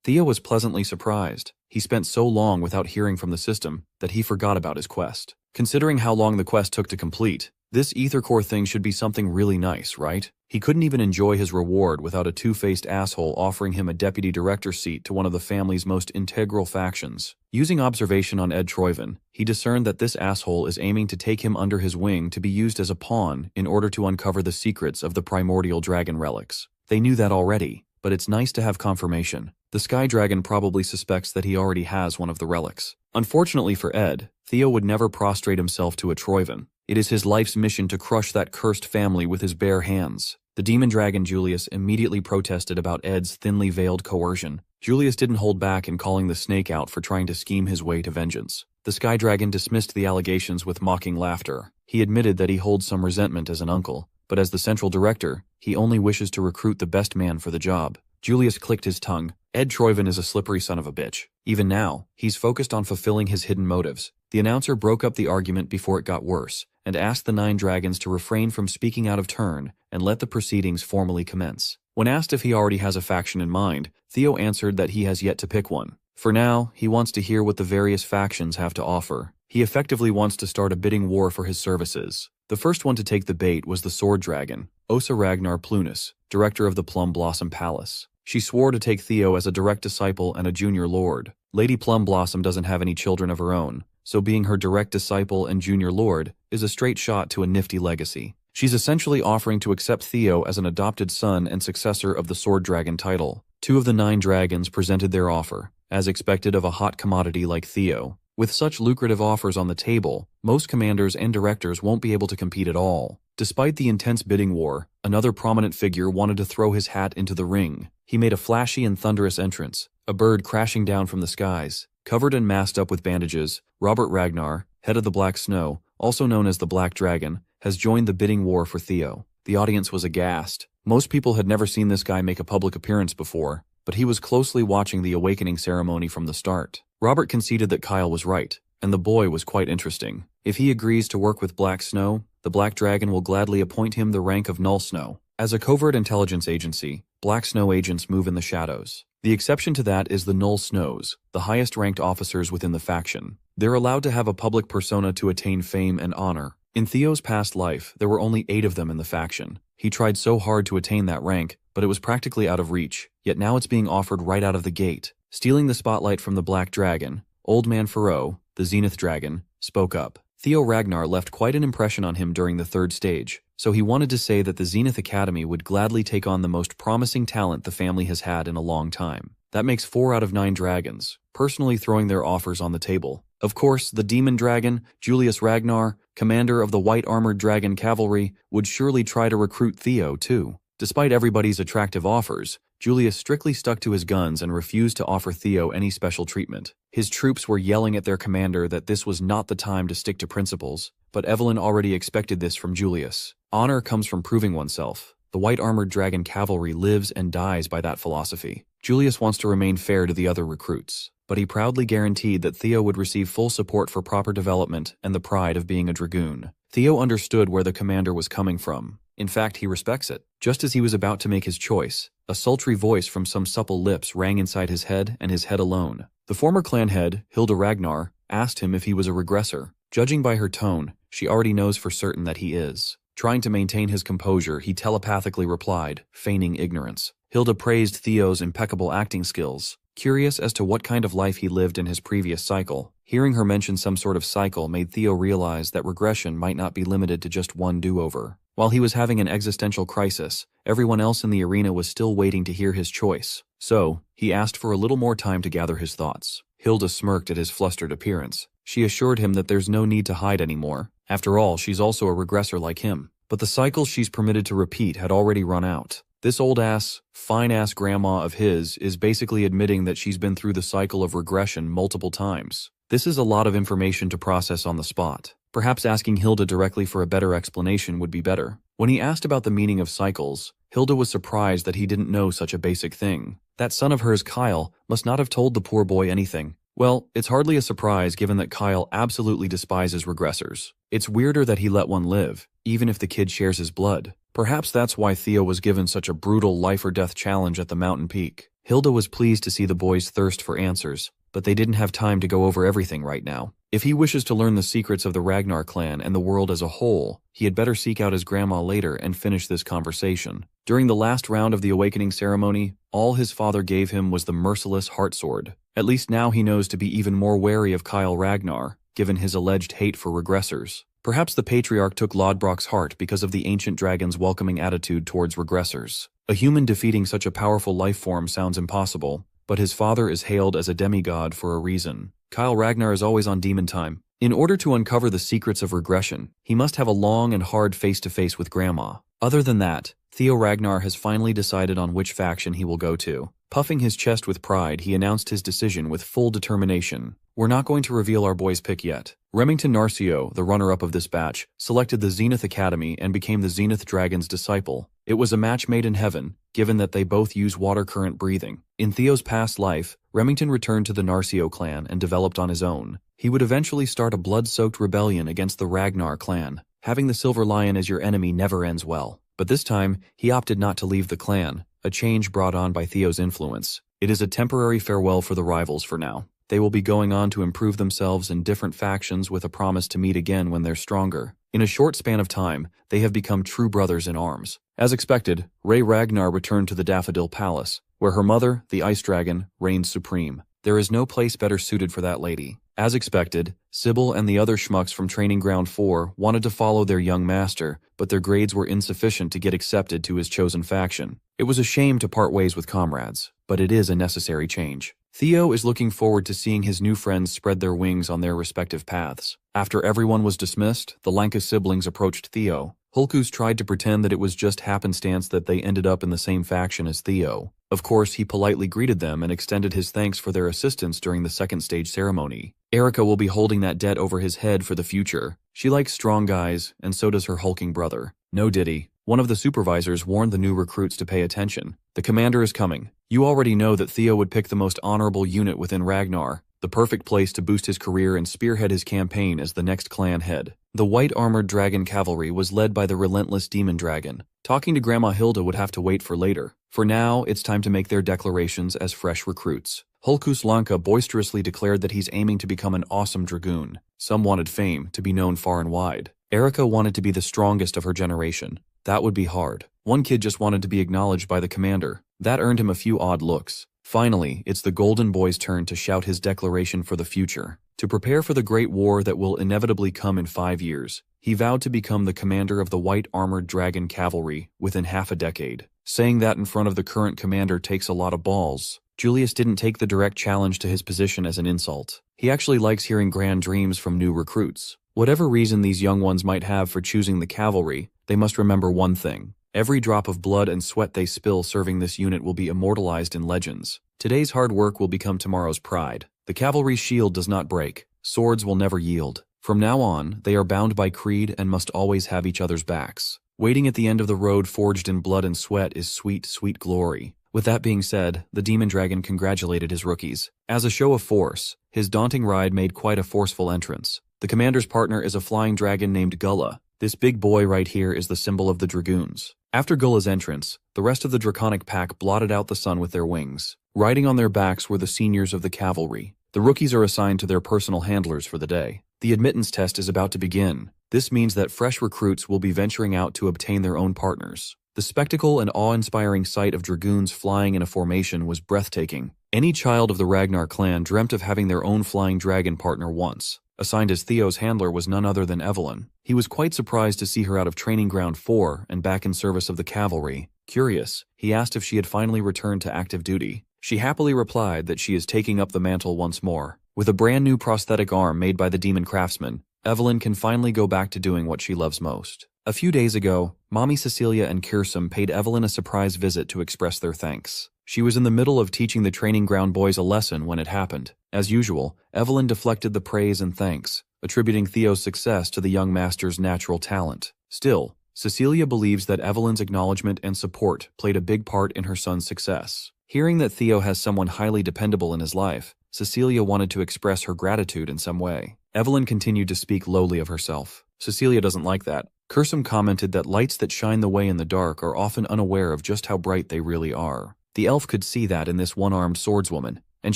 Theo was pleasantly surprised. He spent so long without hearing from the system that he forgot about his quest. Considering how long the quest took to complete, This ether core thing should be something really nice, right? He couldn't even enjoy his reward without a two-faced asshole offering him a deputy director seat to one of the family's most integral factions. Using observation on Ed Troyven, he discerned that this asshole is aiming to take him under his wing to be used as a pawn in order to uncover the secrets of the primordial dragon relics. They knew that already, but it's nice to have confirmation. The Sky Dragon probably suspects that he already has one of the relics. Unfortunately for Ed, Theo would never prostrate himself to a Troyven. It is his life's mission to crush that cursed family with his bare hands. The demon dragon Julius immediately protested about Ed's thinly veiled coercion. Julius didn't hold back in calling the snake out for trying to scheme his way to vengeance. The Sky Dragon dismissed the allegations with mocking laughter. He admitted that he holds some resentment as an uncle, but as the central director, he only wishes to recruit the best man for the job. Julius clicked his tongue. Ed Troyven is a slippery son of a bitch. Even now, he's focused on fulfilling his hidden motives. The announcer broke up the argument before it got worse, and asked the 9 dragons to refrain from speaking out of turn and let the proceedings formally commence. When asked if he already has a faction in mind, Theo answered that he has yet to pick one. For now, he wants to hear what the various factions have to offer. He effectively wants to start a bidding war for his services. The first one to take the bait was the Sword Dragon, Osa Ragnar Plunis, director of the Plum Blossom Palace. She swore to take Theo as a direct disciple and a junior lord. Lady Plum Blossom doesn't have any children of her own, so being her direct disciple and junior lord is a straight shot to a nifty legacy. She's essentially offering to accept Theo as an adopted son and successor of the Sword Dragon title. 2 of the 9 dragons presented their offer, as expected of a hot commodity like Theo. With such lucrative offers on the table, most commanders and directors won't be able to compete at all. Despite the intense bidding war, another prominent figure wanted to throw his hat into the ring. He made a flashy and thunderous entrance, a bird crashing down from the skies. Covered and masked up with bandages, Robert Ragnar, head of the Black Snow, also known as the Black Dragon, has joined the bidding war for Theo. The audience was aghast. Most people had never seen this guy make a public appearance before, but he was closely watching the awakening ceremony from the start. Robert conceded that Kyle was right, and the boy was quite interesting. If he agrees to work with Black Snow, the Black Dragon will gladly appoint him the rank of Null Snow. As a covert intelligence agency, Black Snow agents move in the shadows. The exception to that is the Null Snows, the highest-ranked officers within the faction. They're allowed to have a public persona to attain fame and honor. In Theo's past life, there were only 8 of them in the faction. He tried so hard to attain that rank, but it was practically out of reach, yet now it's being offered right out of the gate. Stealing the spotlight from the Black Dragon, Old Man Pharaoh, the Zenith Dragon, spoke up. Theo Ragnar left quite an impression on him during the 3rd stage, so he wanted to say that the Zenith Academy would gladly take on the most promising talent the family has had in a long time. That makes 4 out of 9 dragons, personally throwing their offers on the table. Of course, the Demon Dragon, Julius Ragnar, commander of the White Armored Dragon Cavalry, would surely try to recruit Theo too. Despite everybody's attractive offers, Julius strictly stuck to his guns and refused to offer Theo any special treatment. His troops were yelling at their commander that this was not the time to stick to principles, but Evelyn already expected this from Julius. Honor comes from proving oneself. The White Armored Dragon Cavalry lives and dies by that philosophy. Julius wants to remain fair to the other recruits, but he proudly guaranteed that Theo would receive full support for proper development and the pride of being a dragoon. Theo understood where the commander was coming from. In fact, he respects it. Just as he was about to make his choice, a sultry voice from some supple lips rang inside his head and his head alone. The former clan head, Hilda Ragnar, asked him if he was a regressor. Judging by her tone, she already knows for certain that he is. Trying to maintain his composure, he telepathically replied, feigning ignorance. Hilda praised Theo's impeccable acting skills, curious as to what kind of life he lived in his previous cycle. Hearing her mention some sort of cycle made Theo realize that regression might not be limited to just one do-over. While he was having an existential crisis, everyone else in the arena was still waiting to hear his choice. So, he asked for a little more time to gather his thoughts. Hilda smirked at his flustered appearance. She assured him that there's no need to hide anymore. After all, she's also a regressor like him. But the cycles she's permitted to repeat had already run out. This old-ass, fine-ass grandma of his is basically admitting that she's been through the cycle of regression multiple times. This is a lot of information to process on the spot. Perhaps asking Hilda directly for a better explanation would be better. When he asked about the meaning of cycles, Hilda was surprised that he didn't know such a basic thing. That son of hers, Kyle, must not have told the poor boy anything. Well, it's hardly a surprise given that Kyle absolutely despises regressors. It's weirder that he let one live, even if the kid shares his blood. Perhaps that's why Theo was given such a brutal life-or-death challenge at the mountain peak. Hilda was pleased to see the boy's thirst for answers. but they didn't have time to go over everything right now. If he wishes to learn the secrets of the Ragnar clan and the world as a whole, he had better seek out his grandma later and finish this conversation. During the last round of the awakening ceremony, all his father gave him was the merciless heart sword. At least now he knows to be even more wary of Kyle Ragnar, given his alleged hate for regressors. Perhaps the patriarch took Lodbrok's heart because of the ancient dragon's welcoming attitude towards regressors. A human defeating such a powerful life form sounds impossible, but his father is hailed as a demigod for a reason. Kyle Ragnar is always on demon time. In order to uncover the secrets of regression, he must have a long and hard face-to-face with Grandma. Other than that, Theo Ragnar has finally decided on which faction he will go to. Puffing his chest with pride, he announced his decision with full determination. We're not going to reveal our boy's pick yet. Remington Narcio, the runner-up of this batch, selected the Zenith Academy and became the Zenith Dragon's disciple. It was a match made in heaven, given that they both use water current breathing. In Theo's past life, Remington returned to the Narcio clan and developed on his own. He would eventually start a blood-soaked rebellion against the Ragnar clan. Having the Silver Lion as your enemy never ends well. But this time, he opted not to leave the clan, a change brought on by Theo's influence. It is a temporary farewell for the rivals for now. They will be going on to improve themselves in different factions with a promise to meet again when they're stronger. In a short span of time, they have become true brothers in arms. As expected, Rey Ragnar returned to the Daffodil Palace, where her mother, the Ice Dragon, reigns supreme. There is no place better suited for that lady. As expected, Sybil and the other schmucks from Training Ground 4 wanted to follow their young master, but their grades were insufficient to get accepted to his chosen faction. It was a shame to part ways with comrades, but it is a necessary change. Theo is looking forward to seeing his new friends spread their wings on their respective paths. After everyone was dismissed, the Lanka siblings approached Theo. Hulkus tried to pretend that it was just happenstance that they ended up in the same faction as Theo. Of course, he politely greeted them and extended his thanks for their assistance during the second stage ceremony. Erica will be holding that debt over his head for the future. She likes strong guys, and so does her hulking brother. No Diddy. One of the supervisors warned the new recruits to pay attention. The commander is coming. You already know that Theo would pick the most honorable unit within Ragnar, the perfect place to boost his career and spearhead his campaign as the next clan head. The white-armored dragon cavalry was led by the relentless demon dragon. Talking to Grandma Hilda would have to wait for later. For now, it's time to make their declarations as fresh recruits. Hulkus Lanka boisterously declared that he's aiming to become an awesome dragoon. Some wanted fame, to be known far and wide. Erica wanted to be the strongest of her generation. That would be hard. One kid just wanted to be acknowledged by the commander. That earned him a few odd looks. Finally, it's the Golden Boy's turn to shout his declaration for the future. To prepare for the great war that will inevitably come in 5 years, he vowed to become the commander of the white-armored dragon cavalry within half a decade. Saying that in front of the current commander takes a lot of balls. Julius didn't take the direct challenge to his position as an insult. He actually likes hearing grand dreams from new recruits. Whatever reason these young ones might have for choosing the cavalry, they must remember one thing. Every drop of blood and sweat they spill serving this unit will be immortalized in legends. Today's hard work will become tomorrow's pride. The cavalry's shield does not break. Swords will never yield. From now on, they are bound by creed and must always have each other's backs. Waiting at the end of the road forged in blood and sweat is sweet, sweet glory. With that being said, the demon dragon congratulated his rookies. As a show of force, his daunting ride made quite a forceful entrance. The commander's partner is a flying dragon named Gullah. This big boy right here is the symbol of the dragoons. After Gullah's entrance, the rest of the draconic pack blotted out the sun with their wings. Riding on their backs were the seniors of the cavalry. The rookies are assigned to their personal handlers for the day. The admittance test is about to begin. This means that fresh recruits will be venturing out to obtain their own partners. The spectacle and awe-inspiring sight of dragoons flying in a formation was breathtaking. Any child of the Ragnar clan dreamt of having their own flying dragon partner once. Assigned as Theo's handler was none other than Evelyn. He was quite surprised to see her out of Training Ground 4 and back in service of the cavalry. Curious, he asked if she had finally returned to active duty. She happily replied that she is taking up the mantle once more. With a brand new prosthetic arm made by the demon craftsman, Evelyn can finally go back to doing what she loves most. A few days ago, Mommy Cecilia and Kirsten paid Evelyn a surprise visit to express their thanks. She was in the middle of teaching the Training Ground boys a lesson when it happened. As usual, Evelyn deflected the praise and thanks, attributing Theo's success to the young master's natural talent. Still, Cecilia believes that Evelyn's acknowledgement and support played a big part in her son's success. Hearing that Theo has someone highly dependable in his life, Cecilia wanted to express her gratitude in some way. Evelyn continued to speak lowly of herself. Cecilia doesn't like that. Kirsten commented that lights that shine the way in the dark are often unaware of just how bright they really are. The elf could see that in this one-armed swordswoman. and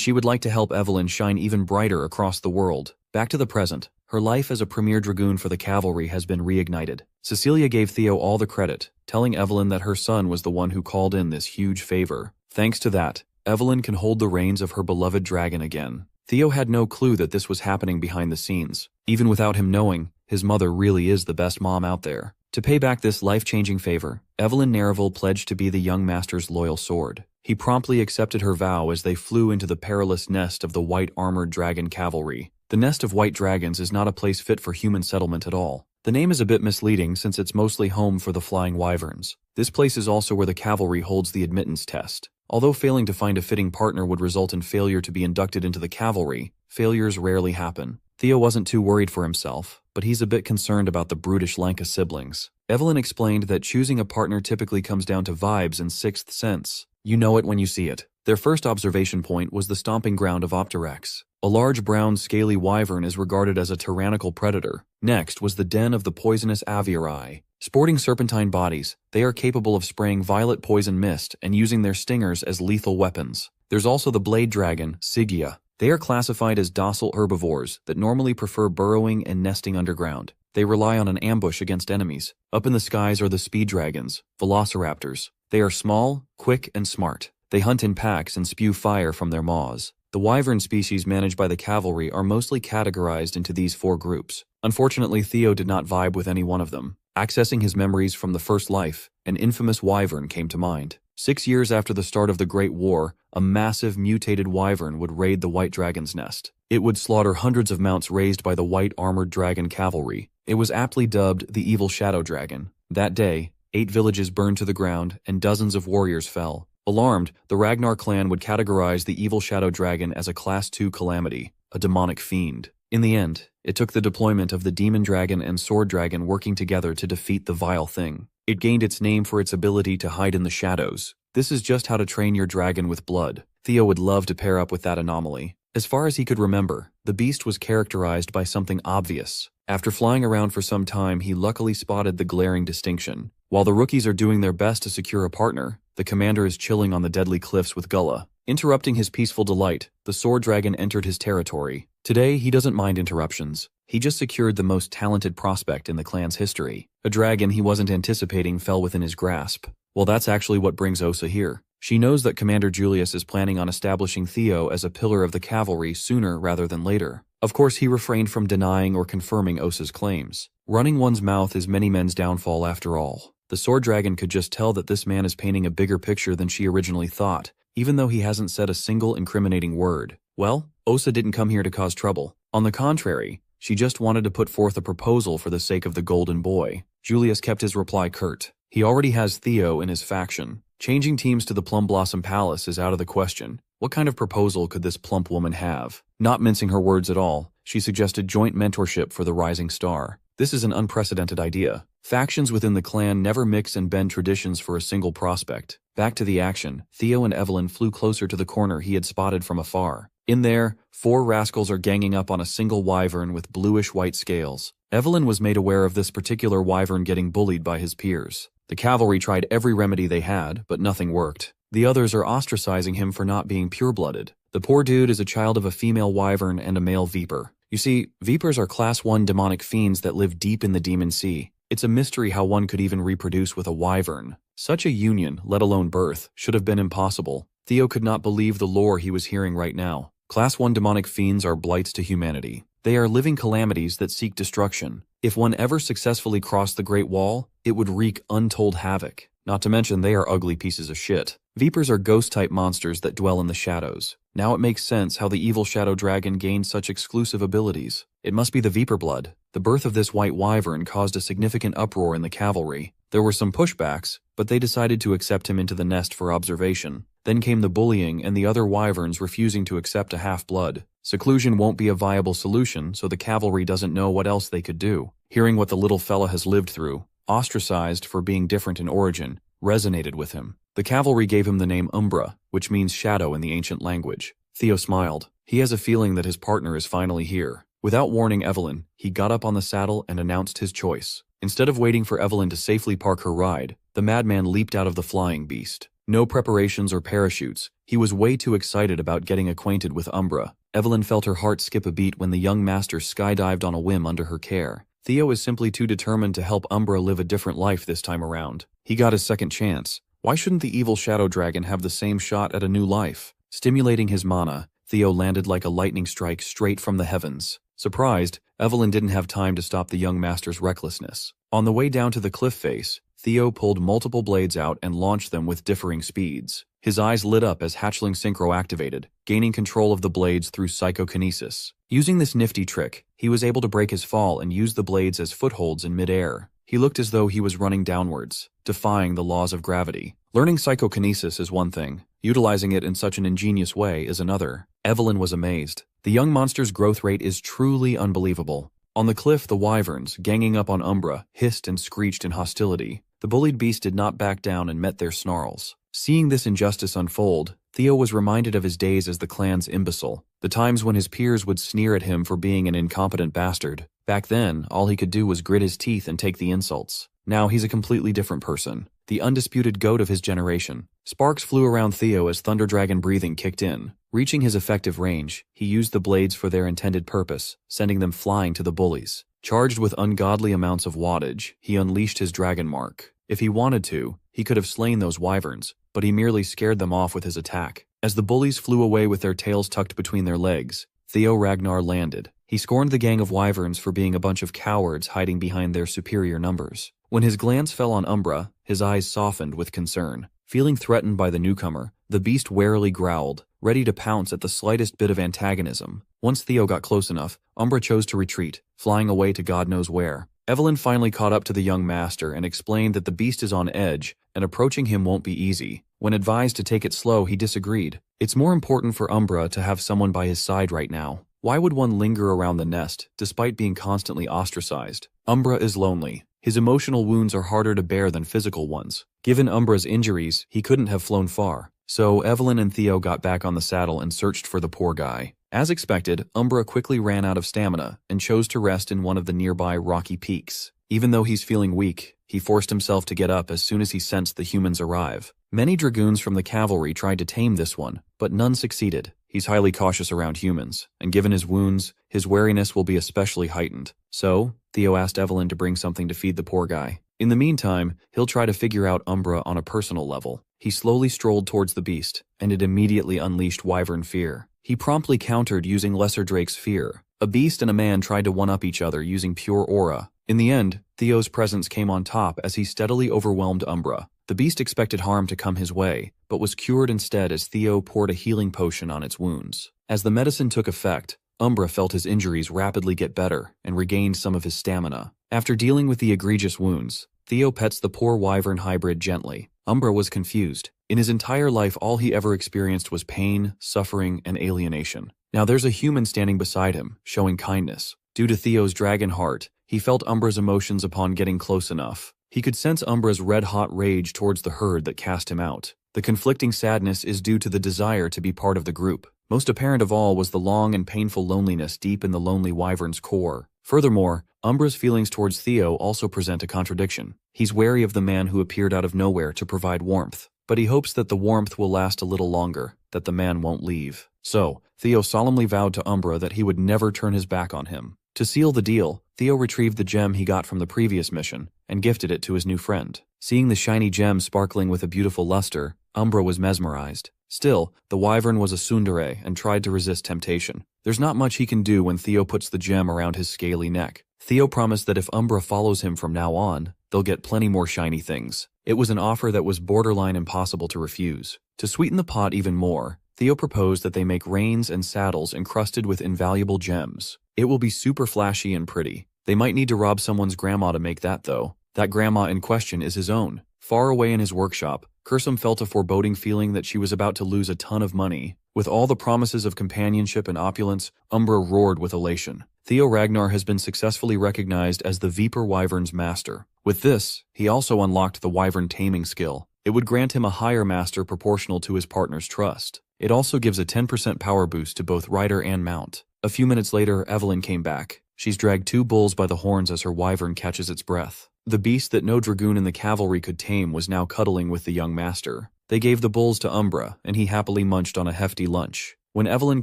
she would like to help Evelyn shine even brighter across the world. Back to the present. Her life as a premier dragoon for the cavalry has been reignited. Cecilia gave Theo all the credit, telling Evelyn that her son was the one who called in this huge favor. Thanks to that, Evelyn can hold the reins of her beloved dragon again. Theo had no clue that this was happening behind the scenes. Even without him knowing, his mother really is the best mom out there. To pay back this life-changing favor, Evelyn Nereville pledged to be the young master's loyal sword. He promptly accepted her vow as they flew into the perilous nest of the white armored dragon cavalry. The nest of white dragons is not a place fit for human settlement at all. The name is a bit misleading since it's mostly home for the flying wyverns. This place is also where the cavalry holds the admittance test. Although failing to find a fitting partner would result in failure to be inducted into the cavalry, failures rarely happen. Theo wasn't too worried for himself, but he's a bit concerned about the brutish Lanka siblings. Evelyn explained that choosing a partner typically comes down to vibes and sixth sense. You know it when you see it. Their first observation point was the stomping ground of Opterex. A large brown scaly wyvern is regarded as a tyrannical predator. Next was the den of the poisonous aviarii. Sporting serpentine bodies, they are capable of spraying violet poison mist and using their stingers as lethal weapons. There's also the blade dragon, Sigia. They are classified as docile herbivores that normally prefer burrowing and nesting underground. They rely on an ambush against enemies. Up in the skies are the speed dragons, velociraptors. They are small, quick, and smart. They hunt in packs and spew fire from their maws. The wyvern species managed by the cavalry are mostly categorized into these four groups. Unfortunately, Theo did not vibe with any one of them. Accessing his memories from the first life, an infamous wyvern came to mind. 6 years after the start of the Great War, a massive mutated wyvern would raid the White Dragon's nest. It would slaughter hundreds of mounts raised by the White Armored Dragon cavalry. It was aptly dubbed the Evil Shadow Dragon. That day, 8 villages burned to the ground and dozens of warriors fell. Alarmed, the Ragnar clan would categorize the Evil Shadow Dragon as a Class 2 calamity, a demonic fiend. In the end, it took the deployment of the Demon Dragon and Sword Dragon working together to defeat the vile thing. It gained its name for its ability to hide in the shadows. This is just how to train your dragon with blood. Theo would love to pair up with that anomaly. As far as he could remember, the beast was characterized by something obvious. After flying around for some time, he luckily spotted the glaring distinction. While the rookies are doing their best to secure a partner, the commander is chilling on the deadly cliffs with Gullah. Interrupting his peaceful delight, the Sword Dragon entered his territory. Today, he doesn't mind interruptions. He just secured the most talented prospect in the clan's history. A dragon he wasn't anticipating fell within his grasp. Well, that's actually what brings Osa here. She knows that Commander Julius is planning on establishing Theo as a pillar of the cavalry sooner rather than later. Of course, he refrained from denying or confirming Osa's claims. Running one's mouth is many men's downfall after all. The Sword Dragon could just tell that this man is painting a bigger picture than she originally thought, even though he hasn't said a single incriminating word. Well, Osa didn't come here to cause trouble. On the contrary, she just wanted to put forth a proposal for the sake of the golden boy. Julius kept his reply curt. He already has Theo in his faction. Changing teams to the Plum Blossom Palace is out of the question. What kind of proposal could this plump woman have? Not mincing her words at all, she suggested joint mentorship for the rising star. This is an unprecedented idea. Factions within the clan never mix and bend traditions for a single prospect. Back to the action, Theo and Evelyn flew closer to the corner he had spotted from afar. In there, 4 rascals are ganging up on a single wyvern with bluish-white scales. Evelyn was made aware of this particular wyvern getting bullied by his peers. The cavalry tried every remedy they had, but nothing worked. The others are ostracizing him for not being pure-blooded. The poor dude is a child of a female wyvern and a male viper. You see, vipers are Class 1 demonic fiends that live deep in the Demon Sea. It's a mystery how one could even reproduce with a wyvern. Such a union, let alone birth, should have been impossible. Theo could not believe the lore he was hearing right now. Class 1 demonic fiends are blights to humanity. They are living calamities that seek destruction. If one ever successfully crossed the Great Wall, it would wreak untold havoc. Not to mention they are ugly pieces of shit. Vipers are ghost-type monsters that dwell in the shadows. Now it makes sense how the evil shadow dragon gained such exclusive abilities. It must be the Viper blood. The birth of this white wyvern caused a significant uproar in the cavalry. There were some pushbacks, but they decided to accept him into the nest for observation. Then came the bullying and the other wyverns refusing to accept a half-blood. Seclusion won't be a viable solution, so the cavalry doesn't know what else they could do. Hearing what the little fella has lived through, ostracized for being different in origin, resonated with him. The cavalry gave him the name Umbra, which means shadow in the ancient language. Theo smiled. He has a feeling that his partner is finally here. Without warning Evelyn, he got up on the saddle and announced his choice. Instead of waiting for Evelyn to safely park her ride, the madman leaped out of the flying beast. No preparations or parachutes. He was way too excited about getting acquainted with Umbra. Evelyn felt her heart skip a beat when the young master skydived on a whim under her care. Theo is simply too determined to help Umbra live a different life this time around. He got his second chance. Why shouldn't the evil shadow dragon have the same shot at a new life? Stimulating his mana, Theo landed like a lightning strike straight from the heavens. Surprised, Evelyn didn't have time to stop the young master's recklessness. On the way down to the cliff face, Theo pulled multiple blades out and launched them with differing speeds. His eyes lit up as hatchling synchro activated, gaining control of the blades through psychokinesis. Using this nifty trick, he was able to break his fall and use the blades as footholds in midair. He looked as though he was running downwards, defying the laws of gravity. Learning psychokinesis is one thing, utilizing it in such an ingenious way is another. Evelyn was amazed. The young monster's growth rate is truly unbelievable. On the cliff, the wyverns, ganging up on Umbra, hissed and screeched in hostility. The bullied beast did not back down and met their snarls. Seeing this injustice unfold, Theo was reminded of his days as the clan's imbecile, the times when his peers would sneer at him for being an incompetent bastard. Back then, all he could do was grit his teeth and take the insults. Now he's a completely different person, the undisputed goat of his generation. Sparks flew around Theo as Thunder Dragon breathing kicked in. Reaching his effective range, he used the blades for their intended purpose, sending them flying to the bullies. Charged with ungodly amounts of wattage, he unleashed his dragon mark. If he wanted to, he could have slain those wyverns, but he merely scared them off with his attack. As the bullies flew away with their tails tucked between their legs, Theo Ragnar landed. He scorned the gang of wyverns for being a bunch of cowards hiding behind their superior numbers. When his glance fell on Umbra, his eyes softened with concern. Feeling threatened by the newcomer, the beast warily growled, ready to pounce at the slightest bit of antagonism. Once Theo got close enough, Umbra chose to retreat, flying away to God knows where. Evelyn finally caught up to the young master and explained that the beast is on edge, and approaching him won't be easy. When advised to take it slow, he disagreed. It's more important for Umbra to have someone by his side right now. Why would one linger around the nest, despite being constantly ostracized? Umbra is lonely. His emotional wounds are harder to bear than physical ones. Given Umbra's injuries, he couldn't have flown far. So Evelyn and Theo got back on the saddle and searched for the poor guy. As expected, Umbra quickly ran out of stamina and chose to rest in one of the nearby rocky peaks. Even though he's feeling weak, he forced himself to get up as soon as he sensed the humans arrive. Many dragoons from the cavalry tried to tame this one, but none succeeded. He's highly cautious around humans, and given his wounds, his wariness will be especially heightened. So, Theo asked Evelyn to bring something to feed the poor guy. In the meantime, he'll try to figure out Umbra on a personal level. He slowly strolled towards the beast, and it immediately unleashed wyvern fear. He promptly countered using Lesser Drake's fear. A beast and a man tried to one-up each other using pure aura. In the end, Theo's presence came on top as he steadily overwhelmed Umbra. The beast expected harm to come his way, but was cured instead as Theo poured a healing potion on its wounds. As the medicine took effect, Umbra felt his injuries rapidly get better and regained some of his stamina. After dealing with the egregious wounds, Theo pets the poor wyvern hybrid gently. Umbra was confused. In his entire life, all he ever experienced was pain, suffering, and alienation. Now there's a human standing beside him, showing kindness. Due to Theo's dragon heart, he felt Umbra's emotions upon getting close enough. He could sense Umbra's red-hot rage towards the herd that cast him out. The conflicting sadness is due to the desire to be part of the group. Most apparent of all was the long and painful loneliness deep in the lonely wyvern's core. Furthermore, Umbra's feelings towards Theo also present a contradiction. He's wary of the man who appeared out of nowhere to provide warmth, but he hopes that the warmth will last a little longer, that the man won't leave. So, Theo solemnly vowed to Umbra that he would never turn his back on him. To seal the deal, Theo retrieved the gem he got from the previous mission and gifted it to his new friend. Seeing the shiny gem sparkling with a beautiful luster, Umbra was mesmerized. Still, the wyvern was a tsundere and tried to resist temptation. There's not much he can do when Theo puts the gem around his scaly neck. Theo promised that if Umbra follows him from now on, they'll get plenty more shiny things. It was an offer that was borderline impossible to refuse. To sweeten the pot even more, Theo proposed that they make reins and saddles encrusted with invaluable gems. It will be super flashy and pretty. They might need to rob someone's grandma to make that though. That grandma in question is his own. Far away in his workshop, Kursum felt a foreboding feeling that she was about to lose a ton of money. With all the promises of companionship and opulence, Umbra roared with elation. Theo Ragnar has been successfully recognized as the Viper Wyvern's master. With this, he also unlocked the Wyvern taming skill. It would grant him a higher master proportional to his partner's trust. It also gives a 10% power boost to both rider and mount. A few minutes later, Evelyn came back. She's dragged 2 bulls by the horns as her wyvern catches its breath. The beast that no dragoon in the cavalry could tame was now cuddling with the young master. They gave the bowls to Umbra, and he happily munched on a hefty lunch. When Evelyn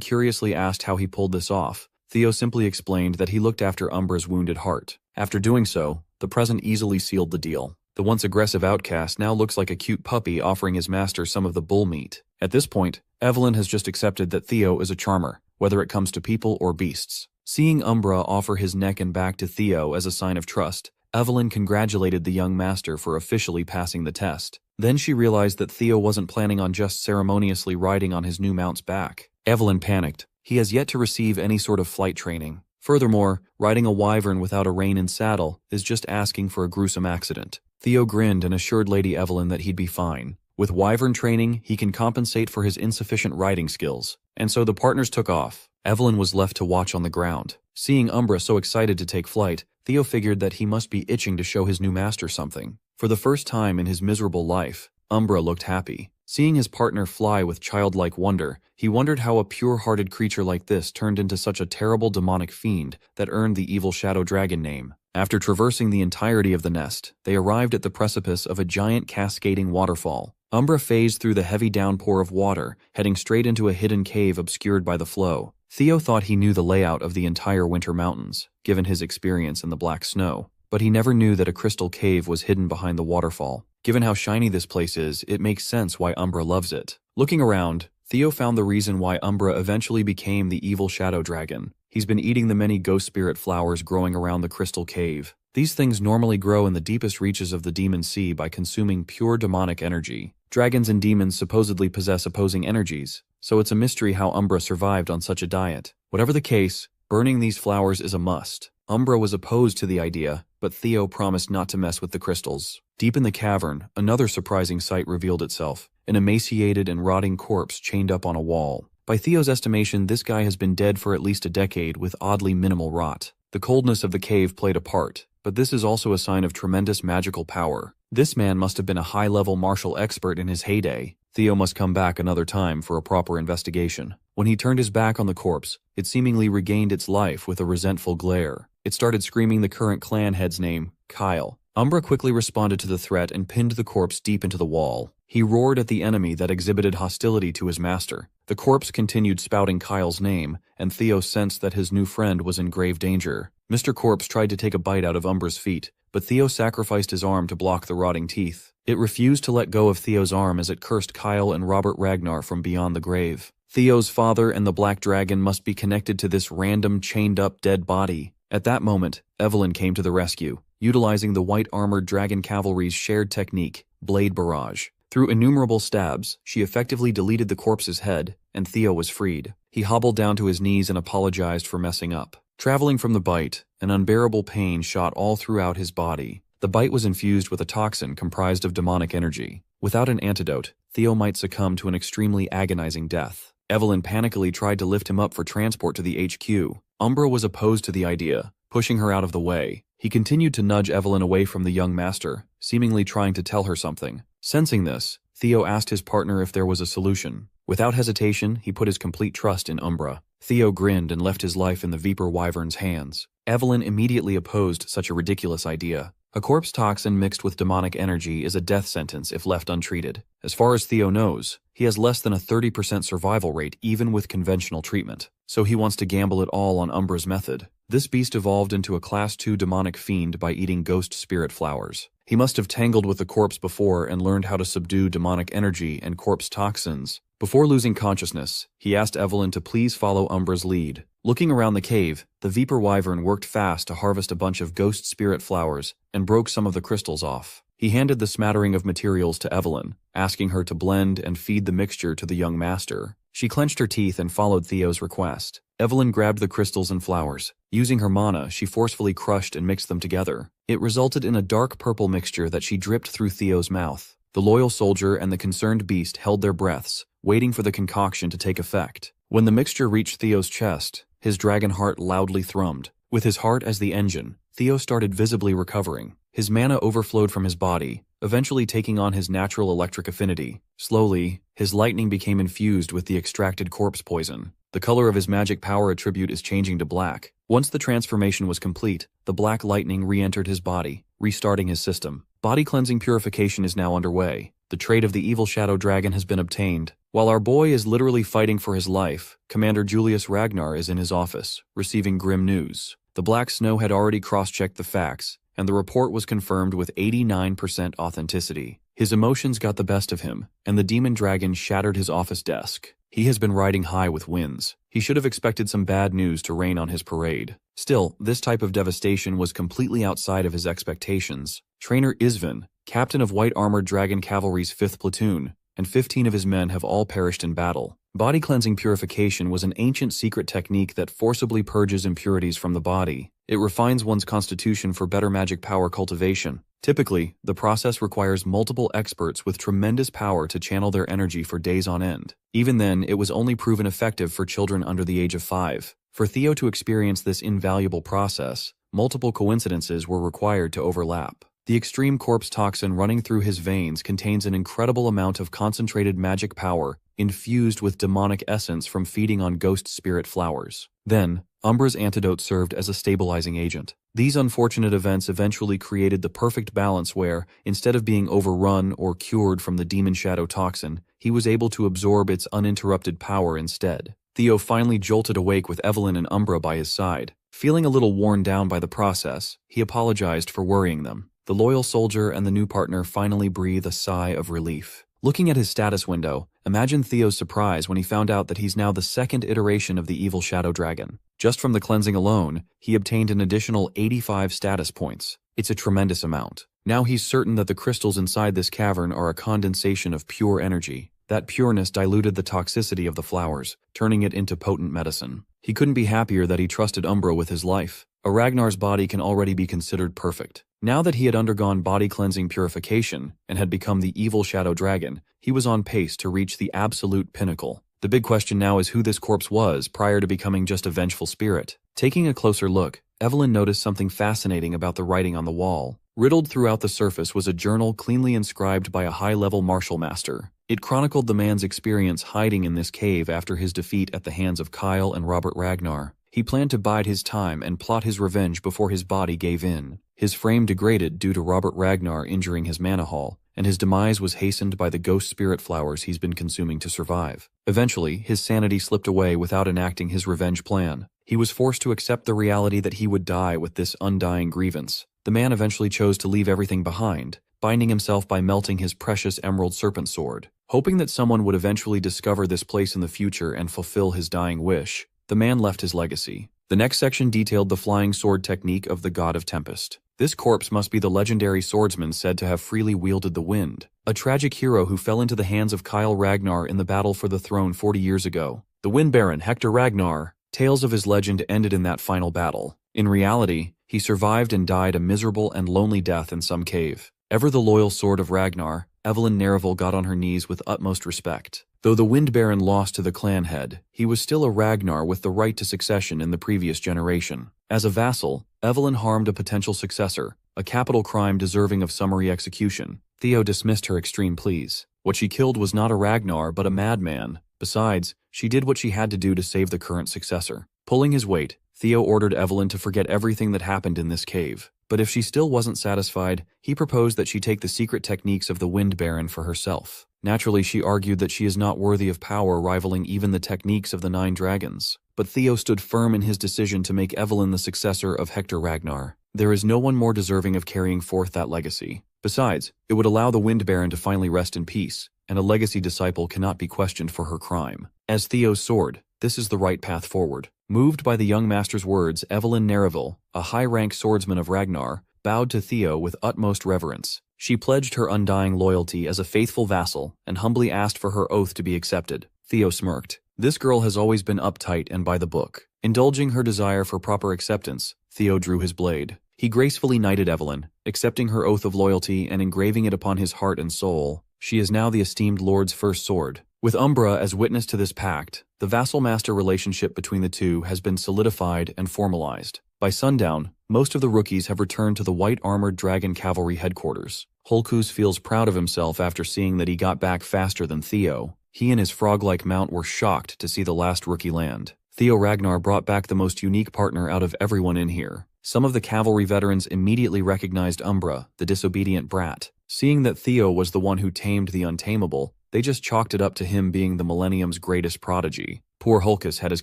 curiously asked how he pulled this off, Theo simply explained that he looked after Umbra's wounded heart. After doing so, the present easily sealed the deal. The once aggressive outcast now looks like a cute puppy offering his master some of the bull meat. At this point, Evelyn has just accepted that Theo is a charmer, whether it comes to people or beasts. Seeing Umbra offer his neck and back to Theo as a sign of trust, Evelyn congratulated the young master for officially passing the test. Then she realized that Theo wasn't planning on just ceremoniously riding on his new mount's back. Evelyn panicked. He has yet to receive any sort of flight training. Furthermore, riding a wyvern without a rein and saddle is just asking for a gruesome accident. Theo grinned and assured Lady Evelyn that he'd be fine. With wyvern training, he can compensate for his insufficient riding skills. And so the partners took off. Evelyn was left to watch on the ground. Seeing Umbra so excited to take flight, Theo figured that he must be itching to show his new master something. For the first time in his miserable life, Umbra looked happy. Seeing his partner fly with childlike wonder, he wondered how a pure-hearted creature like this turned into such a terrible demonic fiend that earned the evil shadow dragon name. After traversing the entirety of the nest, they arrived at the precipice of a giant cascading waterfall. Umbra phased through the heavy downpour of water, heading straight into a hidden cave obscured by the flow. Theo thought he knew the layout of the entire Winter Mountains, given his experience in the black snow, but he never knew that a crystal cave was hidden behind the waterfall. Given how shiny this place is, it makes sense why Umbra loves it. Looking around, Theo found the reason why Umbra eventually became the evil shadow dragon. He's been eating the many ghost spirit flowers growing around the crystal cave. These things normally grow in the deepest reaches of the demon sea by consuming pure demonic energy. Dragons and demons supposedly possess opposing energies, so it's a mystery how Umbra survived on such a diet. Whatever the case, burning these flowers is a must. Umbra was opposed to the idea, but Theo promised not to mess with the crystals. Deep in the cavern, another surprising sight revealed itself. An emaciated and rotting corpse chained up on a wall. By Theo's estimation, this guy has been dead for at least a decade with oddly minimal rot. The coldness of the cave played a part, but this is also a sign of tremendous magical power. This man must have been a high-level martial expert in his heyday. Theo must come back another time for a proper investigation. When he turned his back on the corpse, it seemingly regained its life with a resentful glare. It started screaming the current clan head's name, Kyle. Umbra quickly responded to the threat and pinned the corpse deep into the wall. He roared at the enemy that exhibited hostility to his master. The corpse continued spouting Kyle's name, and Theo sensed that his new friend was in grave danger. Mr. Corpse tried to take a bite out of Umbra's feet, but Theo sacrificed his arm to block the rotting teeth. It refused to let go of Theo's arm as it cursed Kyle and Robert Ragnar from beyond the grave. Theo's father and the Black Dragon must be connected to this random chained-up dead body. At that moment, Evelyn came to the rescue, utilizing the white-armored dragon cavalry's shared technique, Blade Barrage. Through innumerable stabs, she effectively deleted the corpse's head, and Theo was freed. He hobbled down to his knees and apologized for messing up. Traveling from the bite, an unbearable pain shot all throughout his body. The bite was infused with a toxin comprised of demonic energy. Without an antidote, Theo might succumb to an extremely agonizing death. Evelyn panically tried to lift him up for transport to the HQ. Umbra was opposed to the idea, pushing her out of the way. He continued to nudge Evelyn away from the young master, seemingly trying to tell her something. Sensing this, Theo asked his partner if there was a solution. Without hesitation, he put his complete trust in Umbra. Theo grinned and left his life in the Viper Wyvern's hands. Evelyn immediately opposed such a ridiculous idea. A corpse toxin mixed with demonic energy is a death sentence if left untreated. As far as Theo knows, he has less than a 30% survival rate even with conventional treatment. So he wants to gamble it all on Umbra's method. This beast evolved into a Class 2 demonic fiend by eating ghost spirit flowers. He must have tangled with the corpse before and learned how to subdue demonic energy and corpse toxins. Before losing consciousness, he asked Evelyn to please follow Umbra's lead. Looking around the cave, the Viper Wyvern worked fast to harvest a bunch of ghost spirit flowers and broke some of the crystals off. He handed the smattering of materials to Evelyn, asking her to blend and feed the mixture to the young master. She clenched her teeth and followed Theo's request. Evelyn grabbed the crystals and flowers. Using her mana, she forcefully crushed and mixed them together. It resulted in a dark purple mixture that she dripped through Theo's mouth. The loyal soldier and the concerned beast held their breaths, waiting for the concoction to take effect. When the mixture reached Theo's chest, his dragon heart loudly thrummed. With his heart as the engine, Theo started visibly recovering. His mana overflowed from his body, eventually taking on his natural electric affinity. Slowly, his lightning became infused with the extracted corpse poison. The color of his magic power attribute is changing to black. Once the transformation was complete, the black lightning re-entered his body, restarting his system. Body cleansing purification is now underway. The trait of the evil shadow dragon has been obtained. While our boy is literally fighting for his life, Commander Julius Ragnar is in his office, receiving grim news. The Black Snow had already cross-checked the facts, and the report was confirmed with 89% authenticity. His emotions got the best of him, and the demon dragon shattered his office desk. He has been riding high with winds. He should have expected some bad news to rain on his parade. Still, this type of devastation was completely outside of his expectations. Trainer Isvin, captain of White Armored Dragon Cavalry's 5th Platoon, and 15 of his men have all perished in battle. Body cleansing purification was an ancient secret technique that forcibly purges impurities from the body. It refines one's constitution for better magic power cultivation. Typically, the process requires multiple experts with tremendous power to channel their energy for days on end. Even then, it was only proven effective for children under the age of 5. For Theo to experience this invaluable process, multiple coincidences were required to overlap. The extreme corpse toxin running through his veins contains an incredible amount of concentrated magic power infused with demonic essence from feeding on ghost spirit flowers. Then, Umbra's antidote served as a stabilizing agent. These unfortunate events eventually created the perfect balance where, instead of being overrun or cured from the demon shadow toxin, he was able to absorb its uninterrupted power instead. Theo finally jolted awake with Evelyn and Umbra by his side. Feeling a little worn down by the process, he apologized for worrying them. The loyal soldier and the new partner finally breathe a sigh of relief. Looking at his status window, imagine Theo's surprise when he found out that he's now the 2nd iteration of the evil shadow dragon. Just from the cleansing alone, he obtained an additional 85 status points. It's a tremendous amount. Now he's certain that the crystals inside this cavern are a condensation of pure energy. That pureness diluted the toxicity of the flowers, turning it into potent medicine. He couldn't be happier that he trusted Umbra with his life. A Ragnar's body can already be considered perfect. Now that he had undergone body cleansing purification and had become the evil shadow dragon, he was on pace to reach the absolute pinnacle. The big question now is who this corpse was prior to becoming just a vengeful spirit. Taking a closer look, Evelyn noticed something fascinating about the writing on the wall. Riddled throughout the surface was a journal cleanly inscribed by a high-level martial master. It chronicled the man's experience hiding in this cave after his defeat at the hands of Kyle and Robert Ragnar. He planned to bide his time and plot his revenge before his body gave in. His frame degraded due to Robert Ragnar injuring his mana hall, and his demise was hastened by the ghost spirit flowers he's been consuming to survive. Eventually, his sanity slipped away without enacting his revenge plan. He was forced to accept the reality that he would die with this undying grievance. The man eventually chose to leave everything behind, binding himself by melting his precious emerald serpent sword. Hoping that someone would eventually discover this place in the future and fulfill his dying wish, the man left his legacy. The next section detailed the flying sword technique of the god of tempest. This corpse must be the legendary swordsman said to have freely wielded the wind, a tragic hero who fell into the hands of Kyle Ragnar in the battle for the throne 40 years ago. The Wind Baron, Hector Ragnar. Tales of his legend ended in that final battle. In reality, he survived and died a miserable and lonely death in some cave. Ever the loyal sword of Ragnar, Evelyn Nereville got on her knees with utmost respect. Though the Wind Baron lost to the clan head, he was still a Ragnar with the right to succession in the previous generation. As a vassal, Evelyn harmed a potential successor, a capital crime deserving of summary execution. Theo dismissed her extreme pleas. What she killed was not a Ragnar but a madman. Besides, she did what she had to do to save the current successor. Pulling his weight, Theo ordered Evelyn to forget everything that happened in this cave. But if she still wasn't satisfied, he proposed that she take the secret techniques of the Wind Baron for herself. Naturally, she argued that she is not worthy of power rivaling even the techniques of the 9 dragons. But Theo stood firm in his decision to make Evelyn the successor of Hector Ragnar. There is no one more deserving of carrying forth that legacy. Besides, it would allow the Wind Baron to finally rest in peace, and a legacy disciple cannot be questioned for her crime. As Theo's sword, this is the right path forward. Moved by the young master's words, Evelyn Nereville, a high-rank swordsman of Ragnar, bowed to Theo with utmost reverence. She pledged her undying loyalty as a faithful vassal and humbly asked for her oath to be accepted. Theo smirked. This girl has always been uptight and by the book. Indulging her desire for proper acceptance, Theo drew his blade. He gracefully knighted Evelyn, accepting her oath of loyalty and engraving it upon his heart and soul. She is now the esteemed lord's first sword. With Umbra as witness to this pact, the vassal-master relationship between the two has been solidified and formalized. By sundown, most of the rookies have returned to the White Armored Dragon Cavalry headquarters. Holkus feels proud of himself after seeing that he got back faster than Theo. He and his frog-like mount were shocked to see the last rookie land. Theo Ragnar brought back the most unique partner out of everyone in here. Some of the cavalry veterans immediately recognized Umbra, the disobedient brat. Seeing that Theo was the one who tamed the untamable, they just chalked it up to him being the Millennium's greatest prodigy. Poor Hulkus had his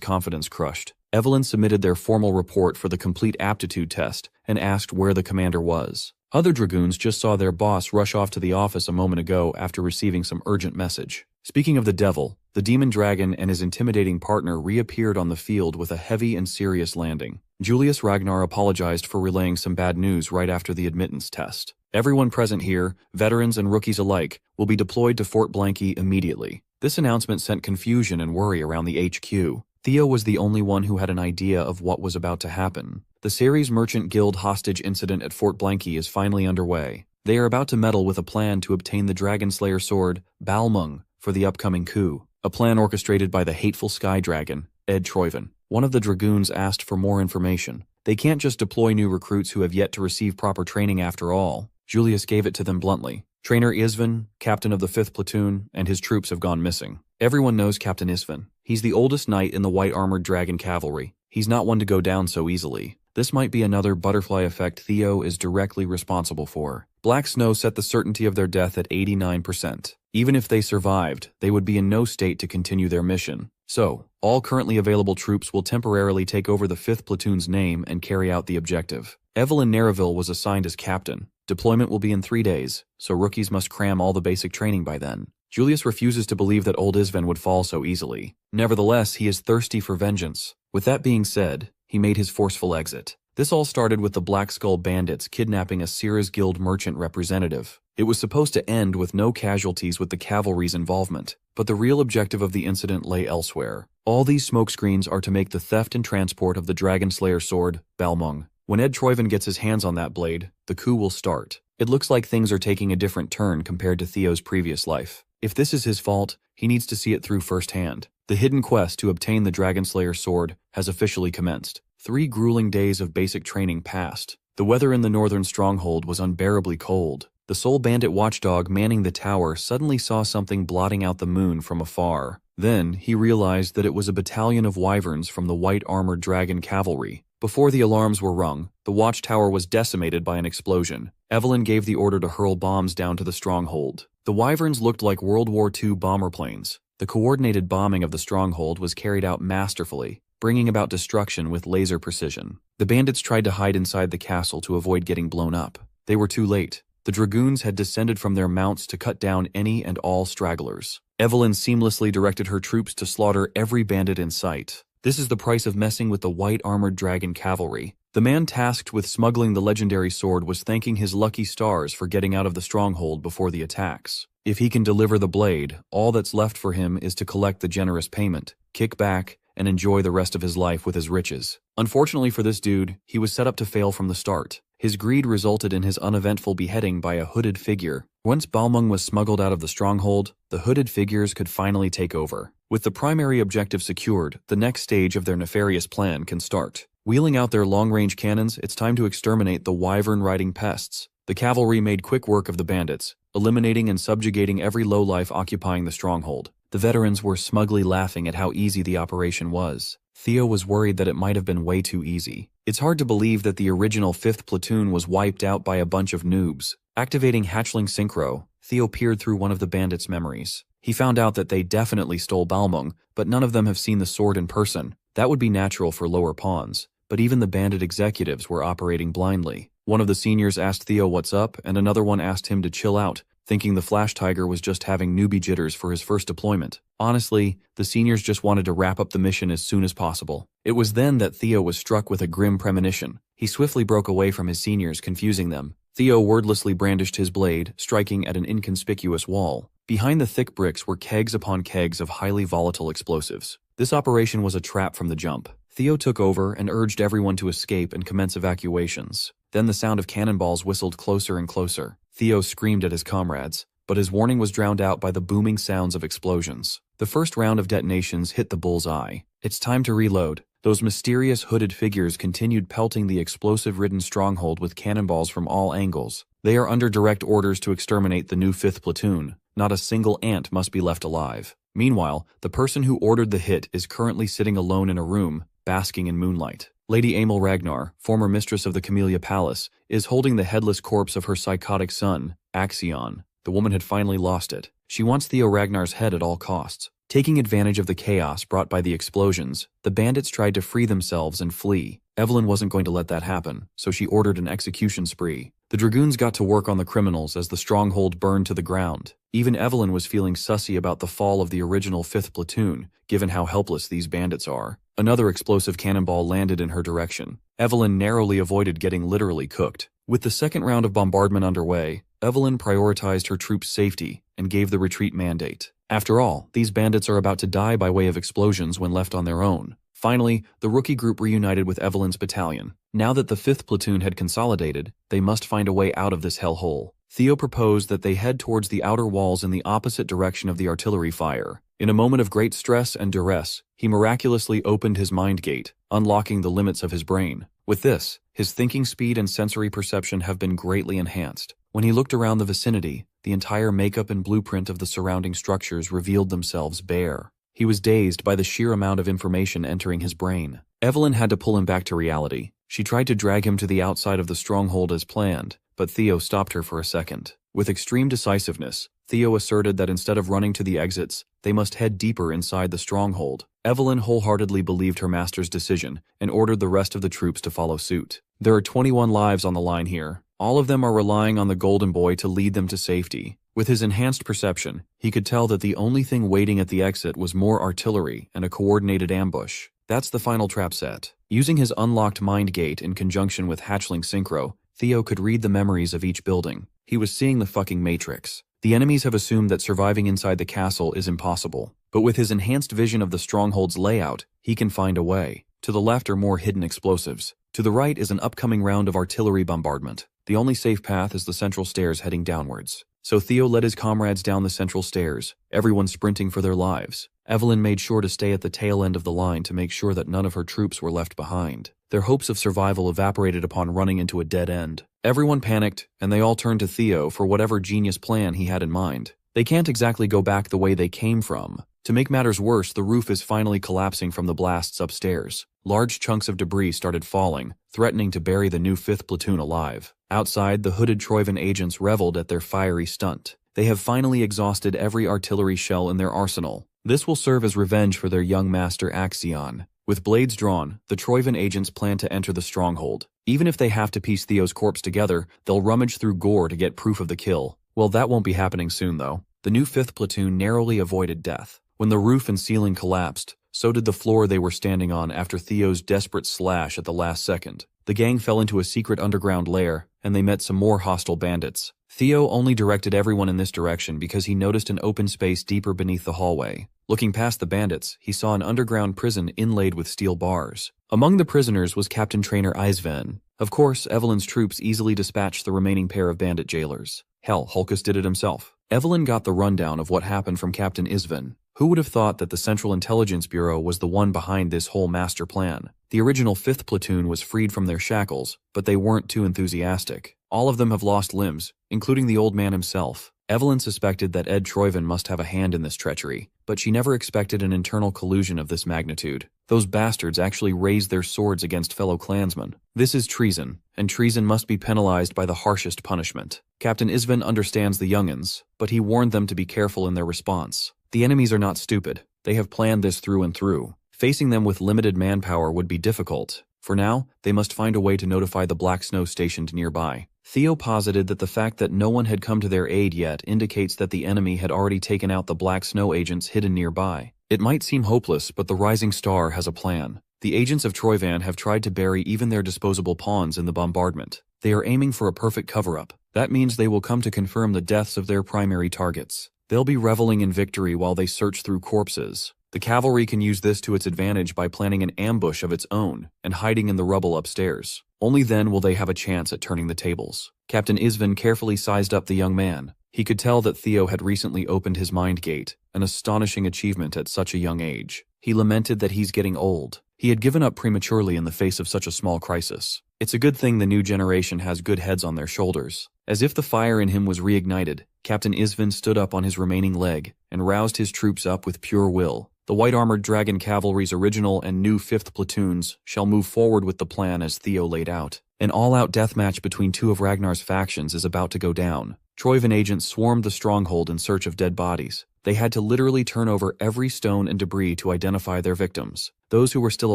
confidence crushed. Evelyn submitted their formal report for the complete aptitude test and asked where the commander was. Other dragoons just saw their boss rush off to the office a moment ago after receiving some urgent message. Speaking of the devil, the demon dragon and his intimidating partner reappeared on the field with a heavy and serious landing. Julius Ragnar apologized for relaying some bad news right after the admittance test. Everyone present here, veterans and rookies alike, will be deployed to Fort Blanky immediately. This announcement sent confusion and worry around the HQ. Theo was the only one who had an idea of what was about to happen. The Ceres Merchant Guild hostage incident at Fort Blanky is finally underway. They are about to meddle with a plan to obtain the Dragon Slayer sword, Balmung, for the upcoming coup. A plan orchestrated by the hateful Sky Dragon, Ed Troyven. One of the dragoons asked for more information. They can't just deploy new recruits who have yet to receive proper training after all. Julius gave it to them bluntly. Trainer Isvan, captain of the 5th platoon, and his troops have gone missing. Everyone knows Captain Isvan. He's the oldest knight in the white-armored dragon cavalry. He's not one to go down so easily. This might be another butterfly effect Theo is directly responsible for. Black Snow set the certainty of their death at 89%. Even if they survived, they would be in no state to continue their mission. So, all currently available troops will temporarily take over the 5th platoon's name and carry out the objective. Evelyn Nereville was assigned as captain. Deployment will be in 3 days, so rookies must cram all the basic training by then. Julius refuses to believe that old Isvan would fall so easily. Nevertheless, he is thirsty for vengeance. With that being said, he made his forceful exit. This all started with the Black Skull bandits kidnapping a Ceres Guild merchant representative. It was supposed to end with no casualties with the cavalry's involvement, but the real objective of the incident lay elsewhere. All these smokescreens are to make the theft and transport of the Dragon Slayer sword, Balmung. When Ed Troyven gets his hands on that blade, the coup will start. It looks like things are taking a different turn compared to Theo's previous life. If this is his fault, he needs to see it through firsthand. The hidden quest to obtain the Dragon Slayer sword has officially commenced. 3 grueling days of basic training passed. The weather in the northern stronghold was unbearably cold. The sole bandit watchdog manning the tower suddenly saw something blotting out the moon from afar. Then, he realized that it was a battalion of wyverns from the white-armored dragon cavalry. Before the alarms were rung, the watchtower was decimated by an explosion. Evelyn gave the order to hurl bombs down to the stronghold. The wyverns looked like World War II bomber planes. The coordinated bombing of the stronghold was carried out masterfully, bringing about destruction with laser precision. The bandits tried to hide inside the castle to avoid getting blown up. They were too late. The dragoons had descended from their mounts to cut down any and all stragglers. Evelyn seamlessly directed her troops to slaughter every bandit in sight. This is the price of messing with the white-armored dragon cavalry. The man tasked with smuggling the legendary sword was thanking his lucky stars for getting out of the stronghold before the attacks. If he can deliver the blade, all that's left for him is to collect the generous payment, kick back, and enjoy the rest of his life with his riches. Unfortunately for this dude, he was set up to fail from the start. His greed resulted in his uneventful beheading by a hooded figure. Once Balmung was smuggled out of the stronghold, the hooded figures could finally take over. With the primary objective secured, the next stage of their nefarious plan can start. Wheeling out their long-range cannons, it's time to exterminate the wyvern-riding pests. The cavalry made quick work of the bandits, eliminating and subjugating every lowlife occupying the stronghold. The veterans were smugly laughing at how easy the operation was. Theo was worried that it might have been way too easy. It's hard to believe that the original 5th platoon was wiped out by a bunch of noobs. Activating Hatchling Synchro, Theo peered through one of the bandits' memories. He found out that they definitely stole Balmung, but none of them have seen the sword in person. That would be natural for lower pawns, but even the bandit executives were operating blindly. One of the seniors asked Theo what's up, and another one asked him to chill out, thinking the Flash Tiger was just having newbie jitters for his first deployment. Honestly, the seniors just wanted to wrap up the mission as soon as possible. It was then that Theo was struck with a grim premonition. He swiftly broke away from his seniors, confusing them. Theo wordlessly brandished his blade, striking at an inconspicuous wall. Behind the thick bricks were kegs upon kegs of highly volatile explosives. This operation was a trap from the jump. Theo took over and urged everyone to escape and commence evacuations. Then the sound of cannonballs whistled closer and closer. Theo screamed at his comrades, but his warning was drowned out by the booming sounds of explosions. The first round of detonations hit the bull's eye. It's time to reload. Those mysterious hooded figures continued pelting the explosive-ridden stronghold with cannonballs from all angles. They are under direct orders to exterminate the new 5th platoon. Not a single ant must be left alive. Meanwhile, the person who ordered the hit is currently sitting alone in a room, basking in moonlight. Lady Amel Ragnar, former mistress of the Camellia Palace, is holding the headless corpse of her psychotic son, Axion. The woman had finally lost it. She wants Theo Ragnar's head at all costs. Taking advantage of the chaos brought by the explosions, the bandits tried to free themselves and flee. Evelyn wasn't going to let that happen, so she ordered an execution spree. The dragoons got to work on the criminals as the stronghold burned to the ground. Even Evelyn was feeling sussy about the fall of the original 5th platoon, given how helpless these bandits are. Another explosive cannonball landed in her direction. Evelyn narrowly avoided getting literally cooked. With the second round of bombardment underway, Evelyn prioritized her troops' safety and gave the retreat mandate. After all, these bandits are about to die by way of explosions when left on their own. Finally, the rookie group reunited with Evelyn's battalion. Now that the 5th platoon had consolidated, they must find a way out of this hellhole. Theo proposed that they head towards the outer walls in the opposite direction of the artillery fire. In a moment of great stress and duress, he miraculously opened his mind gate, unlocking the limits of his brain. With this, his thinking speed and sensory perception have been greatly enhanced. When he looked around the vicinity, the entire makeup and blueprint of the surrounding structures revealed themselves bare. He was dazed by the sheer amount of information entering his brain. Evelyn had to pull him back to reality. She tried to drag him to the outside of the stronghold as planned, but Theo stopped her for a second. With extreme decisiveness, Theo asserted that instead of running to the exits, they must head deeper inside the stronghold. Evelyn wholeheartedly believed her master's decision and ordered the rest of the troops to follow suit. There are 21 lives on the line here. All of them are relying on the Golden Boy to lead them to safety. With his enhanced perception, he could tell that the only thing waiting at the exit was more artillery and a coordinated ambush. That's the final trap set. Using his unlocked mind gate in conjunction with Hatchling Synchro, Theo could read the memories of each building. He was seeing the fucking Matrix. The enemies have assumed that surviving inside the castle is impossible. But with his enhanced vision of the stronghold's layout, he can find a way. To the left are more hidden explosives. To the right is an upcoming round of artillery bombardment. The only safe path is the central stairs heading downwards. So Theo led his comrades down the central stairs, everyone sprinting for their lives. Evelyn made sure to stay at the tail end of the line to make sure that none of her troops were left behind. Their hopes of survival evaporated upon running into a dead end. Everyone panicked, and they all turned to Theo for whatever genius plan he had in mind. They can't exactly go back the way they came from. To make matters worse, the roof is finally collapsing from the blasts upstairs. Large chunks of debris started falling, threatening to bury the new 5th platoon alive. Outside, the hooded Troivan agents reveled at their fiery stunt. They have finally exhausted every artillery shell in their arsenal. This will serve as revenge for their young master Axion. With blades drawn, the Troivan agents plan to enter the stronghold. Even if they have to piece Theo's corpse together, they'll rummage through gore to get proof of the kill. Well, that won't be happening soon, though. The new 5th platoon narrowly avoided death. When the roof and ceiling collapsed, so did the floor they were standing on after Theo's desperate slash at the last second. The gang fell into a secret underground lair, and they met some more hostile bandits. Theo only directed everyone in this direction because he noticed an open space deeper beneath the hallway. Looking past the bandits, he saw an underground prison inlaid with steel bars. Among the prisoners was Captain Trainer Eisven. Of course, Evelyn's troops easily dispatched the remaining pair of bandit jailers. Hell, Hulkus did it himself. Evelyn got the rundown of what happened from Captain Isven. Who would have thought that the Central Intelligence Bureau was the one behind this whole master plan? The original 5th platoon was freed from their shackles, but they weren't too enthusiastic. All of them have lost limbs, including the old man himself. Evelyn suspected that Ed Troivan must have a hand in this treachery, but she never expected an internal collusion of this magnitude. Those bastards actually raised their swords against fellow clansmen. This is treason, and treason must be penalized by the harshest punishment. Captain Isven understands the young'uns, but he warned them to be careful in their response. The enemies are not stupid. They have planned this through and through. Facing them with limited manpower would be difficult. For now, they must find a way to notify the Black Snow stationed nearby. Theo posited that the fact that no one had come to their aid yet indicates that the enemy had already taken out the Black Snow agents hidden nearby. It might seem hopeless, but the Rising Star has a plan. The agents of Troivan have tried to bury even their disposable pawns in the bombardment. They are aiming for a perfect cover-up. That means they will come to confirm the deaths of their primary targets. They'll be reveling in victory while they search through corpses. The cavalry can use this to its advantage by planning an ambush of its own and hiding in the rubble upstairs. Only then will they have a chance at turning the tables. Captain Isven carefully sized up the young man. He could tell that Theo had recently opened his mind gate, an astonishing achievement at such a young age. He lamented that he's getting old. He had given up prematurely in the face of such a small crisis. It's a good thing the new generation has good heads on their shoulders. As if the fire in him was reignited, Captain Isven stood up on his remaining leg and roused his troops up with pure will. The white-armored dragon cavalry's original and new 5th platoons shall move forward with the plan as Theo laid out. An all-out deathmatch between two of Ragnar's factions is about to go down. Troivan agents swarmed the stronghold in search of dead bodies. They had to literally turn over every stone and debris to identify their victims. Those who were still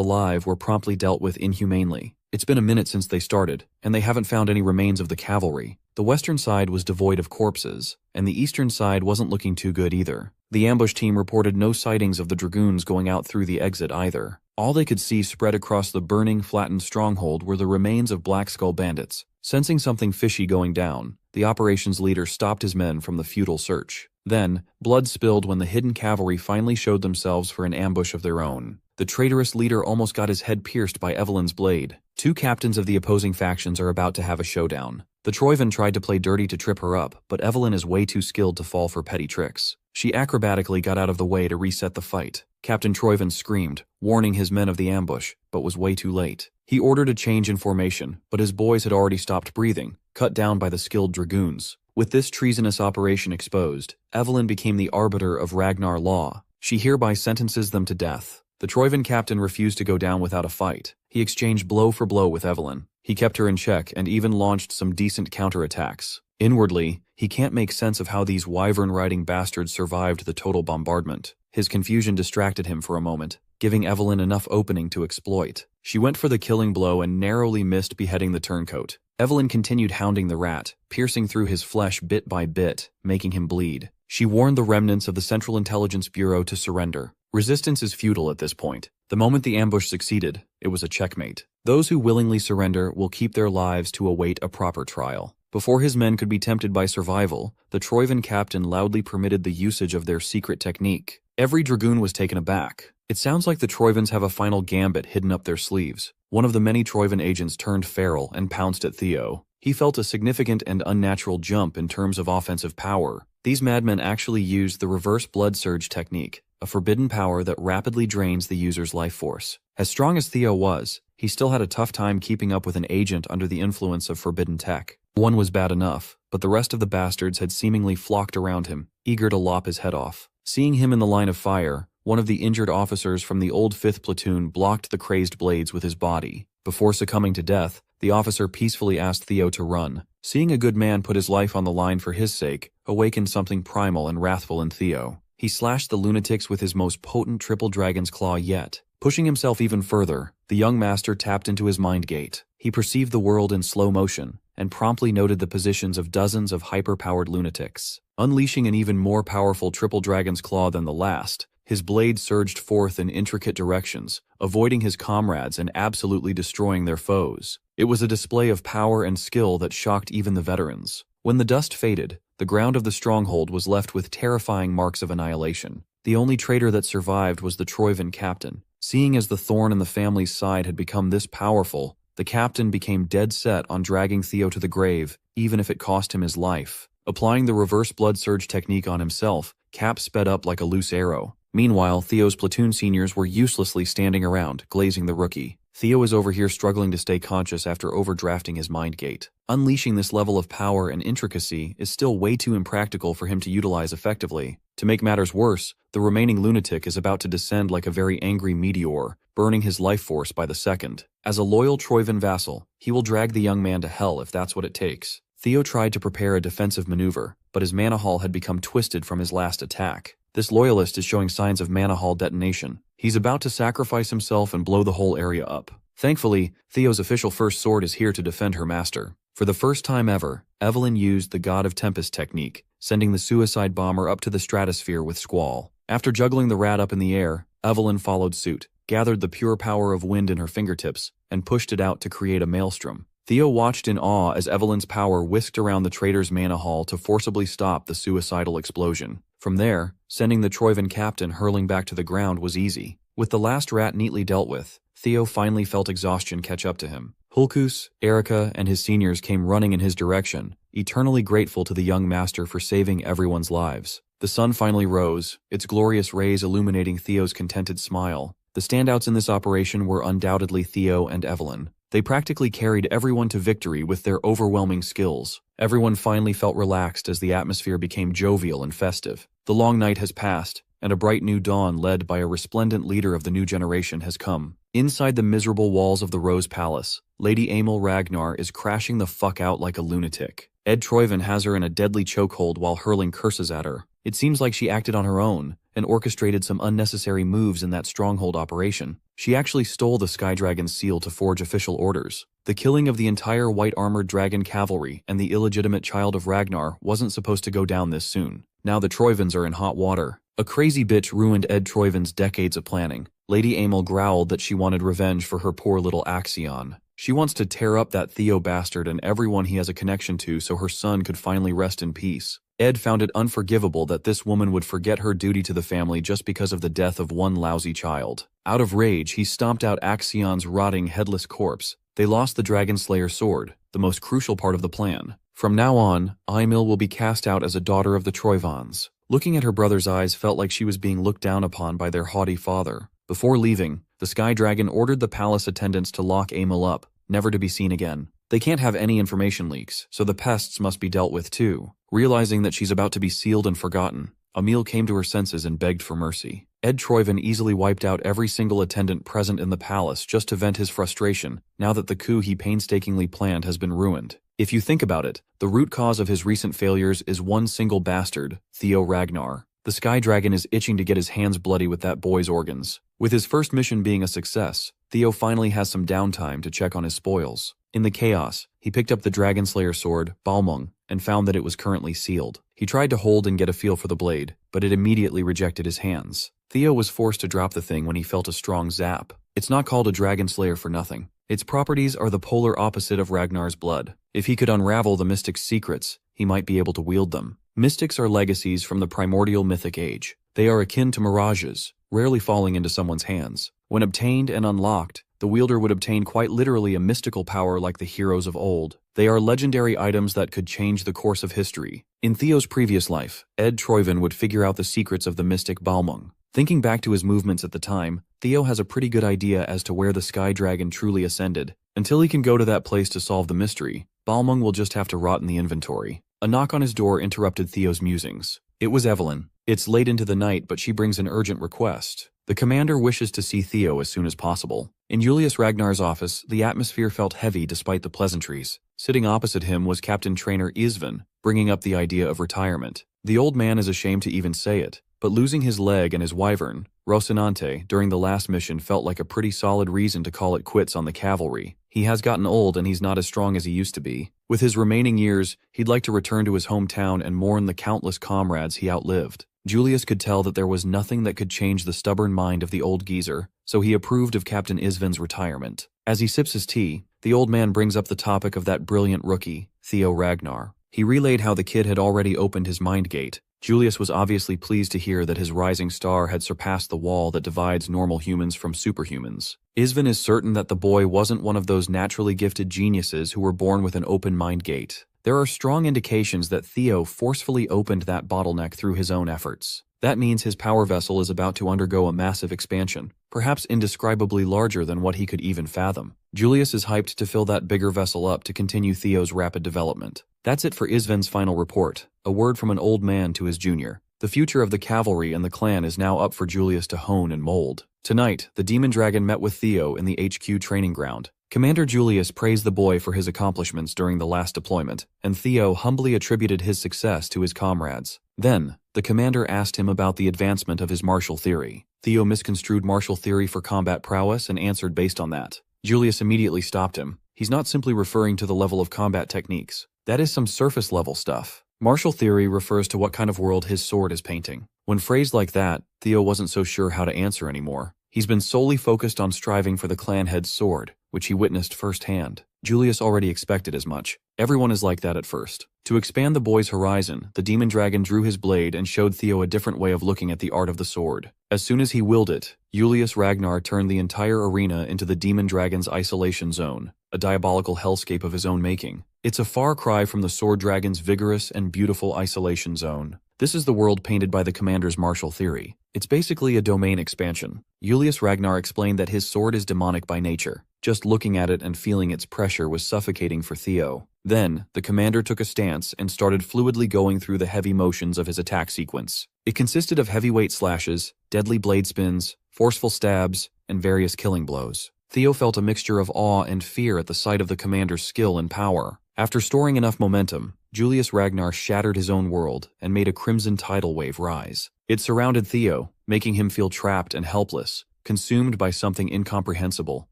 alive were promptly dealt with inhumanely. It's been a minute since they started, and they haven't found any remains of the cavalry. The western side was devoid of corpses, and the eastern side wasn't looking too good either. The ambush team reported no sightings of the dragoons going out through the exit either. All they could see spread across the burning, flattened stronghold were the remains of Black Skull bandits. Sensing something fishy going down, the operations leader stopped his men from the futile search. Then, blood spilled when the hidden cavalry finally showed themselves for an ambush of their own. The traitorous leader almost got his head pierced by Evelyn's blade. Two captains of the opposing factions are about to have a showdown. The Troivan tried to play dirty to trip her up, but Evelyn is way too skilled to fall for petty tricks. She acrobatically got out of the way to reset the fight. Captain Troivan screamed, warning his men of the ambush, but was way too late. He ordered a change in formation, but his boys had already stopped breathing, cut down by the skilled dragoons. With this treasonous operation exposed, Evelyn became the arbiter of Ragnar law. She hereby sentences them to death. The Troivan captain refused to go down without a fight. He exchanged blow for blow with Evelyn. He kept her in check and even launched some decent counterattacks. Inwardly, he can't make sense of how these wyvern-riding bastards survived the total bombardment. His confusion distracted him for a moment, giving Evelyn enough opening to exploit. She went for the killing blow and narrowly missed beheading the turncoat. Evelyn continued hounding the rat, piercing through his flesh bit by bit, making him bleed. She warned the remnants of the Central Intelligence Bureau to surrender. Resistance is futile at this point. The moment the ambush succeeded, it was a checkmate. Those who willingly surrender will keep their lives to await a proper trial. Before his men could be tempted by survival, the Troivan captain loudly permitted the usage of their secret technique. Every dragoon was taken aback. It sounds like the Troivans have a final gambit hidden up their sleeves. One of the many Troivan agents turned feral and pounced at Theo. He felt a significant and unnatural jump in terms of offensive power. These madmen actually used the reverse blood surge technique, a forbidden power that rapidly drains the user's life force. As strong as Theo was, he still had a tough time keeping up with an agent under the influence of forbidden tech. One was bad enough, but the rest of the bastards had seemingly flocked around him, eager to lop his head off. Seeing him in the line of fire, one of the injured officers from the old 5th platoon blocked the crazed blades with his body. Before succumbing to death, the officer peacefully asked Theo to run. Seeing a good man put his life on the line for his sake awakened something primal and wrathful in Theo. He slashed the lunatics with his most potent triple dragon's claw yet. Pushing himself even further, the young master tapped into his mind gate. He perceived the world in slow motion, and promptly noted the positions of dozens of hyper-powered lunatics. Unleashing an even more powerful triple dragon's claw than the last, his blade surged forth in intricate directions, avoiding his comrades and absolutely destroying their foes. It was a display of power and skill that shocked even the veterans. When the dust faded, the ground of the stronghold was left with terrifying marks of annihilation. The only traitor that survived was the Troivan captain. Seeing as the thorn in the family's side had become this powerful, the captain became dead set on dragging Theo to the grave, even if it cost him his life. Applying the reverse blood surge technique on himself, Cap sped up like a loose arrow. Meanwhile, Theo's platoon seniors were uselessly standing around, glazing the rookie. Theo is over here struggling to stay conscious after overdrafting his mind gate. Unleashing this level of power and intricacy is still way too impractical for him to utilize effectively. To make matters worse, the remaining lunatic is about to descend like a very angry meteor, burning his life force by the second. As a loyal Troivan vassal, he will drag the young man to hell if that's what it takes. Theo tried to prepare a defensive maneuver, but his mana hull had become twisted from his last attack. This loyalist is showing signs of mana hull detonation. He's about to sacrifice himself and blow the whole area up. Thankfully, Theo's official first sword is here to defend her master. For the first time ever, Evelyn used the God of Tempest technique, sending the suicide bomber up to the stratosphere with Squall. After juggling the rat up in the air, Evelyn followed suit, gathered the pure power of wind in her fingertips, and pushed it out to create a maelstrom. Theo watched in awe as Evelyn's power whisked around the traitor's mana hull to forcibly stop the suicidal explosion. From there, sending the Troivan captain hurling back to the ground was easy. With the last rat neatly dealt with, Theo finally felt exhaustion catch up to him. Hulkus, Erica, and his seniors came running in his direction, eternally grateful to the young master for saving everyone's lives. The sun finally rose, its glorious rays illuminating Theo's contented smile. The standouts in this operation were undoubtedly Theo and Evelyn. They practically carried everyone to victory with their overwhelming skills. Everyone finally felt relaxed as the atmosphere became jovial and festive. The long night has passed, and a bright new dawn led by a resplendent leader of the new generation has come. Inside the miserable walls of the Rose Palace, Lady Emil Ragnar is crashing the fuck out like a lunatic. Ed Troyven has her in a deadly chokehold while hurling curses at her. It seems like she acted on her own and orchestrated some unnecessary moves in that stronghold operation. She actually stole the Sky Dragon's seal to forge official orders. The killing of the entire white-armored dragon cavalry and the illegitimate child of Ragnar wasn't supposed to go down this soon. Now the Troyvens are in hot water. A crazy bitch ruined Ed Troyven's decades of planning. Lady Emil growled that she wanted revenge for her poor little Axion. She wants to tear up that Theo bastard and everyone he has a connection to so her son could finally rest in peace. Ed found it unforgivable that this woman would forget her duty to the family just because of the death of one lousy child. Out of rage, he stomped out Axion's rotting, headless corpse. They lost the Dragon Slayer sword, the most crucial part of the plan. From now on, Emil will be cast out as a daughter of the Troyvans. Looking at her brother's eyes felt like she was being looked down upon by their haughty father. Before leaving, the Sky Dragon ordered the palace attendants to lock Emil up, never to be seen again. They can't have any information leaks, so the pests must be dealt with too. Realizing that she's about to be sealed and forgotten, Emil came to her senses and begged for mercy. Ed Troyven easily wiped out every single attendant present in the palace just to vent his frustration, now that the coup he painstakingly planned has been ruined. If you think about it, the root cause of his recent failures is one single bastard, Theo Ragnar. The Sky Dragon is itching to get his hands bloody with that boy's organs. With his first mission being a success, Theo finally has some downtime to check on his spoils. In the chaos, he picked up the Dragon Slayer sword, Balmung, and found that it was currently sealed. He tried to hold and get a feel for the blade, but it immediately rejected his hands. Theo was forced to drop the thing when he felt a strong zap. It's not called a Dragon Slayer for nothing. Its properties are the polar opposite of Ragnar's blood. If he could unravel the mystic's secrets, he might be able to wield them. Mystics are legacies from the primordial mythic age. They are akin to mirages, rarely falling into someone's hands. When obtained and unlocked, the wielder would obtain quite literally a mystical power like the heroes of old. They are legendary items that could change the course of history. In Theo's previous life, Ed Troyven would figure out the secrets of the mystic Balmung. Thinking back to his movements at the time, Theo has a pretty good idea as to where the Sky Dragon truly ascended. Until he can go to that place to solve the mystery, Balmung will just have to rot in the inventory. A knock on his door interrupted Theo's musings. It was Evelyn. It's late into the night, but she brings an urgent request. The commander wishes to see Theo as soon as possible. In Julius Ragnar's office, the atmosphere felt heavy despite the pleasantries. Sitting opposite him was Captain Trainer Isvan, bringing up the idea of retirement. The old man is ashamed to even say it, but losing his leg and his wyvern, Rocinante, during the last mission felt like a pretty solid reason to call it quits on the cavalry. He has gotten old and he's not as strong as he used to be. With his remaining years, he'd like to return to his hometown and mourn the countless comrades he outlived. Julius could tell that there was nothing that could change the stubborn mind of the old geezer, so he approved of Captain Isvan's retirement. As he sips his tea, the old man brings up the topic of that brilliant rookie, Theo Ragnar. He relayed how the kid had already opened his mind gate. Julius was obviously pleased to hear that his rising star had surpassed the wall that divides normal humans from superhumans. Isvan is certain that the boy wasn't one of those naturally gifted geniuses who were born with an open mind gate. There are strong indications that Theo forcefully opened that bottleneck through his own efforts. That means his power vessel is about to undergo a massive expansion, perhaps indescribably larger than what he could even fathom. Julius is hyped to fill that bigger vessel up to continue Theo's rapid development. That's it for Isvan's final report, a word from an old man to his junior. The future of the cavalry and the clan is now up for Julius to hone and mold. Tonight, the Demon Dragon met with Theo in the HQ training ground. Commander Julius praised the boy for his accomplishments during the last deployment, and Theo humbly attributed his success to his comrades. Then, the commander asked him about the advancement of his martial theory. Theo misconstrued martial theory for combat prowess and answered based on that. Julius immediately stopped him. He's not simply referring to the level of combat techniques. That is some surface-level stuff. Martial theory refers to what kind of world his sword is painting. When phrased like that, Theo wasn't so sure how to answer anymore. He's been solely focused on striving for the clan head's sword, which he witnessed firsthand. Julius already expected as much. Everyone is like that at first. To expand the boy's horizon, the Demon Dragon drew his blade and showed Theo a different way of looking at the art of the sword. As soon as he willed it, Julius Ragnar turned the entire arena into the Demon Dragon's isolation zone, a diabolical hellscape of his own making. It's a far cry from the Sword Dragon's vigorous and beautiful isolation zone. This is the world painted by the commander's martial theory. It's basically a domain expansion. Julius Ragnar explained that his sword is demonic by nature. Just looking at it and feeling its pressure was suffocating for Theo. Then, the commander took a stance and started fluidly going through the heavy motions of his attack sequence. It consisted of heavyweight slashes, deadly blade spins, forceful stabs, and various killing blows. Theo felt a mixture of awe and fear at the sight of the commander's skill and power. After storing enough momentum, Julius Ragnar shattered his own world and made a crimson tidal wave rise. It surrounded Theo, making him feel trapped and helpless, consumed by something incomprehensible.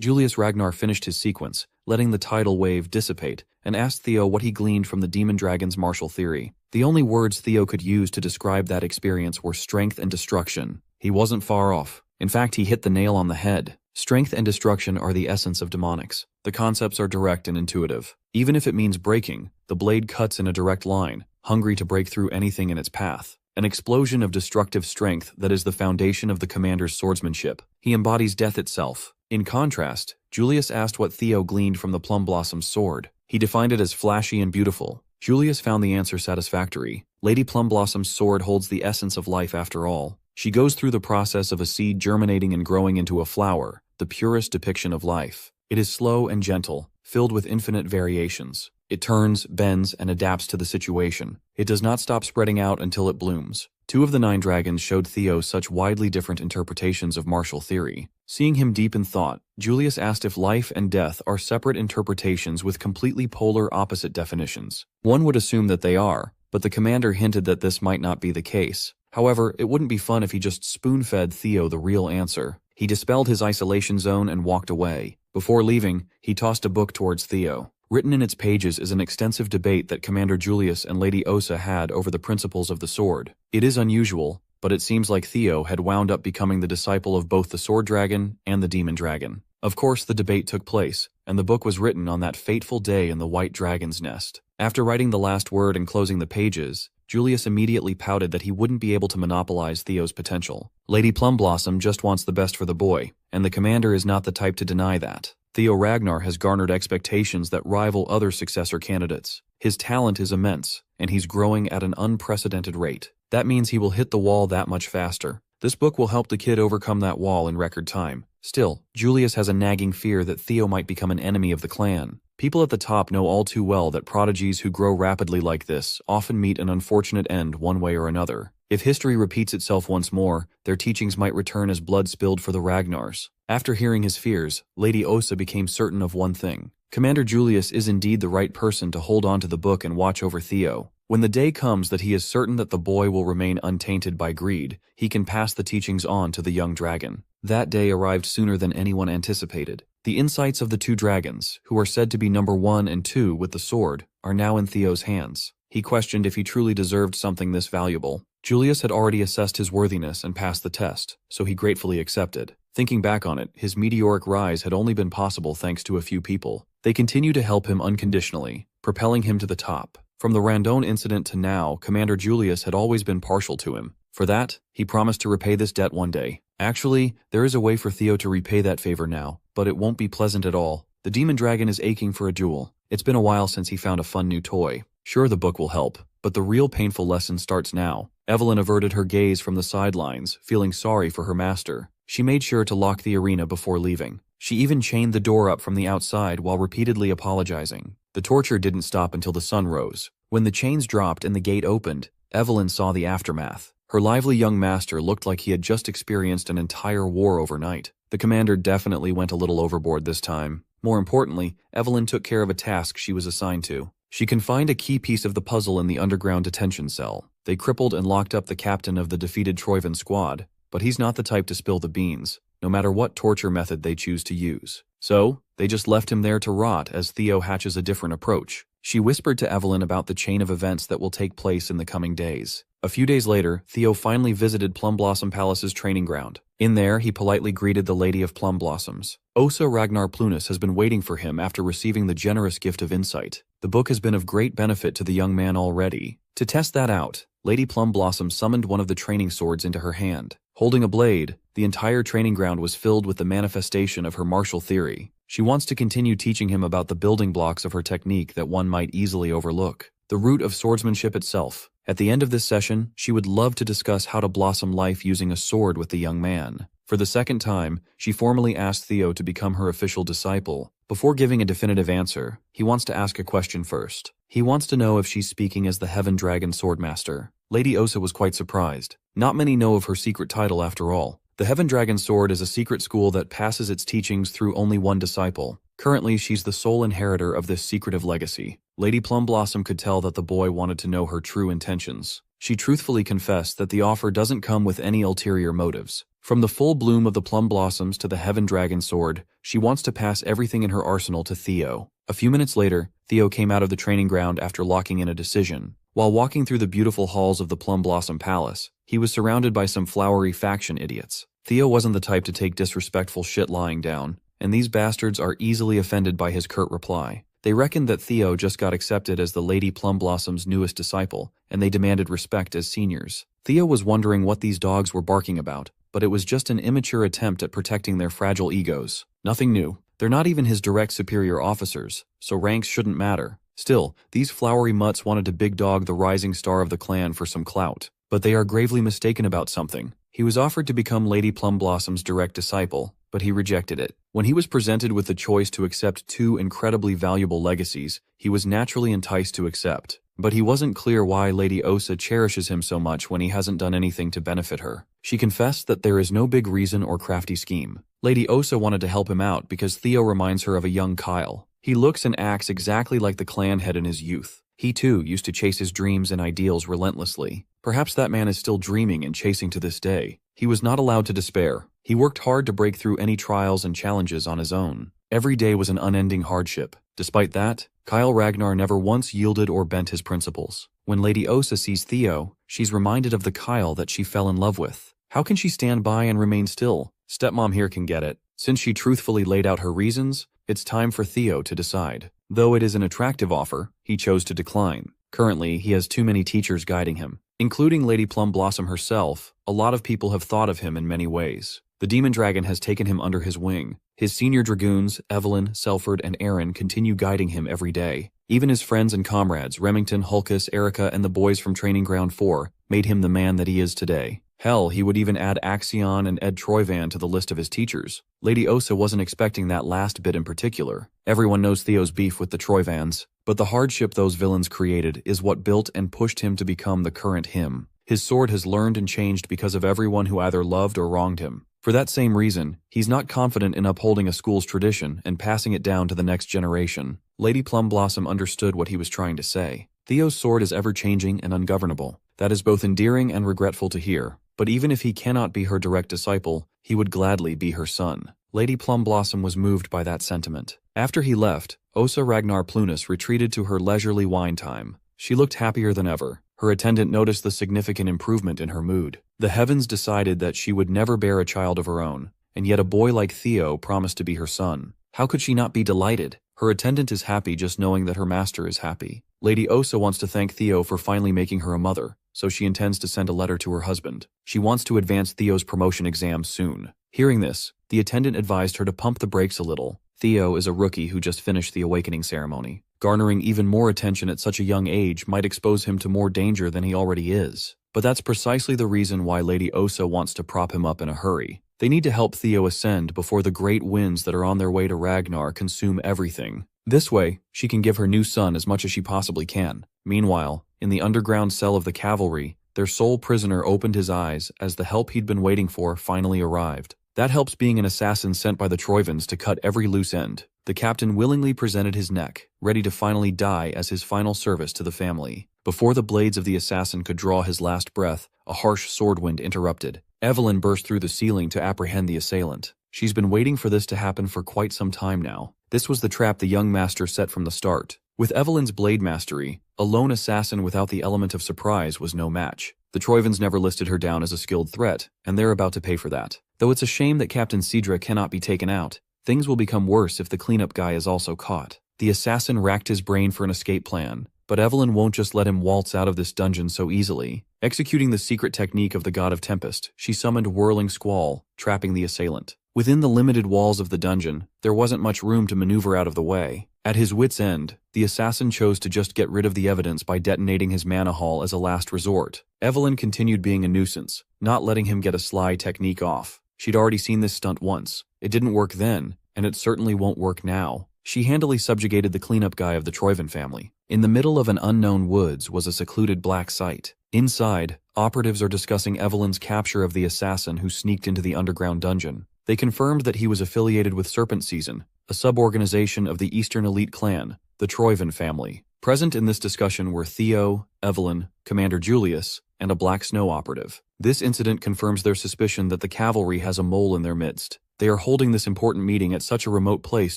Julius Ragnar finished his sequence, letting the tidal wave dissipate, and asked Theo what he gleaned from the demon dragon's martial theory. The only words Theo could use to describe that experience were strength and destruction. He wasn't far off. In fact, he hit the nail on the head. Strength and destruction are the essence of demonics. The concepts are direct and intuitive. Even if it means breaking, the blade cuts in a direct line, hungry to break through anything in its path. An explosion of destructive strength that is the foundation of the commander's swordsmanship. He embodies death itself. In contrast, Julius asked what Theo gleaned from the Plum Blossom's sword. He defined it as flashy and beautiful. Julius found the answer satisfactory. Lady Plum Blossom's sword holds the essence of life after all. She goes through the process of a seed germinating and growing into a flower, the purest depiction of life. It is slow and gentle, filled with infinite variations. It turns, bends, and adapts to the situation. It does not stop spreading out until it blooms. 2 of the 9 dragons showed Theo such widely different interpretations of martial theory. Seeing him deep in thought, Julius asked if life and death are separate interpretations with completely polar opposite definitions. One would assume that they are, but the commander hinted that this might not be the case. However, it wouldn't be fun if he just spoon-fed Theo the real answer. He dispelled his isolation zone and walked away. Before leaving, he tossed a book towards Theo. Written in its pages is an extensive debate that Commander Julius and Lady Osa had over the principles of the sword. It is unusual, but it seems like Theo had wound up becoming the disciple of both the sword dragon and the demon dragon. Of course, the debate took place, and the book was written on that fateful day in the White Dragon's Nest. After writing the last word and closing the pages, Julius immediately pouted that he wouldn't be able to monopolize Theo's potential. Lady Plumblossom just wants the best for the boy, and the commander is not the type to deny that. Theo Ragnar has garnered expectations that rival other successor candidates. His talent is immense, and he's growing at an unprecedented rate. That means he will hit the wall that much faster. This book will help the kid overcome that wall in record time. Still, Julius has a nagging fear that Theo might become an enemy of the clan. People at the top know all too well that prodigies who grow rapidly like this often meet an unfortunate end one way or another. If history repeats itself once more, their teachings might return as blood spilled for the Ragnars. After hearing his fears, Lady Osa became certain of one thing. Commander Julius is indeed the right person to hold on to the book and watch over Theo. When the day comes that he is certain that the boy will remain untainted by greed, he can pass the teachings on to the young dragon. That day arrived sooner than anyone anticipated. The insights of the 2 dragons, who are said to be number 1 and 2 with the sword, are now in Theo's hands. He questioned if he truly deserved something this valuable. Julius had already assessed his worthiness and passed the test, so he gratefully accepted. Thinking back on it, his meteoric rise had only been possible thanks to a few people. They continue to help him unconditionally, propelling him to the top. From the Randone incident to now, Commander Julius had always been partial to him. For that, he promised to repay this debt one day. Actually, there is a way for Theo to repay that favor now, but it won't be pleasant at all. The demon dragon is aching for a jewel. It's been a while since he found a fun new toy. Sure, the book will help, but the real painful lesson starts now. Evelyn averted her gaze from the sidelines, feeling sorry for her master. She made sure to lock the arena before leaving. She even chained the door up from the outside while repeatedly apologizing. The torture didn't stop until the sun rose. When the chains dropped and the gate opened, Evelyn saw the aftermath. Her lively young master looked like he had just experienced an entire war overnight. The commander definitely went a little overboard this time. More importantly, Evelyn took care of a task she was assigned to. She confined a key piece of the puzzle in the underground detention cell. They crippled and locked up the captain of the defeated Troivan squad, but he's not the type to spill the beans, no matter what torture method they choose to use. So, they just left him there to rot as Theo hatches a different approach. She whispered to Evelyn about the chain of events that will take place in the coming days. A few days later, Theo finally visited Plum Blossom Palace's training ground. In there, he politely greeted the Lady of Plum Blossoms. Osa Ragnar Plunus has been waiting for him after receiving the generous gift of insight. The book has been of great benefit to the young man already. To test that out, Lady Plum Blossom summoned one of the training swords into her hand. Holding a blade, the entire training ground was filled with the manifestation of her martial theory. She wants to continue teaching him about the building blocks of her technique that one might easily overlook. The root of swordsmanship itself. At the end of this session, she would love to discuss how to blossom life using a sword with the young man. For the second time, she formally asked Theo to become her official disciple. Before giving a definitive answer, he wants to ask a question first. He wants to know if she's speaking as the Heaven Dragon Swordmaster. Lady Osa was quite surprised. Not many know of her secret title after all. The Heaven Dragon Sword is a secret school that passes its teachings through only one disciple. Currently, she's the sole inheritor of this secretive legacy. Lady Plumblossom could tell that the boy wanted to know her true intentions. She truthfully confessed that the offer doesn't come with any ulterior motives. From the full bloom of the plum blossoms to the Heaven Dragon Sword, she wants to pass everything in her arsenal to Theo. A few minutes later, Theo came out of the training ground after locking in a decision. While walking through the beautiful halls of the Plum Blossom Palace, he was surrounded by some flowery faction idiots. Theo wasn't the type to take disrespectful shit lying down, and these bastards are easily offended by his curt reply. They reckoned that Theo just got accepted as the Lady Plumblostom's newest disciple, and they demanded respect as seniors. Theo was wondering what these dogs were barking about, but it was just an immature attempt at protecting their fragile egos. Nothing new. They're not even his direct superior officers, so ranks shouldn't matter. Still, these flowery mutts wanted to big dog the rising star of the clan for some clout. But they are gravely mistaken about something. He was offered to become Lady Plumblostom's direct disciple, but he rejected it. When he was presented with the choice to accept two incredibly valuable legacies, he was naturally enticed to accept. But he wasn't clear why Lady Osa cherishes him so much when he hasn't done anything to benefit her. She confessed that there is no big reason or crafty scheme. Lady Osa wanted to help him out because Theo reminds her of a young Kyle. He looks and acts exactly like the clan head in his youth. He too used to chase his dreams and ideals relentlessly. Perhaps that man is still dreaming and chasing to this day. He was not allowed to despair. He worked hard to break through any trials and challenges on his own. Every day was an unending hardship. Despite that, Kyle Ragnar never once yielded or bent his principles. When Lady Osa sees Theo, she's reminded of the Kyle that she fell in love with. How can she stand by and remain still? Stepmom here can get it. Since she truthfully laid out her reasons, it's time for Theo to decide. Though it is an attractive offer, he chose to decline. Currently, he has too many teachers guiding him. Including Lady Plumblossom herself, a lot of people have thought of him in many ways. The Demon Dragon has taken him under his wing. His senior dragoons, Evelyn, Selford, and Aaron, continue guiding him every day. Even his friends and comrades, Remington, Hulkus, Erica, and the boys from Training Ground 4, made him the man that he is today. Hell, he would even add Axion and Ed Troyvan to the list of his teachers. Lady Osa wasn't expecting that last bit in particular. Everyone knows Theo's beef with the Troyvans, but the hardship those villains created is what built and pushed him to become the current him. His sword has learned and changed because of everyone who either loved or wronged him. For that same reason, he's not confident in upholding a school's tradition and passing it down to the next generation. Lady Plumblossom understood what he was trying to say. Theo's sword is ever-changing and ungovernable. That is both endearing and regretful to hear. But even if he cannot be her direct disciple, he would gladly be her son. Lady Plumblossom was moved by that sentiment. After he left, Osa Ragnar Plunus retreated to her leisurely wine time. She looked happier than ever. Her attendant noticed the significant improvement in her mood. The heavens decided that she would never bear a child of her own, and yet a boy like Theo promised to be her son. How could she not be delighted? Her attendant is happy just knowing that her master is happy. Lady Osa wants to thank Theo for finally making her a mother, so she intends to send a letter to her husband. She wants to advance Theo's promotion exam soon. Hearing this, the attendant advised her to pump the brakes a little. Theo is a rookie who just finished the awakening ceremony. Garnering even more attention at such a young age might expose him to more danger than he already is. But that's precisely the reason why Lady Osa wants to prop him up in a hurry. They need to help Theo ascend before the great winds that are on their way to Ragnar consume everything. This way, she can give her new son as much as she possibly can. Meanwhile, in the underground cell of the cavalry, their sole prisoner opened his eyes as the help he'd been waiting for finally arrived. That helps being an assassin sent by the Troyvans to cut every loose end. The captain willingly presented his neck, ready to finally die as his final service to the family. Before the blades of the assassin could draw his last breath, a harsh sword wind interrupted. Evelyn burst through the ceiling to apprehend the assailant. She's been waiting for this to happen for quite some time now. This was the trap the young master set from the start. With Evelyn's blade mastery, a lone assassin without the element of surprise was no match. The Troyvans never listed her down as a skilled threat, and they're about to pay for that. Though it's a shame that Captain Cedra cannot be taken out, things will become worse if the cleanup guy is also caught. The assassin racked his brain for an escape plan, but Evelyn won't just let him waltz out of this dungeon so easily. Executing the secret technique of the God of Tempest, she summoned Whirling Squall, trapping the assailant. Within the limited walls of the dungeon, there wasn't much room to maneuver out of the way. At his wit's end, the assassin chose to just get rid of the evidence by detonating his mana haul as a last resort. Evelyn continued being a nuisance, not letting him get a sly technique off. She'd already seen this stunt once. It didn't work then, and it certainly won't work now. She handily subjugated the cleanup guy of the Troyven family. In the middle of an unknown woods was a secluded black site. Inside, operatives are discussing Evelyn's capture of the assassin who sneaked into the underground dungeon. They confirmed that he was affiliated with Serpent Season, a sub-organization of the Eastern elite clan, the Troyven family. Present in this discussion were Theo, Evelyn, Commander Julius, and a Black Snow operative. This incident confirms their suspicion that the cavalry has a mole in their midst. They are holding this important meeting at such a remote place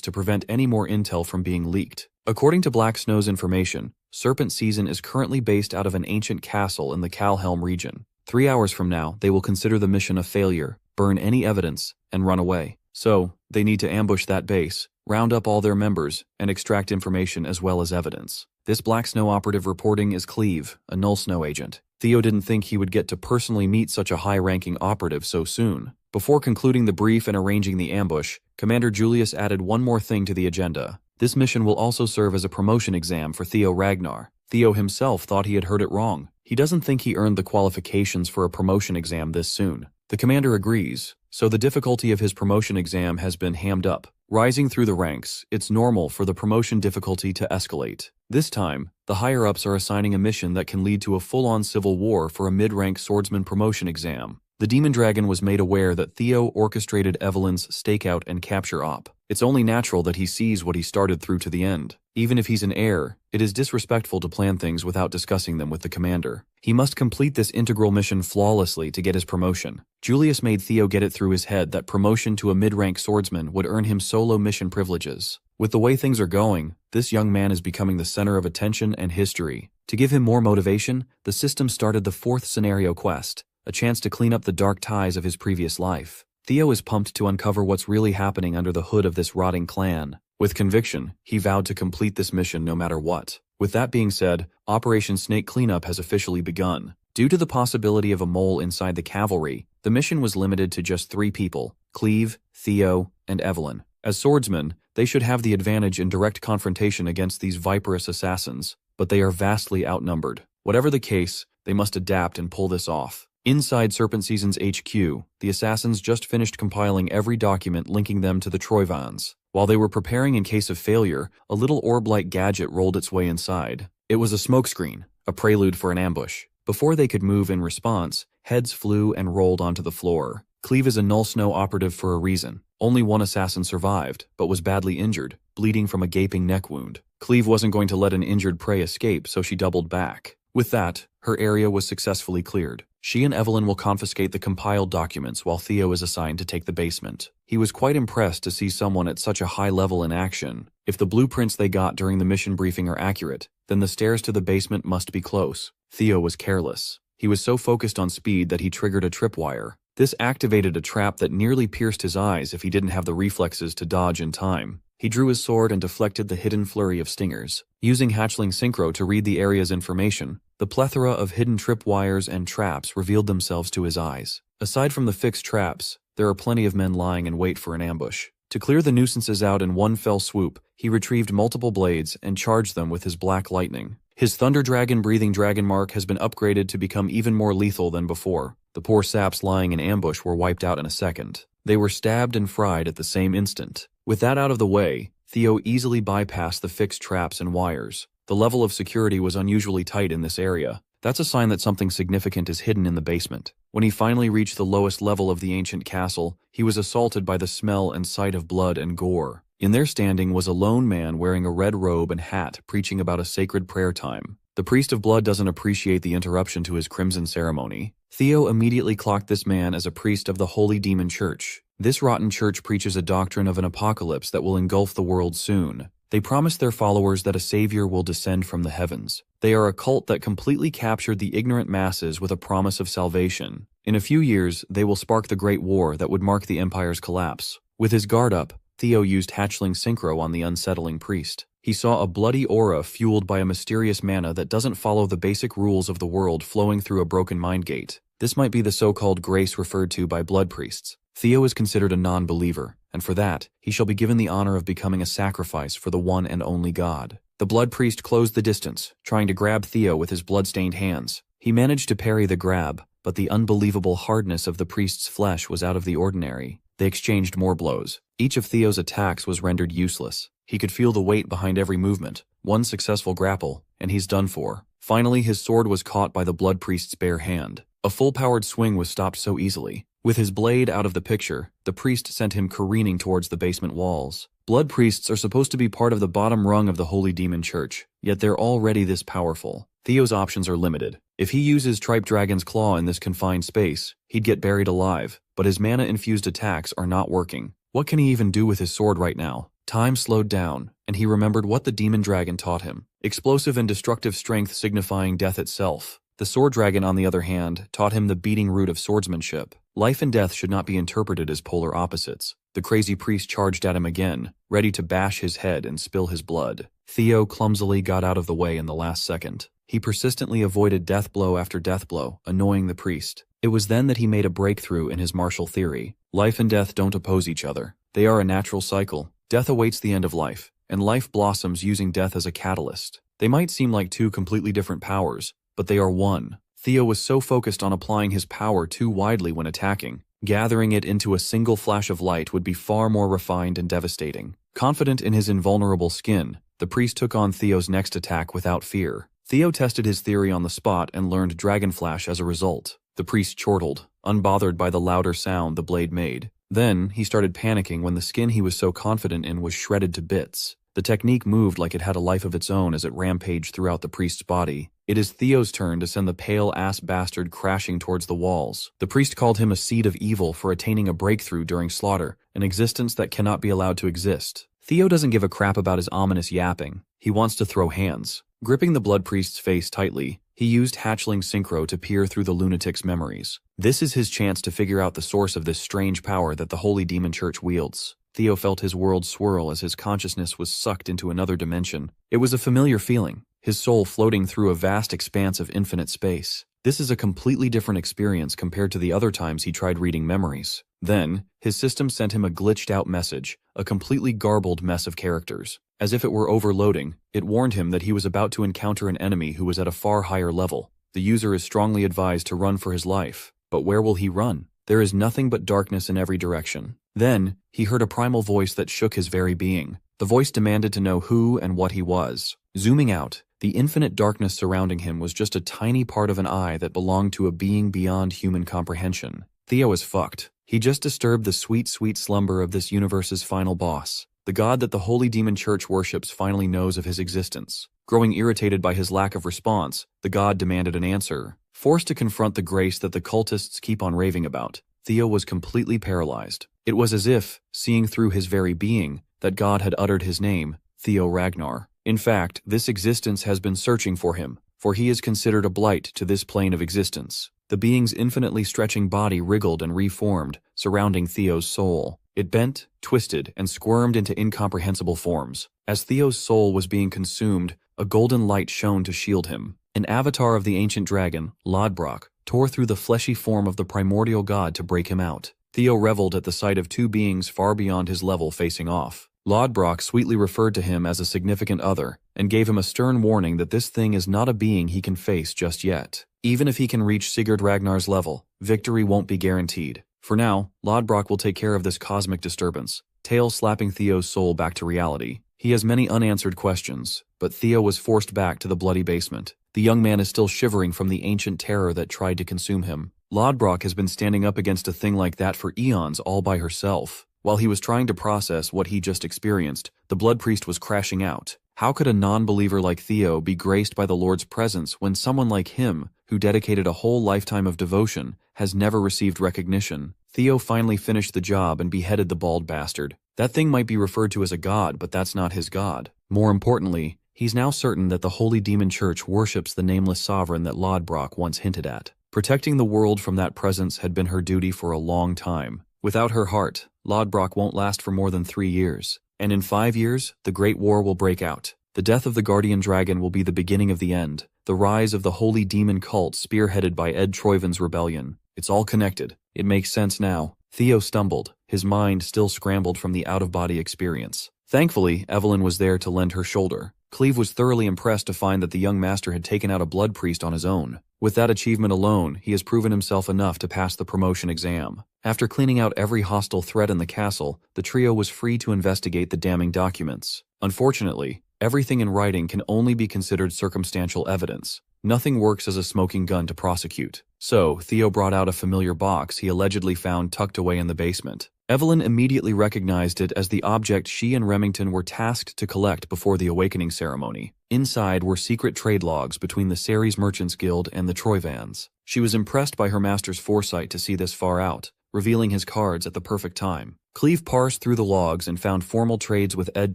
to prevent any more intel from being leaked. According to Black Snow's information, Serpent Season is currently based out of an ancient castle in the Calhelm region. 3 hours from now, they will consider the mission a failure, burn any evidence, and run away. So, they need to ambush that base, round up all their members, and extract information as well as evidence. This Black Snow operative reporting is Cleve, a Null Snow agent. Theo didn't think he would get to personally meet such a high-ranking operative so soon. Before concluding the brief and arranging the ambush, Commander Julius added one more thing to the agenda. This mission will also serve as a promotion exam for Theo Ragnar. Theo himself thought he had heard it wrong. He doesn't think he earned the qualifications for a promotion exam this soon. The commander agrees, so the difficulty of his promotion exam has been hammed up. Rising through the ranks, it's normal for the promotion difficulty to escalate. This time, the higher-ups are assigning a mission that can lead to a full-on civil war for a mid-rank swordsman promotion exam. The Demon Dragon was made aware that Theo orchestrated Evelyn's stakeout and capture op. It's only natural that he sees what he started through to the end. Even if he's an heir, it is disrespectful to plan things without discussing them with the commander. He must complete this integral mission flawlessly to get his promotion. Julius made Theo get it through his head that promotion to a mid-rank swordsman would earn him solo mission privileges. With the way things are going, this young man is becoming the center of attention and history. To give him more motivation, the system started the 4th scenario quest, a chance to clean up the dark ties of his previous life. Theo is pumped to uncover what's really happening under the hood of this rotting clan. With conviction, he vowed to complete this mission no matter what. With that being said, Operation Snake Cleanup has officially begun. Due to the possibility of a mole inside the cavalry, the mission was limited to just 3 people, Cleve, Theo, and Evelyn. As swordsmen, they should have the advantage in direct confrontation against these viperous assassins, but they are vastly outnumbered. Whatever the case, they must adapt and pull this off. Inside Serpent Season's HQ, the assassins just finished compiling every document linking them to the Troyvans. While they were preparing in case of failure, a little orb-like gadget rolled its way inside. It was a smokescreen, a prelude for an ambush. Before they could move in response, heads flew and rolled onto the floor. Cleve is a Null Snow operative for a reason. Only one assassin survived, but was badly injured, bleeding from a gaping neck wound. Cleve wasn't going to let an injured prey escape, so she doubled back. With that, her area was successfully cleared. She and Evelyn will confiscate the compiled documents while Theo is assigned to take the basement. He was quite impressed to see someone at such a high level in action. If the blueprints they got during the mission briefing are accurate, then the stairs to the basement must be close. Theo was careless. He was so focused on speed that he triggered a tripwire. This activated a trap that nearly pierced his eyes if he didn't have the reflexes to dodge in time. He drew his sword and deflected the hidden flurry of stingers. Using Hatchling Synchro to read the area's information, the plethora of hidden tripwires and traps revealed themselves to his eyes. Aside from the fixed traps, there are plenty of men lying in wait for an ambush. To clear the nuisances out in one fell swoop, he retrieved multiple blades and charged them with his black lightning. His Thunder Dragon breathing dragon mark has been upgraded to become even more lethal than before. The poor saps lying in ambush were wiped out in a second. They were stabbed and fried at the same instant. With that out of the way, Theo easily bypassed the fixed traps and wires. The level of security was unusually tight in this area. That's a sign that something significant is hidden in the basement. When he finally reached the lowest level of the ancient castle, he was assaulted by the smell and sight of blood and gore. In their standing was a lone man wearing a red robe and hat preaching about a sacred prayer time. The priest of blood doesn't appreciate the interruption to his crimson ceremony. Theo immediately clocked this man as a priest of the Holy Demon Church. This rotten church preaches a doctrine of an apocalypse that will engulf the world soon. They promise their followers that a savior will descend from the heavens. They are a cult that completely captured the ignorant masses with a promise of salvation. In a few years, they will spark the Great War that would mark the Empire's collapse. With his guard up, Theo used Hatchling Synchro on the unsettling priest. He saw a bloody aura fueled by a mysterious mana that doesn't follow the basic rules of the world flowing through a broken mind gate. This might be the so-called grace referred to by blood priests. Theo is considered a non-believer, and for that, he shall be given the honor of becoming a sacrifice for the one and only God. The blood priest closed the distance, trying to grab Theo with his blood-stained hands. He managed to parry the grab, but the unbelievable hardness of the priest's flesh was out of the ordinary. They exchanged more blows. Each of Theo's attacks was rendered useless. He could feel the weight behind every movement. One successful grapple, and he's done for. Finally, his sword was caught by the blood priest's bare hand. A full-powered swing was stopped so easily. With his blade out of the picture, the priest sent him careening towards the basement walls. Blood priests are supposed to be part of the bottom rung of the Holy Demon Church, yet they're already this powerful. Theo's options are limited. If he uses Tripe Dragon's Claw in this confined space, he'd get buried alive, but his mana-infused attacks are not working. What can he even do with his sword right now? Time slowed down, and he remembered what the demon dragon taught him. Explosive and destructive strength signifying death itself. The sword dragon, on the other hand, taught him the beating root of swordsmanship. Life and death should not be interpreted as polar opposites. The crazy priest charged at him again, ready to bash his head and spill his blood. Theo clumsily got out of the way in the last second. He persistently avoided death blow after death blow, annoying the priest. It was then that he made a breakthrough in his martial theory. Life and death don't oppose each other. They are a natural cycle. Death awaits the end of life, and life blossoms using death as a catalyst. They might seem like two completely different powers, but they are one. Theo was so focused on applying his power too widely when attacking. Gathering it into a single flash of light would be far more refined and devastating. Confident in his invulnerable skin, the priest took on Theo's next attack without fear. Theo tested his theory on the spot and learned Dragon Flash as a result. The priest chortled, unbothered by the louder sound the blade made. Then, he started panicking when the skin he was so confident in was shredded to bits. The technique moved like it had a life of its own as it rampaged throughout the priest's body. It is Theo's turn to send the pale-ass bastard crashing towards the walls. The priest called him a seed of evil for attaining a breakthrough during slaughter, an existence that cannot be allowed to exist. Theo doesn't give a crap about his ominous yapping. He wants to throw hands. Gripping the blood priest's face tightly, he used hatchling synchro to peer through the lunatic's memories. This is his chance to figure out the source of this strange power that the Holy Demon Church wields. Theo felt his world swirl as his consciousness was sucked into another dimension. It was a familiar feeling, his soul floating through a vast expanse of infinite space. This is a completely different experience compared to the other times he tried reading memories. Then, his system sent him a glitched-out message, a completely garbled mess of characters. As if it were overloading, it warned him that he was about to encounter an enemy who was at a far higher level. The user is strongly advised to run for his life. But where will he run? There is nothing but darkness in every direction. Then, he heard a primal voice that shook his very being. The voice demanded to know who and what he was. Zooming out, the infinite darkness surrounding him was just a tiny part of an eye that belonged to a being beyond human comprehension. Theo is fucked. He just disturbed the sweet, sweet slumber of this universe's final boss. The god that the Holy Demon Church worships finally knows of his existence. Growing irritated by his lack of response, the god demanded an answer. Forced to confront the grace that the cultists keep on raving about, Theo was completely paralyzed. It was as if, seeing through his very being, that God had uttered his name, Theo Ragnar. In fact, this existence has been searching for him, for he is considered a blight to this plane of existence. The being's infinitely stretching body wriggled and reformed, surrounding Theo's soul. It bent, twisted, and squirmed into incomprehensible forms. As Theo's soul was being consumed, a golden light shone to shield him. An avatar of the ancient dragon, Lodbrok, tore through the fleshy form of the primordial god to break him out. Theo reveled at the sight of two beings far beyond his level facing off. Lodbrok sweetly referred to him as a significant other, and gave him a stern warning that this thing is not a being he can face just yet. Even if he can reach Sigurd Ragnar's level, victory won't be guaranteed. For now, Lodbrok will take care of this cosmic disturbance, tail slapping Theo's soul back to reality. He has many unanswered questions, but Theo was forced back to the bloody basement. The young man is still shivering from the ancient terror that tried to consume him. Lodbrok has been standing up against a thing like that for eons all by herself. While he was trying to process what he just experienced, the blood priest was crashing out. How could a non-believer like Theo be graced by the Lord's presence when someone like him, who dedicated a whole lifetime of devotion, has never received recognition? Theo finally finished the job and beheaded the bald bastard. That thing might be referred to as a god, but that's not his god. More importantly, he's now certain that the Holy Demon Church worships the nameless sovereign that Lodbrok once hinted at. Protecting the world from that presence had been her duty for a long time. Without her heart, Lodbrok won't last for more than 3 years. And in 5 years, the Great War will break out. The death of the Guardian Dragon will be the beginning of the end. The rise of the Holy Demon cult spearheaded by Ed Troiven's rebellion. It's all connected. It makes sense now. Theo stumbled, his mind still scrambled from the out-of-body experience. Thankfully, Evelyn was there to lend her shoulder. Cleve was thoroughly impressed to find that the young master had taken out a blood priest on his own. With that achievement alone, he has proven himself enough to pass the promotion exam. After cleaning out every hostile threat in the castle, the trio was free to investigate the damning documents. Unfortunately, everything in writing can only be considered circumstantial evidence. Nothing works as a smoking gun to prosecute. So, Theo brought out a familiar box he allegedly found tucked away in the basement. Evelyn immediately recognized it as the object she and Remington were tasked to collect before the awakening ceremony. Inside were secret trade logs between the Ceres Merchants Guild and the Troyvans. She was impressed by her master's foresight to see this far out, revealing his cards at the perfect time. Cleve parsed through the logs and found formal trades with Ed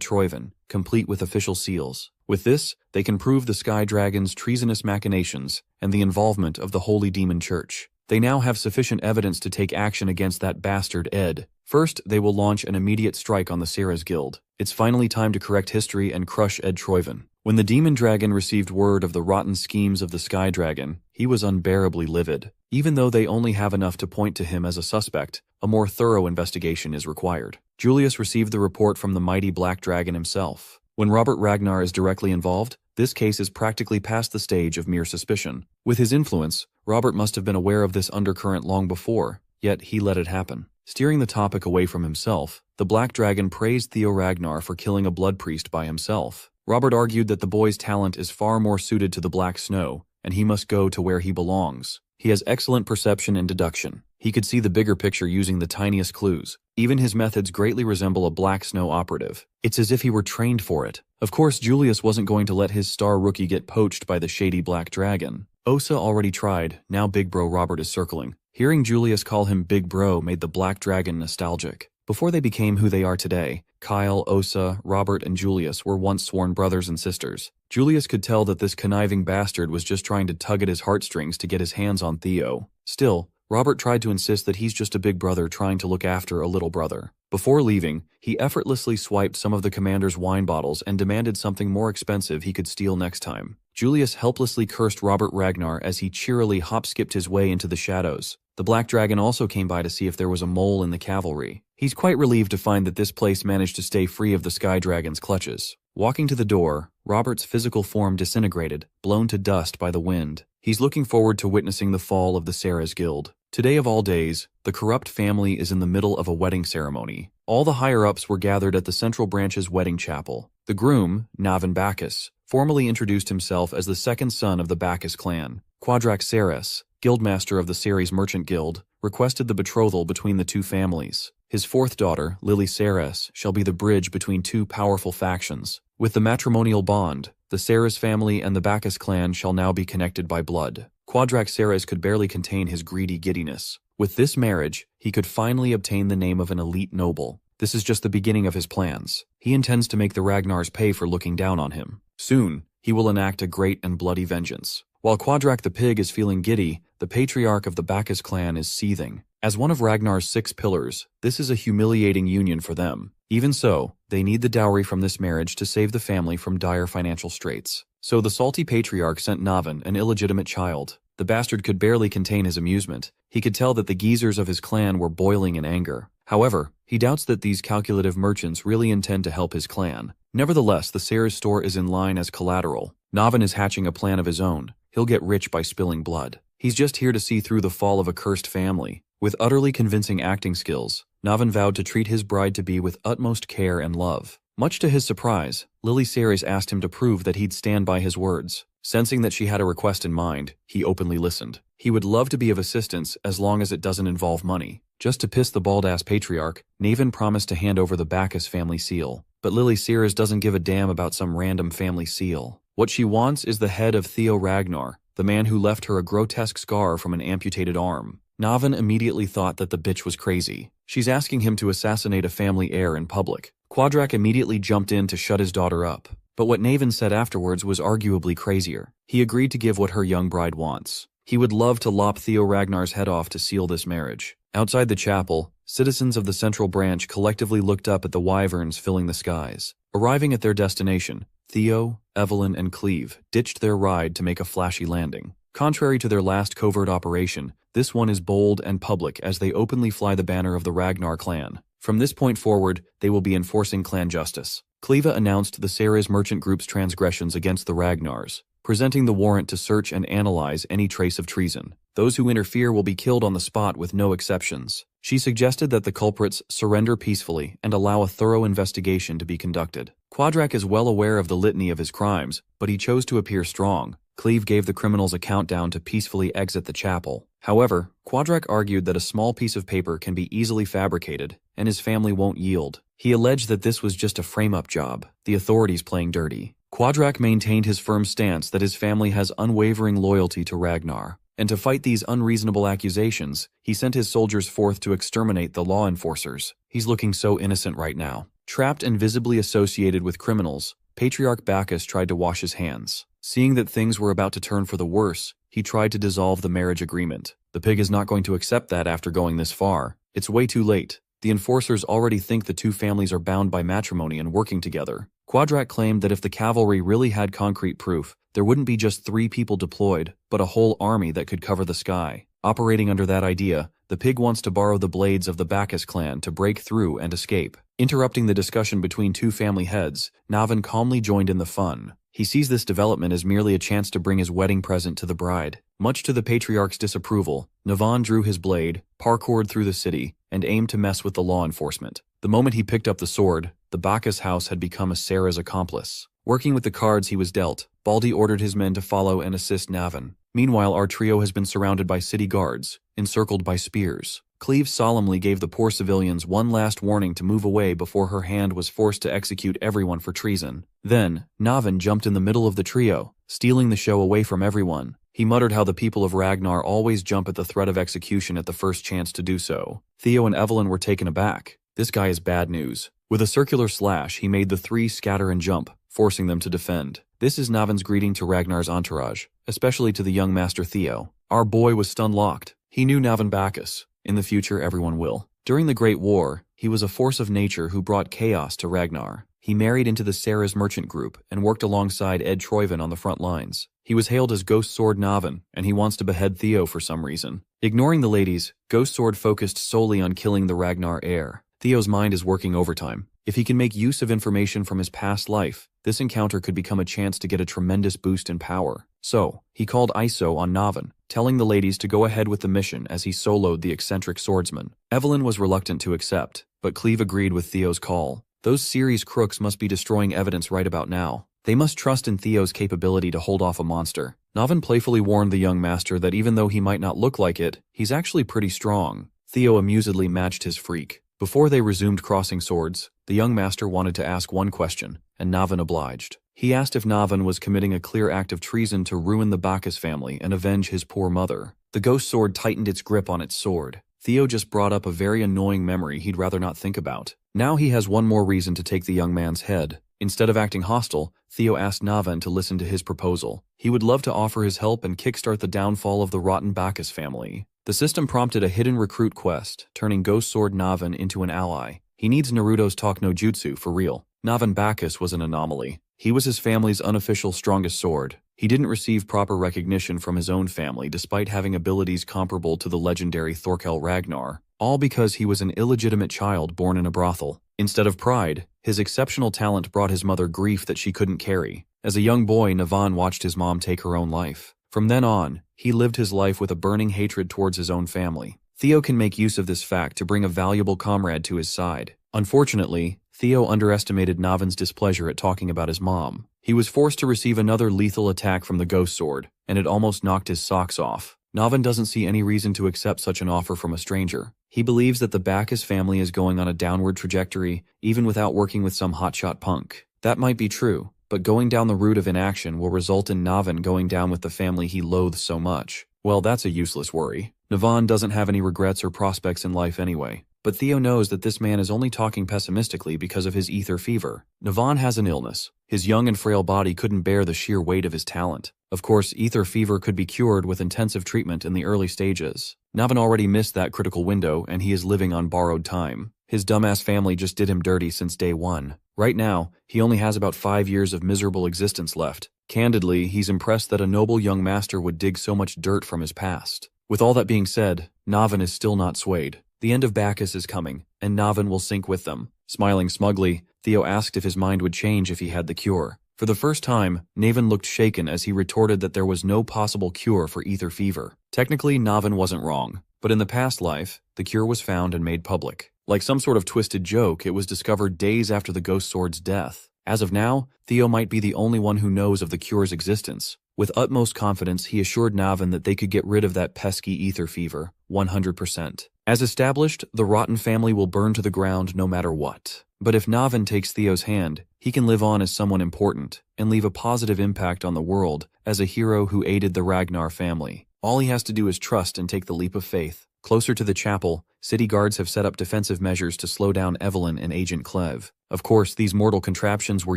Troyvan, complete with official seals. With this, they can prove the Sky Dragon's treasonous machinations and the involvement of the Holy Demon Church. They now have sufficient evidence to take action against that bastard Ed. First, they will launch an immediate strike on the Ceres Guild. It's finally time to correct history and crush Ed Troyvan. When the Demon Dragon received word of the rotten schemes of the Sky Dragon, he was unbearably livid. Even though they only have enough to point to him as a suspect, a more thorough investigation is required. Julius received the report from the mighty Black Dragon himself. When Robert Ragnar is directly involved, this case is practically past the stage of mere suspicion. With his influence, Robert must have been aware of this undercurrent long before, yet he let it happen. Steering the topic away from himself, the Black Dragon praised Theo Ragnar for killing a blood priest by himself. Robert argued that the boy's talent is far more suited to the Black Snow, and he must go to where he belongs. He has excellent perception and deduction. He could see the bigger picture using the tiniest clues. Even his methods greatly resemble a Black Snow operative. It's as if he were trained for it. Of course, Julius wasn't going to let his star rookie get poached by the shady Black Dragon. Osa already tried, now Big Bro Robert is circling. Hearing Julius call him Big Bro made the Black Dragon nostalgic. Before they became who they are today, Kyle, Osa, Robert, and Julius were once sworn brothers and sisters. Julius could tell that this conniving bastard was just trying to tug at his heartstrings to get his hands on Theo. Still, Robert tried to insist that he's just a big brother trying to look after a little brother. Before leaving, he effortlessly swiped some of the commander's wine bottles and demanded something more expensive he could steal next time. Julius helplessly cursed Robert Ragnar as he cheerily hop-skipped his way into the shadows. The Black Dragon also came by to see if there was a mole in the cavalry. He's quite relieved to find that this place managed to stay free of the Sky Dragon's clutches. Walking to the door, Robert's physical form disintegrated, blown to dust by the wind. He's looking forward to witnessing the fall of the Ceres Guild. Today of all days, the corrupt family is in the middle of a wedding ceremony. All the higher-ups were gathered at the Central Branch's wedding chapel. The groom, Navin Bacchus, formally introduced himself as the second son of the Bacchus clan. Quadrak Ceres, guildmaster of the Ceres Merchant Guild, requested the betrothal between the two families. His fourth daughter, Lily Ceres, shall be the bridge between two powerful factions. With the matrimonial bond, the Ceres family and the Bacchus clan shall now be connected by blood. Quadrak Ceres could barely contain his greedy giddiness. With this marriage, he could finally obtain the name of an elite noble. This is just the beginning of his plans. He intends to make the Ragnars pay for looking down on him. Soon, he will enact a great and bloody vengeance. While Quadrak the Pig is feeling giddy, the patriarch of the Bacchus clan is seething. As one of Ragnar's 6 pillars, this is a humiliating union for them. Even so, they need the dowry from this marriage to save the family from dire financial straits. So the salty patriarch sent Navin, an illegitimate child. The bastard could barely contain his amusement. He could tell that the geezers of his clan were boiling in anger. However, he doubts that these calculative merchants really intend to help his clan. Nevertheless, the Ceres store is in line as collateral. Navin is hatching a plan of his own. He'll get rich by spilling blood. He's just here to see through the fall of a cursed family. With utterly convincing acting skills, Navin vowed to treat his bride-to-be with utmost care and love. Much to his surprise, Lily Ceres asked him to prove that he'd stand by his words. Sensing that she had a request in mind, he openly listened. He would love to be of assistance as long as it doesn't involve money. Just to piss the bald-ass patriarch, Navin promised to hand over the Bacchus family seal. But Lily Ceres doesn't give a damn about some random family seal. What she wants is the head of Theo Ragnar, the man who left her a grotesque scar from an amputated arm. Navin immediately thought that the bitch was crazy. She's asking him to assassinate a family heir in public. Quadrak immediately jumped in to shut his daughter up. But what Navin said afterwards was arguably crazier. He agreed to give what her young bride wants. He would love to lop Theo Ragnar's head off to seal this marriage. Outside the chapel, citizens of the Central Branch collectively looked up at the wyverns filling the skies. Arriving at their destination, Theo, Evelyn, and Cleve ditched their ride to make a flashy landing. Contrary to their last covert operation, this one is bold and public as they openly fly the banner of the Ragnar clan. From this point forward, they will be enforcing clan justice. Cleva announced the Ceres Merchant Group's transgressions against the Ragnars, presenting the warrant to search and analyze any trace of treason. Those who interfere will be killed on the spot with no exceptions. She suggested that the culprits surrender peacefully and allow a thorough investigation to be conducted. Quadrak is well aware of the litany of his crimes, but he chose to appear strong. Cleve gave the criminals a countdown to peacefully exit the chapel. However, Quadrak argued that a small piece of paper can be easily fabricated, and his family won't yield. He alleged that this was just a frame-up job, the authorities playing dirty. Quadrak maintained his firm stance that his family has unwavering loyalty to Ragnar. And to fight these unreasonable accusations, he sent his soldiers forth to exterminate the law enforcers. He's looking so innocent right now. Trapped and visibly associated with criminals, Patriarch Bacchus tried to wash his hands. Seeing that things were about to turn for the worse, he tried to dissolve the marriage agreement. The pig is not going to accept that after going this far. It's way too late. The enforcers already think the two families are bound by matrimony and working together. Quadrak claimed that if the cavalry really had concrete proof, there wouldn't be just 3 people deployed, but a whole army that could cover the sky. Operating under that idea, the pig wants to borrow the blades of the Bacchus clan to break through and escape. Interrupting the discussion between two family heads, Navin calmly joined in the fun. He sees this development as merely a chance to bring his wedding present to the bride. Much to the Patriarch's disapproval, Navin drew his blade, parkoured through the city, and aimed to mess with the law enforcement. The moment he picked up the sword, the Bacchus house had become Asura's accomplice. Working with the cards he was dealt, Baldi ordered his men to follow and assist Navin. Meanwhile, our trio has been surrounded by city guards, encircled by spears. Cleve solemnly gave the poor civilians one last warning to move away before her hand was forced to execute everyone for treason. Then, Navin jumped in the middle of the trio, stealing the show away from everyone. He muttered how the people of Ragnar always jump at the threat of execution at the first chance to do so. Theo and Evelyn were taken aback. This guy is bad news. With a circular slash, he made the 3 scatter and jump, forcing them to defend. This is Navin's greeting to Ragnar's entourage, especially to the young master Theo. Our boy was stun-locked. He knew Navin Bacchus. In the future, everyone will. During the Great War, he was a force of nature who brought chaos to Ragnar. He married into the Sarah's merchant group and worked alongside Ed Troyven on the front lines. He was hailed as Ghost Sword Navin, and he wants to behead Theo for some reason. Ignoring the ladies, Ghost Sword focused solely on killing the Ragnar heir. Theo's mind is working overtime. If he can make use of information from his past life, this encounter could become a chance to get a tremendous boost in power. So, he called ISO on Navin, telling the ladies to go ahead with the mission as he soloed the eccentric swordsman. Evelyn was reluctant to accept, but Cleve agreed with Theo's call. Those series crooks must be destroying evidence right about now. They must trust in Theo's capability to hold off a monster. Navin playfully warned the young master that even though he might not look like it, he's actually pretty strong. Theo amusedly matched his freak. Before they resumed crossing swords, the young master wanted to ask one question, and Navin obliged. He asked if Navin was committing a clear act of treason to ruin the Bacchus family and avenge his poor mother. The ghost sword tightened its grip on its sword. Theo just brought up a very annoying memory he'd rather not think about. Now he has one more reason to take the young man's head. Instead of acting hostile, Theo asked Navin to listen to his proposal. He would love to offer his help and kickstart the downfall of the rotten Bacchus family. The system prompted a hidden recruit quest, turning Ghost Sword Navin into an ally. He needs Naruto's Talk no Jutsu for real. Navin Bacchus was an anomaly. He was his family's unofficial strongest sword. He didn't receive proper recognition from his own family despite having abilities comparable to the legendary Thorkel Ragnar, all because he was an illegitimate child born in a brothel. Instead of pride, his exceptional talent brought his mother grief that she couldn't carry. As a young boy, Navin watched his mom take her own life. From then on, he lived his life with a burning hatred towards his own family. Theo can make use of this fact to bring a valuable comrade to his side. Unfortunately, Theo underestimated Navin's displeasure at talking about his mom. He was forced to receive another lethal attack from the ghost sword, and it almost knocked his socks off. Navin doesn't see any reason to accept such an offer from a stranger. He believes that the Bacchus family is going on a downward trajectory, even without working with some hotshot punk. That might be true, but going down the route of inaction will result in Navin going down with the family he loathes so much. Well, that's a useless worry. Navin doesn't have any regrets or prospects in life anyway. But Theo knows that this man is only talking pessimistically because of his ether fever. Navin has an illness. His young and frail body couldn't bear the sheer weight of his talent. Of course, ether fever could be cured with intensive treatment in the early stages. Navin already missed that critical window, and he is living on borrowed time. His dumbass family just did him dirty since day one. Right now, he only has about 5 years of miserable existence left. Candidly, he's impressed that a noble young master would dig so much dirt from his past. With all that being said, Navin is still not swayed. The end of Bacchus is coming, and Navin will sink with them. Smiling smugly, Theo asked if his mind would change if he had the cure. For the first time, Navan looked shaken as he retorted that there was no possible cure for ether fever. Technically, Navan wasn't wrong, but in the past life, the cure was found and made public. Like some sort of twisted joke, it was discovered days after the ghost sword's death. As of now, Theo might be the only one who knows of the cure's existence. With utmost confidence, he assured Navan that they could get rid of that pesky ether fever, 100%. As established, the rotten family will burn to the ground no matter what. But if Navan takes Theo's hand, he can live on as someone important and leave a positive impact on the world as a hero who aided the Ragnar family. All he has to do is trust and take the leap of faith. Closer to the chapel, city guards have set up defensive measures to slow down Evelyn and Agent Clev. Of course, these mortal contraptions were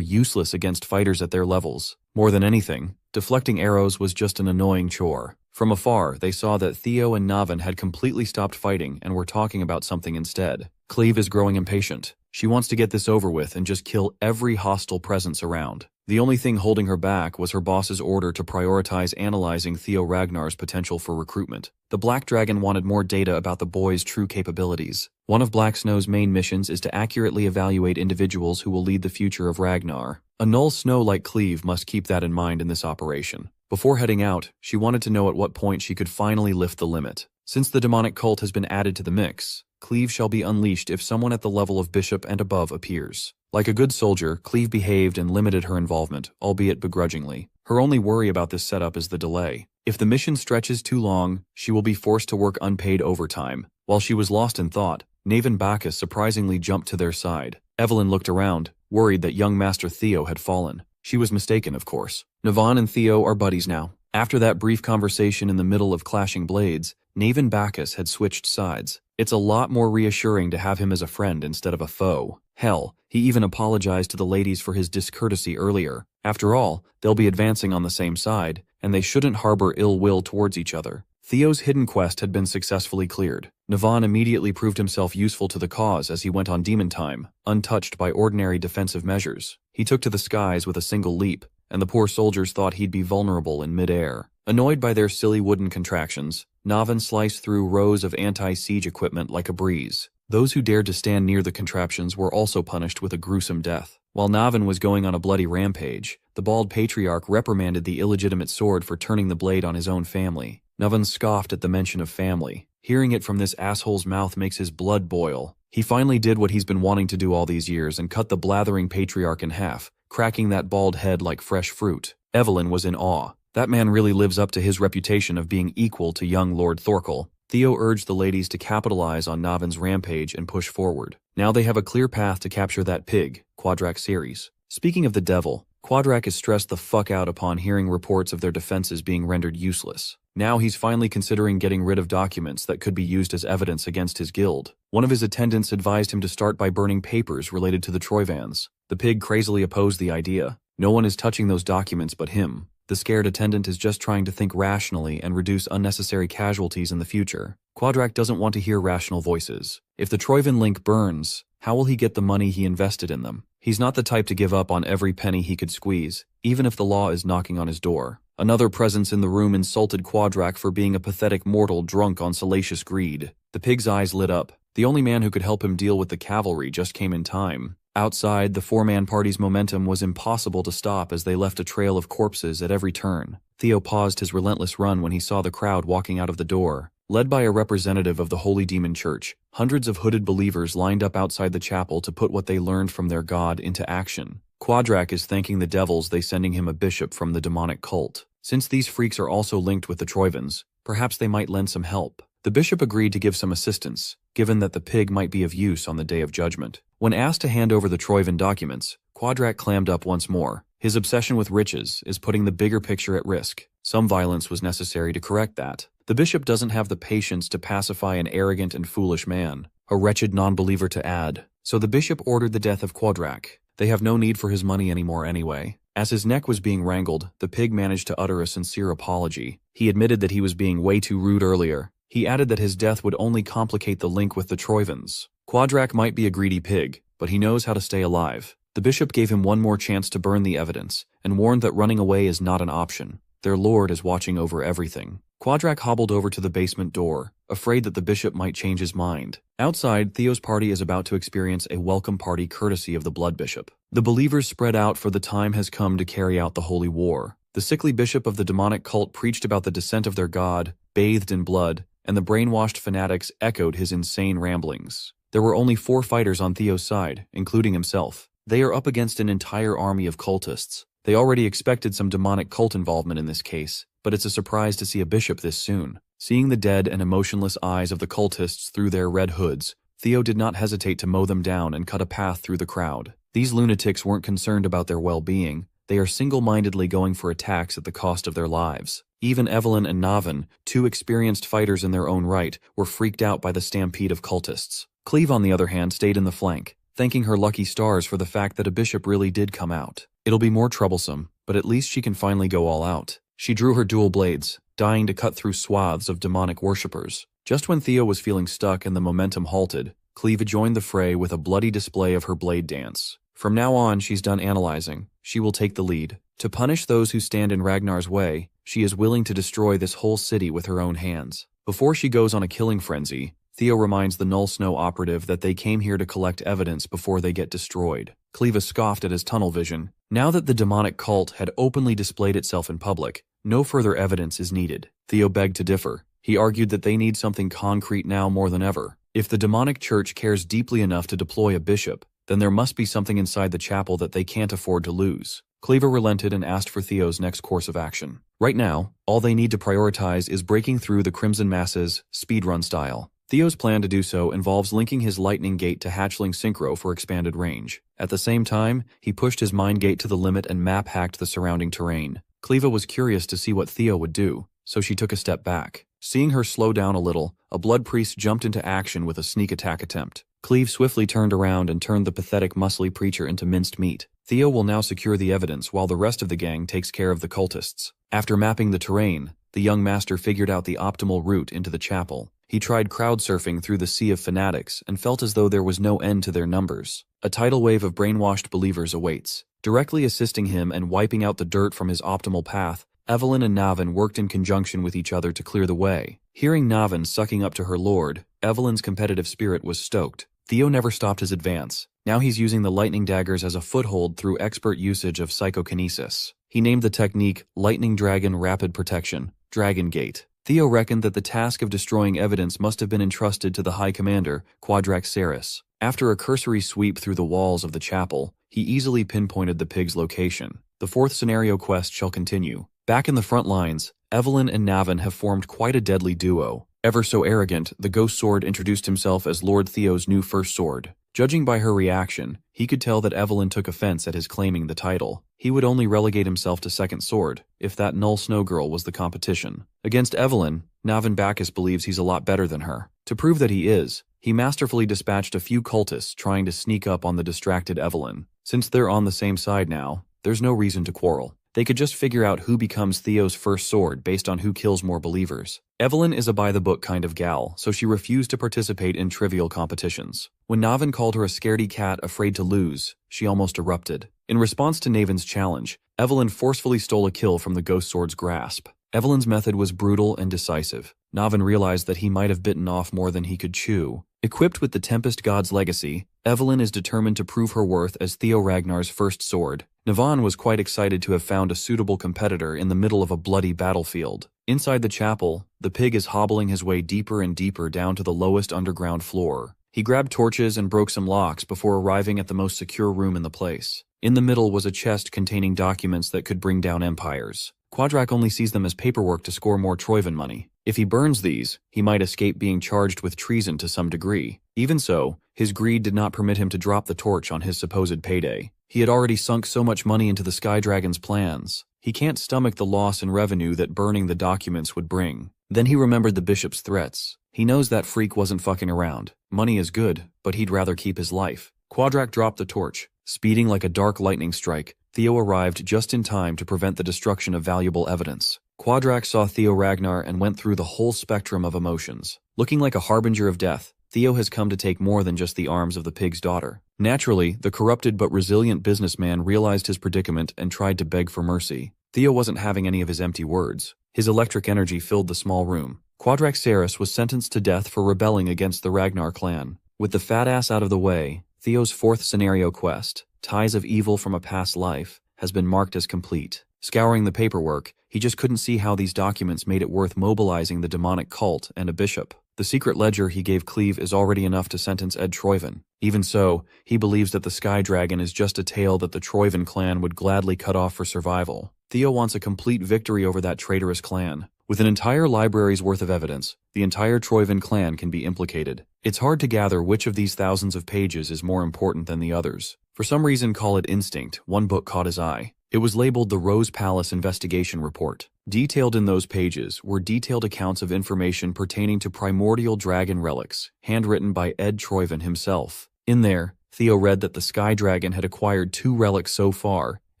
useless against fighters at their levels. More than anything, deflecting arrows was just an annoying chore. From afar, they saw that Theo and Navan had completely stopped fighting and were talking about something instead. Cleve is growing impatient. She wants to get this over with and just kill every hostile presence around. The only thing holding her back was her boss's order to prioritize analyzing Theo Ragnar's potential for recruitment. The Black Dragon wanted more data about the boy's true capabilities. One of Black Snow's main missions is to accurately evaluate individuals who will lead the future of Ragnar. A Null Snow like Cleve must keep that in mind in this operation. Before heading out, she wanted to know at what point she could finally lift the limit. Since the demonic cult has been added to the mix, Cleve shall be unleashed if someone at the level of bishop and above appears. Like a good soldier, Cleve behaved and limited her involvement, albeit begrudgingly. Her only worry about this setup is the delay. If the mission stretches too long, she will be forced to work unpaid overtime. While she was lost in thought, Navan Bacchus surprisingly jumped to their side. Evelyn looked around, worried that young Master Theo had fallen. She was mistaken, of course. Navan and Theo are buddies now. After that brief conversation in the middle of clashing blades, Navan Bacchus had switched sides. It's a lot more reassuring to have him as a friend instead of a foe. Hell, he even apologized to the ladies for his discourtesy earlier. After all, they'll be advancing on the same side, and they shouldn't harbor ill will towards each other. Theo's hidden quest had been successfully cleared. Navan immediately proved himself useful to the cause as he went on demon time, untouched by ordinary defensive measures. He took to the skies with a single leap, and the poor soldiers thought he'd be vulnerable in mid-air. Annoyed by their silly wooden contractions, Navan sliced through rows of anti-siege equipment like a breeze. Those who dared to stand near the contraptions were also punished with a gruesome death. While Navan was going on a bloody rampage, the bald patriarch reprimanded the illegitimate sword for turning the blade on his own family. Navan scoffed at the mention of family. Hearing it from this asshole's mouth makes his blood boil. He finally did what he's been wanting to do all these years and cut the blathering patriarch in half, cracking that bald head like fresh fruit. Evelyn was in awe. That man really lives up to his reputation of being equal to young Lord Thorkel. Theo urged the ladies to capitalize on Navan's rampage and push forward. Now they have a clear path to capture that pig, Quadrak Ceres. Speaking of the devil, Quadrak is stressed the fuck out upon hearing reports of their defenses being rendered useless. Now he's finally considering getting rid of documents that could be used as evidence against his guild. One of his attendants advised him to start by burning papers related to the Troivans. The pig crazily opposed the idea. No one is touching those documents but him. The scared attendant is just trying to think rationally and reduce unnecessary casualties in the future. Quadrak doesn't want to hear rational voices. If the Troivan link burns, how will he get the money he invested in them? He's not the type to give up on every penny he could squeeze, even if the law is knocking on his door. Another presence in the room insulted Quadrak for being a pathetic mortal drunk on salacious greed. The pig's eyes lit up. The only man who could help him deal with the cavalry just came in time. Outside, the four-man party's momentum was impossible to stop as they left a trail of corpses at every turn. Theo paused his relentless run when he saw the crowd walking out of the door. Led by a representative of the Holy Demon Church, hundreds of hooded believers lined up outside the chapel to put what they learned from their god into action. Quadrak is thanking the devils they sending him a bishop from the demonic cult. Since these freaks are also linked with the Troivans, perhaps they might lend some help. The bishop agreed to give some assistance, given that the pig might be of use on the Day of Judgment. When asked to hand over the Troivan documents, Quadrak clammed up once more. His obsession with riches is putting the bigger picture at risk. Some violence was necessary to correct that. The bishop doesn't have the patience to pacify an arrogant and foolish man, a wretched non-believer to add. So the bishop ordered the death of Quadrak. They have no need for his money anymore anyway. As his neck was being wrangled, the pig managed to utter a sincere apology. He admitted that he was being way too rude earlier. He added that his death would only complicate the link with the Troivans. Quadrak might be a greedy pig, but he knows how to stay alive. The bishop gave him one more chance to burn the evidence, and warned that running away is not an option. Their lord is watching over everything. Quadrak hobbled over to the basement door, afraid that the bishop might change his mind. Outside, Theo's party is about to experience a welcome party courtesy of the Blood Bishop. The believers spread out, for the time has come to carry out the holy war. The sickly bishop of the demonic cult preached about the descent of their god, bathed in blood, and the brainwashed fanatics echoed his insane ramblings. There were only 4 fighters on Theo's side, including himself. They are up against an entire army of cultists. They already expected some demonic cult involvement in this case, but it's a surprise to see a bishop this soon. Seeing the dead and emotionless eyes of the cultists through their red hoods, Theo did not hesitate to mow them down and cut a path through the crowd. These lunatics weren't concerned about their well-being. They are single-mindedly going for attacks at the cost of their lives. Even Evelyn and Navin, 2 experienced fighters in their own right, were freaked out by the stampede of cultists. Cleve, on the other hand, stayed in the flank, thanking her lucky stars for the fact that a bishop really did come out. It'll be more troublesome, but at least she can finally go all out. She drew her dual blades, dying to cut through swaths of demonic worshippers. Just when Theo was feeling stuck and the momentum halted, Cleve joined the fray with a bloody display of her blade dance. From now on, she's done analyzing. She will take the lead. To punish those who stand in Ragnar's way, she is willing to destroy this whole city with her own hands. Before she goes on a killing frenzy, Theo reminds the Null Snow operative that they came here to collect evidence before they get destroyed. Cleva scoffed at his tunnel vision. Now that the demonic cult had openly displayed itself in public, no further evidence is needed. Theo begged to differ. He argued that they need something concrete now more than ever. If the demonic church cares deeply enough to deploy a bishop, then there must be something inside the chapel that they can't afford to lose. Cleaver relented and asked for Theo's next course of action. Right now, all they need to prioritize is breaking through the Crimson Masses, speedrun style. Theo's plan to do so involves linking his lightning gate to hatchling synchro for expanded range. At the same time, he pushed his mind gate to the limit and map-hacked the surrounding terrain. Cleva was curious to see what Theo would do, so she took a step back. Seeing her slow down a little, a blood priest jumped into action with a sneak attack attempt. Cleve swiftly turned around and turned the pathetic muscly preacher into minced meat. Theo will now secure the evidence while the rest of the gang takes care of the cultists. After mapping the terrain, the young master figured out the optimal route into the chapel. He tried crowd surfing through the sea of fanatics and felt as though there was no end to their numbers. A tidal wave of brainwashed believers awaits. Directly assisting him and wiping out the dirt from his optimal path, Evelyn and Navin worked in conjunction with each other to clear the way. Hearing Navin sucking up to her lord, Evelyn's competitive spirit was stoked. Theo never stopped his advance. Now he's using the lightning daggers as a foothold through expert usage of psychokinesis. He named the technique Lightning Dragon Rapid Protection, Dragon Gate. Theo reckoned that the task of destroying evidence must have been entrusted to the High Commander, Quadrax Ceres. After a cursory sweep through the walls of the chapel, he easily pinpointed the pig's location. The 4th scenario quest shall continue. Back in the front lines, Evelyn and Navin have formed quite a deadly duo. Ever so arrogant, the Ghost Sword introduced himself as Lord Theo's new first sword. Judging by her reaction, he could tell that Evelyn took offense at his claiming the title. He would only relegate himself to second sword, if that Null Snow girl was the competition. Against Evelyn, Navin Bacchus believes he's a lot better than her. To prove that he is, he masterfully dispatched a few cultists trying to sneak up on the distracted Evelyn. Since they're on the same side now, there's no reason to quarrel. They could just figure out who becomes Theo's first sword based on who kills more believers. Evelyn is a by-the-book kind of gal, so she refused to participate in trivial competitions. When Navin called her a scaredy cat afraid to lose, she almost erupted. In response to Navin's challenge, Evelyn forcefully stole a kill from the Ghost Sword's grasp. Evelyn's method was brutal and decisive. Navin realized that he might have bitten off more than he could chew. Equipped with the Tempest God's legacy, Evelyn is determined to prove her worth as Theo Ragnar's first sword. Navin was quite excited to have found a suitable competitor in the middle of a bloody battlefield. Inside the chapel, the pig is hobbling his way deeper and deeper down to the lowest underground floor. He grabbed torches and broke some locks before arriving at the most secure room in the place. In the middle was a chest containing documents that could bring down empires. Quadrak only sees them as paperwork to score more Troivan money. If he burns these, he might escape being charged with treason to some degree. Even so, his greed did not permit him to drop the torch on his supposed payday. He had already sunk so much money into the Sky Dragon's plans. He can't stomach the loss in revenue that burning the documents would bring. Then he remembered the bishop's threats. He knows that freak wasn't fucking around. Money is good, but he'd rather keep his life. Quadrak dropped the torch. Speeding like a dark lightning strike, Theo arrived just in time to prevent the destruction of valuable evidence. Quadrak saw Theo Ragnar and went through the whole spectrum of emotions. Looking like a harbinger of death, Theo has come to take more than just the arms of the pig's daughter. Naturally, the corrupted but resilient businessman realized his predicament and tried to beg for mercy. Theo wasn't having any of his empty words. His electric energy filled the small room. Quadrak Ceres was sentenced to death for rebelling against the Ragnar clan. With the fat ass out of the way, Theo's fourth scenario quest, Ties of Evil from a Past Life, has been marked as complete. Scouring the paperwork, he just couldn't see how these documents made it worth mobilizing the demonic cult and a bishop. The secret ledger he gave Cleve is already enough to sentence Ed Troyven. Even so, he believes that the Sky Dragon is just a tale that the Troyven clan would gladly cut off for survival. Theo wants a complete victory over that traitorous clan. With an entire library's worth of evidence, the entire Troyven clan can be implicated. It's hard to gather which of these thousands of pages is more important than the others. For some reason, call it instinct, one book caught his eye. It was labeled the Rose Palace Investigation Report. Detailed in those pages were detailed accounts of information pertaining to primordial dragon relics, handwritten by Ed Troyven himself. In there, Theo read that the Sky Dragon had acquired 2 relics so far,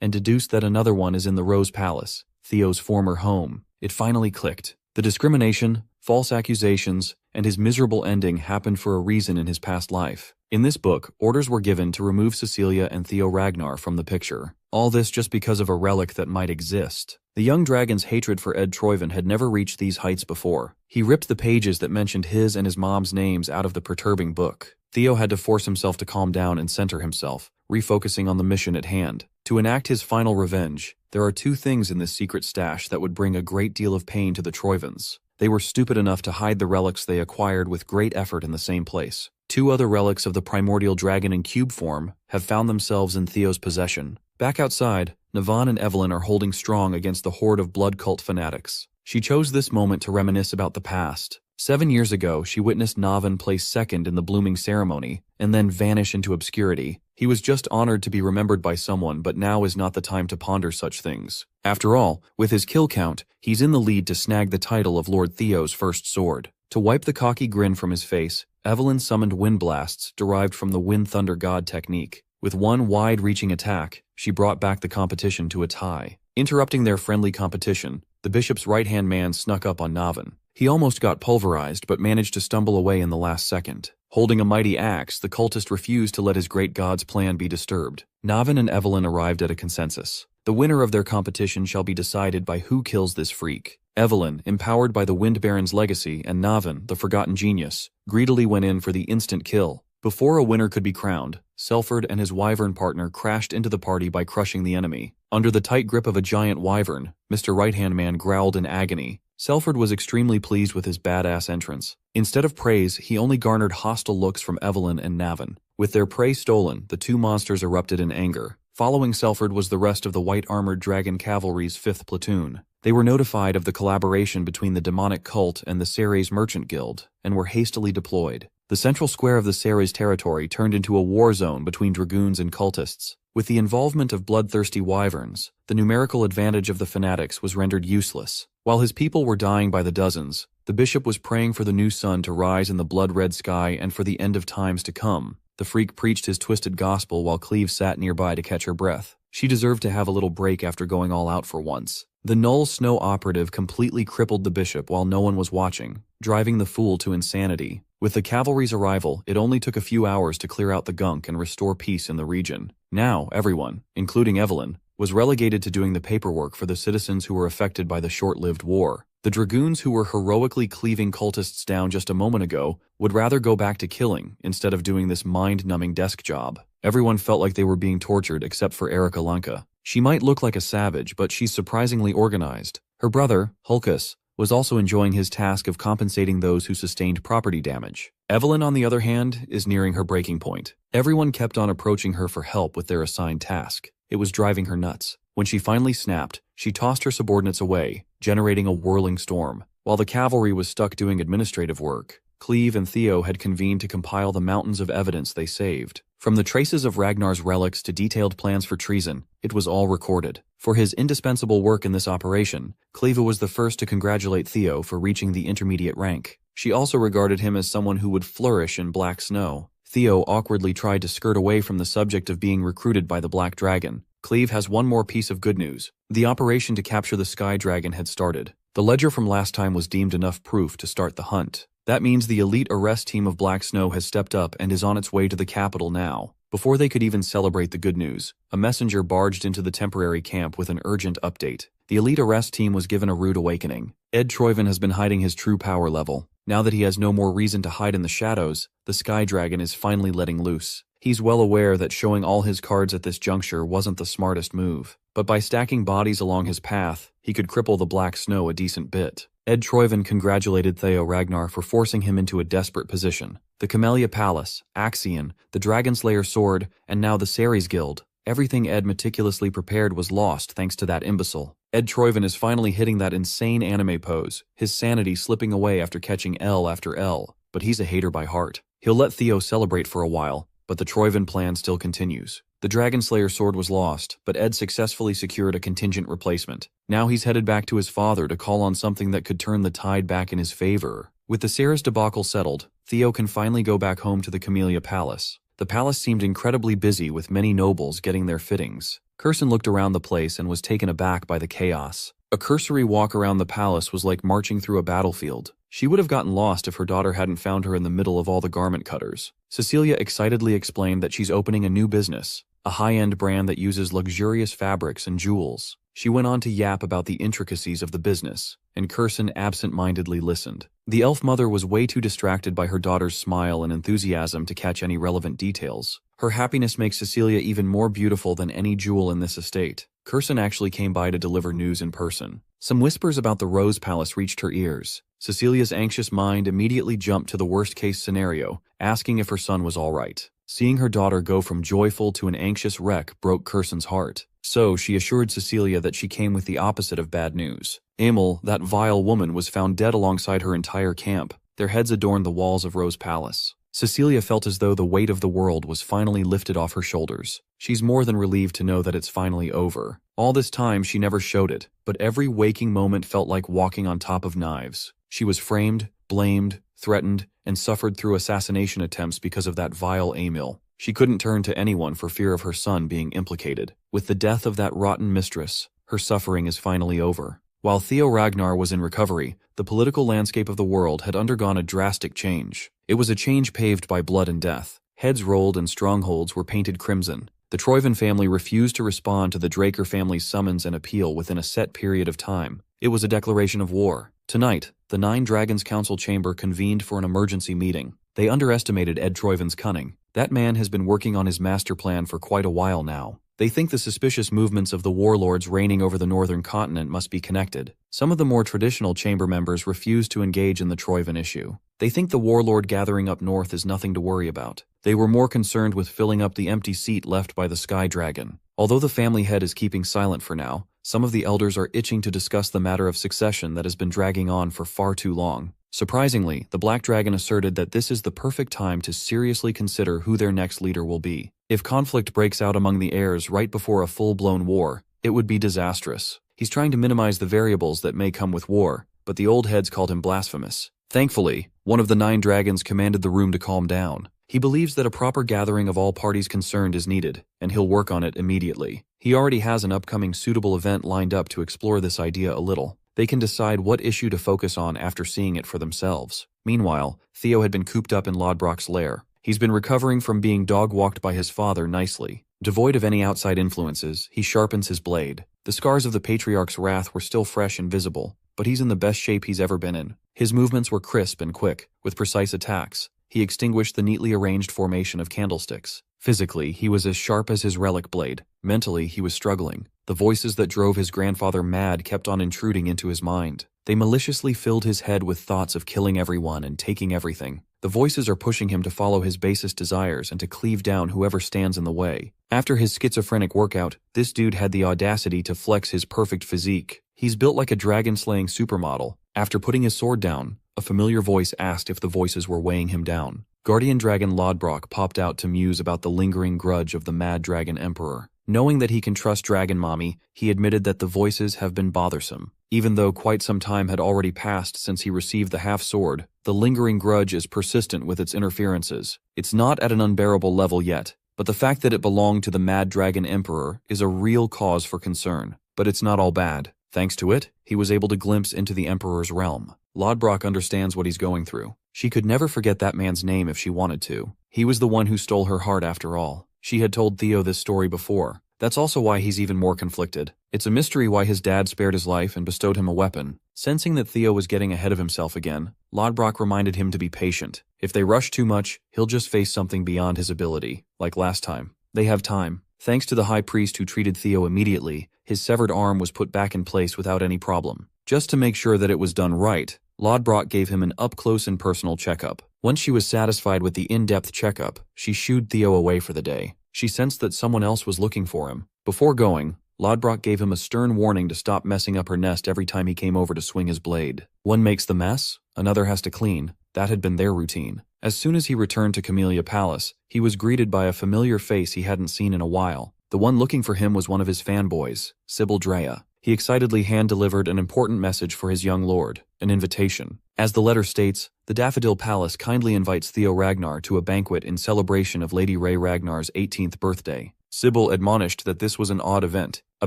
and deduced that another one is in the Rose Palace, Theo's former home. It finally clicked. The discrimination, false accusations, and his miserable ending happened for a reason in his past life. In this book, orders were given to remove Cecilia and Theo Ragnar from the picture. All this just because of a relic that might exist. The young dragon's hatred for Ed Troyven had never reached these heights before. He ripped the pages that mentioned his and his mom's names out of the perturbing book. Theo had to force himself to calm down and center himself, refocusing on the mission at hand. To enact his final revenge, there are 2 things in this secret stash that would bring a great deal of pain to the Troyvens. They were stupid enough to hide the relics they acquired with great effort in the same place. 2 other relics of the primordial dragon in cube form have found themselves in Theo's possession. Back outside, Navan and Evelyn are holding strong against the horde of blood cult fanatics. She chose this moment to reminisce about the past. 7 years ago, she witnessed Navan place second in the blooming ceremony, and then vanish into obscurity. He was just honored to be remembered by someone, but now is not the time to ponder such things. After all, with his kill count, he's in the lead to snag the title of Lord Theo's first sword. To wipe the cocky grin from his face, Evelyn summoned wind blasts derived from the Wind Thunder God technique. With one wide-reaching attack, she brought back the competition to a tie. Interrupting their friendly competition, the bishop's right-hand man snuck up on Navan. He almost got pulverized but managed to stumble away in the last second. Holding a mighty axe, the cultist refused to let his great god's plan be disturbed. Navan and Evelyn arrived at a consensus. The winner of their competition shall be decided by who kills this freak. Evelyn, empowered by the Wind Baron's legacy, and Navan, the forgotten genius, greedily went in for the instant kill. Before a winner could be crowned, Selford and his wyvern partner crashed into the party by crushing the enemy. Under the tight grip of a giant wyvern, Mr. Right-Hand Man growled in agony. Selford was extremely pleased with his badass entrance. Instead of praise, he only garnered hostile looks from Evelyn and Navan. With their prey stolen, the 2 monsters erupted in anger. Following Selford was the rest of the white-armored dragon cavalry's 5th platoon. They were notified of the collaboration between the demonic cult and the Ceres Merchant Guild, and were hastily deployed. The central square of the Ceres territory turned into a war zone between dragoons and cultists. With the involvement of bloodthirsty wyverns, the numerical advantage of the fanatics was rendered useless. While his people were dying by the dozens, the bishop was praying for the new sun to rise in the blood-red sky and for the end of times to come. The freak preached his twisted gospel while Cleve sat nearby to catch her breath. She deserved to have a little break after going all out for once. The Null Snow operative completely crippled the bishop while no one was watching, driving the fool to insanity. With the cavalry's arrival, it only took a few hours to clear out the gunk and restore peace in the region. Now, everyone, including Evelyn, was relegated to doing the paperwork for the citizens who were affected by the short-lived war. The dragoons who were heroically cleaving cultists down just a moment ago would rather go back to killing instead of doing this mind-numbing desk job. Everyone felt like they were being tortured except for Erika Lanka. She might look like a savage, but she's surprisingly organized. Her brother, Hulkus, was also enjoying his task of compensating those who sustained property damage. Evelyn, on the other hand, is nearing her breaking point. Everyone kept on approaching her for help with their assigned task. It was driving her nuts. When she finally snapped, she tossed her subordinates away, generating a whirling storm. While the cavalry was stuck doing administrative work, Cleve and Theo had convened to compile the mountains of evidence they saved. From the traces of Ragnar's relics to detailed plans for treason, it was all recorded. For his indispensable work in this operation, Cleve was the first to congratulate Theo for reaching the intermediate rank. She also regarded him as someone who would flourish in Black Snow. Theo awkwardly tried to skirt away from the subject of being recruited by the Black Dragon. Cleve has one more piece of good news. The operation to capture the Sky Dragon had started. The ledger from last time was deemed enough proof to start the hunt. That means the elite arrest team of Black Snow has stepped up and is on its way to the capital now. Before they could even celebrate the good news, a messenger barged into the temporary camp with an urgent update. The elite arrest team was given a rude awakening. Ed Troyven has been hiding his true power level. Now that he has no more reason to hide in the shadows, the Sky Dragon is finally letting loose. He's well aware that showing all his cards at this juncture wasn't the smartest move, but by stacking bodies along his path, he could cripple the Black Snow a decent bit. Ed Troyven congratulated Theo Ragnar for forcing him into a desperate position. The Camellia Palace, Axion, the Dragonslayer Sword, and now the Ceres Guild. Everything Ed meticulously prepared was lost thanks to that imbecile. Ed Troyven is finally hitting that insane anime pose, his sanity slipping away after catching L after L, but he's a hater by heart. He'll let Theo celebrate for a while, but the Troyven plan still continues. The Dragonslayer Sword was lost, but Ed successfully secured a contingent replacement. Now he's headed back to his father to call on something that could turn the tide back in his favor. With the Ceres debacle settled, Theo can finally go back home to the Camellia Palace. The palace seemed incredibly busy with many nobles getting their fittings. Curson looked around the place and was taken aback by the chaos. A cursory walk around the palace was like marching through a battlefield. She would have gotten lost if her daughter hadn't found her in the middle of all the garment cutters. Cecilia excitedly explained that she's opening a new business, a high-end brand that uses luxurious fabrics and jewels. She went on to yap about the intricacies of the business, and Curson absent-mindedly listened. The elf mother was way too distracted by her daughter's smile and enthusiasm to catch any relevant details. Her happiness makes Cecilia even more beautiful than any jewel in this estate. Curson actually came by to deliver news in person. Some whispers about the Rose Palace reached her ears. Cecilia's anxious mind immediately jumped to the worst-case scenario, asking if her son was all right. Seeing her daughter go from joyful to an anxious wreck broke Curson's heart. So she assured Cecilia that she came with the opposite of bad news. Emil, that vile woman, was found dead alongside her entire camp. Their heads adorned the walls of Rose Palace. Cecilia felt as though the weight of the world was finally lifted off her shoulders. She's more than relieved to know that it's finally over. All this time she never showed it, but every waking moment felt like walking on top of knives. She was framed, blamed, threatened, and suffered through assassination attempts because of that vile Emil. She couldn't turn to anyone for fear of her son being implicated. With the death of that rotten mistress, her suffering is finally over. While Theo Ragnar was in recovery, the political landscape of the world had undergone a drastic change. It was a change paved by blood and death. Heads rolled and strongholds were painted crimson. The Troyven family refused to respond to the Draker family's summons and appeal within a set period of time. It was a declaration of war. Tonight, the Nine Dragons Council chamber convened for an emergency meeting. They underestimated Ed Troyven's cunning. That man has been working on his master plan for quite a while now. They think the suspicious movements of the warlords reigning over the northern continent must be connected. Some of the more traditional chamber members refuse to engage in the Troyven issue. They think the warlord gathering up north is nothing to worry about. They were more concerned with filling up the empty seat left by the Sky Dragon. Although the family head is keeping silent for now, some of the elders are itching to discuss the matter of succession that has been dragging on for far too long. Surprisingly, the Black Dragon asserted that this is the perfect time to seriously consider who their next leader will be. If conflict breaks out among the heirs right before a full-blown war, it would be disastrous. He's trying to minimize the variables that may come with war, but the old heads called him blasphemous. Thankfully, one of the 9 dragons commanded the room to calm down. He believes that a proper gathering of all parties concerned is needed, and he'll work on it immediately. He already has an upcoming suitable event lined up to explore this idea a little. They can decide what issue to focus on after seeing it for themselves. Meanwhile, Theo had been cooped up in Lodbrok's lair. He's been recovering from being dog-walked by his father nicely. Devoid of any outside influences, he sharpens his blade. The scars of the Patriarch's wrath were still fresh and visible, but he's in the best shape he's ever been in. His movements were crisp and quick, with precise attacks. He extinguished the neatly arranged formation of candlesticks. Physically, he was as sharp as his relic blade. Mentally, he was struggling. The voices that drove his grandfather mad kept on intruding into his mind. They maliciously filled his head with thoughts of killing everyone and taking everything. The voices are pushing him to follow his basest desires and to cleave down whoever stands in the way. After his schizophrenic workout, this dude had the audacity to flex his perfect physique. He's built like a dragon-slaying supermodel. After putting his sword down, a familiar voice asked if the voices were weighing him down. Guardian Dragon Lodbrok popped out to muse about the lingering grudge of the Mad Dragon Emperor. Knowing that he can trust Dragon Mommy, he admitted that the voices have been bothersome. Even though quite some time had already passed since he received the half-sword, the lingering grudge is persistent with its interferences. It's not at an unbearable level yet, but the fact that it belonged to the Mad Dragon Emperor is a real cause for concern. But it's not all bad. Thanks to it, he was able to glimpse into the Emperor's realm. Lodbrok understands what he's going through. She could never forget that man's name if she wanted to. He was the one who stole her heart after all. She had told Theo this story before. That's also why he's even more conflicted. It's a mystery why his dad spared his life and bestowed him a weapon. Sensing that Theo was getting ahead of himself again, Lodbrok reminded him to be patient. If they rush too much, he'll just face something beyond his ability, like last time. They have time. Thanks to the high priest who treated Theo immediately, his severed arm was put back in place without any problem. Just to make sure that it was done right, Lodbrok gave him an up-close and personal checkup. Once she was satisfied with the in-depth checkup, she shooed Theo away for the day. She sensed that someone else was looking for him. Before going, Lodbrok gave him a stern warning to stop messing up her nest every time he came over to swing his blade. One makes the mess, another has to clean. That had been their routine. As soon as he returned to Camellia Palace, he was greeted by a familiar face he hadn't seen in a while. The one looking for him was one of his fanboys, Sybil Drea. He excitedly hand-delivered an important message for his young lord, an invitation. As the letter states, the Daffodil Palace kindly invites Theo Ragnar to a banquet in celebration of Lady Ray Ragnar's 18th birthday. Sybil admonished that this was an odd event. A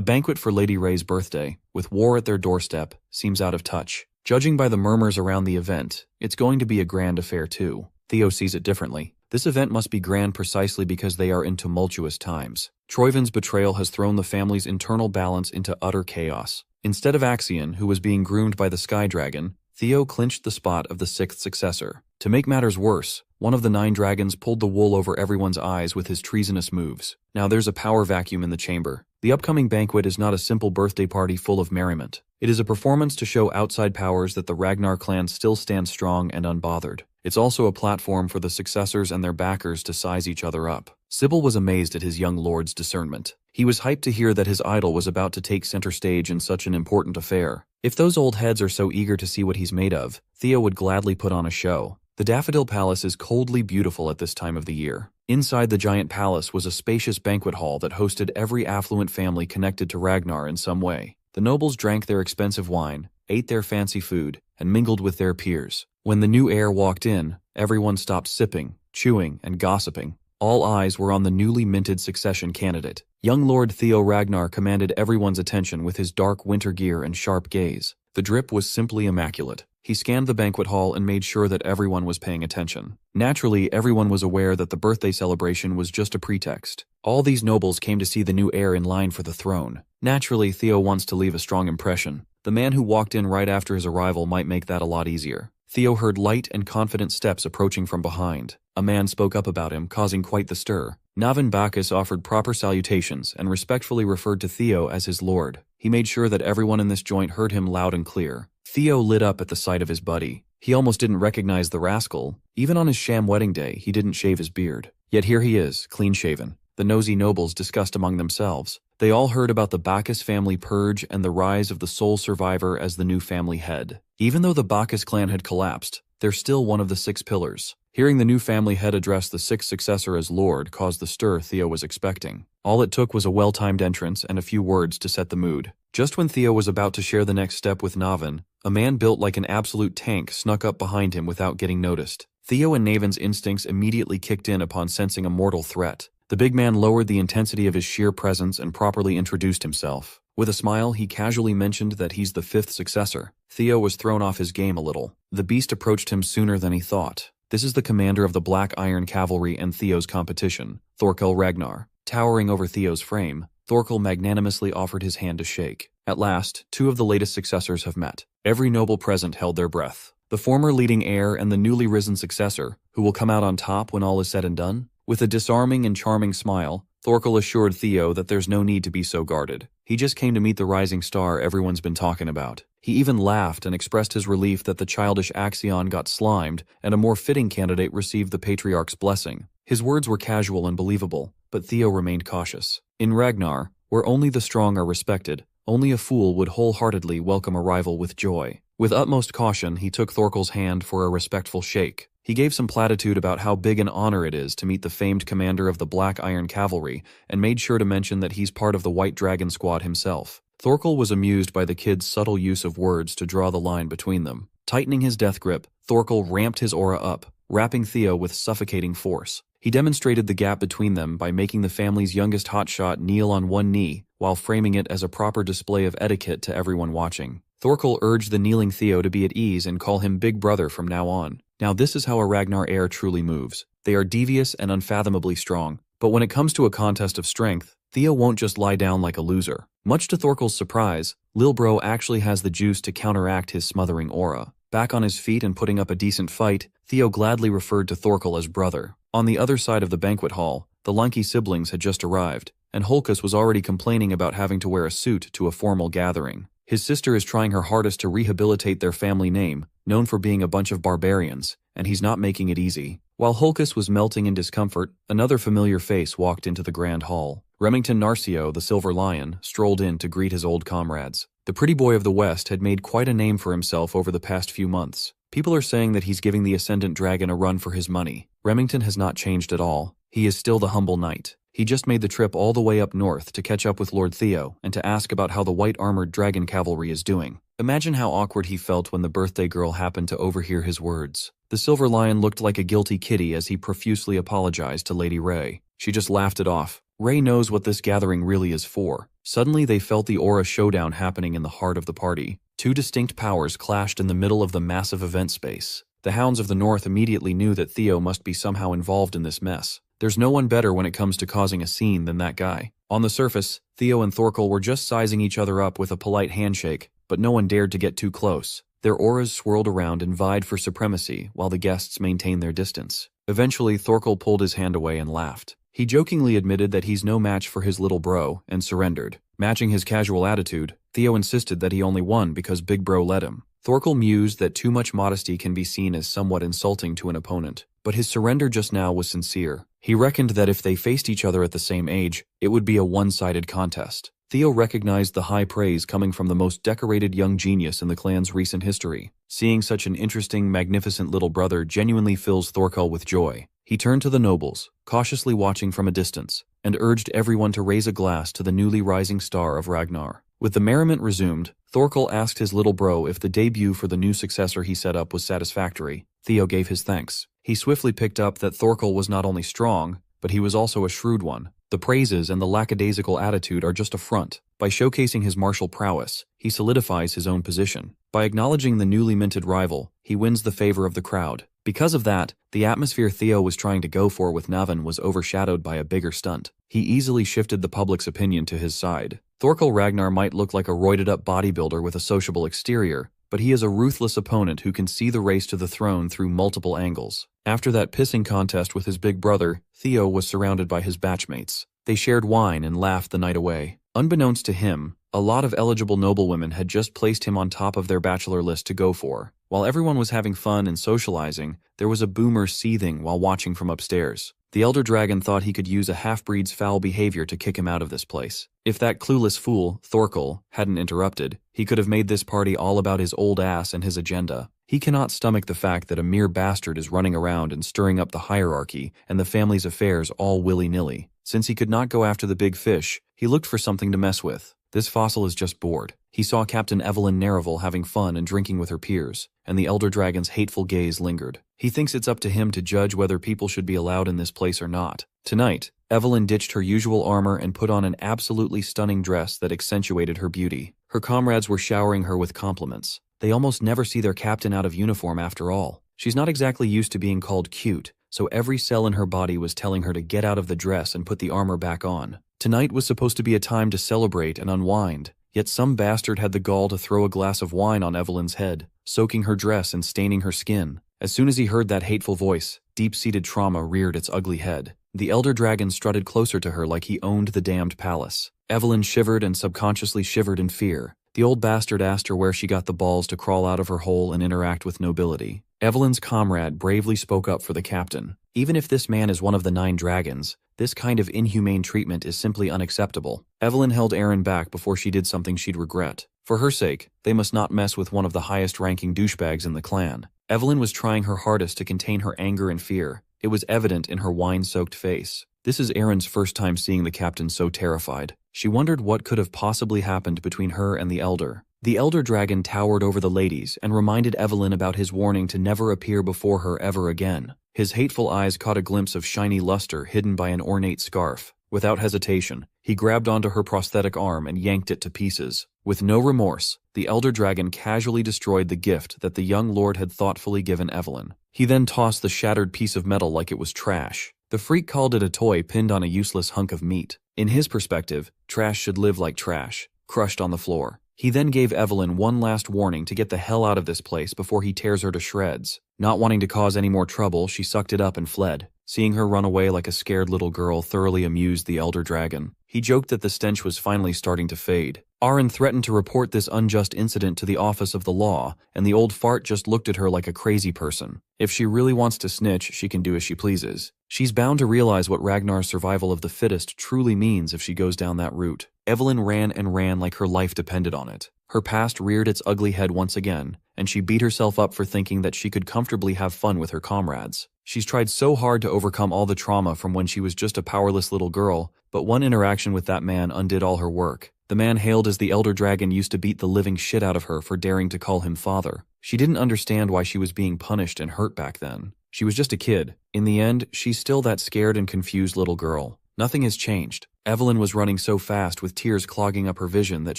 banquet for Lady Ray's birthday, with war at their doorstep, seems out of touch. Judging by the murmurs around the event, it's going to be a grand affair too. Theo sees it differently. This event must be grand precisely because they are in tumultuous times. Troivin's betrayal has thrown the family's internal balance into utter chaos. Instead of Axion, who was being groomed by the Sky Dragon, Theo clinched the spot of the 6th successor. To make matters worse, one of the 9 dragons pulled the wool over everyone's eyes with his treasonous moves. Now there's a power vacuum in the chamber. The upcoming banquet is not a simple birthday party full of merriment. It is a performance to show outside powers that the Ragnar clan still stands strong and unbothered. It's also a platform for the successors and their backers to size each other up. Sybil was amazed at his young lord's discernment. He was hyped to hear that his idol was about to take center stage in such an important affair. If those old heads are so eager to see what he's made of, Theo would gladly put on a show. The Daffodil Palace is coldly beautiful at this time of the year. Inside the giant palace was a spacious banquet hall that hosted every affluent family connected to Ragnar in some way. The nobles drank their expensive wine, ate their fancy food, and mingled with their peers. When the new heir walked in, everyone stopped sipping, chewing, and gossiping. All eyes were on the newly minted succession candidate. Young Lord Theo Ragnar commanded everyone's attention with his dark winter gear and sharp gaze. The drip was simply immaculate. He scanned the banquet hall and made sure that everyone was paying attention. Naturally, everyone was aware that the birthday celebration was just a pretext. All these nobles came to see the new heir in line for the throne. Naturally, Theo wants to leave a strong impression. The man who walked in right after his arrival might make that a lot easier. Theo heard light and confident steps approaching from behind. A man spoke up about him, causing quite the stir. Navin Bacchus offered proper salutations and respectfully referred to Theo as his lord. He made sure that everyone in this joint heard him loud and clear. Theo lit up at the sight of his buddy. He almost didn't recognize the rascal. Even on his sham wedding day, he didn't shave his beard. Yet here he is, clean-shaven. The nosy nobles discussed among themselves. They all heard about the Bacchus family purge and the rise of the sole survivor as the new family head. Even though the Bacchus clan had collapsed, they're still one of the 6 pillars. Hearing the new family head address the 6th successor as Lord caused the stir Theo was expecting. All it took was a well-timed entrance and a few words to set the mood. Just when Theo was about to share the next step with Navin, a man built like an absolute tank snuck up behind him without getting noticed. Theo and Navin's instincts immediately kicked in upon sensing a mortal threat. The big man lowered the intensity of his sheer presence and properly introduced himself. With a smile, he casually mentioned that he's the 5th successor. Theo was thrown off his game a little. The beast approached him sooner than he thought. This is the commander of the Black Iron Cavalry and Theo's competition, Thorkel Ragnar. Towering over Theo's frame, Thorkel magnanimously offered his hand to shake. At last, 2 of the latest successors have met. Every noble present held their breath. The former leading heir and the newly risen successor, who will come out on top when all is said and done? With a disarming and charming smile, Thorkel assured Theo that there's no need to be so guarded. He just came to meet the rising star everyone's been talking about. He even laughed and expressed his relief that the childish Axion got slimed and a more fitting candidate received the Patriarch's blessing. His words were casual and believable, but Theo remained cautious. In Ragnar, where only the strong are respected, only a fool would wholeheartedly welcome a rival with joy. With utmost caution, he took Thorkel's hand for a respectful shake. He gave some platitude about how big an honor it is to meet the famed commander of the Black Iron Cavalry and made sure to mention that he's part of the White Dragon Squad himself. Thorkel was amused by the kid's subtle use of words to draw the line between them. Tightening his death grip, Thorkel ramped his aura up, wrapping Theo with suffocating force. He demonstrated the gap between them by making the family's youngest hotshot kneel on one knee while framing it as a proper display of etiquette to everyone watching. Thorkel urged the kneeling Theo to be at ease and call him Big Brother from now on. Now this is how a Ragnar heir truly moves. They are devious and unfathomably strong, but when it comes to a contest of strength, Theo won't just lie down like a loser. Much to Thorkel's surprise, Lil Bro actually has the juice to counteract his smothering aura. Back on his feet and putting up a decent fight, Theo gladly referred to Thorkel as brother. On the other side of the banquet hall, the Lunky siblings had just arrived, and Holkus was already complaining about having to wear a suit to a formal gathering. His sister is trying her hardest to rehabilitate their family name, known for being a bunch of barbarians, and he's not making it easy. While Holkus was melting in discomfort, another familiar face walked into the grand hall. Remington Narcio, the Silver Lion, strolled in to greet his old comrades. The pretty boy of the West had made quite a name for himself over the past few months. People are saying that he's giving the Ascendant Dragon a run for his money. Remington has not changed at all. He is still the humble knight. He just made the trip all the way up north to catch up with Lord Theo and to ask about how the white-armored dragon cavalry is doing. Imagine how awkward he felt when the birthday girl happened to overhear his words. The Silver Lion looked like a guilty kitty as he profusely apologized to Lady Ray. She just laughed it off. Ray knows what this gathering really is for. Suddenly they felt the aura showdown happening in the heart of the party. Two distinct powers clashed in the middle of the massive event space. The Hounds of the North immediately knew that Theo must be somehow involved in this mess. There's no one better when it comes to causing a scene than that guy. On the surface, Theo and Thorkel were just sizing each other up with a polite handshake, but no one dared to get too close. Their auras swirled around and vied for supremacy while the guests maintained their distance. Eventually, Thorkel pulled his hand away and laughed. He jokingly admitted that he's no match for his little bro and surrendered. Matching his casual attitude, Theo insisted that he only won because Big Bro let him. Thorkel mused that too much modesty can be seen as somewhat insulting to an opponent, but his surrender just now was sincere. He reckoned that if they faced each other at the same age, it would be a one-sided contest. Theo recognized the high praise coming from the most decorated young genius in the clan's recent history. Seeing such an interesting, magnificent little brother genuinely fills Thorkel with joy. He turned to the nobles, cautiously watching from a distance, and urged everyone to raise a glass to the newly rising star of Ragnar. With the merriment resumed, Thorkel asked his little bro if the debut for the new successor he set up was satisfactory. Theo gave his thanks. He swiftly picked up that Thorkel was not only strong, but he was also a shrewd one. The praises and the lackadaisical attitude are just a front. By showcasing his martial prowess, he solidifies his own position. By acknowledging the newly minted rival, he wins the favor of the crowd. Because of that, the atmosphere Theo was trying to go for with Navan was overshadowed by a bigger stunt. He easily shifted the public's opinion to his side. Thorkel Ragnar might look like a roided-up bodybuilder with a sociable exterior, but he is a ruthless opponent who can see the race to the throne through multiple angles. After that pissing contest with his big brother, Theo was surrounded by his batchmates. They shared wine and laughed the night away. Unbeknownst to him, a lot of eligible noblewomen had just placed him on top of their bachelor list to go for. While everyone was having fun and socializing, there was a boomer seething while watching from upstairs. The Elder Dragon thought he could use a half-breed's foul behavior to kick him out of this place. If that clueless fool, Thorkel, hadn't interrupted, he could have made this party all about his old ass and his agenda. He cannot stomach the fact that a mere bastard is running around and stirring up the hierarchy and the family's affairs all willy-nilly. Since he could not go after the big fish, he looked for something to mess with. This fossil is just bored. He saw Captain Evelyn Nereville having fun and drinking with her peers, and the Elder Dragon's hateful gaze lingered. He thinks it's up to him to judge whether people should be allowed in this place or not. Tonight, Evelyn ditched her usual armor and put on an absolutely stunning dress that accentuated her beauty. Her comrades were showering her with compliments. They almost never see their captain out of uniform after all. She's not exactly used to being called cute, so every cell in her body was telling her to get out of the dress and put the armor back on. Tonight was supposed to be a time to celebrate and unwind, yet some bastard had the gall to throw a glass of wine on Evelyn's head, soaking her dress and staining her skin. As soon as he heard that hateful voice, deep-seated trauma reared its ugly head. The Elder Dragon strutted closer to her like he owned the damned palace. Evelyn shivered and subconsciously shivered in fear. The old bastard asked her where she got the balls to crawl out of her hole and interact with nobility. Evelyn's comrade bravely spoke up for the captain. Even if this man is one of the 9 dragons, this kind of inhumane treatment is simply unacceptable. Evelyn held Aaron back before she did something she'd regret. For her sake, they must not mess with one of the highest-ranking douchebags in the clan. Evelyn was trying her hardest to contain her anger and fear. It was evident in her wine-soaked face. This is Aaron's first time seeing the captain so terrified. She wondered what could have possibly happened between her and the Elder. The Elder Dragon towered over the ladies and reminded Evelyn about his warning to never appear before her ever again. His hateful eyes caught a glimpse of shiny luster hidden by an ornate scarf. Without hesitation, he grabbed onto her prosthetic arm and yanked it to pieces. With no remorse, the Elder Dragon casually destroyed the gift that the young lord had thoughtfully given Evelyn. He then tossed the shattered piece of metal like it was trash. The freak called it a toy pinned on a useless hunk of meat. In his perspective, trash should live like trash, crushed on the floor. He then gave Evelyn one last warning to get the hell out of this place before he tears her to shreds. Not wanting to cause any more trouble, she sucked it up and fled. Seeing her run away like a scared little girl thoroughly amused the elder dragon. He joked that the stench was finally starting to fade. Aaron threatened to report this unjust incident to the office of the law, and the old fart just looked at her like a crazy person. If she really wants to snitch, she can do as she pleases. She's bound to realize what Ragnar's survival of the fittest truly means if she goes down that route. Evelyn ran and ran like her life depended on it. Her past reared its ugly head once again, and she beat herself up for thinking that she could comfortably have fun with her comrades. She's tried so hard to overcome all the trauma from when she was just a powerless little girl, but one interaction with that man undid all her work. The man hailed as the elder dragon used to beat the living shit out of her for daring to call him father. She didn't understand why she was being punished and hurt back then. She was just a kid. In the end, she's still that scared and confused little girl. Nothing has changed. Evelyn was running so fast with tears clogging up her vision that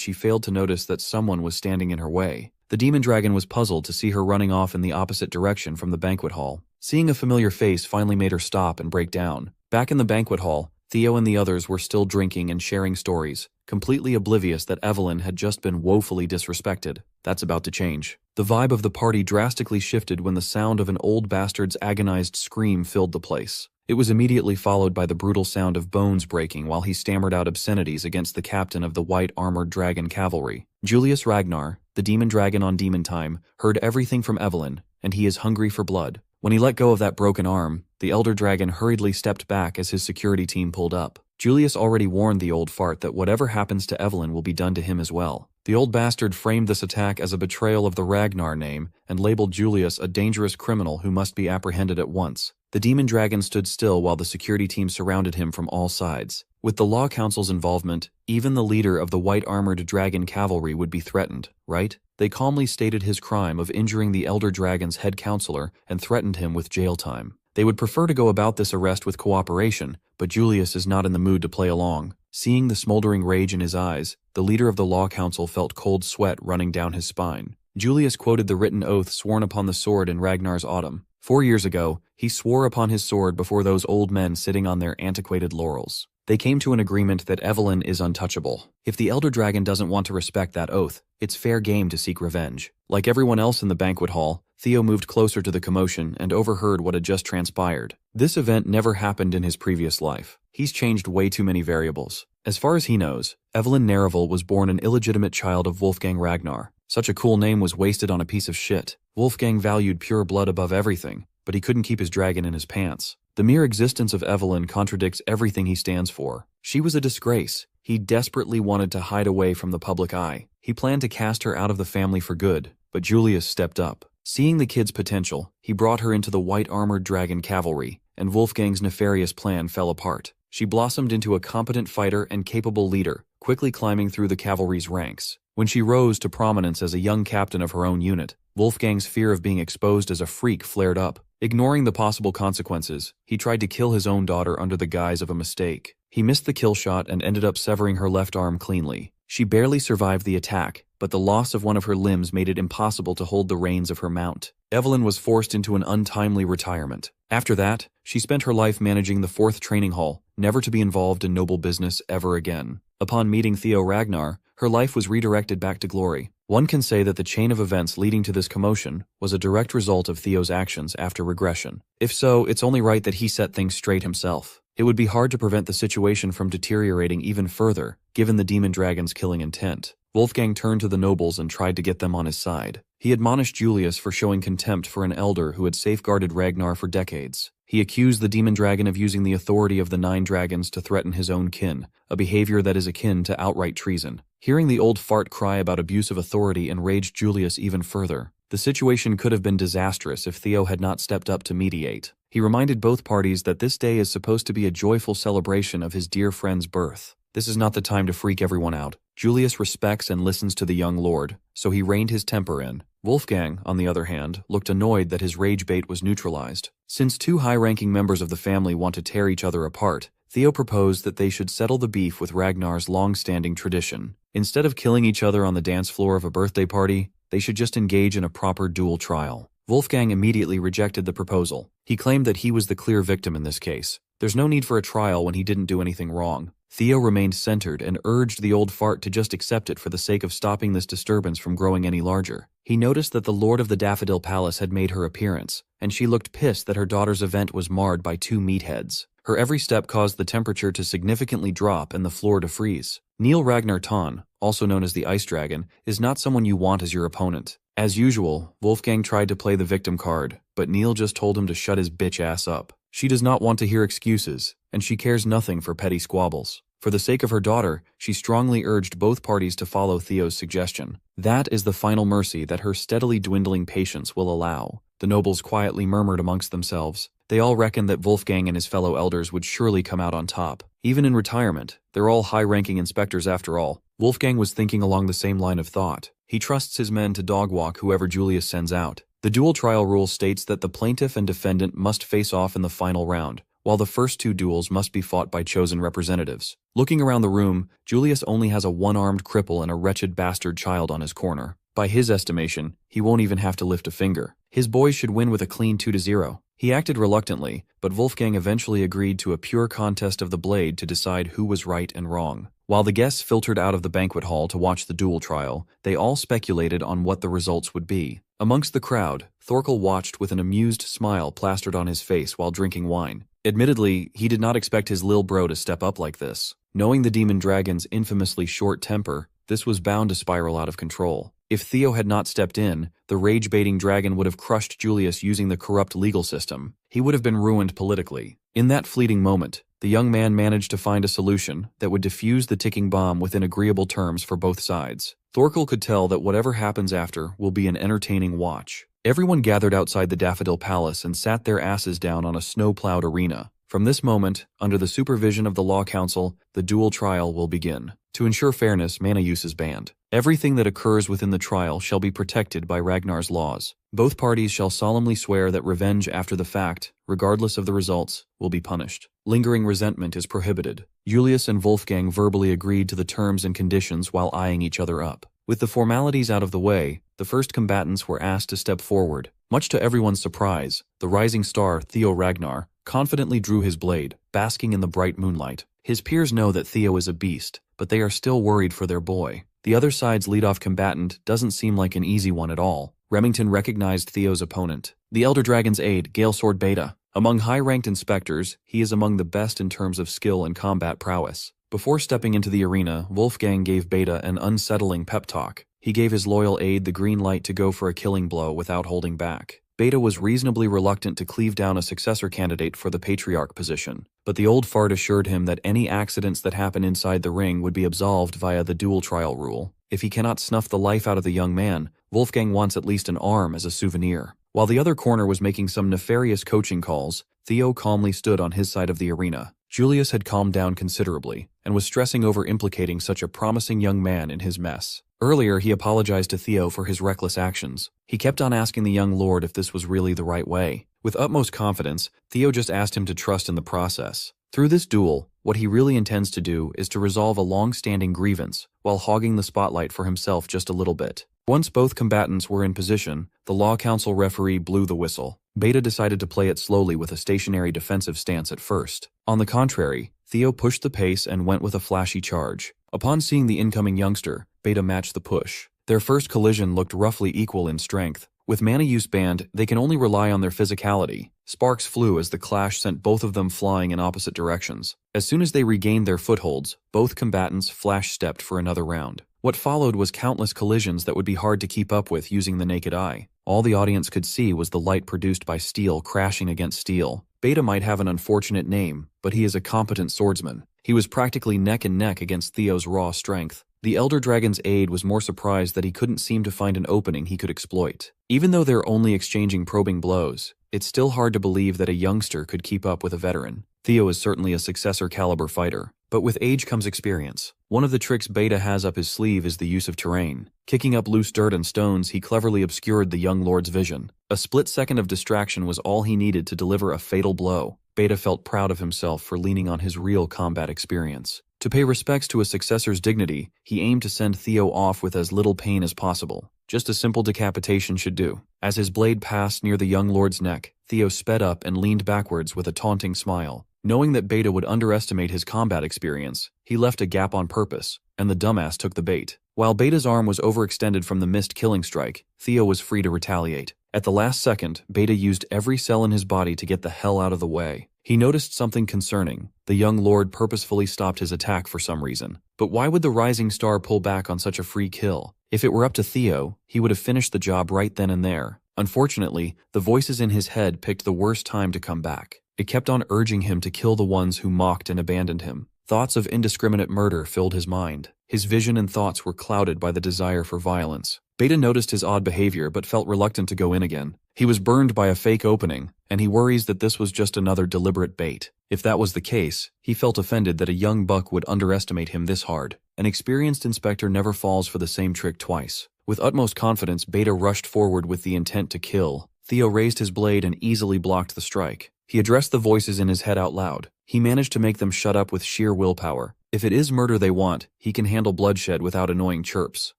she failed to notice that someone was standing in her way. The demon dragon was puzzled to see her running off in the opposite direction from the banquet hall. Seeing a familiar face finally made her stop and break down. Back in the banquet hall, Theo and the others were still drinking and sharing stories, completely oblivious that Evelyn had just been woefully disrespected. That's about to change. The vibe of the party drastically shifted when the sound of an old bastard's agonized scream filled the place. It was immediately followed by the brutal sound of bones breaking while he stammered out obscenities against the captain of the white-armored dragon cavalry. Julius Ragnar, the demon dragon on demon time, heard everything from Evelyn, and he is hungry for blood. When he let go of that broken arm, the elder dragon hurriedly stepped back as his security team pulled up. Julius already warned the old fart that whatever happens to Evelyn will be done to him as well. The old bastard framed this attack as a betrayal of the Ragnar name and labeled Julius a dangerous criminal who must be apprehended at once. The demon dragon stood still while the security team surrounded him from all sides. With the law council's involvement, even the leader of the white-armored dragon cavalry would be threatened, right? They calmly stated his crime of injuring the elder dragon's head counselor and threatened him with jail time. They would prefer to go about this arrest with cooperation, but Julius is not in the mood to play along. Seeing the smoldering rage in his eyes, the leader of the law council felt cold sweat running down his spine. Julius quoted the written oath sworn upon the sword in Ragnar's autumn. 4 years ago, he swore upon his sword before those old men sitting on their antiquated laurels. They came to an agreement that Evelyn is untouchable. If the elder dragon doesn't want to respect that oath, it's fair game to seek revenge. Like everyone else in the banquet hall, Theo moved closer to the commotion and overheard what had just transpired. This event never happened in his previous life. He's changed way too many variables. As far as he knows, Evelyn Narival was born an illegitimate child of Wolfgang Ragnar. Such a cool name was wasted on a piece of shit. Wolfgang valued pure blood above everything, but he couldn't keep his dragon in his pants. The mere existence of Evelyn contradicts everything he stands for. She was a disgrace. He desperately wanted to hide away from the public eye. He planned to cast her out of the family for good, but Julius stepped up. Seeing the kid's potential, he brought her into the white-armored dragon cavalry, and Wolfgang's nefarious plan fell apart. She blossomed into a competent fighter and capable leader, quickly climbing through the cavalry's ranks. When she rose to prominence as a young captain of her own unit, Wolfgang's fear of being exposed as a freak flared up. Ignoring the possible consequences, he tried to kill his own daughter under the guise of a mistake. He missed the kill shot and ended up severing her left arm cleanly. She barely survived the attack, but the loss of one of her limbs made it impossible to hold the reins of her mount. Evelyn was forced into an untimely retirement. After that, she spent her life managing the 4th training hall, never to be involved in noble business ever again. Upon meeting Theo Ragnar, her life was redirected back to glory. One can say that the chain of events leading to this commotion was a direct result of Theo's actions after regression. If so, it's only right that he set things straight himself. It would be hard to prevent the situation from deteriorating even further, given the demon dragon's killing intent. Wolfgang turned to the nobles and tried to get them on his side. He admonished Julius for showing contempt for an elder who had safeguarded Ragnar for decades. He accused the demon dragon of using the authority of the 9 dragons to threaten his own kin, a behavior that is akin to outright treason. Hearing the old fart cry about abuse of authority enraged Julius even further. The situation could have been disastrous if Theo had not stepped up to mediate. He reminded both parties that this day is supposed to be a joyful celebration of his dear friend's birth. This is not the time to freak everyone out. Julius respects and listens to the young lord, so he reined his temper in. Wolfgang, on the other hand, looked annoyed that his rage bait was neutralized. Since 2 high-ranking members of the family want to tear each other apart, Theo proposed that they should settle the beef with Ragnar's long-standing tradition. Instead of killing each other on the dance floor of a birthday party, they should just engage in a proper duel trial. Wolfgang immediately rejected the proposal. He claimed that he was the clear victim in this case. There's no need for a trial when he didn't do anything wrong. Theo remained centered and urged the old fart to just accept it for the sake of stopping this disturbance from growing any larger. He noticed that the Lord of the Daffodil Palace had made her appearance, and she looked pissed that her daughter's event was marred by 2 meatheads. Her every step caused the temperature to significantly drop and the floor to freeze. Neil Ragnar Ton, also known as the Ice Dragon, is not someone you want as your opponent. As usual, Wolfgang tried to play the victim card, but Neil just told him to shut his bitch ass up. She does not want to hear excuses, and she cares nothing for petty squabbles. For the sake of her daughter, she strongly urged both parties to follow Theo's suggestion. That is the final mercy that her steadily dwindling patience will allow. The nobles quietly murmured amongst themselves. They all reckoned that Wolfgang and his fellow elders would surely come out on top. Even in retirement, they're all high-ranking inspectors after all. Wolfgang was thinking along the same line of thought. He trusts his men to dogwalk whoever Julius sends out. The dual trial rule states that the plaintiff and defendant must face off in the final round, while the first 2 duels must be fought by chosen representatives. Looking around the room, Julius only has a one-armed cripple and a wretched bastard child on his corner. By his estimation, he won't even have to lift a finger. His boys should win with a clean 2-0. He acted reluctantly, but Wolfgang eventually agreed to a pure contest of the blade to decide who was right and wrong. While the guests filtered out of the banquet hall to watch the duel trial, they all speculated on what the results would be. Amongst the crowd, Thorkel watched with an amused smile plastered on his face while drinking wine. Admittedly, he did not expect his lil bro to step up like this. Knowing the demon dragon's infamously short temper, this was bound to spiral out of control. If Theo had not stepped in, the rage-baiting dragon would have crushed Julius using the corrupt legal system. He would have been ruined politically. In that fleeting moment, the young man managed to find a solution that would defuse the ticking bomb within agreeable terms for both sides. Thorkel could tell that whatever happens after will be an entertaining watch. Everyone gathered outside the Daffodil Palace and sat their asses down on a snow-plowed arena. From this moment, under the supervision of the Law Council, the dual trial will begin. To ensure fairness, mana use is banned. Everything that occurs within the trial shall be protected by Ragnar's laws. Both parties shall solemnly swear that revenge after the fact, regardless of the results, will be punished. Lingering resentment is prohibited. Julius and Wolfgang verbally agreed to the terms and conditions while eyeing each other up. With the formalities out of the way, the first combatants were asked to step forward. Much to everyone's surprise, the rising star Theo Ragnar confidently drew his blade, basking in the bright moonlight. His peers know that Theo is a beast, but they are still worried for their boy. The other side's leadoff combatant doesn't seem like an easy one at all. Remington recognized Theo's opponent, the Elder Dragon's aide, Galesword Beta. Among high-ranked inspectors, he is among the best in terms of skill and combat prowess. Before stepping into the arena, Wolfgang gave Beta an unsettling pep talk. He gave his loyal aide the green light to go for a killing blow without holding back. Beta was reasonably reluctant to cleave down a successor candidate for the Patriarch position, but the old fart assured him that any accidents that happen inside the ring would be absolved via the dual trial rule. If he cannot snuff the life out of the young man, Wolfgang wants at least an arm as a souvenir. While the other corner was making some nefarious coaching calls, Theo calmly stood on his side of the arena. Julius had calmed down considerably, and was stressing over implicating such a promising young man in his mess. Earlier, he apologized to Theo for his reckless actions. He kept on asking the young lord if this was really the right way. With utmost confidence, Theo just asked him to trust in the process. Through this duel, what he really intends to do is to resolve a long-standing grievance, while hogging the spotlight for himself just a little bit. Once both combatants were in position, the Law Council referee blew the whistle. Beta decided to play it slowly with a stationary defensive stance at first. On the contrary, Theo pushed the pace and went with a flashy charge. Upon seeing the incoming youngster, Beta matched the push. Their first collision looked roughly equal in strength. With mana use banned, they can only rely on their physicality. Sparks flew as the clash sent both of them flying in opposite directions. As soon as they regained their footholds, both combatants flash-stepped for another round. What followed was countless collisions that would be hard to keep up with using the naked eye. All the audience could see was the light produced by steel crashing against steel. Beta might have an unfortunate name, but he is a competent swordsman. He was practically neck and neck against Theo's raw strength. The Elder Dragon's aide was more surprised that he couldn't seem to find an opening he could exploit. Even though they're only exchanging probing blows, it's still hard to believe that a youngster could keep up with a veteran. Theo is certainly a successor caliber fighter, but with age comes experience. One of the tricks Beta has up his sleeve is the use of terrain. Kicking up loose dirt and stones, he cleverly obscured the young lord's vision. A split second of distraction was all he needed to deliver a fatal blow. Beta felt proud of himself for leaning on his real combat experience. To pay respects to a successor's dignity, he aimed to send Theo off with as little pain as possible. Just a simple decapitation should do. As his blade passed near the young lord's neck, Theo sped up and leaned backwards with a taunting smile. Knowing that Beta would underestimate his combat experience, he left a gap on purpose, and the dumbass took the bait. While Beta's arm was overextended from the missed killing strike, Theo was free to retaliate. At the last second, Beta used every cell in his body to get the hell out of the way. He noticed something concerning. The young lord purposefully stopped his attack for some reason. But why would the rising star pull back on such a free kill? If it were up to Theo, he would have finished the job right then and there. Unfortunately, the voices in his head picked the worst time to come back. It kept on urging him to kill the ones who mocked and abandoned him. Thoughts of indiscriminate murder filled his mind. His vision and thoughts were clouded by the desire for violence. Beta noticed his odd behavior but felt reluctant to go in again. He was burned by a fake opening, and he worries that this was just another deliberate bait. If that was the case, he felt offended that a young buck would underestimate him this hard. An experienced inspector never falls for the same trick twice. With utmost confidence, Beta rushed forward with the intent to kill. Theo raised his blade and easily blocked the strike. He addressed the voices in his head out loud. He managed to make them shut up with sheer willpower. If it is murder they want, he can handle bloodshed without annoying chirps.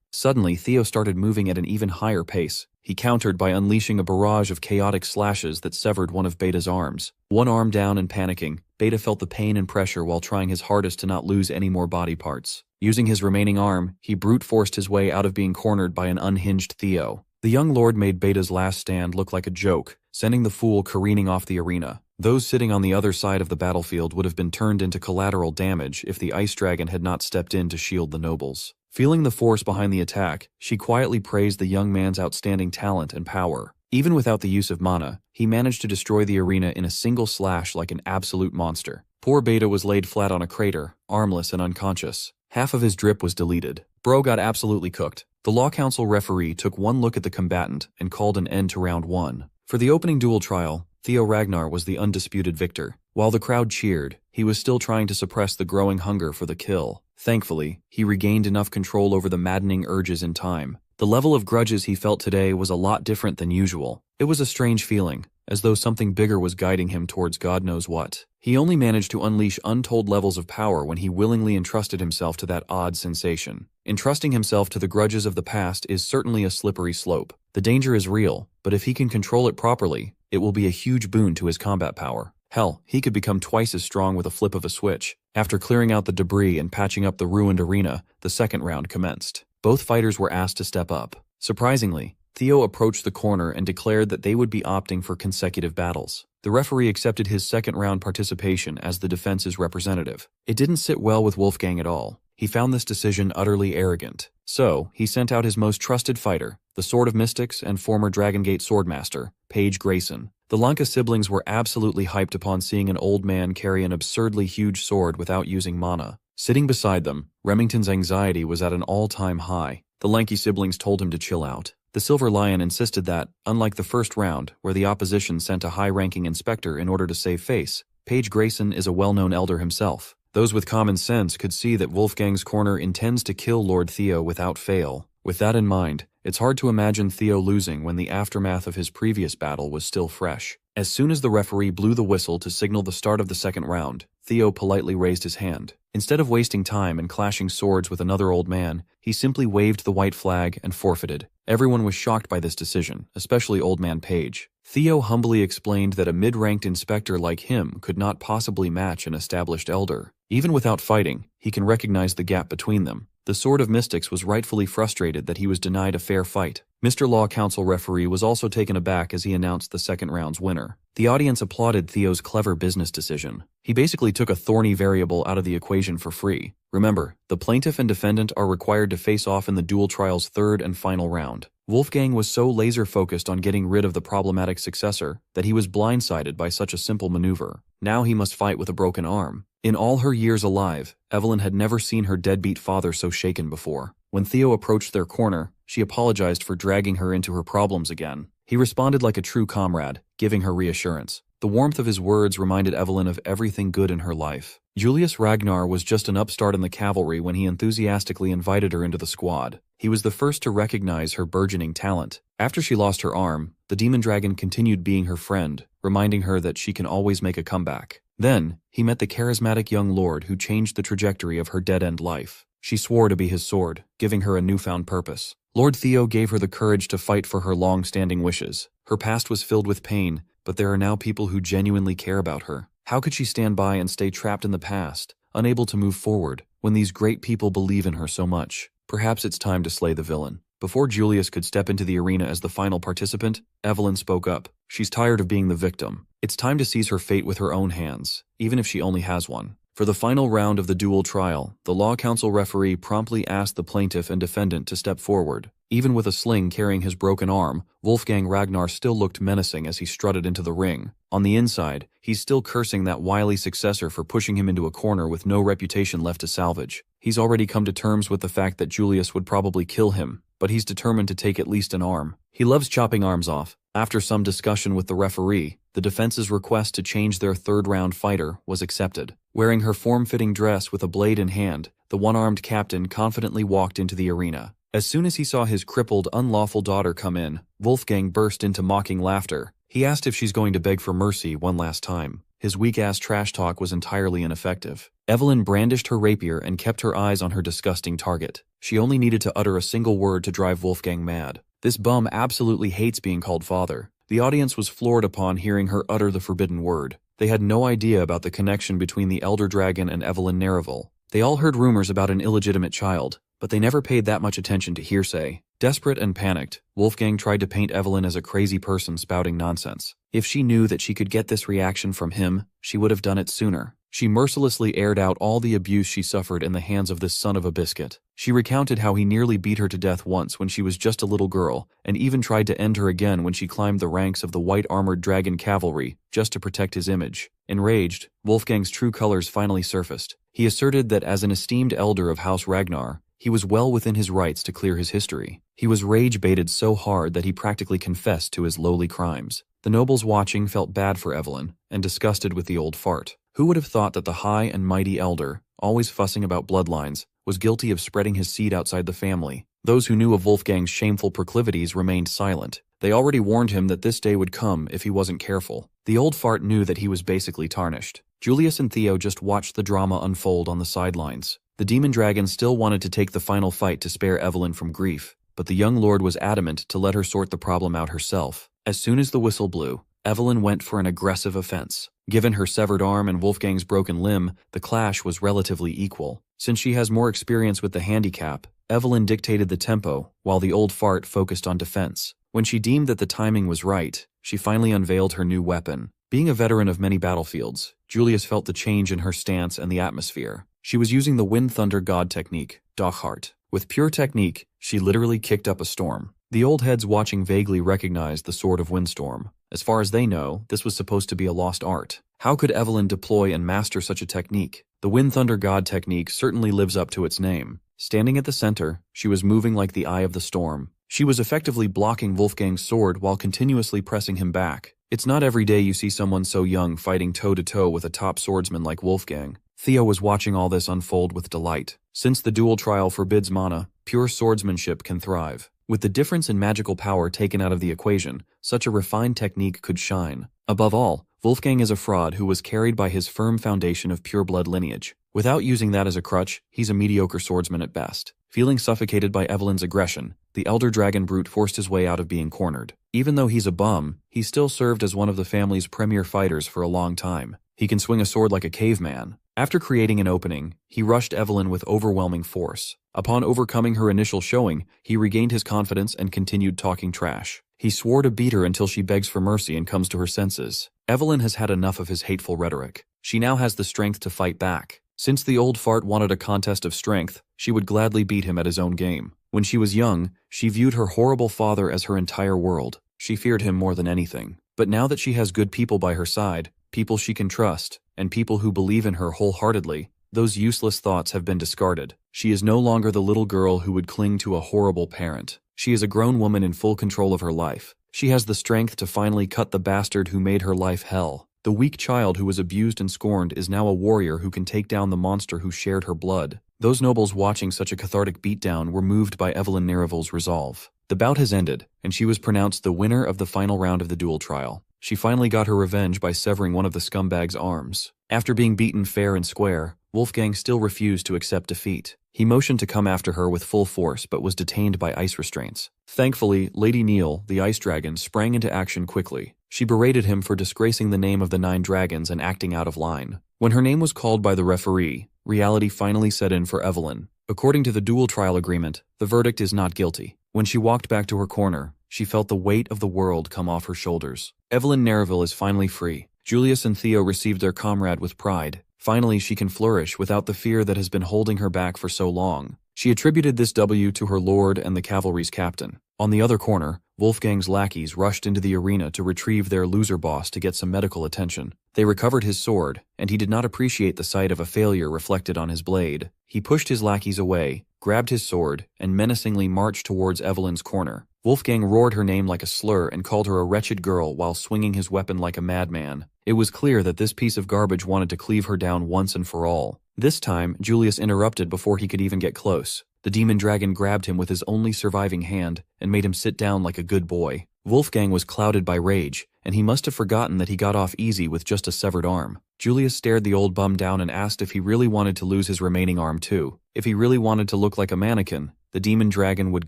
Suddenly, Theo started moving at an even higher pace. He countered by unleashing a barrage of chaotic slashes that severed one of Beta's arms. One arm down and panicking, Beta felt the pain and pressure while trying his hardest to not lose any more body parts. Using his remaining arm, he brute-forced his way out of being cornered by an unhinged Theo. The young lord made Beta's last stand look like a joke, sending the fool careening off the arena. Those sitting on the other side of the battlefield would have been turned into collateral damage if the ice dragon had not stepped in to shield the nobles. Feeling the force behind the attack, she quietly praised the young man's outstanding talent and power. Even without the use of mana, he managed to destroy the arena in a single slash like an absolute monster. Poor Beta was laid flat on a crater, armless and unconscious. Half of his drip was deleted. Bro got absolutely cooked. The Law Council referee took one look at the combatant and called an end to round 1. For the opening duel trial, Theo Ragnar was the undisputed victor. While the crowd cheered, he was still trying to suppress the growing hunger for the kill. Thankfully, he regained enough control over the maddening urges in time. The level of grudges he felt today was a lot different than usual. It was a strange feeling, as though something bigger was guiding him towards God knows what. He only managed to unleash untold levels of power when he willingly entrusted himself to that odd sensation. Entrusting himself to the grudges of the past is certainly a slippery slope. The danger is real, but if he can control it properly, it will be a huge boon to his combat power. Hell, he could become twice as strong with a flip of a switch. After clearing out the debris and patching up the ruined arena, the second round commenced. Both fighters were asked to step up. Surprisingly, Theo approached the corner and declared that they would be opting for consecutive battles. The referee accepted his second round participation as the defense's representative. It didn't sit well with Wolfgang at all. He found this decision utterly arrogant. So, he sent out his most trusted fighter, the Sword of Mystics and former Dragon Gate Swordmaster, Paige Grayson. The Lanka siblings were absolutely hyped upon seeing an old man carry an absurdly huge sword without using mana. Sitting beside them, Remington's anxiety was at an all-time high. The lanky siblings told him to chill out. The Silver Lion insisted that, unlike the first round, where the opposition sent a high-ranking inspector in order to save face, Paige Grayson is a well-known elder himself. Those with common sense could see that Wolfgang's corner intends to kill Lord Theo without fail. With that in mind, it's hard to imagine Theo losing when the aftermath of his previous battle was still fresh. As soon as the referee blew the whistle to signal the start of the second round, Theo politely raised his hand. Instead of wasting time and clashing swords with another old man, he simply waved the white flag and forfeited. Everyone was shocked by this decision, especially Old Man Page. Theo humbly explained that a mid-ranked inspector like him could not possibly match an established elder. Even without fighting, he can recognize the gap between them. The Sword of Mystics was rightfully frustrated that he was denied a fair fight. Mr. Law Council referee was also taken aback as he announced the second round's winner. The audience applauded Theo's clever business decision. He basically took a thorny variable out of the equation for free. Remember, the plaintiff and defendant are required to face off in the duel trial's third and final round. Wolfgang was so laser-focused on getting rid of the problematic successor that he was blindsided by such a simple maneuver. Now he must fight with a broken arm. In all her years alive, Evelyn had never seen her deadbeat father so shaken before. When Theo approached their corner, she apologized for dragging her into her problems again. He responded like a true comrade, giving her reassurance. The warmth of his words reminded Evelyn of everything good in her life. Julius Ragnar was just an upstart in the cavalry when he enthusiastically invited her into the squad. He was the first to recognize her burgeoning talent. After she lost her arm, the demon dragon continued being her friend, reminding her that she can always make a comeback. Then, he met the charismatic young lord who changed the trajectory of her dead-end life. She swore to be his sword, giving her a newfound purpose. Lord Theo gave her the courage to fight for her long-standing wishes. Her past was filled with pain, but there are now people who genuinely care about her. How could she stand by and stay trapped in the past, unable to move forward, when these great people believe in her so much? Perhaps it's time to slay the villain. Before Julius could step into the arena as the final participant, Evelyn spoke up. She's tired of being the victim. It's time to seize her fate with her own hands, even if she only has one. For the final round of the duel trial, the Law Council referee promptly asked the plaintiff and defendant to step forward. Even with a sling carrying his broken arm, Wolfgang Ragnar still looked menacing as he strutted into the ring. On the inside, he's still cursing that wily successor for pushing him into a corner with no reputation left to salvage. He's already come to terms with the fact that Julius would probably kill him, but he's determined to take at least an arm. He loves chopping arms off. After some discussion with the referee, the defense's request to change their third-round fighter was accepted. Wearing her form-fitting dress with a blade in hand, the one-armed captain confidently walked into the arena. As soon as he saw his crippled, unlawful daughter come in, Wolfgang burst into mocking laughter. He asked if she's going to beg for mercy one last time. His weak-ass trash talk was entirely ineffective. Evelyn brandished her rapier and kept her eyes on her disgusting target. She only needed to utter a single word to drive Wolfgang mad. This bum absolutely hates being called father. The audience was floored upon hearing her utter the forbidden word. They had no idea about the connection between the Elder Dragon and Evelyn Nereville. They all heard rumors about an illegitimate child, but they never paid that much attention to hearsay. Desperate and panicked, Wolfgang tried to paint Evelyn as a crazy person spouting nonsense. If she knew that she could get this reaction from him, she would have done it sooner. She mercilessly aired out all the abuse she suffered in the hands of this son of a biscuit. She recounted how he nearly beat her to death once when she was just a little girl, and even tried to end her again when she climbed the ranks of the white-armored dragon cavalry just to protect his image. Enraged, Wolfgang's true colors finally surfaced. He asserted that as an esteemed elder of House Ragnar, he was well within his rights to clear his history. He was rage-baited so hard that he practically confessed to his lowly crimes. The nobles watching felt bad for Evelyn, and disgusted with the old fart. Who would have thought that the high and mighty elder, always fussing about bloodlines, was guilty of spreading his seed outside the family? Those who knew of Wolfgang's shameful proclivities remained silent. They already warned him that this day would come if he wasn't careful. The old fart knew that he was basically tarnished. Julius and Theo just watched the drama unfold on the sidelines. The demon dragon still wanted to take the final fight to spare Evelyn from grief, but the young lord was adamant to let her sort the problem out herself. As soon as the whistle blew, Evelyn went for an aggressive offense. Given her severed arm and Wolfgang's broken limb, the clash was relatively equal. Since she has more experience with the handicap, Evelyn dictated the tempo, while the old fart focused on defense. When she deemed that the timing was right, she finally unveiled her new weapon. Being a veteran of many battlefields, Julius felt the change in her stance and the atmosphere. She was using the Wind Thunder God technique, Dachhart. With pure technique, she literally kicked up a storm. The old heads watching vaguely recognized the Sword of Windstorm. As far as they know, this was supposed to be a lost art. How could Evelyn deploy and master such a technique? The Wind Thunder God technique certainly lives up to its name. Standing at the center, she was moving like the eye of the storm. She was effectively blocking Wolfgang's sword while continuously pressing him back. It's not every day you see someone so young fighting toe-to-toe with a top swordsman like Wolfgang. Theo was watching all this unfold with delight. Since the duel trial forbids mana, pure swordsmanship can thrive. With the difference in magical power taken out of the equation, such a refined technique could shine. Above all, Wolfgang is a fraud who was carried by his firm foundation of pure-blood lineage. Without using that as a crutch, he's a mediocre swordsman at best. Feeling suffocated by Evelyn's aggression, the elder dragon brute forced his way out of being cornered. Even though he's a bum, he still served as one of the family's premier fighters for a long time. He can swing a sword like a caveman. After creating an opening, he rushed Evelyn with overwhelming force. Upon overcoming her initial showing, he regained his confidence and continued talking trash. He swore to beat her until she begs for mercy and comes to her senses. Evelyn has had enough of his hateful rhetoric. She now has the strength to fight back. Since the old fart wanted a contest of strength, she would gladly beat him at his own game. When she was young, she viewed her horrible father as her entire world. She feared him more than anything. But now that she has good people by her side, people she can trust, and people who believe in her wholeheartedly, those useless thoughts have been discarded. She is no longer the little girl who would cling to a horrible parent. She is a grown woman in full control of her life. She has the strength to finally cut the bastard who made her life hell. The weak child who was abused and scorned is now a warrior who can take down the monster who shared her blood. Those nobles watching such a cathartic beatdown were moved by Evelyn Nereville's resolve. The bout has ended, and she was pronounced the winner of the final round of the duel trial. She finally got her revenge by severing one of the scumbag's arms. After being beaten fair and square, Wolfgang still refused to accept defeat. He motioned to come after her with full force but was detained by ice restraints. Thankfully, Lady Neil, the ice dragon, sprang into action quickly. She berated him for disgracing the name of the 9 dragons and acting out of line. When her name was called by the referee, reality finally set in for Evelyn. According to the dual trial agreement, the verdict is not guilty. When she walked back to her corner, she felt the weight of the world come off her shoulders. Evelyn Nereville is finally free. Julius and Theo received their comrade with pride. Finally, she can flourish without the fear that has been holding her back for so long. She attributed this W to her lord and the cavalry's captain. On the other corner, Wolfgang's lackeys rushed into the arena to retrieve their loser boss to get some medical attention. They recovered his sword, and he did not appreciate the sight of a failure reflected on his blade. He pushed his lackeys away, grabbed his sword, and menacingly marched towards Evelyn's corner. Wolfgang roared her name like a slur and called her a wretched girl while swinging his weapon like a madman. It was clear that this piece of garbage wanted to cleave her down once and for all. This time, Julius interrupted before he could even get close. The demon dragon grabbed him with his only surviving hand and made him sit down like a good boy. Wolfgang was clouded by rage, and he must have forgotten that he got off easy with just a severed arm. Julius stared the old bum down and asked if he really wanted to lose his remaining arm too. If he really wanted to look like a mannequin, the demon dragon would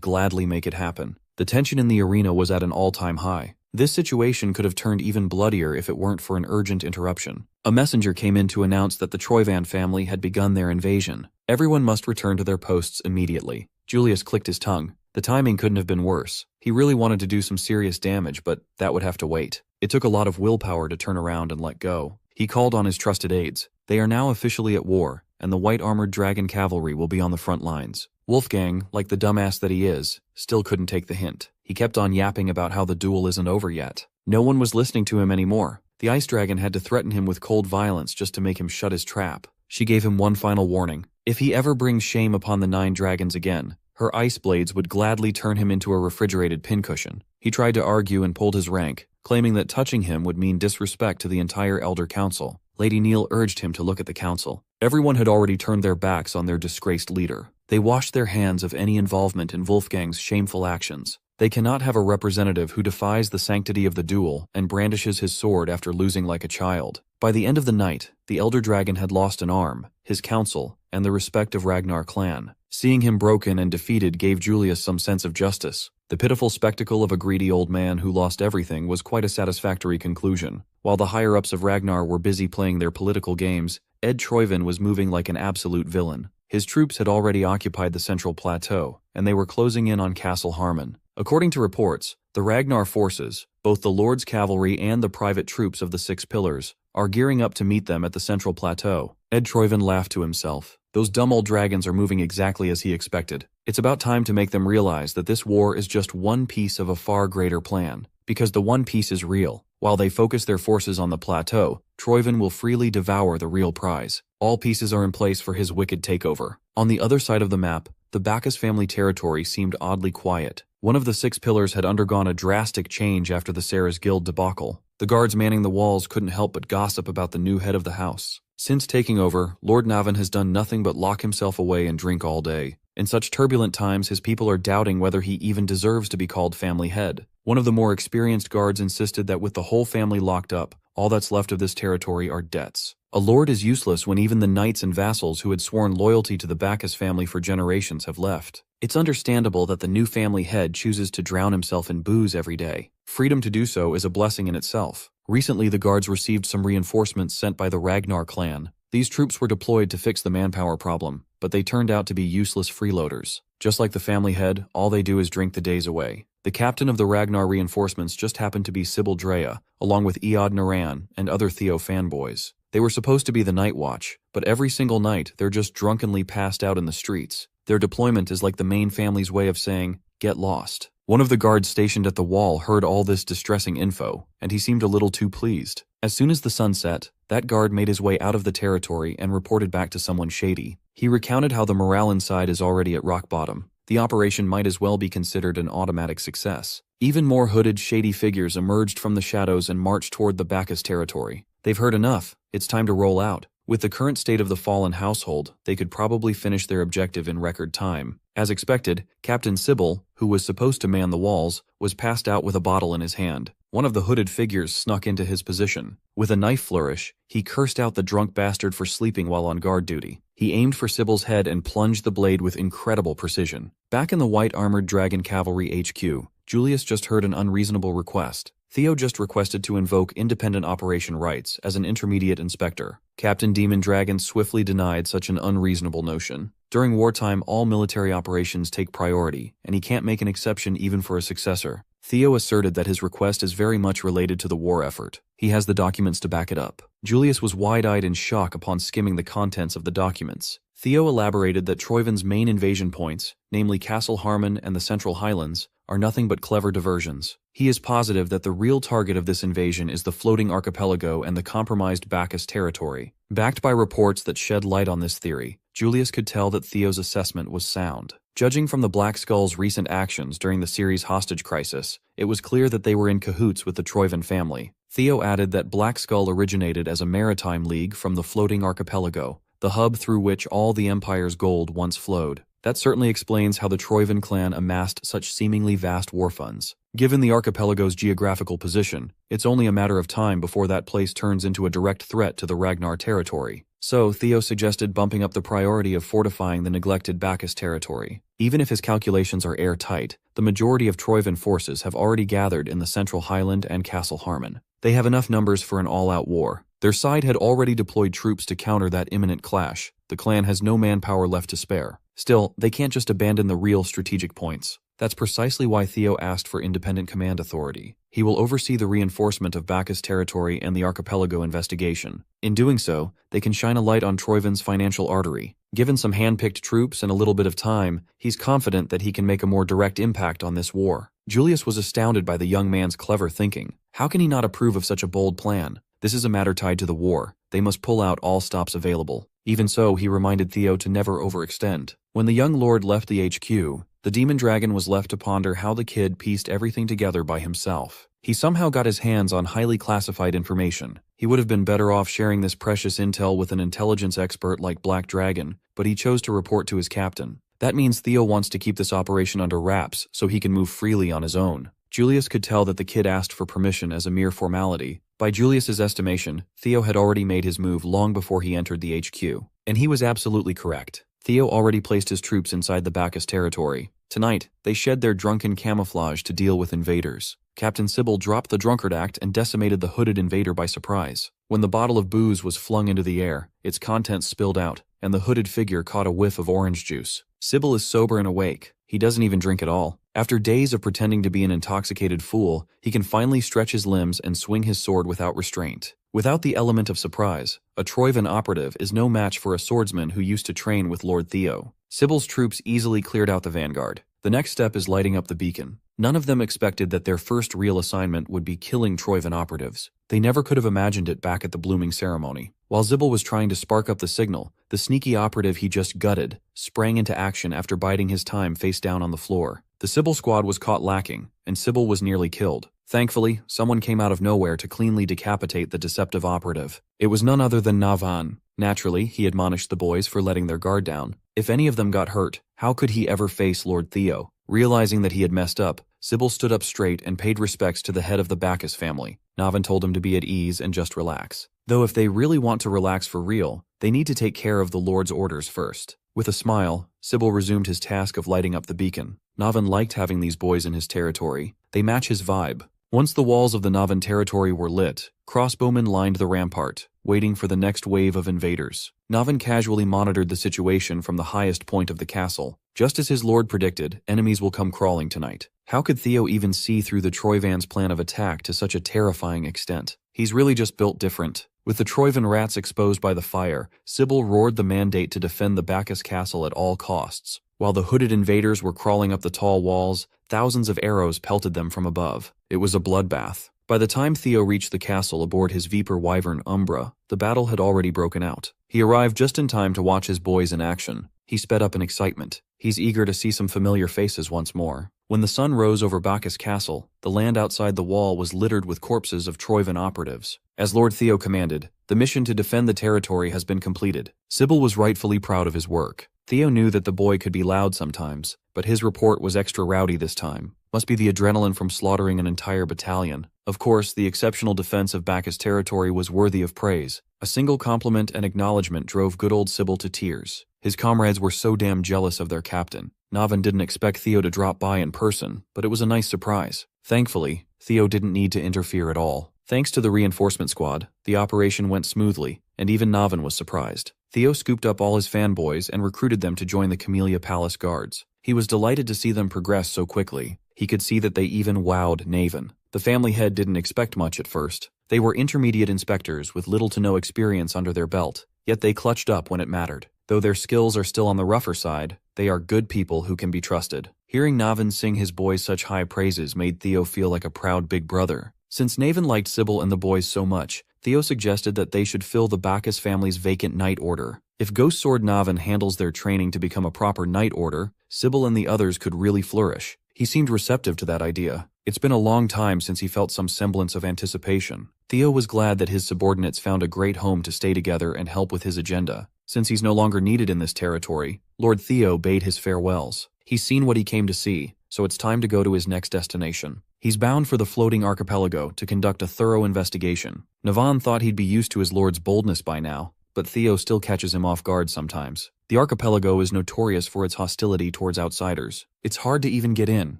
gladly make it happen. The tension in the arena was at an all-time high. This situation could have turned even bloodier if it weren't for an urgent interruption. A messenger came in to announce that the Troyvan family had begun their invasion. Everyone must return to their posts immediately. Julius clicked his tongue. The timing couldn't have been worse. He really wanted to do some serious damage, but that would have to wait. It took a lot of willpower to turn around and let go. He called on his trusted aides. They are now officially at war, and the white-armored dragon cavalry will be on the front lines. Wolfgang, like the dumbass that he is, still couldn't take the hint. He kept on yapping about how the duel isn't over yet. No one was listening to him anymore. The ice dragon had to threaten him with cold violence just to make him shut his trap. She gave him one final warning. If he ever brings shame upon the 9 dragons again, her ice blades would gladly turn him into a refrigerated pincushion. He tried to argue and pulled his rank, claiming that touching him would mean disrespect to the entire Elder Council. Lady Neil urged him to look at the council. Everyone had already turned their backs on their disgraced leader. They washed their hands of any involvement in Wolfgang's shameful actions. They cannot have a representative who defies the sanctity of the duel and brandishes his sword after losing like a child. By the end of the night, the Elder Dragon had lost an arm, his council, and the respect of Ragnar clan. Seeing him broken and defeated gave Julius some sense of justice. The pitiful spectacle of a greedy old man who lost everything was quite a satisfactory conclusion. While the higher-ups of Ragnar were busy playing their political games, Ed Troyvan was moving like an absolute villain. His troops had already occupied the central plateau, and they were closing in on Castle Harmon. According to reports, the Ragnar forces, both the Lord's cavalry and the private troops of the 6 Pillars, are gearing up to meet them at the central plateau. Ed Troyvan laughed to himself. Those dumb old dragons are moving exactly as he expected. It's about time to make them realize that this war is just one piece of a far greater plan, because the one piece is real. While they focus their forces on the plateau, Troyvan will freely devour the real prize. All pieces are in place for his wicked takeover. On the other side of the map, the Bacchus family territory seemed oddly quiet. One of the 6 Pillars had undergone a drastic change after the Sarah's Guild debacle. The guards manning the walls couldn't help but gossip about the new head of the house. Since taking over, Lord Navan has done nothing but lock himself away and drink all day. In such turbulent times, his people are doubting whether he even deserves to be called family head. One of the more experienced guards insisted that with the whole family locked up, all that's left of this territory are debts. A lord is useless when even the knights and vassals who had sworn loyalty to the Bacchus family for generations have left. It's understandable that the new family head chooses to drown himself in booze every day. Freedom to do so is a blessing in itself. Recently, the guards received some reinforcements sent by the Ragnar clan. These troops were deployed to fix the manpower problem, but they turned out to be useless freeloaders. Just like the family head, all they do is drink the days away. The captain of the Ragnar reinforcements just happened to be Sybil Drea, along with Eod Naran and other Theo fanboys. They were supposed to be the night watch, but every single night they're just drunkenly passed out in the streets. Their deployment is like the main family's way of saying, get lost. One of the guards stationed at the wall heard all this distressing info, and he seemed a little too pleased. As soon as the sun set, that guard made his way out of the territory and reported back to someone shady. He recounted how the morale inside is already at rock bottom. The operation might as well be considered an automatic success. Even more hooded, shady figures emerged from the shadows and marched toward the Bacchus territory. They've heard enough. It's time to roll out. With the current state of the fallen household, they could probably finish their objective in record time. As expected, Captain Sybil, who was supposed to man the walls, was passed out with a bottle in his hand. one of the hooded figures snuck into his position. With a knife flourish, he cursed out the drunk bastard for sleeping while on guard duty. He aimed for Sybil's head and plunged the blade with incredible precision. Back in the white armored dragon cavalry HQ, Julius just heard an unreasonable request. Theo just requested to invoke independent operation rights as an intermediate inspector. Captain Demon Dragon swiftly denied such an unreasonable notion. During wartime, all military operations take priority, and he can't make an exception even for a successor. Theo asserted that his request is very much related to the war effort. He has the documents to back it up. Julius was wide-eyed in shock upon skimming the contents of the documents. Theo elaborated that Troyven's main invasion points, namely Castle Harmon and the Central Highlands, are nothing but clever diversions. He is positive that the real target of this invasion is the floating archipelago and the compromised Bacchus territory. Backed by reports that shed light on this theory, Julius could tell that Theo's assessment was sound. Judging from the Black Skull's recent actions during the series' hostage crisis, it was clear that they were in cahoots with the Troyven family. Theo added that Black Skull originated as a maritime league from the floating archipelago, the hub through which all the Empire's gold once flowed. That certainly explains how the Troyven clan amassed such seemingly vast war funds. Given the archipelago's geographical position, it's only a matter of time before that place turns into a direct threat to the Ragnar territory. So, Theo suggested bumping up the priority of fortifying the neglected Bacchus territory. Even if his calculations are airtight, the majority of Troyven forces have already gathered in the Central Highland and Castle Harmon. They have enough numbers for an all-out war. Their side had already deployed troops to counter that imminent clash. The clan has no manpower left to spare. Still, they can't just abandon the real strategic points. That's precisely why Theo asked for independent command authority. He will oversee the reinforcement of Bacchus territory and the archipelago investigation. In doing so, they can shine a light on Troyven's financial artery. Given some hand-picked troops and a little bit of time, he's confident that he can make a more direct impact on this war. Julius was astounded by the young man's clever thinking. How can he not approve of such a bold plan? This is a matter tied to the war. They must pull out all stops available. Even so, he reminded Theo to never overextend. When the young lord left the HQ, the demon dragon was left to ponder how the kid pieced everything together by himself. He somehow got his hands on highly classified information. He would have been better off sharing this precious intel with an intelligence expert like Black Dragon, but he chose to report to his captain. That means Theo wants to keep this operation under wraps so he can move freely on his own. Julius could tell that the kid asked for permission as a mere formality. By Julius's estimation, Theo had already made his move long before he entered the HQ. And he was absolutely correct. Theo already placed his troops inside the Bacchus territory. Tonight, they shed their drunken camouflage to deal with invaders. Captain Sybil dropped the drunkard act and decimated the hooded invader by surprise. When the bottle of booze was flung into the air, its contents spilled out, and the hooded figure caught a whiff of orange juice. Sybil is sober and awake. He doesn't even drink at all. After days of pretending to be an intoxicated fool, he can finally stretch his limbs and swing his sword without restraint. Without the element of surprise, a Troyven operative is no match for a swordsman who used to train with Lord Theo. Sybil's troops easily cleared out the vanguard. The next step is lighting up the beacon. None of them expected that their first real assignment would be killing Troyven operatives. They never could have imagined it back at the blooming ceremony. While Sybil was trying to spark up the signal, the sneaky operative he just gutted sprang into action after biding his time face down on the floor. The Sybil squad was caught lacking, and Sybil was nearly killed. Thankfully, someone came out of nowhere to cleanly decapitate the deceptive operative. It was none other than Navan. Naturally, he admonished the boys for letting their guard down. If any of them got hurt, how could he ever face Lord Theo? Realizing that he had messed up, Sybil stood up straight and paid respects to the head of the Bacchus family. Navan told him to be at ease and just relax. Though if they really want to relax for real, they need to take care of the Lord's orders first. With a smile, Sybil resumed his task of lighting up the beacon. Navan liked having these boys in his territory. They match his vibe. Once the walls of the Navan territory were lit, crossbowmen lined the rampart, waiting for the next wave of invaders. Navan casually monitored the situation from the highest point of the castle. Just as his lord predicted, enemies will come crawling tonight. How could Theo even see through the Troyvan's plan of attack to such a terrifying extent? He's really just built different. With the Troyvan rats exposed by the fire, Sybil roared the mandate to defend the Bacchus castle at all costs. While the hooded invaders were crawling up the tall walls, thousands of arrows pelted them from above. It was a bloodbath. By the time Theo reached the castle aboard his Viper Wyvern Umbra, the battle had already broken out. He arrived just in time to watch his boys in action. He sped up in excitement. He's eager to see some familiar faces once more. When the sun rose over Bacchus Castle, the land outside the wall was littered with corpses of Troyvan operatives. As Lord Theo commanded, the mission to defend the territory has been completed. Sybil was rightfully proud of his work. Theo knew that the boy could be loud sometimes, but his report was extra rowdy this time. Must be the adrenaline from slaughtering an entire battalion. Of course, the exceptional defense of Bacchus territory was worthy of praise. A single compliment and acknowledgement drove good old Sybil to tears. His comrades were so damn jealous of their captain. Navan didn't expect Theo to drop by in person, but it was a nice surprise. Thankfully, Theo didn't need to interfere at all. Thanks to the reinforcement squad, the operation went smoothly, and even Navan was surprised. Theo scooped up all his fanboys and recruited them to join the Camellia Palace Guards. He was delighted to see them progress so quickly. He could see that they even wowed Navan. The family head didn't expect much at first. They were intermediate inspectors with little to no experience under their belt, yet they clutched up when it mattered. Though their skills are still on the rougher side, they are good people who can be trusted. Hearing Navan sing his boys such high praises made Theo feel like a proud big brother. Since Navan liked Sybil and the boys so much, Theo suggested that they should fill the Bacchus family's vacant knight order. If Ghost Sword Navan handles their training to become a proper knight order, Sybil and the others could really flourish. He seemed receptive to that idea. It's been a long time since he felt some semblance of anticipation. Theo was glad that his subordinates found a great home to stay together and help with his agenda. Since he's no longer needed in this territory, Lord Theo bade his farewells. He's seen what he came to see, so it's time to go to his next destination. He's bound for the floating archipelago to conduct a thorough investigation. Navan thought he'd be used to his lord's boldness by now, but Theo still catches him off guard sometimes. The archipelago is notorious for its hostility towards outsiders. It's hard to even get in.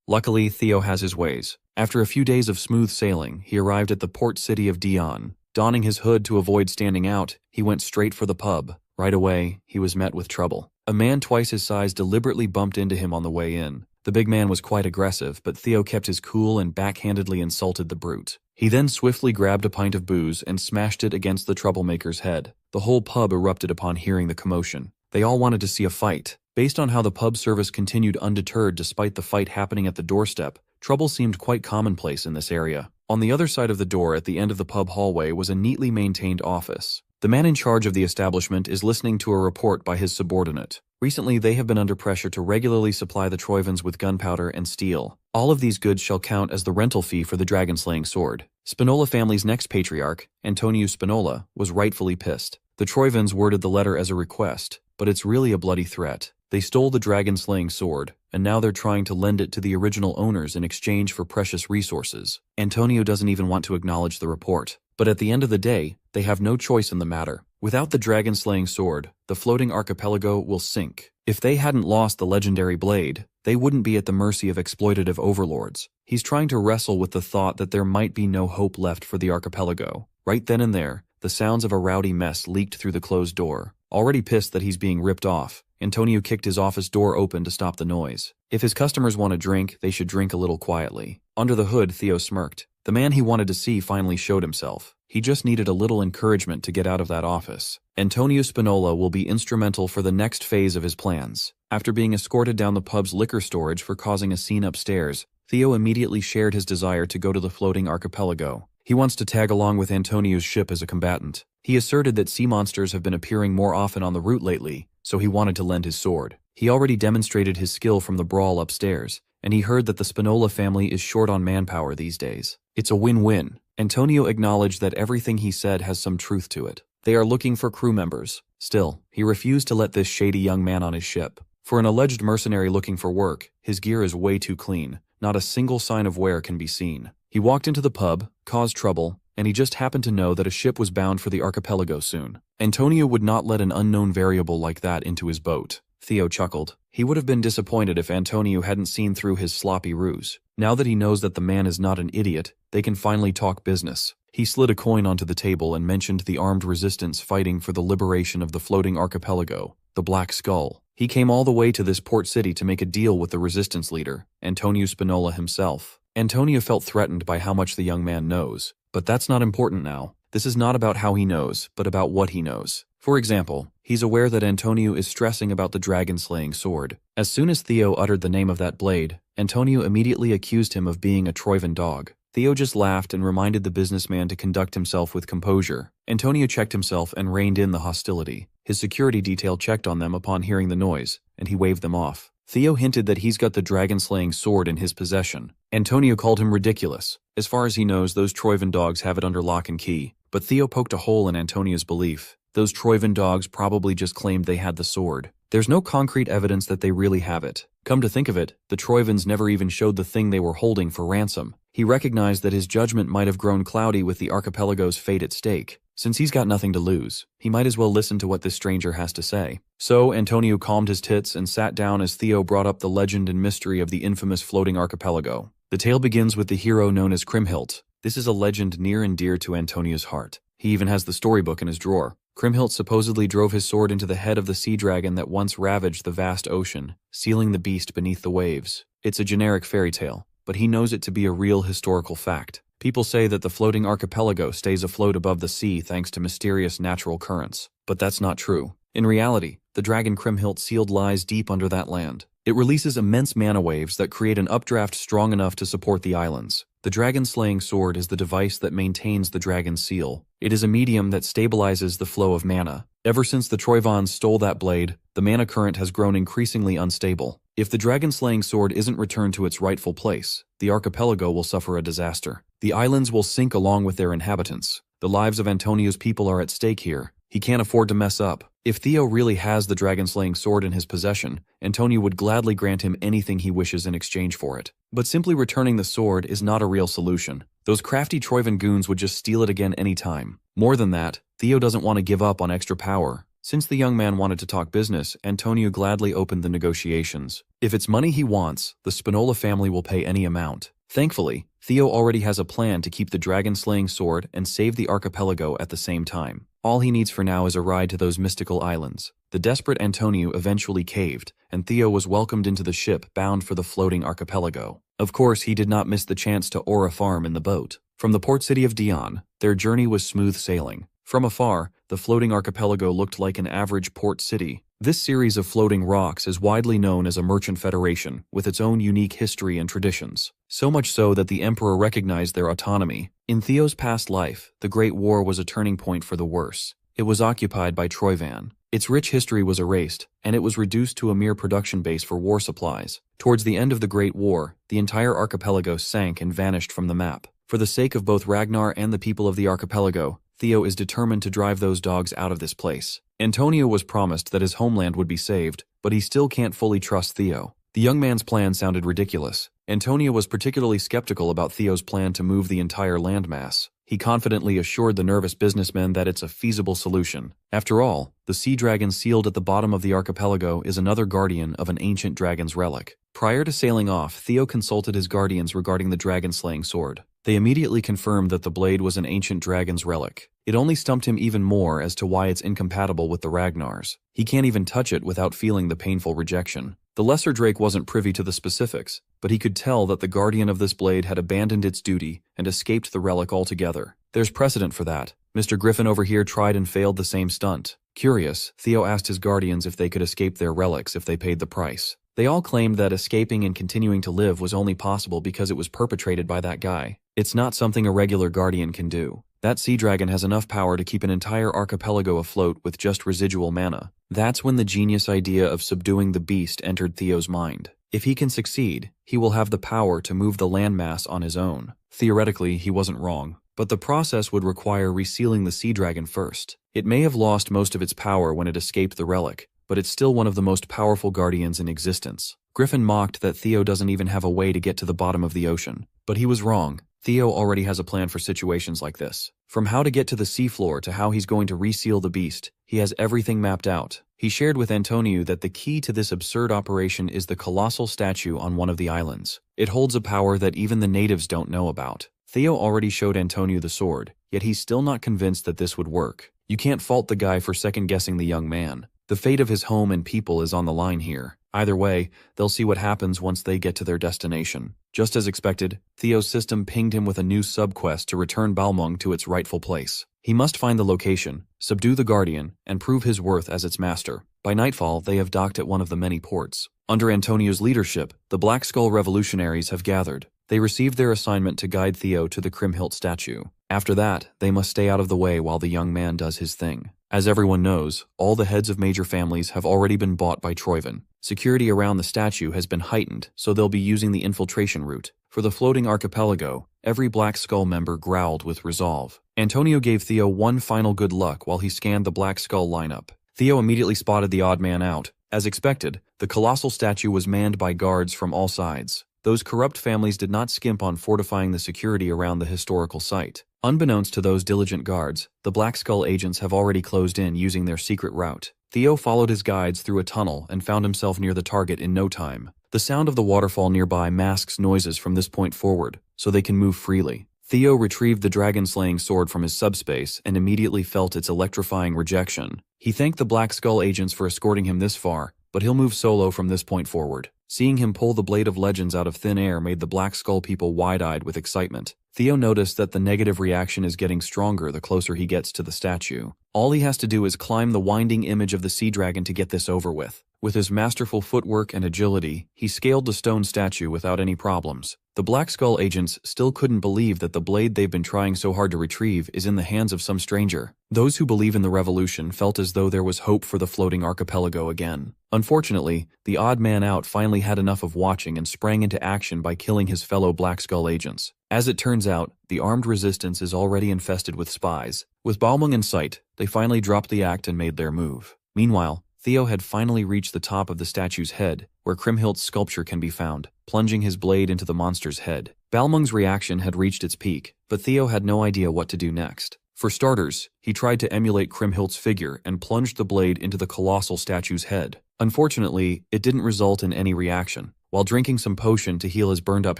Luckily, Theo has his ways. After a few days of smooth sailing, he arrived at the port city of Dion. Donning his hood to avoid standing out, he went straight for the pub. Right away, he was met with trouble. A man twice his size deliberately bumped into him on the way in. The big man was quite aggressive, but Theo kept his cool and backhandedly insulted the brute. He then swiftly grabbed a pint of booze and smashed it against the troublemaker's head. The whole pub erupted upon hearing the commotion. They all wanted to see a fight. Based on how the pub service continued undeterred despite the fight happening at the doorstep, trouble seemed quite commonplace in this area. On the other side of the door at the end of the pub hallway was a neatly maintained office. The man in charge of the establishment is listening to a report by his subordinate. Recently, they have been under pressure to regularly supply the Troivans with gunpowder and steel. All of these goods shall count as the rental fee for the dragon-slaying sword. Spinola family's next patriarch, Antonio Spinola, was rightfully pissed. The Troivans worded the letter as a request, but it's really a bloody threat. They stole the dragon-slaying sword, and now they're trying to lend it to the original owners in exchange for precious resources. Antonio doesn't even want to acknowledge the report. But at the end of the day, they have no choice in the matter. Without the dragon-slaying sword, the floating archipelago will sink. If they hadn't lost the legendary blade, they wouldn't be at the mercy of exploitative overlords. He's trying to wrestle with the thought that there might be no hope left for the archipelago. Right then and there, the sounds of a rowdy mess leaked through the closed door. Already pissed that he's being ripped off, Antonio kicked his office door open to stop the noise. If his customers want a drink, they should drink a little quietly. Under the hood, Theo smirked. The man he wanted to see finally showed himself. He just needed a little encouragement to get out of that office. Antonio Spinola will be instrumental for the next phase of his plans. After being escorted down the pub's liquor storage for causing a scene upstairs, Theo immediately shared his desire to go to the floating archipelago. He wants to tag along with Antonio's ship as a combatant. He asserted that sea monsters have been appearing more often on the route lately, so he wanted to lend his sword. He already demonstrated his skill from the brawl upstairs, and he heard that the Spinola family is short on manpower these days. It's a win-win. Antonio acknowledged that everything he said has some truth to it. They are looking for crew members. Still, he refused to let this shady young man on his ship. For an alleged mercenary looking for work, his gear is way too clean. Not a single sign of wear can be seen. He walked into the pub, caused trouble, and he just happened to know that a ship was bound for the archipelago soon. Antonio would not let an unknown variable like that into his boat. Theo chuckled. He would have been disappointed if Antonio hadn't seen through his sloppy ruse. Now that he knows that the man is not an idiot, they can finally talk business. He slid a coin onto the table and mentioned the armed resistance fighting for the liberation of the floating archipelago, the Black Skull. He came all the way to this port city to make a deal with the resistance leader, Antonio Spinola himself. Antonio felt threatened by how much the young man knows. But that's not important now. This is not about how he knows, but about what he knows. For example, he's aware that Antonio is stressing about the dragon-slaying sword. As soon as Theo uttered the name of that blade, Antonio immediately accused him of being a Troivan dog. Theo just laughed and reminded the businessman to conduct himself with composure. Antonio checked himself and reined in the hostility. His security detail checked on them upon hearing the noise, and he waved them off. Theo hinted that he's got the dragon-slaying sword in his possession. Antonio called him ridiculous. As far as he knows, those Troivan dogs have it under lock and key. But Theo poked a hole in Antonio's belief. Those Troivan dogs probably just claimed they had the sword. There's no concrete evidence that they really have it. Come to think of it, the Troivans never even showed the thing they were holding for ransom. He recognized that his judgment might have grown cloudy with the archipelago's fate at stake. Since he's got nothing to lose, he might as well listen to what this stranger has to say. So Antonio calmed his tits and sat down as Theo brought up the legend and mystery of the infamous floating archipelago. The tale begins with the hero known as Kriemhild. This is a legend near and dear to Antonio's heart. He even has the storybook in his drawer. Kriemhild supposedly drove his sword into the head of the sea dragon that once ravaged the vast ocean, sealing the beast beneath the waves. It's a generic fairy tale, but he knows it to be a real historical fact. People say that the floating archipelago stays afloat above the sea thanks to mysterious natural currents, but that's not true. In reality, the dragon Kriemhild sealed lies deep under that land. It releases immense mana waves that create an updraft strong enough to support the islands. The dragon-slaying sword is the device that maintains the dragon's seal. It is a medium that stabilizes the flow of mana. Ever since the Troivans stole that blade, the mana current has grown increasingly unstable. If the dragon-slaying sword isn't returned to its rightful place, the archipelago will suffer a disaster. The islands will sink along with their inhabitants. The lives of Antonio's people are at stake here. He can't afford to mess up. If Theo really has the dragon-slaying sword in his possession, Antonio would gladly grant him anything he wishes in exchange for it. But simply returning the sword is not a real solution. Those crafty Troivan goons would just steal it again anytime. More than that, Theo doesn't want to give up on extra power. Since the young man wanted to talk business, Antonio gladly opened the negotiations. If it's money he wants, the Spinola family will pay any amount. Thankfully, Theo already has a plan to keep the dragon-slaying sword and save the archipelago at the same time. All he needs for now is a ride to those mystical islands. The desperate Antonio eventually caved, and Theo was welcomed into the ship bound for the floating archipelago. Of course, he did not miss the chance to oar a farm in the boat. From the port city of Dion, their journey was smooth sailing. From afar, the floating archipelago looked like an average port city. This series of floating rocks is widely known as a merchant federation, with its own unique history and traditions. So much so that the emperor recognized their autonomy. In Theo's past life, the Great War was a turning point for the worse. It was occupied by Troivan. Its rich history was erased, and it was reduced to a mere production base for war supplies. Towards the end of the Great War, the entire archipelago sank and vanished from the map. For the sake of both Ragnar and the people of the archipelago, Theo is determined to drive those dogs out of this place. Antonio was promised that his homeland would be saved, but he still can't fully trust Theo. The young man's plan sounded ridiculous. Antonio was particularly skeptical about Theo's plan to move the entire landmass. He confidently assured the nervous businessman that it's a feasible solution. After all, the sea dragon sealed at the bottom of the archipelago is another guardian of an ancient dragon's relic. Prior to sailing off, Theo consulted his guardians regarding the dragon-slaying sword. They immediately confirmed that the blade was an ancient dragon's relic. It only stumped him even more as to why it's incompatible with the Ragnar's. He can't even touch it without feeling the painful rejection. The Lesser Drake wasn't privy to the specifics, but he could tell that the guardian of this blade had abandoned its duty and escaped the relic altogether. There's precedent for that. Mr. Griffin over here tried and failed the same stunt. Curious, Theo asked his guardians if they could escape their relics if they paid the price. They all claimed that escaping and continuing to live was only possible because it was perpetrated by that guy. It's not something a regular guardian can do. That sea dragon has enough power to keep an entire archipelago afloat with just residual mana. That's when the genius idea of subduing the beast entered Theo's mind. If he can succeed, he will have the power to move the landmass on his own. Theoretically, he wasn't wrong, but the process would require resealing the sea dragon first. It may have lost most of its power when it escaped the relic, but it's still one of the most powerful guardians in existence. Griffin mocked that Theo doesn't even have a way to get to the bottom of the ocean. But he was wrong. Theo already has a plan for situations like this. From how to get to the seafloor to how he's going to reseal the beast, he has everything mapped out. He shared with Antonio that the key to this absurd operation is the colossal statue on one of the islands. It holds a power that even the natives don't know about. Theo already showed Antonio the sword, yet he's still not convinced that this would work. You can't fault the guy for second-guessing the young man. The fate of his home and people is on the line here. Either way, they'll see what happens once they get to their destination. Just as expected, Theo's system pinged him with a new sub-quest to return Balmung to its rightful place. He must find the location, subdue the Guardian, and prove his worth as its master. By nightfall, they have docked at one of the many ports. Under Antonio's leadership, the Black Skull revolutionaries have gathered. They received their assignment to guide Theo to the Kriemhild statue. After that, they must stay out of the way while the young man does his thing. As everyone knows, all the heads of major families have already been bought by Troivan. Security around the statue has been heightened, so they'll be using the infiltration route. For the floating archipelago, every Black Skull member growled with resolve. Antonio gave Theo one final good luck while he scanned the Black Skull lineup. Theo immediately spotted the odd man out. As expected, the colossal statue was manned by guards from all sides. Those corrupt families did not skimp on fortifying the security around the historical site. Unbeknownst to those diligent guards, the Black Skull agents have already closed in using their secret route. Theo followed his guides through a tunnel and found himself near the target in no time. The sound of the waterfall nearby masks noises from this point forward, so they can move freely. Theo retrieved the dragon-slaying sword from his subspace and immediately felt its electrifying rejection. He thanked the Black Skull agents for escorting him this far, but he'll move solo from this point forward. Seeing him pull the Blade of Legends out of thin air made the Black Skull people wide-eyed with excitement. Theo noticed that the negative reaction is getting stronger the closer he gets to the statue. All he has to do is climb the winding image of the sea dragon to get this over with. With his masterful footwork and agility, he scaled the stone statue without any problems. The Black Skull agents still couldn't believe that the blade they've been trying so hard to retrieve is in the hands of some stranger. Those who believe in the revolution felt as though there was hope for the floating archipelago again. Unfortunately, the odd man out finally had enough of watching and sprang into action by killing his fellow Black Skull agents. As it turns out, the armed resistance is already infested with spies. With Balmung in sight, they finally dropped the act and made their move. Meanwhile, Theo had finally reached the top of the statue's head, where Kriemhildt's sculpture can be found, plunging his blade into the monster's head. Balmung's reaction had reached its peak, but Theo had no idea what to do next. For starters, he tried to emulate Kriemhildt's figure and plunged the blade into the colossal statue's head. Unfortunately, it didn't result in any reaction. While drinking some potion to heal his burned-up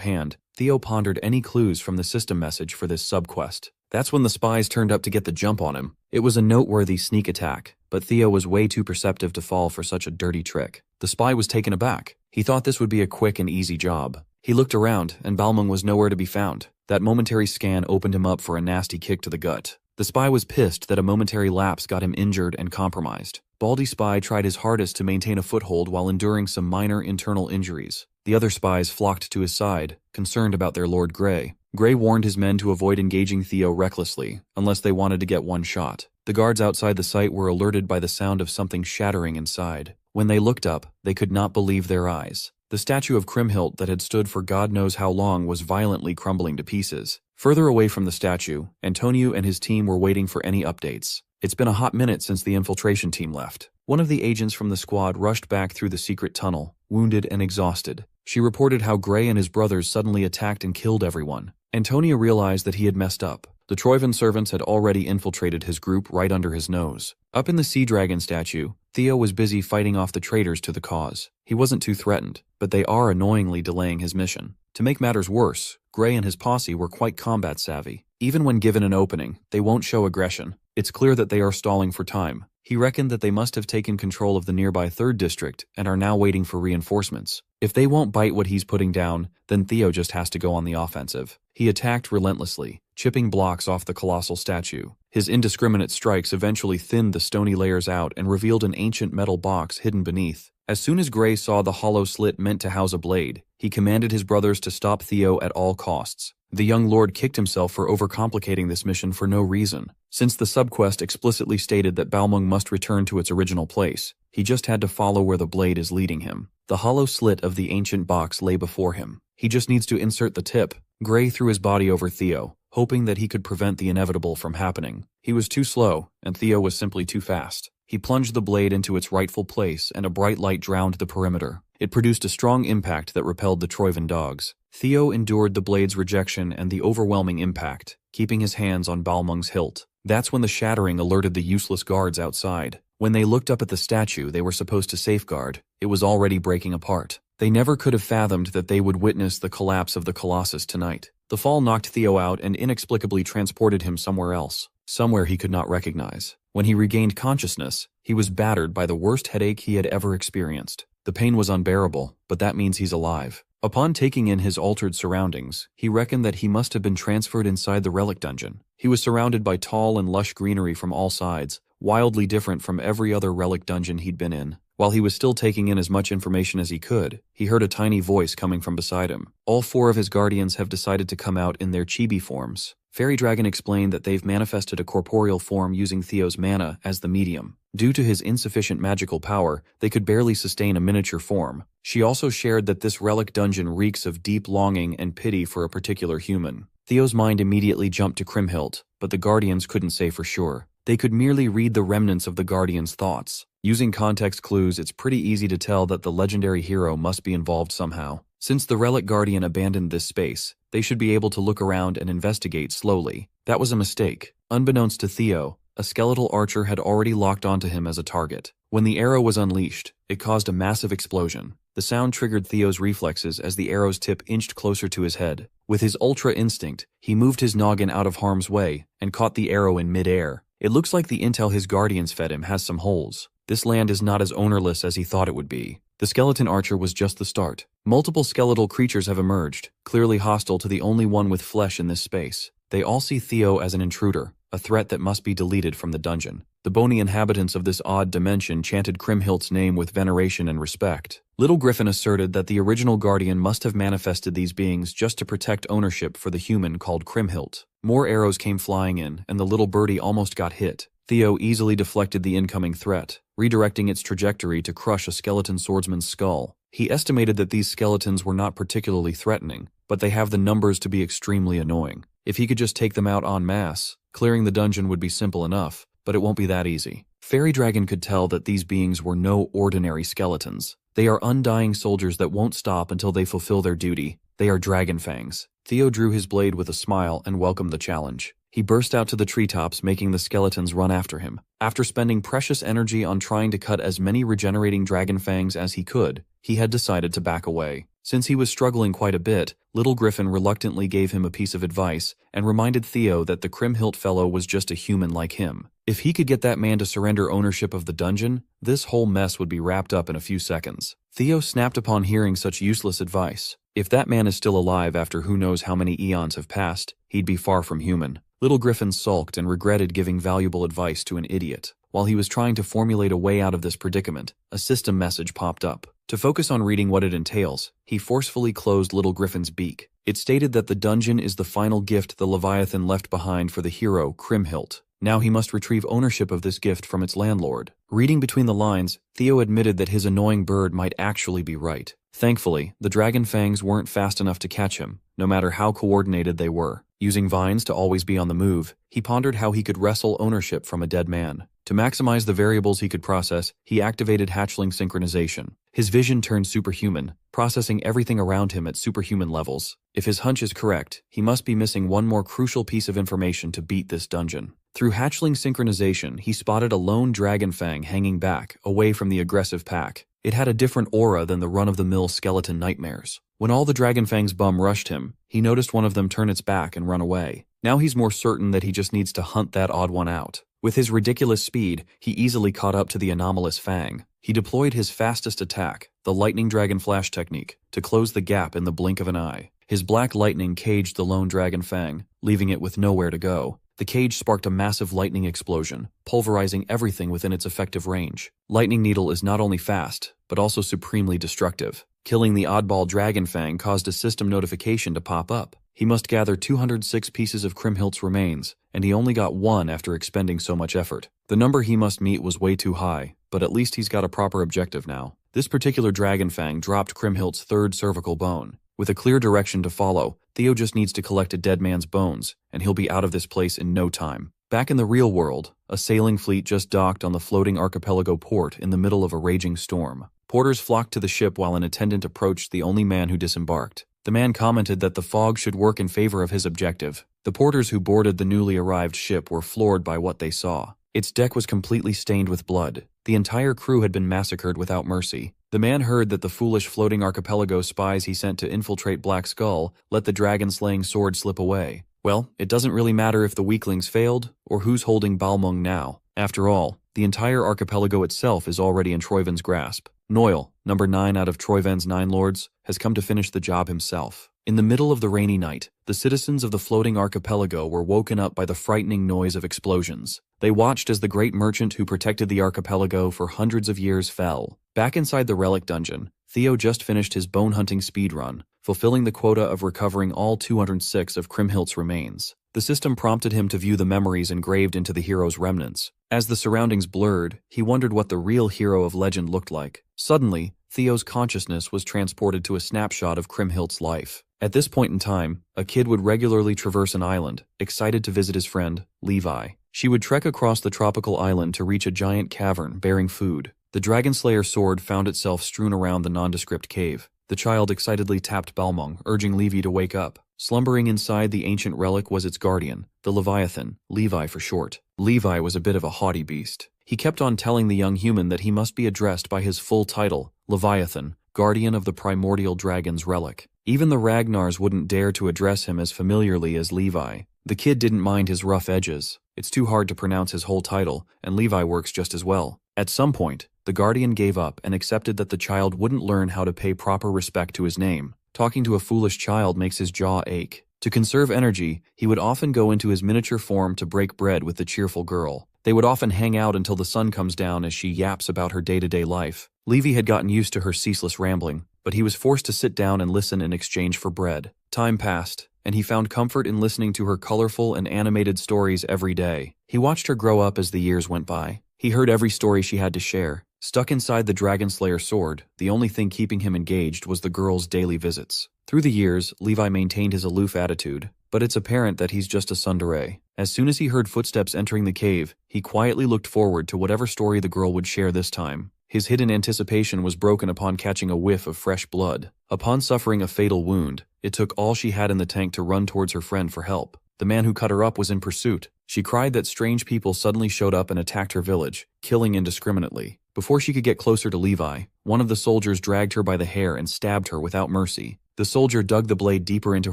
hand, Theo pondered any clues from the system message for this sub-quest. That's when the spies turned up to get the jump on him. It was a noteworthy sneak attack, but Theo was way too perceptive to fall for such a dirty trick. The spy was taken aback. He thought this would be a quick and easy job. He looked around, and Balmung was nowhere to be found. That momentary scan opened him up for a nasty kick to the gut. The spy was pissed that a momentary lapse got him injured and compromised. Baldy Spy tried his hardest to maintain a foothold while enduring some minor internal injuries. The other spies flocked to his side, concerned about their Lord Grey. Grey warned his men to avoid engaging Theo recklessly, unless they wanted to get one shot. The guards outside the site were alerted by the sound of something shattering inside. When they looked up, they could not believe their eyes. The statue of Kriemhildt that had stood for God knows how long was violently crumbling to pieces. Further away from the statue, Antonio and his team were waiting for any updates. It's been a hot minute since the infiltration team left. One of the agents from the squad rushed back through the secret tunnel, wounded and exhausted. She reported how Grey and his brothers suddenly attacked and killed everyone. Antonio realized that he had messed up. The Troivan servants had already infiltrated his group right under his nose. Up in the sea dragon statue, Theo was busy fighting off the traitors to the cause. He wasn't too threatened, but they are annoyingly delaying his mission. To make matters worse, Grey and his posse were quite combat savvy. Even when given an opening, they won't show aggression. It's clear that they are stalling for time. He reckoned that they must have taken control of the nearby 3rd district and are now waiting for reinforcements. If they won't bite what he's putting down, then Theo just has to go on the offensive. He attacked relentlessly, chipping blocks off the colossal statue. His indiscriminate strikes eventually thinned the stony layers out and revealed an ancient metal box hidden beneath. As soon as Grey saw the hollow slit meant to house a blade, he commanded his brothers to stop Theo at all costs. The young lord kicked himself for overcomplicating this mission for no reason. Since the subquest explicitly stated that Balmung must return to its original place, he just had to follow where the blade is leading him. The hollow slit of the ancient box lay before him. He just needs to insert the tip. Grey threw his body over Theo, hoping that he could prevent the inevitable from happening. He was too slow, and Theo was simply too fast. He plunged the blade into its rightful place, and a bright light drowned the perimeter. It produced a strong impact that repelled the Troivan dogs. Theo endured the blade's rejection and the overwhelming impact, keeping his hands on Balmung's hilt. That's when the shattering alerted the useless guards outside. When they looked up at the statue they were supposed to safeguard, it was already breaking apart. They never could have fathomed that they would witness the collapse of the Colossus tonight. The fall knocked Theo out and inexplicably transported him somewhere else, somewhere he could not recognize. When he regained consciousness, he was battered by the worst headache he had ever experienced. The pain was unbearable, but that means he's alive. Upon taking in his altered surroundings, he reckoned that he must have been transferred inside the relic dungeon. He was surrounded by tall and lush greenery from all sides, wildly different from every other relic dungeon he'd been in. While he was still taking in as much information as he could, he heard a tiny voice coming from beside him. All 4 of his guardians have decided to come out in their chibi forms. Fairy Dragon explained that they've manifested a corporeal form using Theo's mana as the medium. Due to his insufficient magical power, they could barely sustain a miniature form. She also shared that this relic dungeon reeks of deep longing and pity for a particular human. Theo's mind immediately jumped to Kriemhildt, but the guardians couldn't say for sure. They could merely read the remnants of the Guardian's thoughts. Using context clues, it's pretty easy to tell that the legendary hero must be involved somehow. Since the Relic Guardian abandoned this space, they should be able to look around and investigate slowly. That was a mistake. Unbeknownst to Theo, a skeletal archer had already locked onto him as a target. When the arrow was unleashed, it caused a massive explosion. The sound triggered Theo's reflexes as the arrow's tip inched closer to his head. With his ultra instinct, he moved his noggin out of harm's way and caught the arrow in mid-air. It looks like the intel his guardians fed him has some holes. This land is not as ownerless as he thought it would be. The skeleton archer was just the start. Multiple skeletal creatures have emerged, clearly hostile to the only one with flesh in this space. They all see Theo as an intruder, a threat that must be deleted from the dungeon. The bony inhabitants of this odd dimension chanted Kriemhildt's name with veneration and respect. Little Griffin asserted that the original Guardian must have manifested these beings just to protect ownership for the human called Kriemhildt. More arrows came flying in, and the little birdie almost got hit. Theo easily deflected the incoming threat, redirecting its trajectory to crush a skeleton swordsman's skull. He estimated that these skeletons were not particularly threatening, but they have the numbers to be extremely annoying. If he could just take them out en masse, clearing the dungeon would be simple enough, but it won't be that easy. Fairy Dragon could tell that these beings were no ordinary skeletons. They are undying soldiers that won't stop until they fulfill their duty. They are dragon fangs. Theo drew his blade with a smile and welcomed the challenge. He burst out to the treetops, making the skeletons run after him. After spending precious energy on trying to cut as many regenerating dragon fangs as he could, he had decided to back away. Since he was struggling quite a bit, Little Griffin reluctantly gave him a piece of advice and reminded Theo that the Kriemhildt fellow was just a human like him. If he could get that man to surrender ownership of the dungeon, this whole mess would be wrapped up in a few seconds. Theo snapped upon hearing such useless advice. If that man is still alive after who knows how many eons have passed, he'd be far from human. Little Griffin sulked and regretted giving valuable advice to an idiot. While he was trying to formulate a way out of this predicament, a system message popped up. To focus on reading what it entails, he forcefully closed Little Griffin's beak. It stated that the dungeon is the final gift the Leviathan left behind for the hero, Kriemhildt. Now he must retrieve ownership of this gift from its landlord. Reading between the lines, Theo admitted that his annoying bird might actually be right. Thankfully, the dragon fangs weren't fast enough to catch him, no matter how coordinated they were. Using vines to always be on the move, he pondered how he could wrestle ownership from a dead man. To maximize the variables he could process, he activated hatchling synchronization. His vision turned superhuman, processing everything around him at superhuman levels. If his hunch is correct, he must be missing one more crucial piece of information to beat this dungeon. Through hatchling synchronization, he spotted a lone dragon fang hanging back, away from the aggressive pack. It had a different aura than the run-of-the-mill skeleton nightmares. When all the dragon fangs bum rushed him, he noticed one of them turn its back and run away. Now he's more certain that he just needs to hunt that odd one out. With his ridiculous speed, he easily caught up to the anomalous fang. He deployed his fastest attack, the lightning dragon flash technique, to close the gap in the blink of an eye. His black lightning caged the lone dragon fang, leaving it with nowhere to go. The cage sparked a massive lightning explosion, pulverizing everything within its effective range. Lightning Needle is not only fast, but also supremely destructive. Killing the oddball dragon fang caused a system notification to pop up. He must gather 206 pieces of Kriemhildt's remains, and he only got one after expending so much effort. The number he must meet was way too high, but at least he's got a proper objective now. This particular dragon fang dropped Kriemhildt's third cervical bone. With a clear direction to follow, Theo just needs to collect a dead man's bones, and he'll be out of this place in no time. Back in the real world, a sailing fleet just docked on the floating archipelago port in the middle of a raging storm. Porters flocked to the ship while an attendant approached the only man who disembarked. The man commented that the fog should work in favor of his objective. The porters who boarded the newly arrived ship were floored by what they saw. Its deck was completely stained with blood. The entire crew had been massacred without mercy. The man heard that the foolish floating archipelago spies he sent to infiltrate Black Skull let the dragon-slaying sword slip away. Well, it doesn't really matter if the weaklings failed, or who's holding Balmung now. After all, the entire archipelago itself is already in Troyven's grasp. Noil, number 9 out of Troyven's 9 lords, has come to finish the job himself. In the middle of the rainy night, the citizens of the floating archipelago were woken up by the frightening noise of explosions. They watched as the great merchant who protected the archipelago for hundreds of years fell. Back inside the relic dungeon, Theo just finished his bone-hunting speedrun, fulfilling the quota of recovering all 206 of Kriemhildt's remains. The system prompted him to view the memories engraved into the hero's remnants. As the surroundings blurred, he wondered what the real hero of legend looked like. Suddenly, Theo's consciousness was transported to a snapshot of Kriemhildt's life. At this point in time, a kid would regularly traverse an island, excited to visit his friend, Levi. She would trek across the tropical island to reach a giant cavern bearing food. The Dragon Slayer sword found itself strewn around the nondescript cave. The child excitedly tapped Balmung, urging Levi to wake up. Slumbering inside the ancient relic was its guardian, the Leviathan, Levi for short. Levi was a bit of a haughty beast. He kept on telling the young human that he must be addressed by his full title, Leviathan, guardian of the primordial dragon's relic. Even the Ragnars wouldn't dare to address him as familiarly as Levi. The kid didn't mind his rough edges. It's too hard to pronounce his whole title, and Levi works just as well. At some point, the guardian gave up and accepted that the child wouldn't learn how to pay proper respect to his name. Talking to a foolish child makes his jaw ache. To conserve energy, he would often go into his miniature form to break bread with the cheerful girl. They would often hang out until the sun comes down as she yaps about her day-to-day life. Levi had gotten used to her ceaseless rambling, but he was forced to sit down and listen in exchange for bread. Time passed, and he found comfort in listening to her colorful and animated stories every day. He watched her grow up as the years went by. He heard every story she had to share. Stuck inside the Dragon Slayer sword, the only thing keeping him engaged was the girl's daily visits. Through the years, Levi maintained his aloof attitude, but it's apparent that he's just a tsundere. As soon as he heard footsteps entering the cave, he quietly looked forward to whatever story the girl would share this time. His hidden anticipation was broken upon catching a whiff of fresh blood. Upon suffering a fatal wound, it took all she had in the tank to run towards her friend for help. The man who cut her up was in pursuit. She cried that strange people suddenly showed up and attacked her village, killing indiscriminately. Before she could get closer to Levi, one of the soldiers dragged her by the hair and stabbed her without mercy. The soldier dug the blade deeper into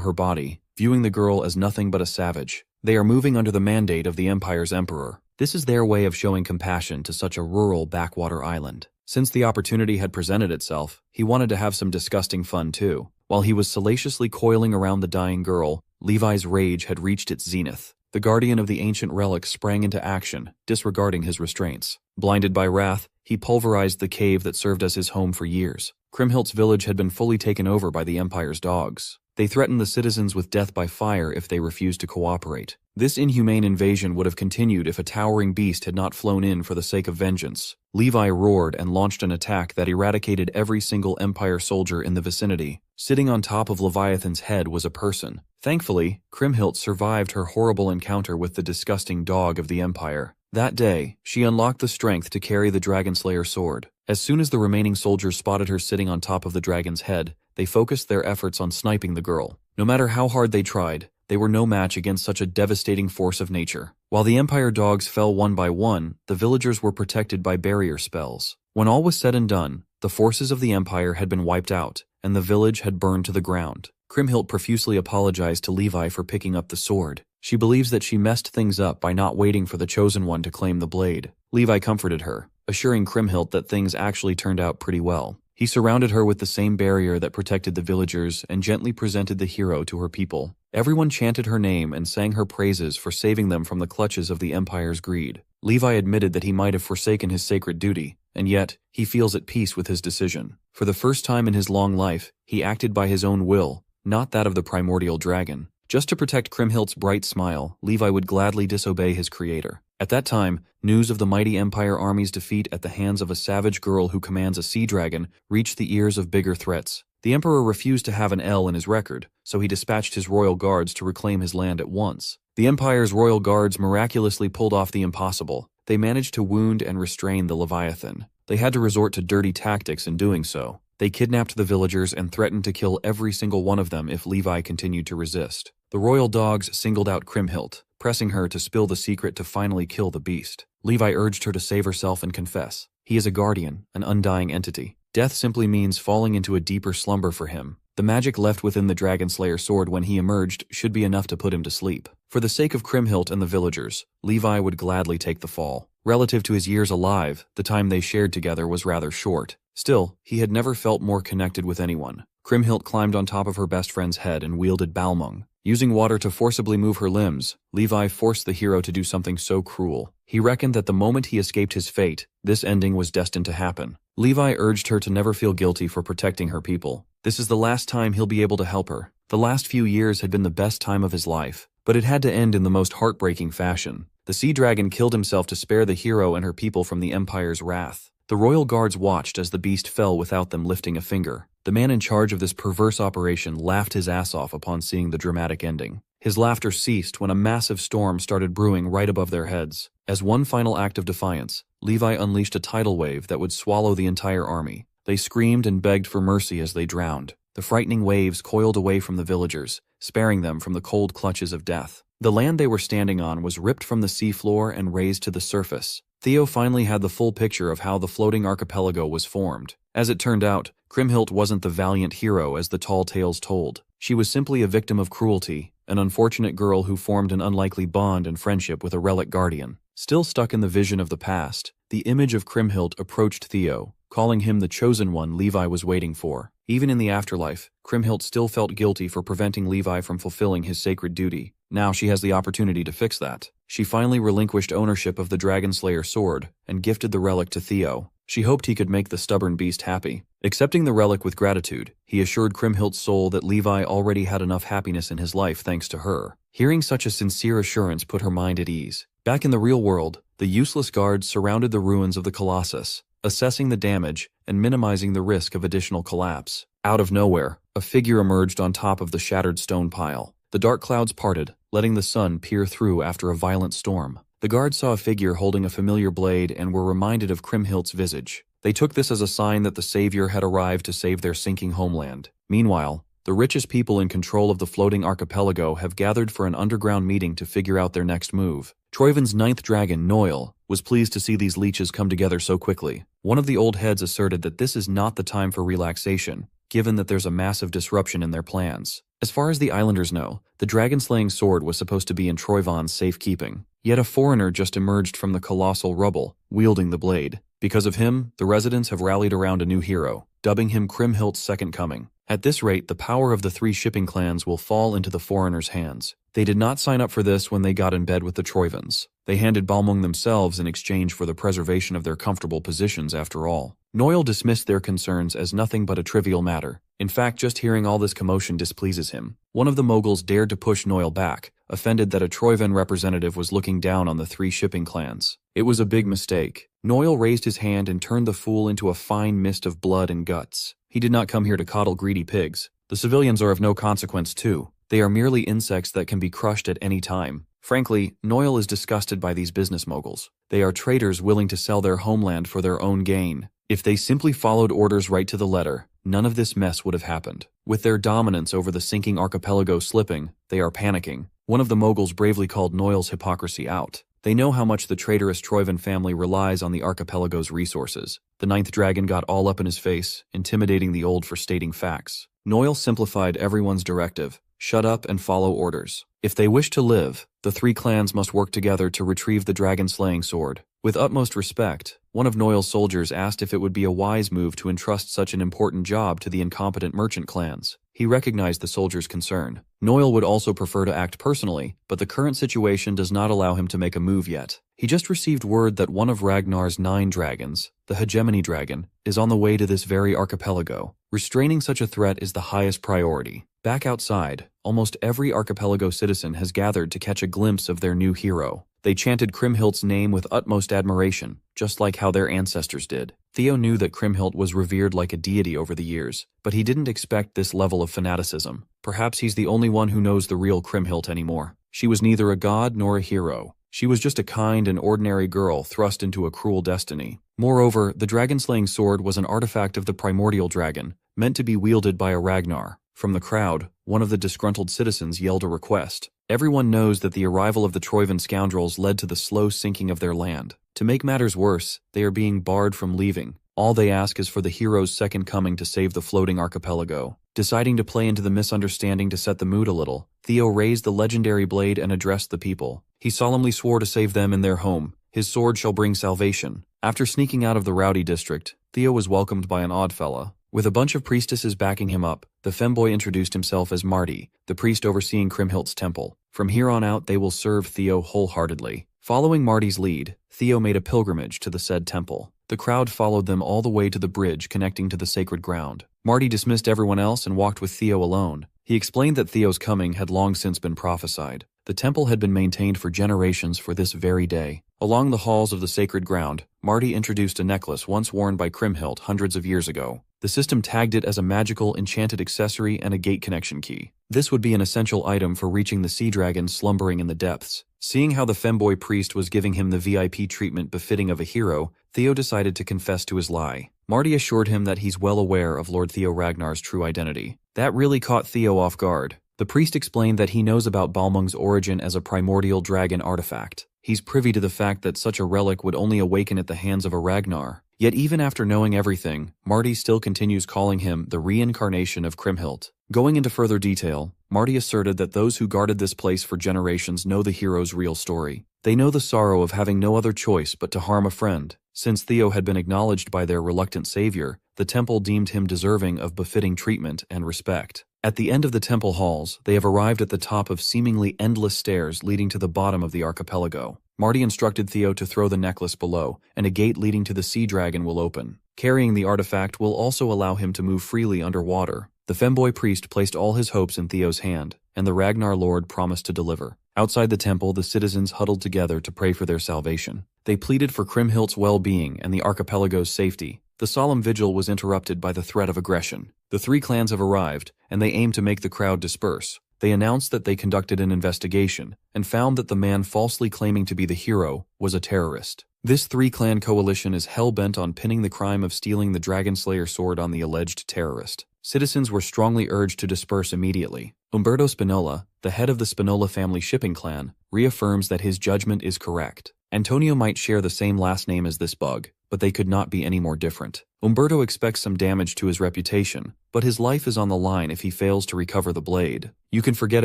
her body, viewing the girl as nothing but a savage. They are moving under the mandate of the Empire's emperor. This is their way of showing compassion to such a rural backwater island. Since the opportunity had presented itself, he wanted to have some disgusting fun too. While he was salaciously coiling around the dying girl, Levi's rage had reached its zenith. The guardian of the ancient relic sprang into action, disregarding his restraints. Blinded by wrath, he pulverized the cave that served as his home for years. Kriemhildt's village had been fully taken over by the Empire's dogs. They threatened the citizens with death by fire if they refused to cooperate. This inhumane invasion would have continued if a towering beast had not flown in for the sake of vengeance. Levi roared and launched an attack that eradicated every single Empire soldier in the vicinity. Sitting on top of Leviathan's head was a person. Thankfully, Kriemhildt survived her horrible encounter with the disgusting dog of the Empire. That day, she unlocked the strength to carry the Dragon Slayer sword. As soon as the remaining soldiers spotted her sitting on top of the dragon's head, they focused their efforts on sniping the girl. No matter how hard they tried, they were no match against such a devastating force of nature. While the Empire dogs fell one by one, the villagers were protected by barrier spells. When all was said and done, the forces of the Empire had been wiped out, and the village had burned to the ground. Kriemhildt profusely apologized to Levi for picking up the sword. She believes that she messed things up by not waiting for the Chosen One to claim the blade. Levi comforted her, assuring Kriemhildt that things actually turned out pretty well. He surrounded her with the same barrier that protected the villagers and gently presented the hero to her people. Everyone chanted her name and sang her praises for saving them from the clutches of the Empire's greed. Levi admitted that he might have forsaken his sacred duty, and yet, he feels at peace with his decision. For the first time in his long life, he acted by his own will, not that of the primordial dragon. Just to protect Kriemhildt's bright smile, Levi would gladly disobey his creator. At that time, news of the mighty Empire army's defeat at the hands of a savage girl who commands a sea dragon reached the ears of bigger threats. The Emperor refused to have an L in his record, so he dispatched his royal guards to reclaim his land at once. The Empire's royal guards miraculously pulled off the impossible. They managed to wound and restrain the Leviathan. They had to resort to dirty tactics in doing so. They kidnapped the villagers and threatened to kill every single one of them if Levi continued to resist. The royal dogs singled out Kriemhildt, pressing her to spill the secret to finally kill the beast. Levi urged her to save herself and confess. He is a guardian, an undying entity. Death simply means falling into a deeper slumber for him. The magic left within the Dragon Slayer sword when he emerged should be enough to put him to sleep. For the sake of Kriemhildt and the villagers, Levi would gladly take the fall. Relative to his years alive, the time they shared together was rather short. Still, he had never felt more connected with anyone. Kriemhildt climbed on top of her best friend's head and wielded Balmung. Using water to forcibly move her limbs, Levi forced the hero to do something so cruel. He reckoned that the moment he escaped his fate, this ending was destined to happen. Levi urged her to never feel guilty for protecting her people. This is the last time he'll be able to help her. The last few years had been the best time of his life, but it had to end in the most heartbreaking fashion. The sea dragon killed himself to spare the hero and her people from the Empire's wrath. The royal guards watched as the beast fell without them lifting a finger. The man in charge of this perverse operation laughed his ass off upon seeing the dramatic ending. His laughter ceased when a massive storm started brewing right above their heads. As one final act of defiance, Levi unleashed a tidal wave that would swallow the entire army. They screamed and begged for mercy as they drowned. The frightening waves coiled away from the villagers, sparing them from the cold clutches of death. The land they were standing on was ripped from the seafloor and raised to the surface. Theo finally had the full picture of how the floating archipelago was formed. As it turned out, Kriemhild wasn't the valiant hero as the tall tales told. She was simply a victim of cruelty, an unfortunate girl who formed an unlikely bond and friendship with a relic guardian. Still stuck in the vision of the past, the image of Kriemhild approached Theo, calling him the chosen one Levi was waiting for. Even in the afterlife, Kriemhild still felt guilty for preventing Levi from fulfilling his sacred duty. Now she has the opportunity to fix that. She finally relinquished ownership of the Dragonslayer sword and gifted the relic to Theo. She hoped he could make the stubborn beast happy. Accepting the relic with gratitude, he assured Kriemhild's soul that Levi already had enough happiness in his life thanks to her. Hearing such a sincere assurance put her mind at ease. Back in the real world, the useless guards surrounded the ruins of the Colossus, assessing the damage and minimizing the risk of additional collapse. Out of nowhere, a figure emerged on top of the shattered stone pile. The dark clouds parted, letting the sun peer through after a violent storm. The guards saw a figure holding a familiar blade and were reminded of Kriemhild's visage. They took this as a sign that the savior had arrived to save their sinking homeland. Meanwhile, the richest people in control of the floating archipelago have gathered for an underground meeting to figure out their next move. Troiven's ninth dragon, Noil, was pleased to see these leeches come together so quickly. One of the old heads asserted that this is not the time for relaxation, given that there's a massive disruption in their plans. As far as the islanders know, the dragon-slaying sword was supposed to be in Troiven's safekeeping. Yet a foreigner just emerged from the colossal rubble, wielding the blade. Because of him, the residents have rallied around a new hero, dubbing him Kriemhild's second coming. At this rate, the power of the three shipping clans will fall into the foreigners' hands. They did not sign up for this when they got in bed with the Troivens. They handed Balmung themselves in exchange for the preservation of their comfortable positions after all. Noil dismissed their concerns as nothing but a trivial matter. In fact, just hearing all this commotion displeases him. One of the moguls dared to push Noil back, offended that a Troiven representative was looking down on the three shipping clans. It was a big mistake. Noil raised his hand and turned the fool into a fine mist of blood and guts. He did not come here to coddle greedy pigs. The civilians are of no consequence too. They are merely insects that can be crushed at any time. Frankly, Noil is disgusted by these business moguls. They are traitors willing to sell their homeland for their own gain. If they simply followed orders right to the letter, none of this mess would have happened. With their dominance over the sinking archipelago slipping, they are panicking. One of the moguls bravely called Noil's hypocrisy out. They know how much the traitorous Troiven family relies on the archipelago's resources. The ninth dragon got all up in his face, intimidating the old for stating facts. Noil simplified everyone's directive: shut up and follow orders. If they wish to live, the three clans must work together to retrieve the dragon-slaying sword. With utmost respect, one of Noil's soldiers asked if it would be a wise move to entrust such an important job to the incompetent merchant clans. He recognized the soldier's concern. Noil would also prefer to act personally, but the current situation does not allow him to make a move yet. He just received word that one of Ragnar's 9 dragons, the hegemony dragon, is on the way to this very archipelago. Restraining such a threat is the highest priority. Back outside, almost every archipelago citizen has gathered to catch a glimpse of their new hero. They chanted Kriemhild's name with utmost admiration, just like how their ancestors did. Theo knew that Kriemhild was revered like a deity over the years, but he didn't expect this level of fanaticism. Perhaps he's the only one who knows the real Kriemhild anymore. She was neither a god nor a hero. She was just a kind and ordinary girl thrust into a cruel destiny. Moreover, the dragon-slaying sword was an artifact of the primordial dragon, meant to be wielded by a Ragnar. From the crowd, one of the disgruntled citizens yelled a request. Everyone knows that the arrival of the Troiven scoundrels led to the slow sinking of their land. To make matters worse, they are being barred from leaving. All they ask is for the hero's second coming to save the floating archipelago. Deciding to play into the misunderstanding to set the mood a little, Theo raised the legendary blade and addressed the people. He solemnly swore to save them in their home. His sword shall bring salvation. After sneaking out of the rowdy district, Theo was welcomed by an odd fella. With a bunch of priestesses backing him up, the femboy introduced himself as Marty, the priest overseeing Kriemhild's temple. From here on out, they will serve Theo wholeheartedly. Following Marty's lead, Theo made a pilgrimage to the said temple. The crowd followed them all the way to the bridge connecting to the sacred ground. Marty dismissed everyone else and walked with Theo alone. He explained that Theo's coming had long since been prophesied. The temple had been maintained for generations for this very day. Along the halls of the sacred ground, Marty introduced a necklace once worn by Kriemhild hundreds of years ago. The system tagged it as a magical, enchanted accessory and a gate connection key. This would be an essential item for reaching the sea dragon slumbering in the depths. Seeing how the femboy priest was giving him the VIP treatment befitting of a hero, Theo decided to confess to his lie. Marty assured him that he's well aware of Lord Theo Ragnar's true identity. That really caught Theo off guard. The priest explained that he knows about Balmung's origin as a primordial dragon artifact. He's privy to the fact that such a relic would only awaken at the hands of a Ragnar. Yet even after knowing everything, Marty still continues calling him the reincarnation of Kriemhild. Going into further detail, Marty asserted that those who guarded this place for generations know the hero's real story. They know the sorrow of having no other choice but to harm a friend. Since Theo had been acknowledged by their reluctant savior, the temple deemed him deserving of befitting treatment and respect. At the end of the temple halls, they have arrived at the top of seemingly endless stairs leading to the bottom of the archipelago. Marty instructed Theo to throw the necklace below, and a gate leading to the sea dragon will open. Carrying the artifact will also allow him to move freely underwater. The femboy priest placed all his hopes in Theo's hand, and the Ragnar Lord promised to deliver. Outside the temple, the citizens huddled together to pray for their salvation. They pleaded for Kriemhild's well-being and the archipelago's safety. The solemn vigil was interrupted by the threat of aggression. The three clans have arrived, and they aim to make the crowd disperse. They announced that they conducted an investigation and found that the man falsely claiming to be the hero was a terrorist. This three-clan coalition is hell-bent on pinning the crime of stealing the Dragon Slayer sword on the alleged terrorist. Citizens were strongly urged to disperse immediately. Umberto Spinola, the head of the Spinola family shipping clan, reaffirms that his judgment is correct. Antonio might share the same last name as this bug, but they could not be any more different. Umberto expects some damage to his reputation, but his life is on the line if he fails to recover the blade. You can forget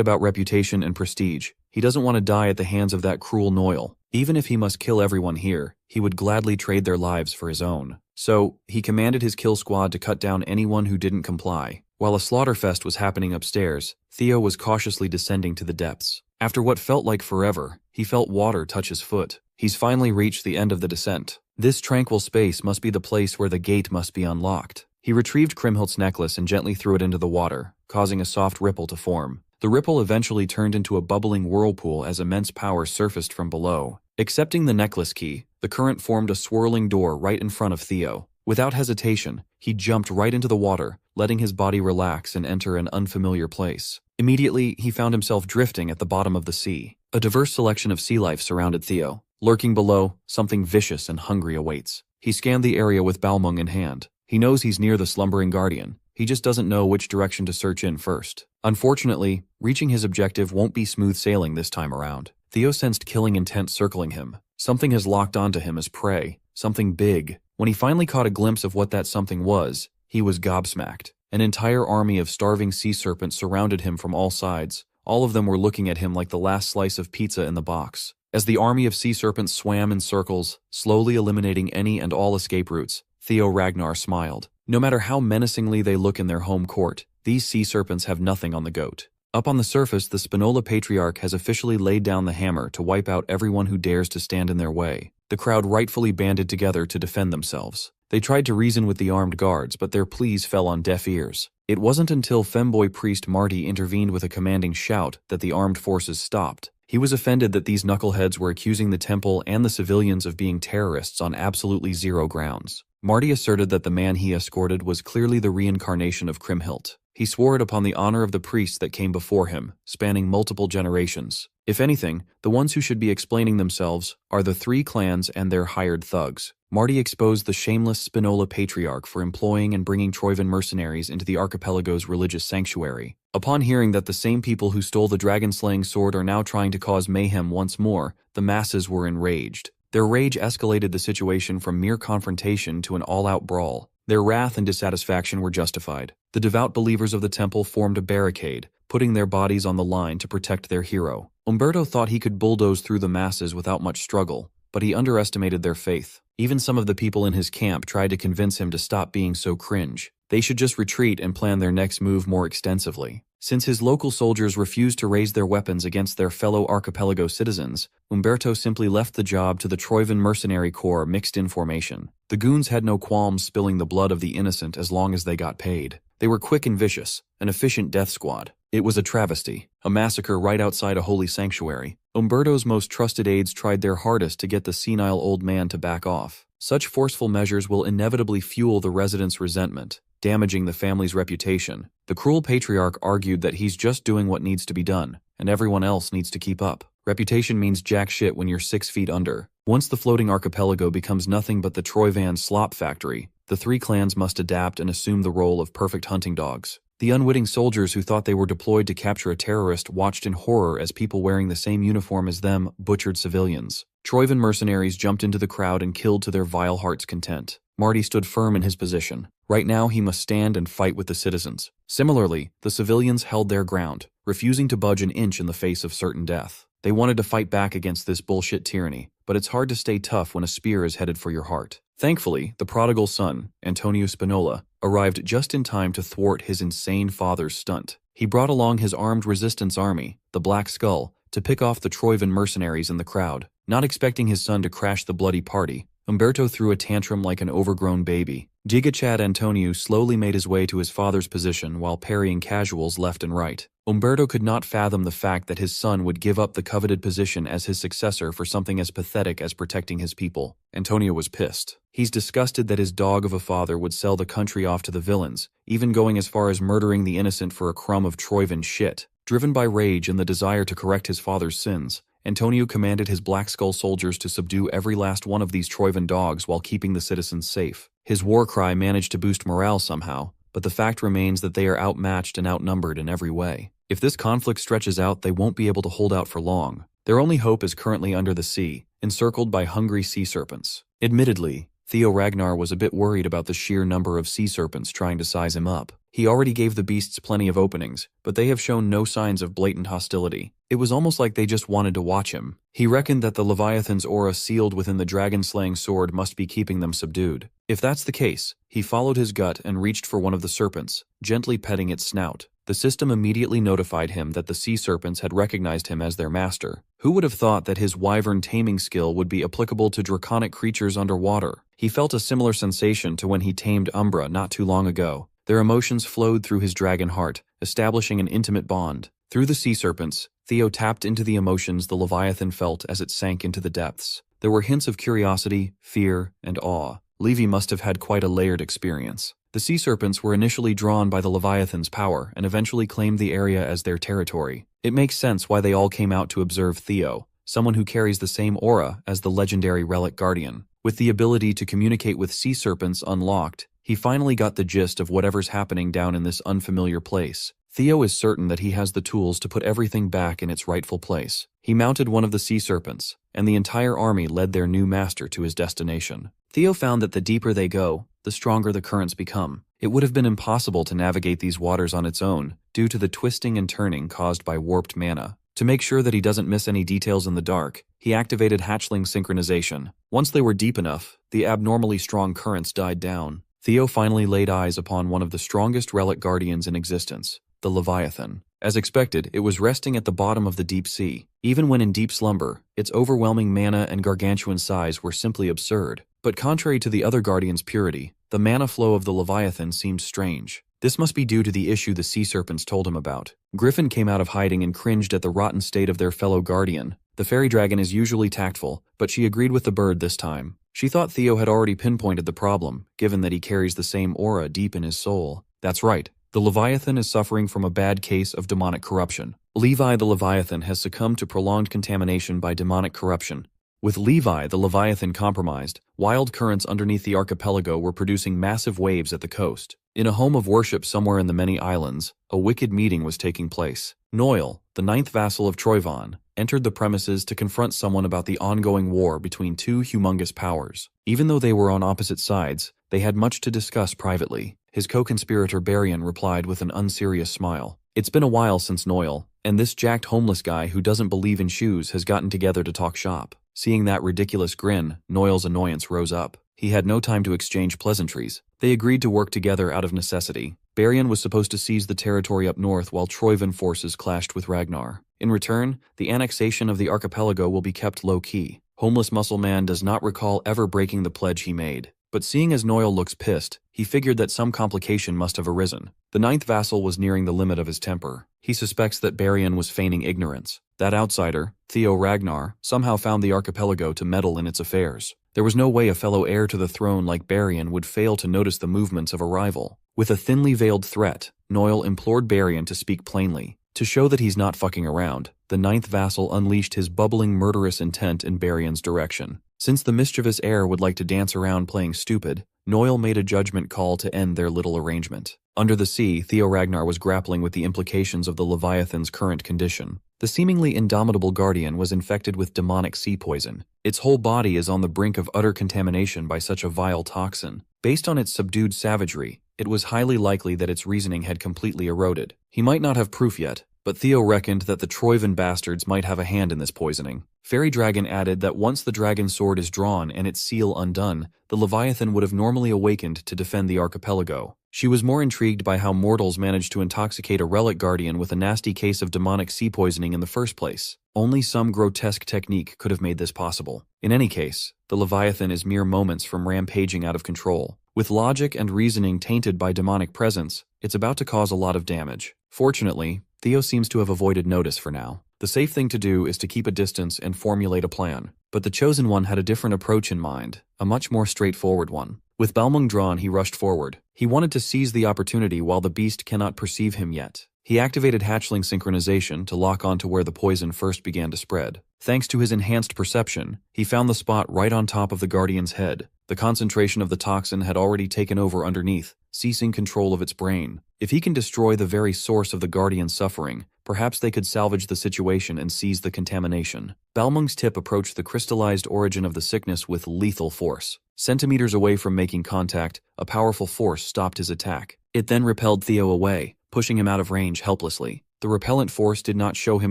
about reputation and prestige. He doesn't want to die at the hands of that cruel Noil. Even if he must kill everyone here, he would gladly trade their lives for his own. So, he commanded his kill squad to cut down anyone who didn't comply. While a slaughterfest was happening upstairs, Theo was cautiously descending to the depths. After what felt like forever, he felt water touch his foot. He's finally reached the end of the descent. This tranquil space must be the place where the gate must be unlocked. He retrieved Kriemhild's necklace and gently threw it into the water, causing a soft ripple to form. The ripple eventually turned into a bubbling whirlpool as immense power surfaced from below. Accepting the necklace key, the current formed a swirling door right in front of Theo. Without hesitation, he jumped right into the water, letting his body relax and enter an unfamiliar place. Immediately, he found himself drifting at the bottom of the sea. A diverse selection of sea life surrounded Theo. Lurking below, something vicious and hungry awaits. He scanned the area with Balmung in hand. He knows he's near the slumbering guardian. He just doesn't know which direction to search in first. Unfortunately, reaching his objective won't be smooth sailing this time around. Theo sensed killing intent circling him. Something has locked onto him as prey. Something big. When he finally caught a glimpse of what that something was, he was gobsmacked. An entire army of starving sea serpents surrounded him from all sides. All of them were looking at him like the last slice of pizza in the box. As the army of sea serpents swam in circles, slowly eliminating any and all escape routes, Theo Ragnar smiled. No matter how menacingly they look in their home court, these sea serpents have nothing on the goat. Up on the surface, the Spinola Patriarch has officially laid down the hammer to wipe out everyone who dares to stand in their way. The crowd rightfully banded together to defend themselves. They tried to reason with the armed guards, but their pleas fell on deaf ears. It wasn't until femboy priest Marty intervened with a commanding shout that the armed forces stopped. He was offended that these knuckleheads were accusing the temple and the civilians of being terrorists on absolutely zero grounds. Marty asserted that the man he escorted was clearly the reincarnation of Kriemhild. He swore it upon the honor of the priests that came before him, spanning multiple generations. If anything, the ones who should be explaining themselves are the three clans and their hired thugs. Marty exposed the shameless Spinola Patriarch for employing and bringing Troivan mercenaries into the archipelago's religious sanctuary. Upon hearing that the same people who stole the dragon-slaying sword are now trying to cause mayhem once more, the masses were enraged. Their rage escalated the situation from mere confrontation to an all-out brawl. Their wrath and dissatisfaction were justified. The devout believers of the temple formed a barricade, putting their bodies on the line to protect their hero. Umberto thought he could bulldoze through the masses without much struggle, but he underestimated their faith. Even some of the people in his camp tried to convince him to stop being so cringe. They should just retreat and plan their next move more extensively. Since his local soldiers refused to raise their weapons against their fellow archipelago citizens, Umberto simply left the job to the Troivan mercenary corps mixed in formation. The goons had no qualms spilling the blood of the innocent as long as they got paid. They were quick and vicious, an efficient death squad. It was a travesty, a massacre right outside a holy sanctuary. Umberto's most trusted aides tried their hardest to get the senile old man to back off. Such forceful measures will inevitably fuel the residents' resentment. damaging the family's reputation. The cruel patriarch argued that he's just doing what needs to be done, and everyone else needs to keep up. Reputation means jack shit when you're 6 feet under. Once the floating archipelago becomes nothing but the Troyvan slop factory, the 3 clans must adapt and assume the role of perfect hunting dogs. The unwitting soldiers who thought they were deployed to capture a terrorist watched in horror as people wearing the same uniform as them butchered civilians. Troyvan mercenaries jumped into the crowd and killed to their vile heart's content. Marty stood firm in his position. Right now he must stand and fight with the citizens. Similarly, the civilians held their ground, refusing to budge an inch in the face of certain death. They wanted to fight back against this bullshit tyranny, but it's hard to stay tough when a spear is headed for your heart. Thankfully, the prodigal son, Antonio Spinola, arrived just in time to thwart his insane father's stunt. He brought along his armed resistance army, the Black Skull, to pick off the Troyvan mercenaries in the crowd. Not expecting his son to crash the bloody party, Umberto threw a tantrum like an overgrown baby. Giga-Chad Antonio slowly made his way to his father's position while parrying casuals left and right. Umberto could not fathom the fact that his son would give up the coveted position as his successor for something as pathetic as protecting his people. Antonio was pissed. He's disgusted that his dog of a father would sell the country off to the villains, even going as far as murdering the innocent for a crumb of Troyvan shit. Driven by rage and the desire to correct his father's sins, Antonio commanded his Black Skull soldiers to subdue every last one of these Troyvan dogs while keeping the citizens safe. His war cry managed to boost morale somehow, but the fact remains that they are outmatched and outnumbered in every way. If this conflict stretches out, they won't be able to hold out for long. Their only hope is currently under the sea, encircled by hungry sea serpents. Admittedly, Theo Ragnar was a bit worried about the sheer number of sea serpents trying to size him up. He already gave the beasts plenty of openings, but they have shown no signs of blatant hostility. It was almost like they just wanted to watch him. He reckoned that the Leviathan's aura sealed within the dragon-slaying sword must be keeping them subdued. If that's the case, he followed his gut and reached for one of the serpents, gently petting its snout. The system immediately notified him that the sea serpents had recognized him as their master. Who would have thought that his wyvern taming skill would be applicable to draconic creatures underwater? He felt a similar sensation to when he tamed Umbra not too long ago. Their emotions flowed through his dragon heart, establishing an intimate bond. Through the sea serpents, Theo tapped into the emotions the Leviathan felt as it sank into the depths. There were hints of curiosity, fear, and awe. Levi must have had quite a layered experience. The sea serpents were initially drawn by the Leviathan's power and eventually claimed the area as their territory. It makes sense why they all came out to observe Theo, someone who carries the same aura as the legendary Relic Guardian. With the ability to communicate with sea serpents unlocked, he finally got the gist of whatever's happening down in this unfamiliar place. Theo is certain that he has the tools to put everything back in its rightful place. He mounted one of the sea serpents, and the entire army led their new master to his destination. Theo found that the deeper they go, the stronger the currents become. It would have been impossible to navigate these waters on its own, due to the twisting and turning caused by warped mana. To make sure that he doesn't miss any details in the dark, he activated hatchling synchronization. Once they were deep enough, the abnormally strong currents died down. Theo finally laid eyes upon one of the strongest relic guardians in existence, the Leviathan. As expected, it was resting at the bottom of the deep sea. Even when in deep slumber, its overwhelming mana and gargantuan size were simply absurd. But contrary to the other guardian's purity, the mana flow of the Leviathan seemed strange. This must be due to the issue the sea serpents told him about. Griffin came out of hiding and cringed at the rotten state of their fellow guardian. The fairy dragon is usually tactful, but she agreed with the bird this time. She thought Theo had already pinpointed the problem, given that he carries the same aura deep in his soul. That's right. The Leviathan is suffering from a bad case of demonic corruption. Levi the Leviathan has succumbed to prolonged contamination by demonic corruption. With Levi the Leviathan compromised, wild currents underneath the archipelago were producing massive waves at the coast. In a home of worship somewhere in the many islands, a wicked meeting was taking place. Noel, the 9th vassal of Troyvan, entered the premises to confront someone about the ongoing war between two humongous powers. Even though they were on opposite sides, they had much to discuss privately. His co-conspirator Barian replied with an unserious smile. It's been a while since Noel, and this jacked homeless guy who doesn't believe in shoes has gotten together to talk shop. Seeing that ridiculous grin, Noel's annoyance rose up. He had no time to exchange pleasantries. They agreed to work together out of necessity. Barian was supposed to seize the territory up north while Troyvan forces clashed with Ragnar. In return, the annexation of the archipelago will be kept low-key. Homeless Muscle Man does not recall ever breaking the pledge he made. But seeing as Noel looks pissed, he figured that some complication must have arisen. The 9th vassal was nearing the limit of his temper. He suspects that Barian was feigning ignorance. That outsider, Theo Ragnar, somehow found the archipelago to meddle in its affairs. There was no way a fellow heir to the throne like Barian would fail to notice the movements of a rival. With a thinly veiled threat, Noel implored Barian to speak plainly. To show that he's not fucking around, the ninth vassal unleashed his bubbling murderous intent in Barian's direction. Since the mischievous heir would like to dance around playing stupid, Noel made a judgment call to end their little arrangement. Under the sea, Theo Ragnar was grappling with the implications of the Leviathan's current condition. The seemingly indomitable guardian was infected with demonic sea poison. Its whole body is on the brink of utter contamination by such a vile toxin. Based on its subdued savagery, it was highly likely that its reasoning had completely eroded. He might not have proof yet, but Theo reckoned that the Troivan bastards might have a hand in this poisoning. Fairy Dragon added that once the dragon's sword is drawn and its seal undone, the Leviathan would have normally awakened to defend the archipelago. She was more intrigued by how mortals managed to intoxicate a relic guardian with a nasty case of demonic sea poisoning in the first place. Only some grotesque technique could have made this possible. In any case, the Leviathan is mere moments from rampaging out of control. With logic and reasoning tainted by demonic presence, it's about to cause a lot of damage. Fortunately, Theo seems to have avoided notice for now. The safe thing to do is to keep a distance and formulate a plan. But the Chosen One had a different approach in mind, a much more straightforward one. With Balmung drawn, he rushed forward. He wanted to seize the opportunity while the beast cannot perceive him yet. He activated hatchling synchronization to lock onto where the poison first began to spread. Thanks to his enhanced perception, he found the spot right on top of the guardian's head. The concentration of the toxin had already taken over underneath, ceasing control of its brain. If he can destroy the very source of the guardian's suffering, perhaps they could salvage the situation and seize the contamination. Balmung's tip approached the crystallized origin of the sickness with lethal force. Centimeters away from making contact, a powerful force stopped his attack. It then repelled Theo away, pushing him out of range helplessly. The repellent force did not show him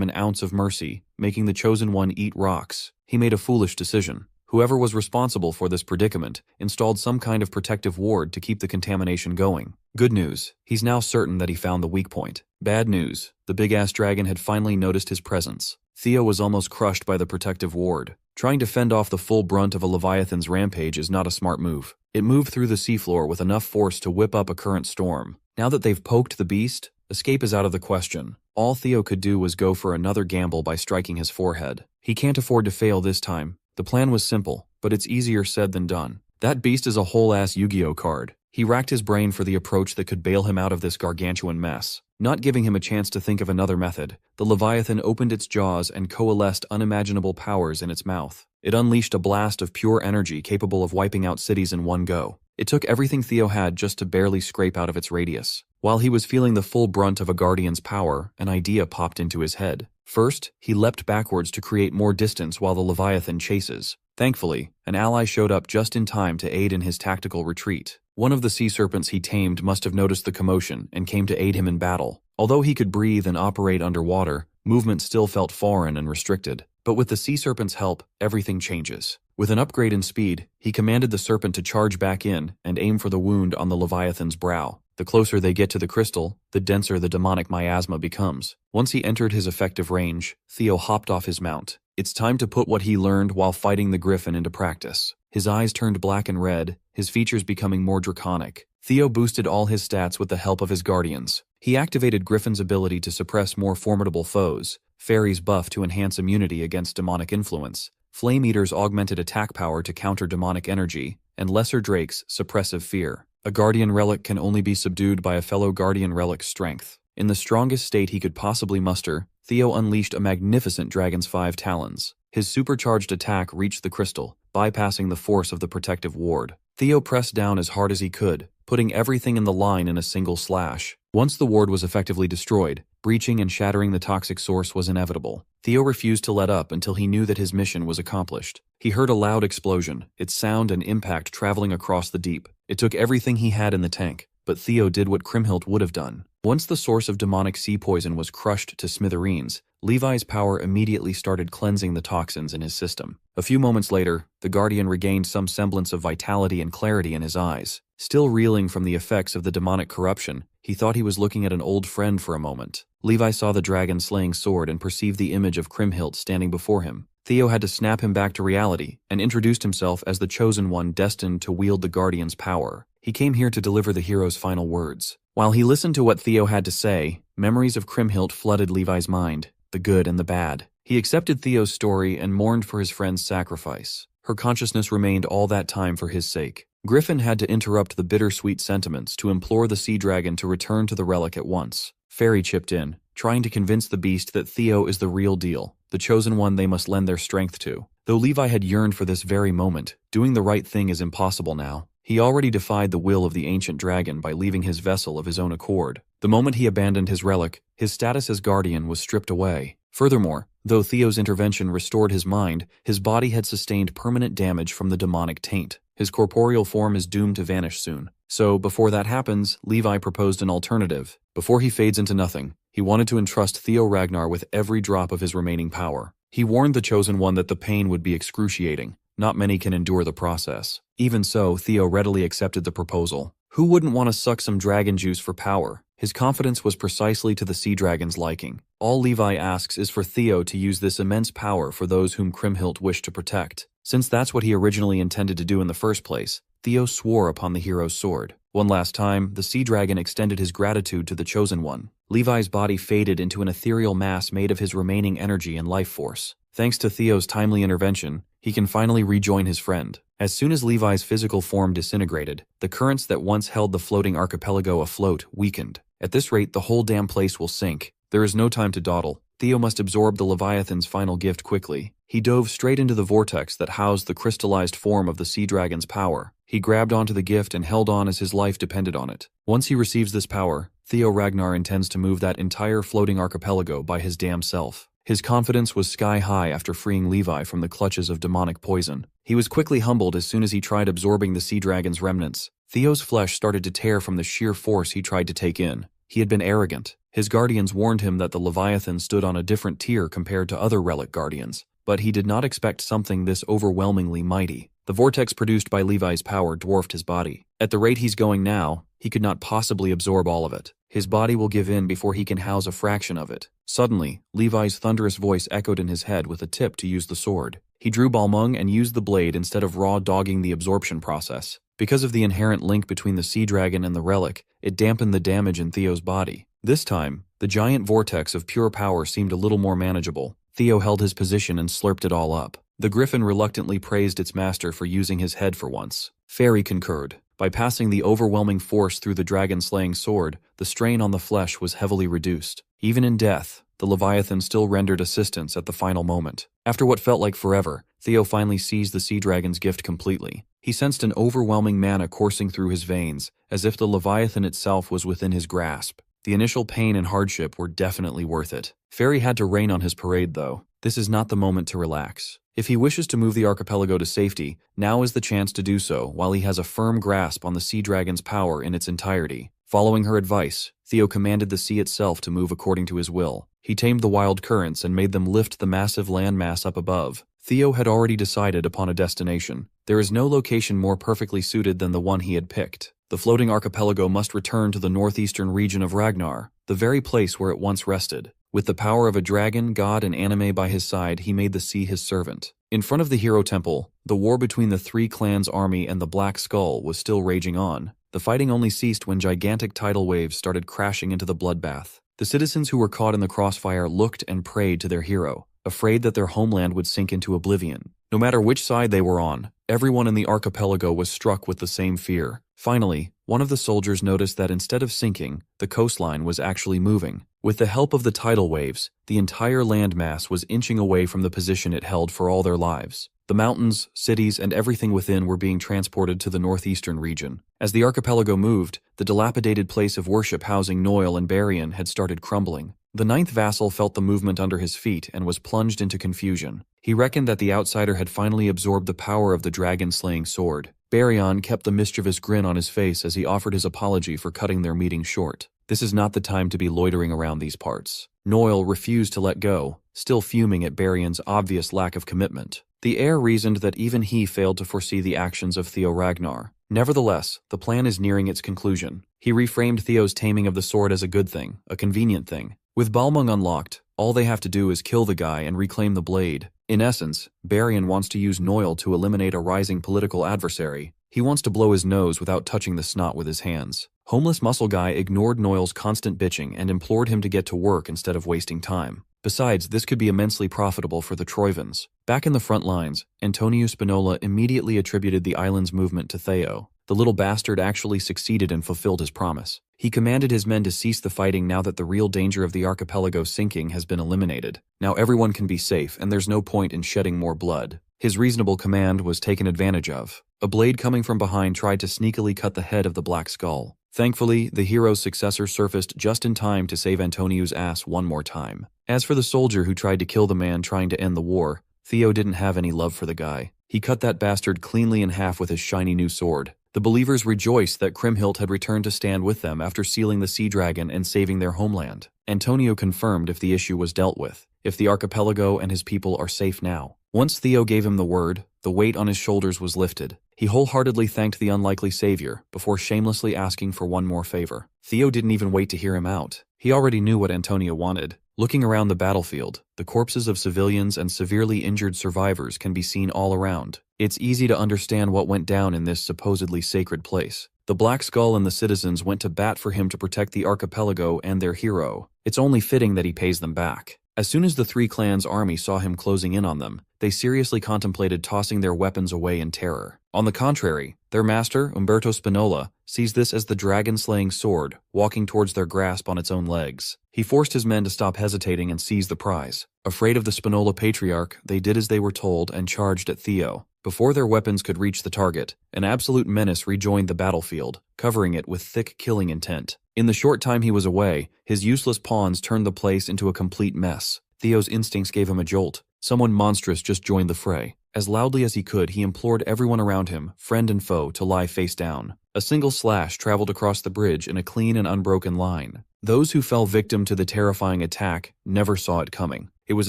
an ounce of mercy, making the Chosen One eat rocks. He made a foolish decision. Whoever was responsible for this predicament installed some kind of protective ward to keep the contamination going. Good news, he's now certain that he found the weak point. Bad news, the big-ass dragon had finally noticed his presence. Theo was almost crushed by the protective ward. Trying to fend off the full brunt of a Leviathan's rampage is not a smart move. It moved through the seafloor with enough force to whip up a current storm. Now that they've poked the beast, escape is out of the question. All Theo could do was go for another gamble by striking his forehead. He can't afford to fail this time. The plan was simple, but it's easier said than done. That beast is a whole-ass Yu-Gi-Oh card. He racked his brain for the approach that could bail him out of this gargantuan mess. Not giving him a chance to think of another method, the Leviathan opened its jaws and coalesced unimaginable powers in its mouth. It unleashed a blast of pure energy capable of wiping out cities in one go. It took everything Theo had just to barely scrape out of its radius. While he was feeling the full brunt of a guardian's power, an idea popped into his head. First, he leapt backwards to create more distance while the Leviathan chases. Thankfully, an ally showed up just in time to aid in his tactical retreat. One of the sea serpents he tamed must have noticed the commotion and came to aid him in battle. Although he could breathe and operate underwater, movement still felt foreign and restricted. But with the sea serpent's help, everything changes. With an upgrade in speed, he commanded the serpent to charge back in and aim for the wound on the Leviathan's brow. The closer they get to the crystal, the denser the demonic miasma becomes. Once he entered his effective range, Theo hopped off his mount. It's time to put what he learned while fighting the griffin into practice. His eyes turned black and red, his features becoming more draconic. Theo boosted all his stats with the help of his guardians. He activated Griffin's ability to suppress more formidable foes, Fairy's buff to enhance immunity against demonic influence, Flame Eater's augmented attack power to counter demonic energy, and Lesser Drake's suppressive fear. A Guardian Relic can only be subdued by a fellow Guardian Relic's strength. In the strongest state he could possibly muster, Theo unleashed a magnificent Dragon's 5 talons. His supercharged attack reached the crystal, bypassing the force of the protective ward. Theo pressed down as hard as he could, putting everything in the line in a single slash. Once the ward was effectively destroyed, breaching and shattering the toxic source was inevitable. Theo refused to let up until he knew that his mission was accomplished. He heard a loud explosion, its sound and impact traveling across the deep. It took everything he had in the tank, but Theo did what Kriemhild would have done. Once the source of demonic sea poison was crushed to smithereens, Levi's power immediately started cleansing the toxins in his system. A few moments later, the Guardian regained some semblance of vitality and clarity in his eyes. Still reeling from the effects of the demonic corruption, he thought he was looking at an old friend for a moment. Levi saw the dragon-slaying sword and perceived the image of Kriemhild standing before him. Theo had to snap him back to reality and introduced himself as the Chosen One destined to wield the Guardian's power. He came here to deliver the hero's final words. While he listened to what Theo had to say, memories of Kriemhild flooded Levi's mind, the good and the bad. He accepted Theo's story and mourned for his friend's sacrifice. Her consciousness remained all that time for his sake. Griffin had to interrupt the bittersweet sentiments to implore the sea dragon to return to the relic at once. Fairy chipped in, trying to convince the beast that Theo is the real deal, the chosen one they must lend their strength to. Though Levi had yearned for this very moment, doing the right thing is impossible now. He already defied the will of the ancient dragon by leaving his vessel of his own accord. The moment he abandoned his relic, his status as guardian was stripped away. Furthermore, though Theo's intervention restored his mind, his body had sustained permanent damage from the demonic taint. His corporeal form is doomed to vanish soon. So, before that happens, Levi proposed an alternative. Before he fades into nothing, he wanted to entrust Theo Ragnar with every drop of his remaining power. He warned the Chosen One that the pain would be excruciating. Not many can endure the process. Even so, Theo readily accepted the proposal. Who wouldn't want to suck some dragon juice for power? His confidence was precisely to the sea dragon's liking. All Levi asks is for Theo to use this immense power for those whom Kriemhild wished to protect. Since that's what he originally intended to do in the first place, Theo swore upon the hero's sword. One last time, the sea dragon extended his gratitude to the Chosen One. Levi's body faded into an ethereal mass made of his remaining energy and life force. Thanks to Theo's timely intervention, he can finally rejoin his friend. As soon as Levi's physical form disintegrated, the currents that once held the floating archipelago afloat weakened. At this rate, the whole damn place will sink. There is no time to dawdle. Theo must absorb the Leviathan's final gift quickly. He dove straight into the vortex that housed the crystallized form of the sea dragon's power. He grabbed onto the gift and held on as his life depended on it. Once he receives this power, Theo Ragnar intends to move that entire floating archipelago by his damn self. His confidence was sky high after freeing Levi from the clutches of demonic poison. He was quickly humbled as soon as he tried absorbing the sea dragon's remnants. Theo's flesh started to tear from the sheer force he tried to take in. He had been arrogant. His guardians warned him that the Leviathan stood on a different tier compared to other relic guardians, but he did not expect something this overwhelmingly mighty. The vortex produced by Levi's power dwarfed his body. At the rate he's going now, he could not possibly absorb all of it. His body will give in before he can house a fraction of it. Suddenly, Levi's thunderous voice echoed in his head with a tip to use the sword. He drew Balmung and used the blade instead of raw dogging the absorption process. Because of the inherent link between the sea dragon and the relic, it dampened the damage in Theo's body. This time, the giant vortex of pure power seemed a little more manageable. Theo held his position and slurped it all up. The griffin reluctantly praised its master for using his head for once. Fairy concurred. By passing the overwhelming force through the dragon-slaying sword, the strain on the flesh was heavily reduced. Even in death, the Leviathan still rendered assistance at the final moment. After what felt like forever, Theo finally seized the sea dragon's gift completely. He sensed an overwhelming mana coursing through his veins, as if the Leviathan itself was within his grasp. The initial pain and hardship were definitely worth it. Fairy had to rain on his parade, though. This is not the moment to relax. If he wishes to move the archipelago to safety, now is the chance to do so while he has a firm grasp on the sea dragon's power in its entirety. Following her advice, Theo commanded the sea itself to move according to his will. He tamed the wild currents and made them lift the massive landmass up above. Theo had already decided upon a destination. There is no location more perfectly suited than the one he had picked. The floating archipelago must return to the northeastern region of Ragnar, the very place where it once rested. With the power of a dragon, god, and anime by his side, he made the sea his servant. In front of the hero temple, the war between the three clans' army and the Black Skull was still raging on. The fighting only ceased when gigantic tidal waves started crashing into the bloodbath. The citizens who were caught in the crossfire looked and prayed to their hero, afraid that their homeland would sink into oblivion. No matter which side they were on, everyone in the archipelago was struck with the same fear. Finally, one of the soldiers noticed that instead of sinking, the coastline was actually moving. With the help of the tidal waves, the entire landmass was inching away from the position it held for all their lives. The mountains, cities, and everything within were being transported to the northeastern region. As the archipelago moved, the dilapidated place of worship housing Noel and Barian had started crumbling. The ninth vassal felt the movement under his feet and was plunged into confusion. He reckoned that the outsider had finally absorbed the power of the dragon-slaying sword. Barian kept the mischievous grin on his face as he offered his apology for cutting their meeting short. This is not the time to be loitering around these parts. Noel refused to let go, still fuming at Barian's obvious lack of commitment. The heir reasoned that even he failed to foresee the actions of Theo Ragnar. Nevertheless, the plan is nearing its conclusion. He reframed Theo's taming of the sword as a good thing, a convenient thing. With Balmung unlocked, all they have to do is kill the guy and reclaim the blade. In essence, Barian wants to use Noel to eliminate a rising political adversary. He wants to blow his nose without touching the snot with his hands. Homeless muscle guy ignored Noel's constant bitching and implored him to get to work instead of wasting time. Besides, this could be immensely profitable for the Troivans. Back in the front lines, Antonio Spinola immediately attributed the island's movement to Theo. The little bastard actually succeeded and fulfilled his promise. He commanded his men to cease the fighting now that the real danger of the archipelago sinking has been eliminated. Now everyone can be safe, and there's no point in shedding more blood. His reasonable command was taken advantage of. A blade coming from behind tried to sneakily cut the head of the Black Skull. Thankfully, the hero's successor surfaced just in time to save Antonio's ass one more time. As for the soldier who tried to kill the man trying to end the war, Theo didn't have any love for the guy. He cut that bastard cleanly in half with his shiny new sword. The believers rejoiced that Kriemhild had returned to stand with them after sealing the sea dragon and saving their homeland. Antonio confirmed if the issue was dealt with, if the archipelago and his people are safe now. Once Theo gave him the word, the weight on his shoulders was lifted. He wholeheartedly thanked the unlikely savior before shamelessly asking for one more favor. Theo didn't even wait to hear him out. He already knew what Antonio wanted. Looking around the battlefield, the corpses of civilians and severely injured survivors can be seen all around. It's easy to understand what went down in this supposedly sacred place. The Black Skull and the citizens went to bat for him to protect the archipelago and their hero. It's only fitting that he pays them back. As soon as the three clans' army saw him closing in on them, they seriously contemplated tossing their weapons away in terror. On the contrary, their master, Umberto Spinola, sees this as the dragon-slaying sword, walking towards their grasp on its own legs. He forced his men to stop hesitating and seize the prize. Afraid of the Spinola patriarch, they did as they were told and charged at Theo. Before their weapons could reach the target, an absolute menace rejoined the battlefield, covering it with thick killing intent. In the short time he was away, his useless pawns turned the place into a complete mess. Theo's instincts gave him a jolt. Someone monstrous just joined the fray. As loudly as he could, he implored everyone around him, friend and foe, to lie face down. A single slash traveled across the bridge in a clean and unbroken line. Those who fell victim to the terrifying attack never saw it coming. It was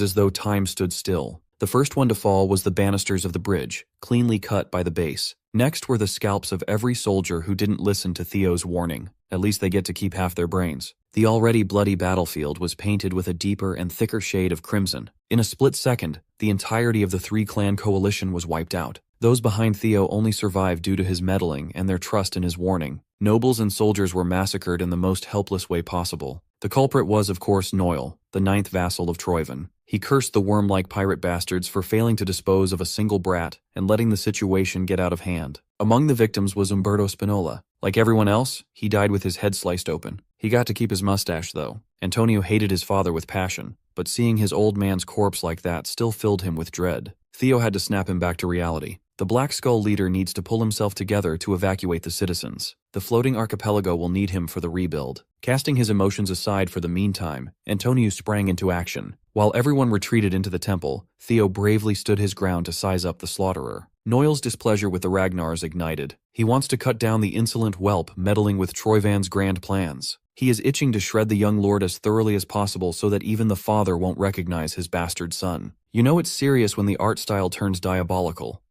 as though time stood still. The first one to fall was the banisters of the bridge, cleanly cut by the base. Next were the scalps of every soldier who didn't listen to Theo's warning. At least they get to keep half their brains. The already bloody battlefield was painted with a deeper and thicker shade of crimson. In a split second, the entirety of the three-clan coalition was wiped out. Those behind Theo only survived due to his meddling and their trust in his warning. Nobles and soldiers were massacred in the most helpless way possible. The culprit was, of course, Noil, the ninth vassal of Troivan. He cursed the worm-like pirate bastards for failing to dispose of a single brat and letting the situation get out of hand. Among the victims was Umberto Spinola. Like everyone else, he died with his head sliced open. He got to keep his mustache, though. Antonio hated his father with passion, but seeing his old man's corpse like that still filled him with dread. Theo had to snap him back to reality. The Black Skull leader needs to pull himself together to evacuate the citizens. The floating archipelago will need him for the rebuild. Casting his emotions aside for the meantime, Antonio sprang into action. While everyone retreated into the temple, Theo bravely stood his ground to size up the slaughterer. Noil's displeasure with the Ragnars ignited. He wants to cut down the insolent whelp meddling with Troivan's grand plans. He is itching to shred the young lord as thoroughly as possible so that even the father won't recognize his bastard son. You know it's serious when the art style turns diabolical.